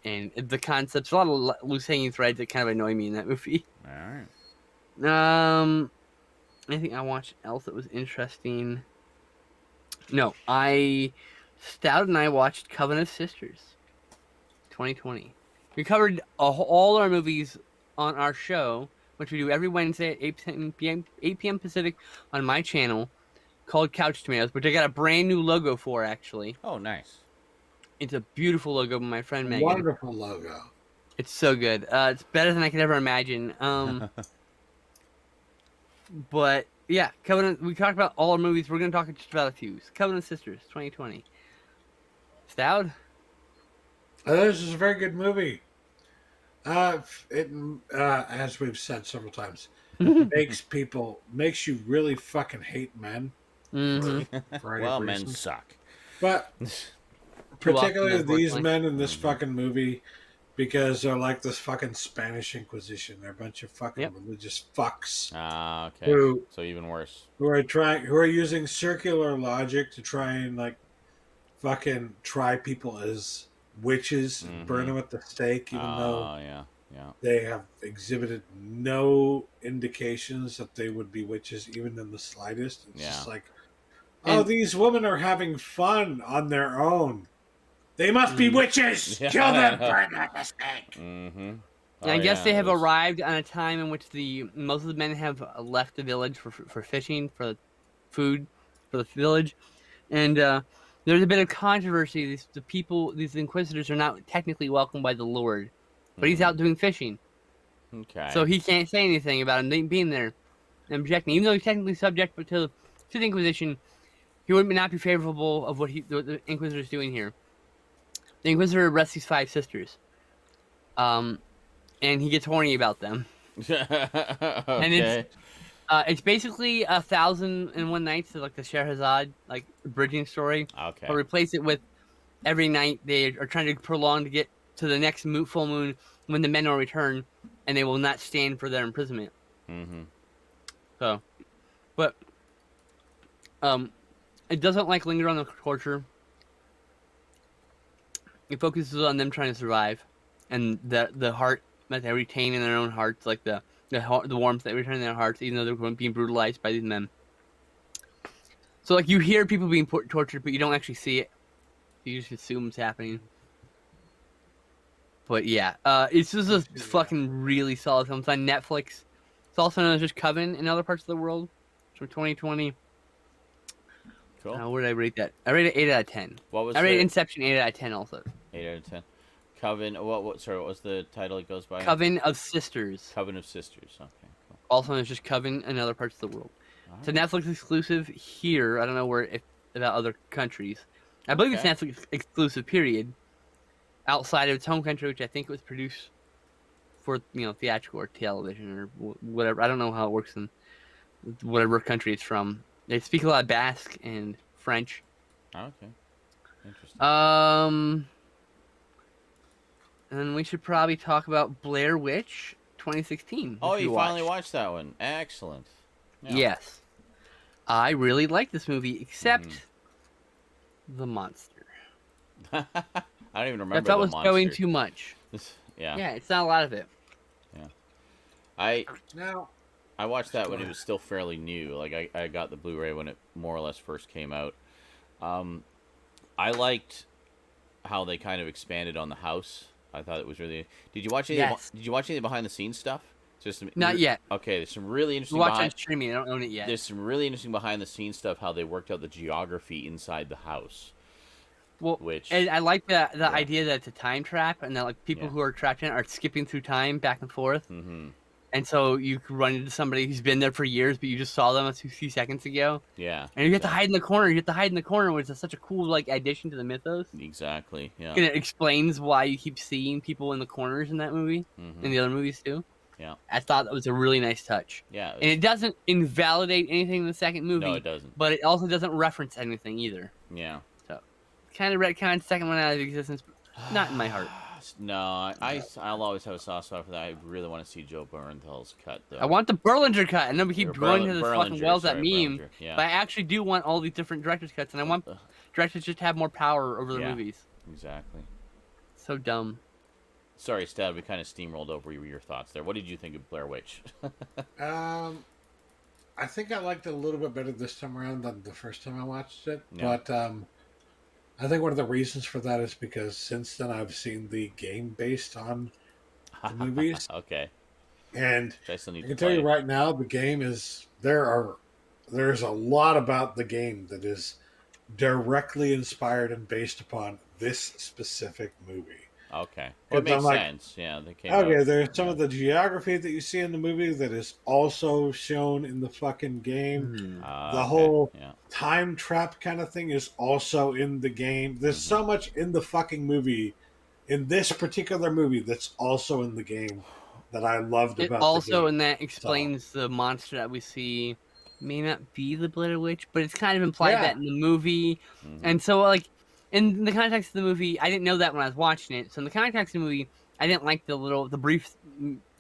E: And the concepts, a lot of loose hanging threads that kind of annoy me in that movie.
A: All
E: right. Anything I watched else that was interesting? No, Stout and I watched Coven of Sisters, 2020. We covered all our movies on our show, which we do every Wednesday at 8 p.m. Pacific on my channel, called Couch Tomatoes, which I got a brand new logo for, actually.
A: Oh, nice.
E: It's a beautiful logo by my friend Megan.
C: Wonderful logo.
E: It's so good. It's better than I could ever imagine. But yeah, Covenant. We talked about all our movies. We're gonna talk just about a few. Covenant Sisters, 2020. Stout.
C: This is a very good movie. As we've said several times, makes you really fucking hate men. For
A: Well,
C: any
A: men
C: reason.
A: suck.
C: But particularly
E: Well,
C: these men in this fucking movie, because they're like this fucking Spanish Inquisition. They're a bunch of fucking religious fucks.
A: Ah, okay. So even worse.
C: Who are using circular logic to try and like fucking try people as witches and burn them at the stake, even though they have exhibited no indications that they would be witches, even in the slightest. It's just like, these women are having fun on their own. They must be witches. Kill them, burn them at the stake.
E: And I guess they have arrived on a time in which most of the men have left the village for fishing, for food, for the village, and there's a bit of controversy. These inquisitors are not technically welcomed by the Lord, but he's out doing fishing.
A: Okay.
E: So he can't say anything about him being there and objecting, even though he's technically subject to the Inquisition. He would not be favorable of what the Inquisitor is doing here. The Inquisitor arrests these 5 sisters, and he gets horny about them.
A: Okay.
E: And it's basically 1,001 Nights, so like the Scheherazade like bridging story.
A: Okay.
E: But replace it with every night they are trying to prolong to get to the next full moon when the men will return, and they will not stand for their imprisonment. So, but it doesn't like linger on the torture. It focuses on them trying to survive, and the heart that they retain in their own hearts, like the warmth they retain in their hearts, even though they're being brutalized by these men. So, like, you hear people being tortured, but you don't actually see it. You just assume it's happening. But yeah, it's just a fucking really solid film. It's on Netflix. It's also known as just Coven in other parts of the world. It's from 2020.
A: Cool.
E: Where did I rate that? I rated 8 out of 10. I rated Inception 8 out of 10 also.
A: 8 out of 10. Coven. What was the title it goes by?
E: Coven of Sisters.
A: Coven of Sisters. Okay. Cool.
E: Also known as just Coven in other parts of the world. It's a Netflix exclusive here. I don't know about other countries. I believe it's Netflix exclusive. Period. Outside of its home country, which I think it was produced for theatrical or television or whatever. I don't know how it works in whatever country it's from. They speak a lot of Basque and French.
A: Okay. Interesting.
E: And we should probably talk about Blair Witch 2016.
A: Oh, you finally watched that one. Excellent. Yeah.
E: Yes. I really like this movie, except the monster.
A: I don't even remember.
E: I thought it was
A: monster.
E: going too much.
A: Yeah.
E: Yeah, it's not a lot of it.
A: Yeah. I watched that when it was still fairly new. Like I got the Blu-ray when it more or less first came out. I liked how they kind of expanded on the house. I thought it was really. Did you watch any?
E: Yes.
A: Did you watch any behind the scenes stuff?
E: Not yet.
A: Okay, there's some really interesting.
E: Watch on streaming. I don't own it yet.
A: There's some really interesting behind the scenes stuff. How they worked out the geography inside the house.
E: Well, and I like the idea that it's a time trap, and that like people who are trapped in it are skipping through time back and forth. And so you could run into somebody who's been there for years, but you just saw them a few seconds ago.
A: Yeah.
E: And you get to hide in the corner. You get to hide in the corner, which is such a cool like addition to the mythos.
A: Exactly. Yeah.
E: And it explains why you keep seeing people in the corners in that movie, and the other movies too.
A: Yeah.
E: I thought that was a really nice touch.
A: Yeah.
E: And it doesn't invalidate anything in the second movie.
A: No, it doesn't.
E: But it also doesn't reference anything either.
A: Yeah.
E: So. kind of retconned second one out of existence. Not in my heart.
A: No, I'll always have a soft spot for that. I really want to see Joe Bernthal's cut, though.
E: I want the Berlinger cut. I know we keep
A: Or
E: going to this
A: Berlinger,
E: fucking wells that
A: sorry,
E: meme,
A: Berlinger, yeah.
E: but I actually do want all these different director's cuts, and I want directors just to have more power over the
A: Yeah.
E: movies.
A: Exactly.
E: So dumb.
A: Sorry, Stab, we kind of steamrolled over your thoughts there. What did you think of Blair Witch?
C: I think I liked it a little bit better this time around than the first time I watched it.
A: Yeah.
C: But I think one of the reasons for that is because since then I've seen the game based on the movies.
A: Okay.
C: And
A: I still need
C: I
A: to
C: can tell you
A: play.
C: right now, the game is there's a lot about the game that is directly inspired and based upon this specific movie.
A: Okay. Well, it
C: Because
A: makes
C: I'm like,
A: sense. Yeah, they came
C: Okay,
A: out.
C: there's some of the geography that you see in the movie that is also shown in the fucking game.
E: Hmm.
C: The
A: Okay,
C: whole
A: yeah.
C: time trap kind of thing is also in the game. There's so much in the fucking movie, in this particular movie, that's also in the game that I loved
E: It
C: about
E: also,
C: the game.
E: and that explains the monster that we see may not be the Blair Witch, but it's kind of implied
C: Yeah.
E: that in the movie.
A: Mhm.
E: And so, like, in the context of the movie, I didn't know that when I was watching it. So in the context of the movie, I didn't like the brief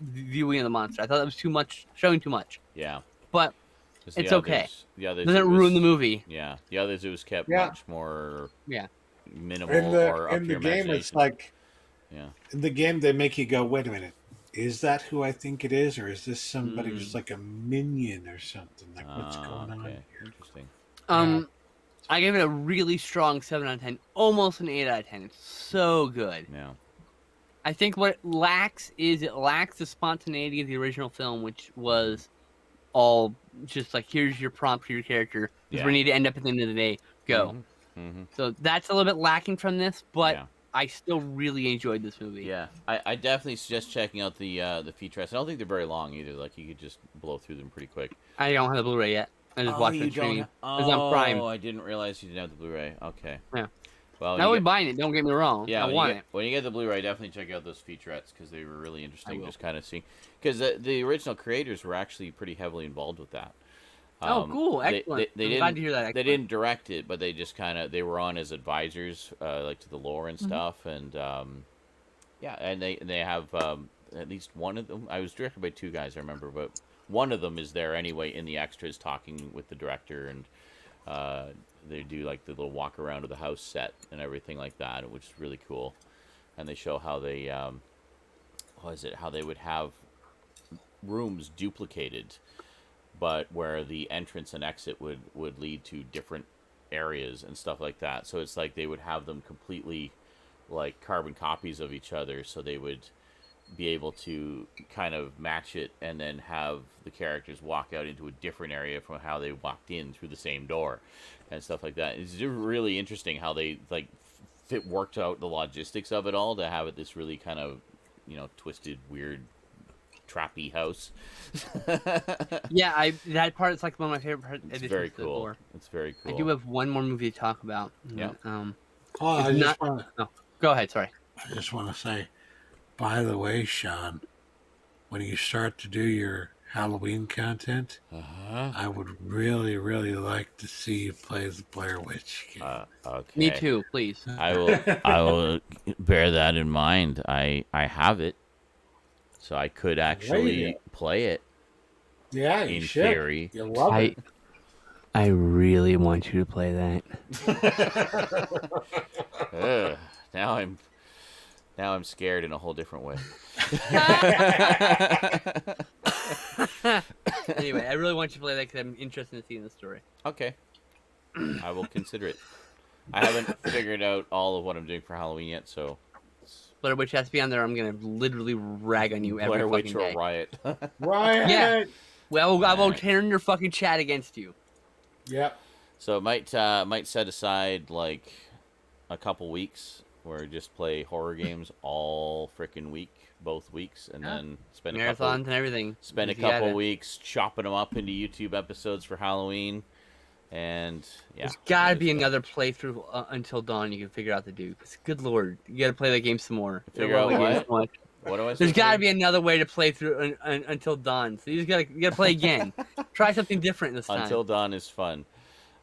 E: viewing of the monster. I thought that was too much, showing too much.
A: Yeah.
E: But
A: 'Cause
E: it's
A: the
E: okay.
A: others- The others,
E: it doesn't
A: it was-
E: ruin the movie.
A: Yeah. The others, it was kept
C: Yeah.
A: much more
E: Yeah.
A: minimal
C: In
A: or up
C: the
A: to your
C: game, it's
A: imagination.
C: like
A: Yeah.
C: in the game they make you go, wait a minute, is that who I think it is, or is this somebody
E: Mm.
C: just like a minion or something? Like what's
A: Ah,
C: going on
A: okay.
C: here?
A: Interesting.
E: I gave it a really strong 7 out of 10, almost an 8 out of 10. It's so good.
A: Yeah.
E: I think what it lacks is the spontaneity of the original film, which was all just like, here's your prompt for your character. Because we
A: Yeah.
E: need to end up at the end of the day. Go.
A: Mm-hmm.
E: So that's a little bit lacking from this, but
A: Yeah.
E: I still really enjoyed this movie.
A: Yeah, I definitely suggest checking out the featurettes. I don't think they're very long either. Like you could just blow through them pretty quick.
E: I don't have the Blu-ray yet. I just watched it on streaming. It's on Prime.
A: Oh, I didn't realize you didn't have the Blu-ray. Okay.
E: Yeah.
A: Well,
E: I
A: you
E: would
A: get-
E: buying it. Don't get me wrong.
A: yeah,
E: I
A: when
E: want
A: you get, when you get the Blu-ray, definitely check out those featurettes because they were really interesting.
E: will.
A: Just kind of seeing because the original creators were actually pretty heavily involved with that.
E: Oh, cool! Excellent.
A: They
E: I'm
A: didn't.
E: glad to hear that.
A: They
E: Excellent.
A: didn't direct it, but they just kind of they were on as advisors, like to the lore and
E: Mm-hmm.
A: stuff, and yeah, and they have at least one of them. I was directed by two guys, I remember, but one of them is there anyway in the extras talking with the director, and they do like the little walk around of the house set and everything like that, which is really cool. And they show how they how they would have rooms duplicated, but where the entrance and exit would lead to different areas and stuff like that. So it's like they would have them completely like carbon copies of each other, so they would be able to kind of match it and then have the characters walk out into a different area from how they walked in through the same door and stuff like that. It's just really interesting how they like worked out the logistics of it all to have it this really kind of, twisted, weird, trappy house.
E: Yeah, that part is like one of my favorite parts.
A: It's very cool. It's very cool.
E: I do have one more movie to talk about.
A: Yeah.
C: Oh,
E: It's Go ahead. Sorry.
C: I just want to say, by the way, Sean, when you start to do your Halloween content, I would really, really like to see you play the Blair Witch game.
A: Okay.
E: Me too, please.
A: I will bear that in mind. I have it, so I could actually play it
C: Yeah, you
A: in
C: should.
A: theory.
C: You love it.
E: I really want you to play that.
A: Ugh, now I'm scared in a whole different way.
E: Anyway, I really want you to play that because I'm interested in seeing the story.
A: Okay, I will consider it. I haven't figured out all of what I'm doing for Halloween yet, so
E: Blair Witch has to be on there. I'm gonna literally rag on you every
A: Blair
E: fucking
A: Witch
E: day.
A: or Riot.
C: Right.
E: Yeah. Well, I will
A: Alright.
E: turn your fucking chat against you.
C: Yep.
A: So it might set aside like a couple weeks where I just play horror games all freaking week, both weeks, and then spend a
E: Marathons
A: couple
E: and everything.
A: spend a
E: If you gotta-
A: couple weeks chopping them up into YouTube episodes for Halloween, and yeah,
E: There's gotta
A: just,
E: be another playthrough Until Dawn you can figure out to do. 'Cause good lord, you gotta play that game some more.
A: Figure out
E: I love that game
A: what?
E: so much.
A: What do I?
E: There's gotta be another way to play through Until Dawn. So you gotta play again. Try something different this time.
A: Until Dawn is fun.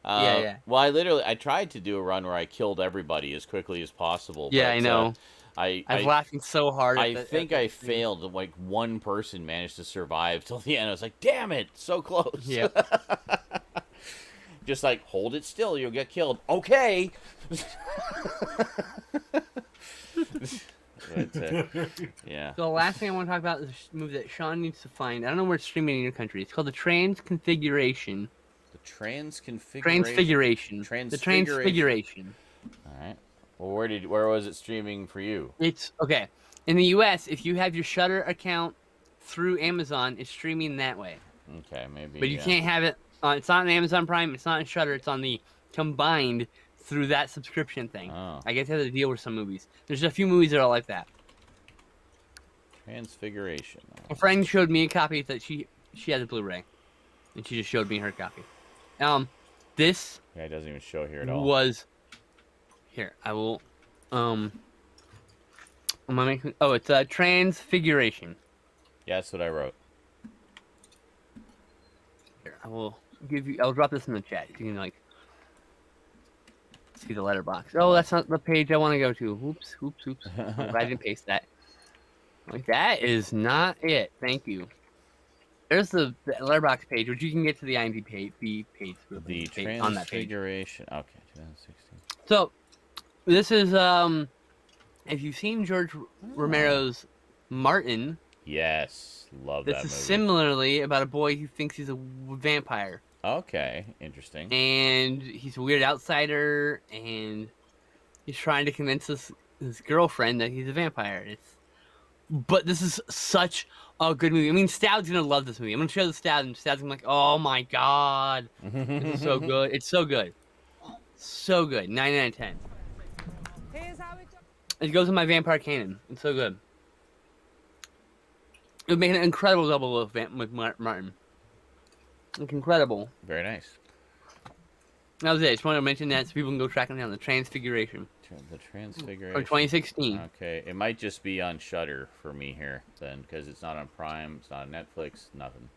E: Yeah.
A: Well, I tried to do a run where I killed everybody as quickly as possible.
E: Yeah,
A: but,
E: I know.
A: I
E: was laughing so hard.
A: I think I failed. Like one person managed to survive till the end. I was like, damn it, so close.
E: Yeah.
A: Just like, hold it still, you'll get killed. Okay. But, yeah.
E: So the last thing I want to talk about is a movie that Sean needs to find. I don't know where it's streaming in your country. It's called The Transconfiguration.
A: The Transconfiguration.
E: Transfiguration. The Transfiguration.
A: All right. Well, where was it streaming for you?
E: It's okay. In the U.S., if you have your Shudder account through Amazon, it's streaming that way.
A: Okay, maybe.
E: But you can't have it. It's not on Amazon Prime. It's not on Shudder. It's on the combined through that subscription thing.
A: Oh.
E: I guess they have to deal with some movies. There's a few movies that are like that.
A: Transfiguration.
E: A friend showed me a copy that she had the Blu-ray, and she just showed me her copy. This
A: Yeah, it doesn't even show here at all.
E: was here. I will. Am I making? Oh, it's a Transfiguration.
A: Yeah, that's what I wrote.
E: Here, I will give you. I'll drop this in the chat. You can like see the letterbox. Oh, that's not the page I want to go to. Oops. I'm glad I didn't paste that. Like that is not it. Thank you. There's the letterbox page, which you can get to the IMDb page on that page.
A: Transfiguration. Okay, 2016.
E: So, this is if you've seen George Romero's Martin,
A: Yes, love
E: this
A: that
E: is
A: movie.
E: similarly about a boy who thinks he's a vampire,
A: Okay, interesting.
E: and he's a weird outsider, and he's trying to convince his girlfriend that he's a vampire. But this is such a good movie. I mean, Stoud's gonna love this movie. I'm gonna show the Stoud, and Stoud's gonna be like, "Oh my god, this is so good! It's so good, so good." 9 out of 10. It goes in my vampire canon. It's so good. It would make an incredible double with Martin. It's incredible.
A: Very nice.
E: That was it. I just wanted to mention that so people can go track it down. The Transfiguration
A: The Transfiguration.
E: from 2016.
A: Okay, it might just be on Shudder for me here then, because it's not on Prime, it's not on Netflix, nothing.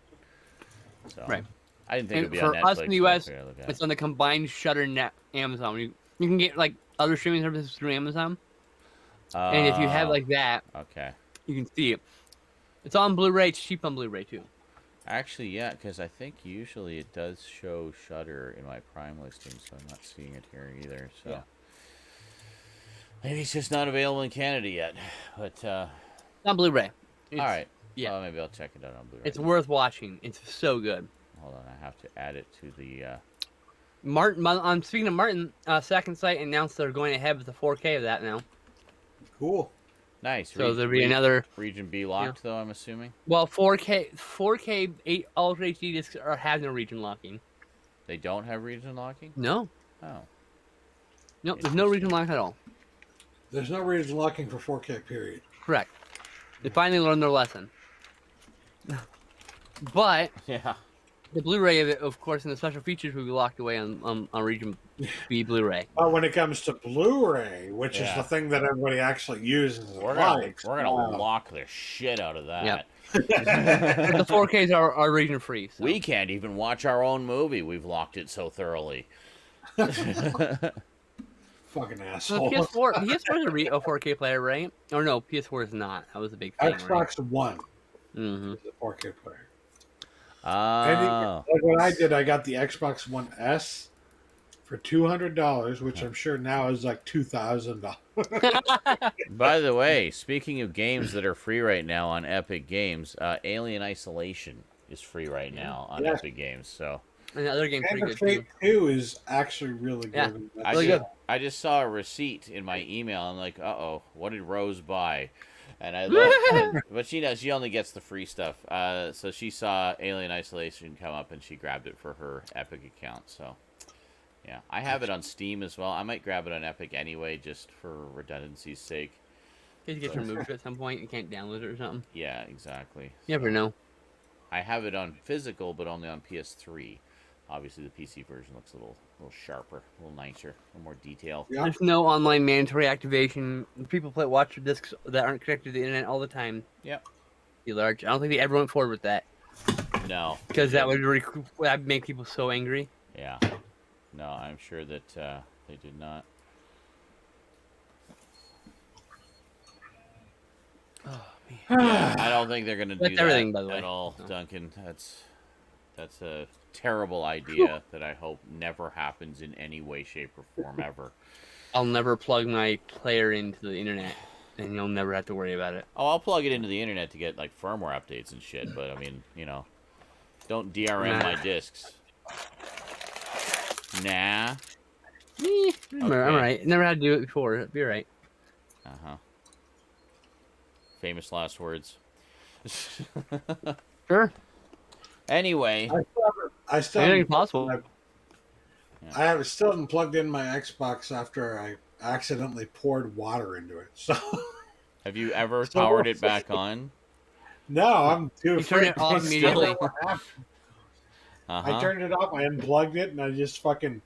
A: So
E: Right.
A: I didn't think
E: And
A: it'd be
E: for
A: on Netflix.
E: us in the
A: but I
E: US,
A: figured I'd look at
E: it's
A: it.
E: on the combined Shudder Net Amazon. You can get like other streaming services through Amazon, and if you have like that,
A: Okay.
E: you can see it. It's on Blu-ray. It's cheap on Blu-ray too.
A: Actually, yeah, because I think usually it does show Shudder in my Prime listing, so I'm not seeing it here either. So
E: Yeah.
A: maybe it's just not available in Canada yet. But
E: It's on Blu-ray.
A: all right,
E: yeah.
A: well, maybe I'll check it out on Blu-ray.
E: It's worth watching. It's so good.
A: Hold on, I have to add it to the.
E: Martin. Speaking of Martin, Second Sight announced they're going ahead with the 4K of that now.
C: Cool.
A: Nice.
E: So there'll be another.
A: Region B locked, though, I'm assuming.
E: Well, 4K 8 Ultra HD discs have no region locking.
A: They don't have region locking?
E: No,
A: Oh.
E: there's no region lock at all.
C: There's no reason locking for 4K, period.
E: Correct. They finally learned their lesson. But
A: Yeah.
E: the Blu-ray of it, of course, and the special features will be locked away on Region B Blu-ray.
C: But when it comes to Blu-ray, which is
A: Yeah.
C: the thing that everybody actually uses, and
A: We're gonna
C: likes,
A: lock the shit out of that.
E: Yep. But the 4Ks are region free. So.
A: We can't even watch our own movie. We've locked it so thoroughly.
C: fucking
E: So
C: asshole.
E: the PS4 is a 4K player, right? Or no, PS4 is not. That was a big thing.
C: Xbox One
E: Mm-hmm.
C: is a 4K player.
A: Oh.
C: Like what I did, I got the Xbox One S for $200, which I'm sure now is like $2,000.
A: By the way, speaking of games that are free right now on Epic Games, Alien Isolation is free right now on
C: Yes.
A: Epic Games. So
E: And the other game's
C: And
E: pretty
C: the
E: good
C: Fate
E: too.
C: 2 is actually really good.
E: Yeah.
C: That's
E: Really good.
A: I just saw a receipt in my email. I'm like, uh-oh, what did Rose buy? And I looked, but she only gets the free stuff. So she saw Alien Isolation come up, and she grabbed it for her Epic account. So, yeah, I have it on Steam as well. I might grab it on Epic anyway, just for redundancy's sake.
E: In case it gets removed at some point, you can't download it or something.
A: Yeah, exactly.
E: You never know.
A: I have it on physical, but only on PS3. Obviously, the PC version looks a little sharper, a little nicer, a little more detail.
C: Yeah.
E: There's no online mandatory activation. People watch their discs that aren't connected to the internet all the time.
A: Yep.
E: Be large. I don't think they ever went forward with that
A: No.
E: because that'd make people so angry.
A: Yeah. No, I'm sure that they did not.
E: Oh,
A: Yeah, I don't think they're gonna do
E: That's
A: that
E: everything, by the way.
A: at all,
E: So.
A: Duncan. That's a terrible idea that I hope never happens in any way, shape, or form ever.
E: I'll never plug my player into the internet, and you'll never have to worry about it.
A: Oh, I'll plug it into the internet to get like firmware updates and shit. But I mean, don't DRM my discs. Nah.
E: I'm alright. Never had to do it before. It'd be alright.
A: Uh-huh. Famous last words.
E: Sure.
A: Anyway.
C: I still
E: Anything
C: haven't-
E: possible.
C: I still haven't plugged in my Xbox after I accidentally poured water into it. So
A: Have you ever powered it back on?
C: no, I'm too
E: You turn
C: afraid.
E: it off
C: to
E: immediately.
C: discover what happened.
A: Uh-huh.
C: I turned it off. I unplugged it, and I just fucking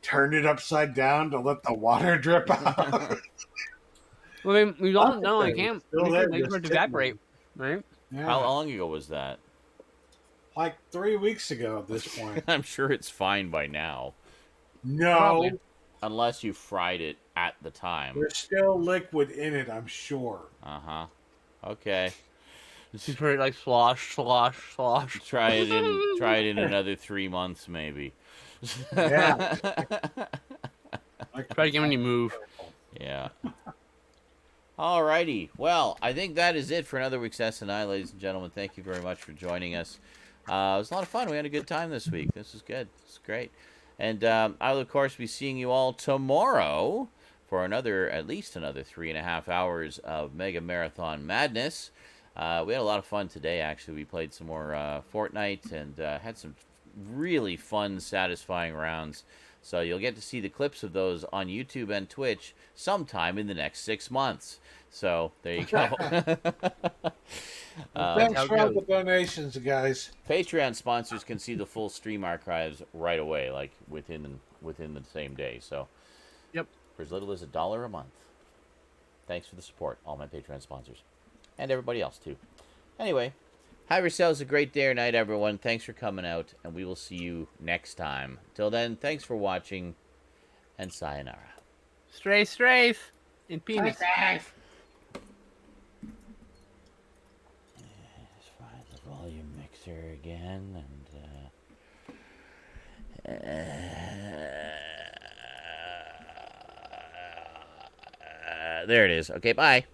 C: turned it upside down to let the water drip out.
E: Well, I mean, we all know I
C: It's
E: can't.
C: still
E: We
C: there,
E: can wait
C: just
E: for it to
C: sitting
E: evaporate, right?
C: Yeah,
A: How long ago was that?
C: like 3 weeks ago at this point.
A: I'm sure it's fine by now.
C: No,
E: Probably.
A: Unless you fried it at the time.
C: there's still liquid in it, I'm sure.
A: Uh-huh. Okay.
E: You turn it like slosh.
A: Try it in another 3 months, maybe.
C: Yeah.
E: Try again when you move.
A: Yeah. Alrighty. Well, I think that is it for another week's SNI, ladies and gentlemen. Thank you very much for joining us. It was a lot of fun. We had a good time this week. This was good. It's great. And I will, of course, be seeing you all tomorrow for at least another 3.5 hours of Mega Marathon Madness. We had a lot of fun today, actually. We played some more Fortnite and had some really fun, satisfying rounds. So you'll get to see the clips of those on YouTube and Twitch sometime in the next 6 months. So there you go.
C: Thanks
E: how it
C: for all
E: goes.
C: the donations, guys.
A: Patreon sponsors can see the full stream archives right away, like within the same day. So,
E: Yep.
A: for as little as $1 a month. Thanks for the support, all my Patreon sponsors, and everybody else too. Anyway, have yourselves a great day or night, everyone. Thanks for coming out, and we will see you next time. Till then, thanks for watching, and sayonara.
E: Strafe. In penis.
A: Let's find the volume mixer again, and there it is. Okay, bye.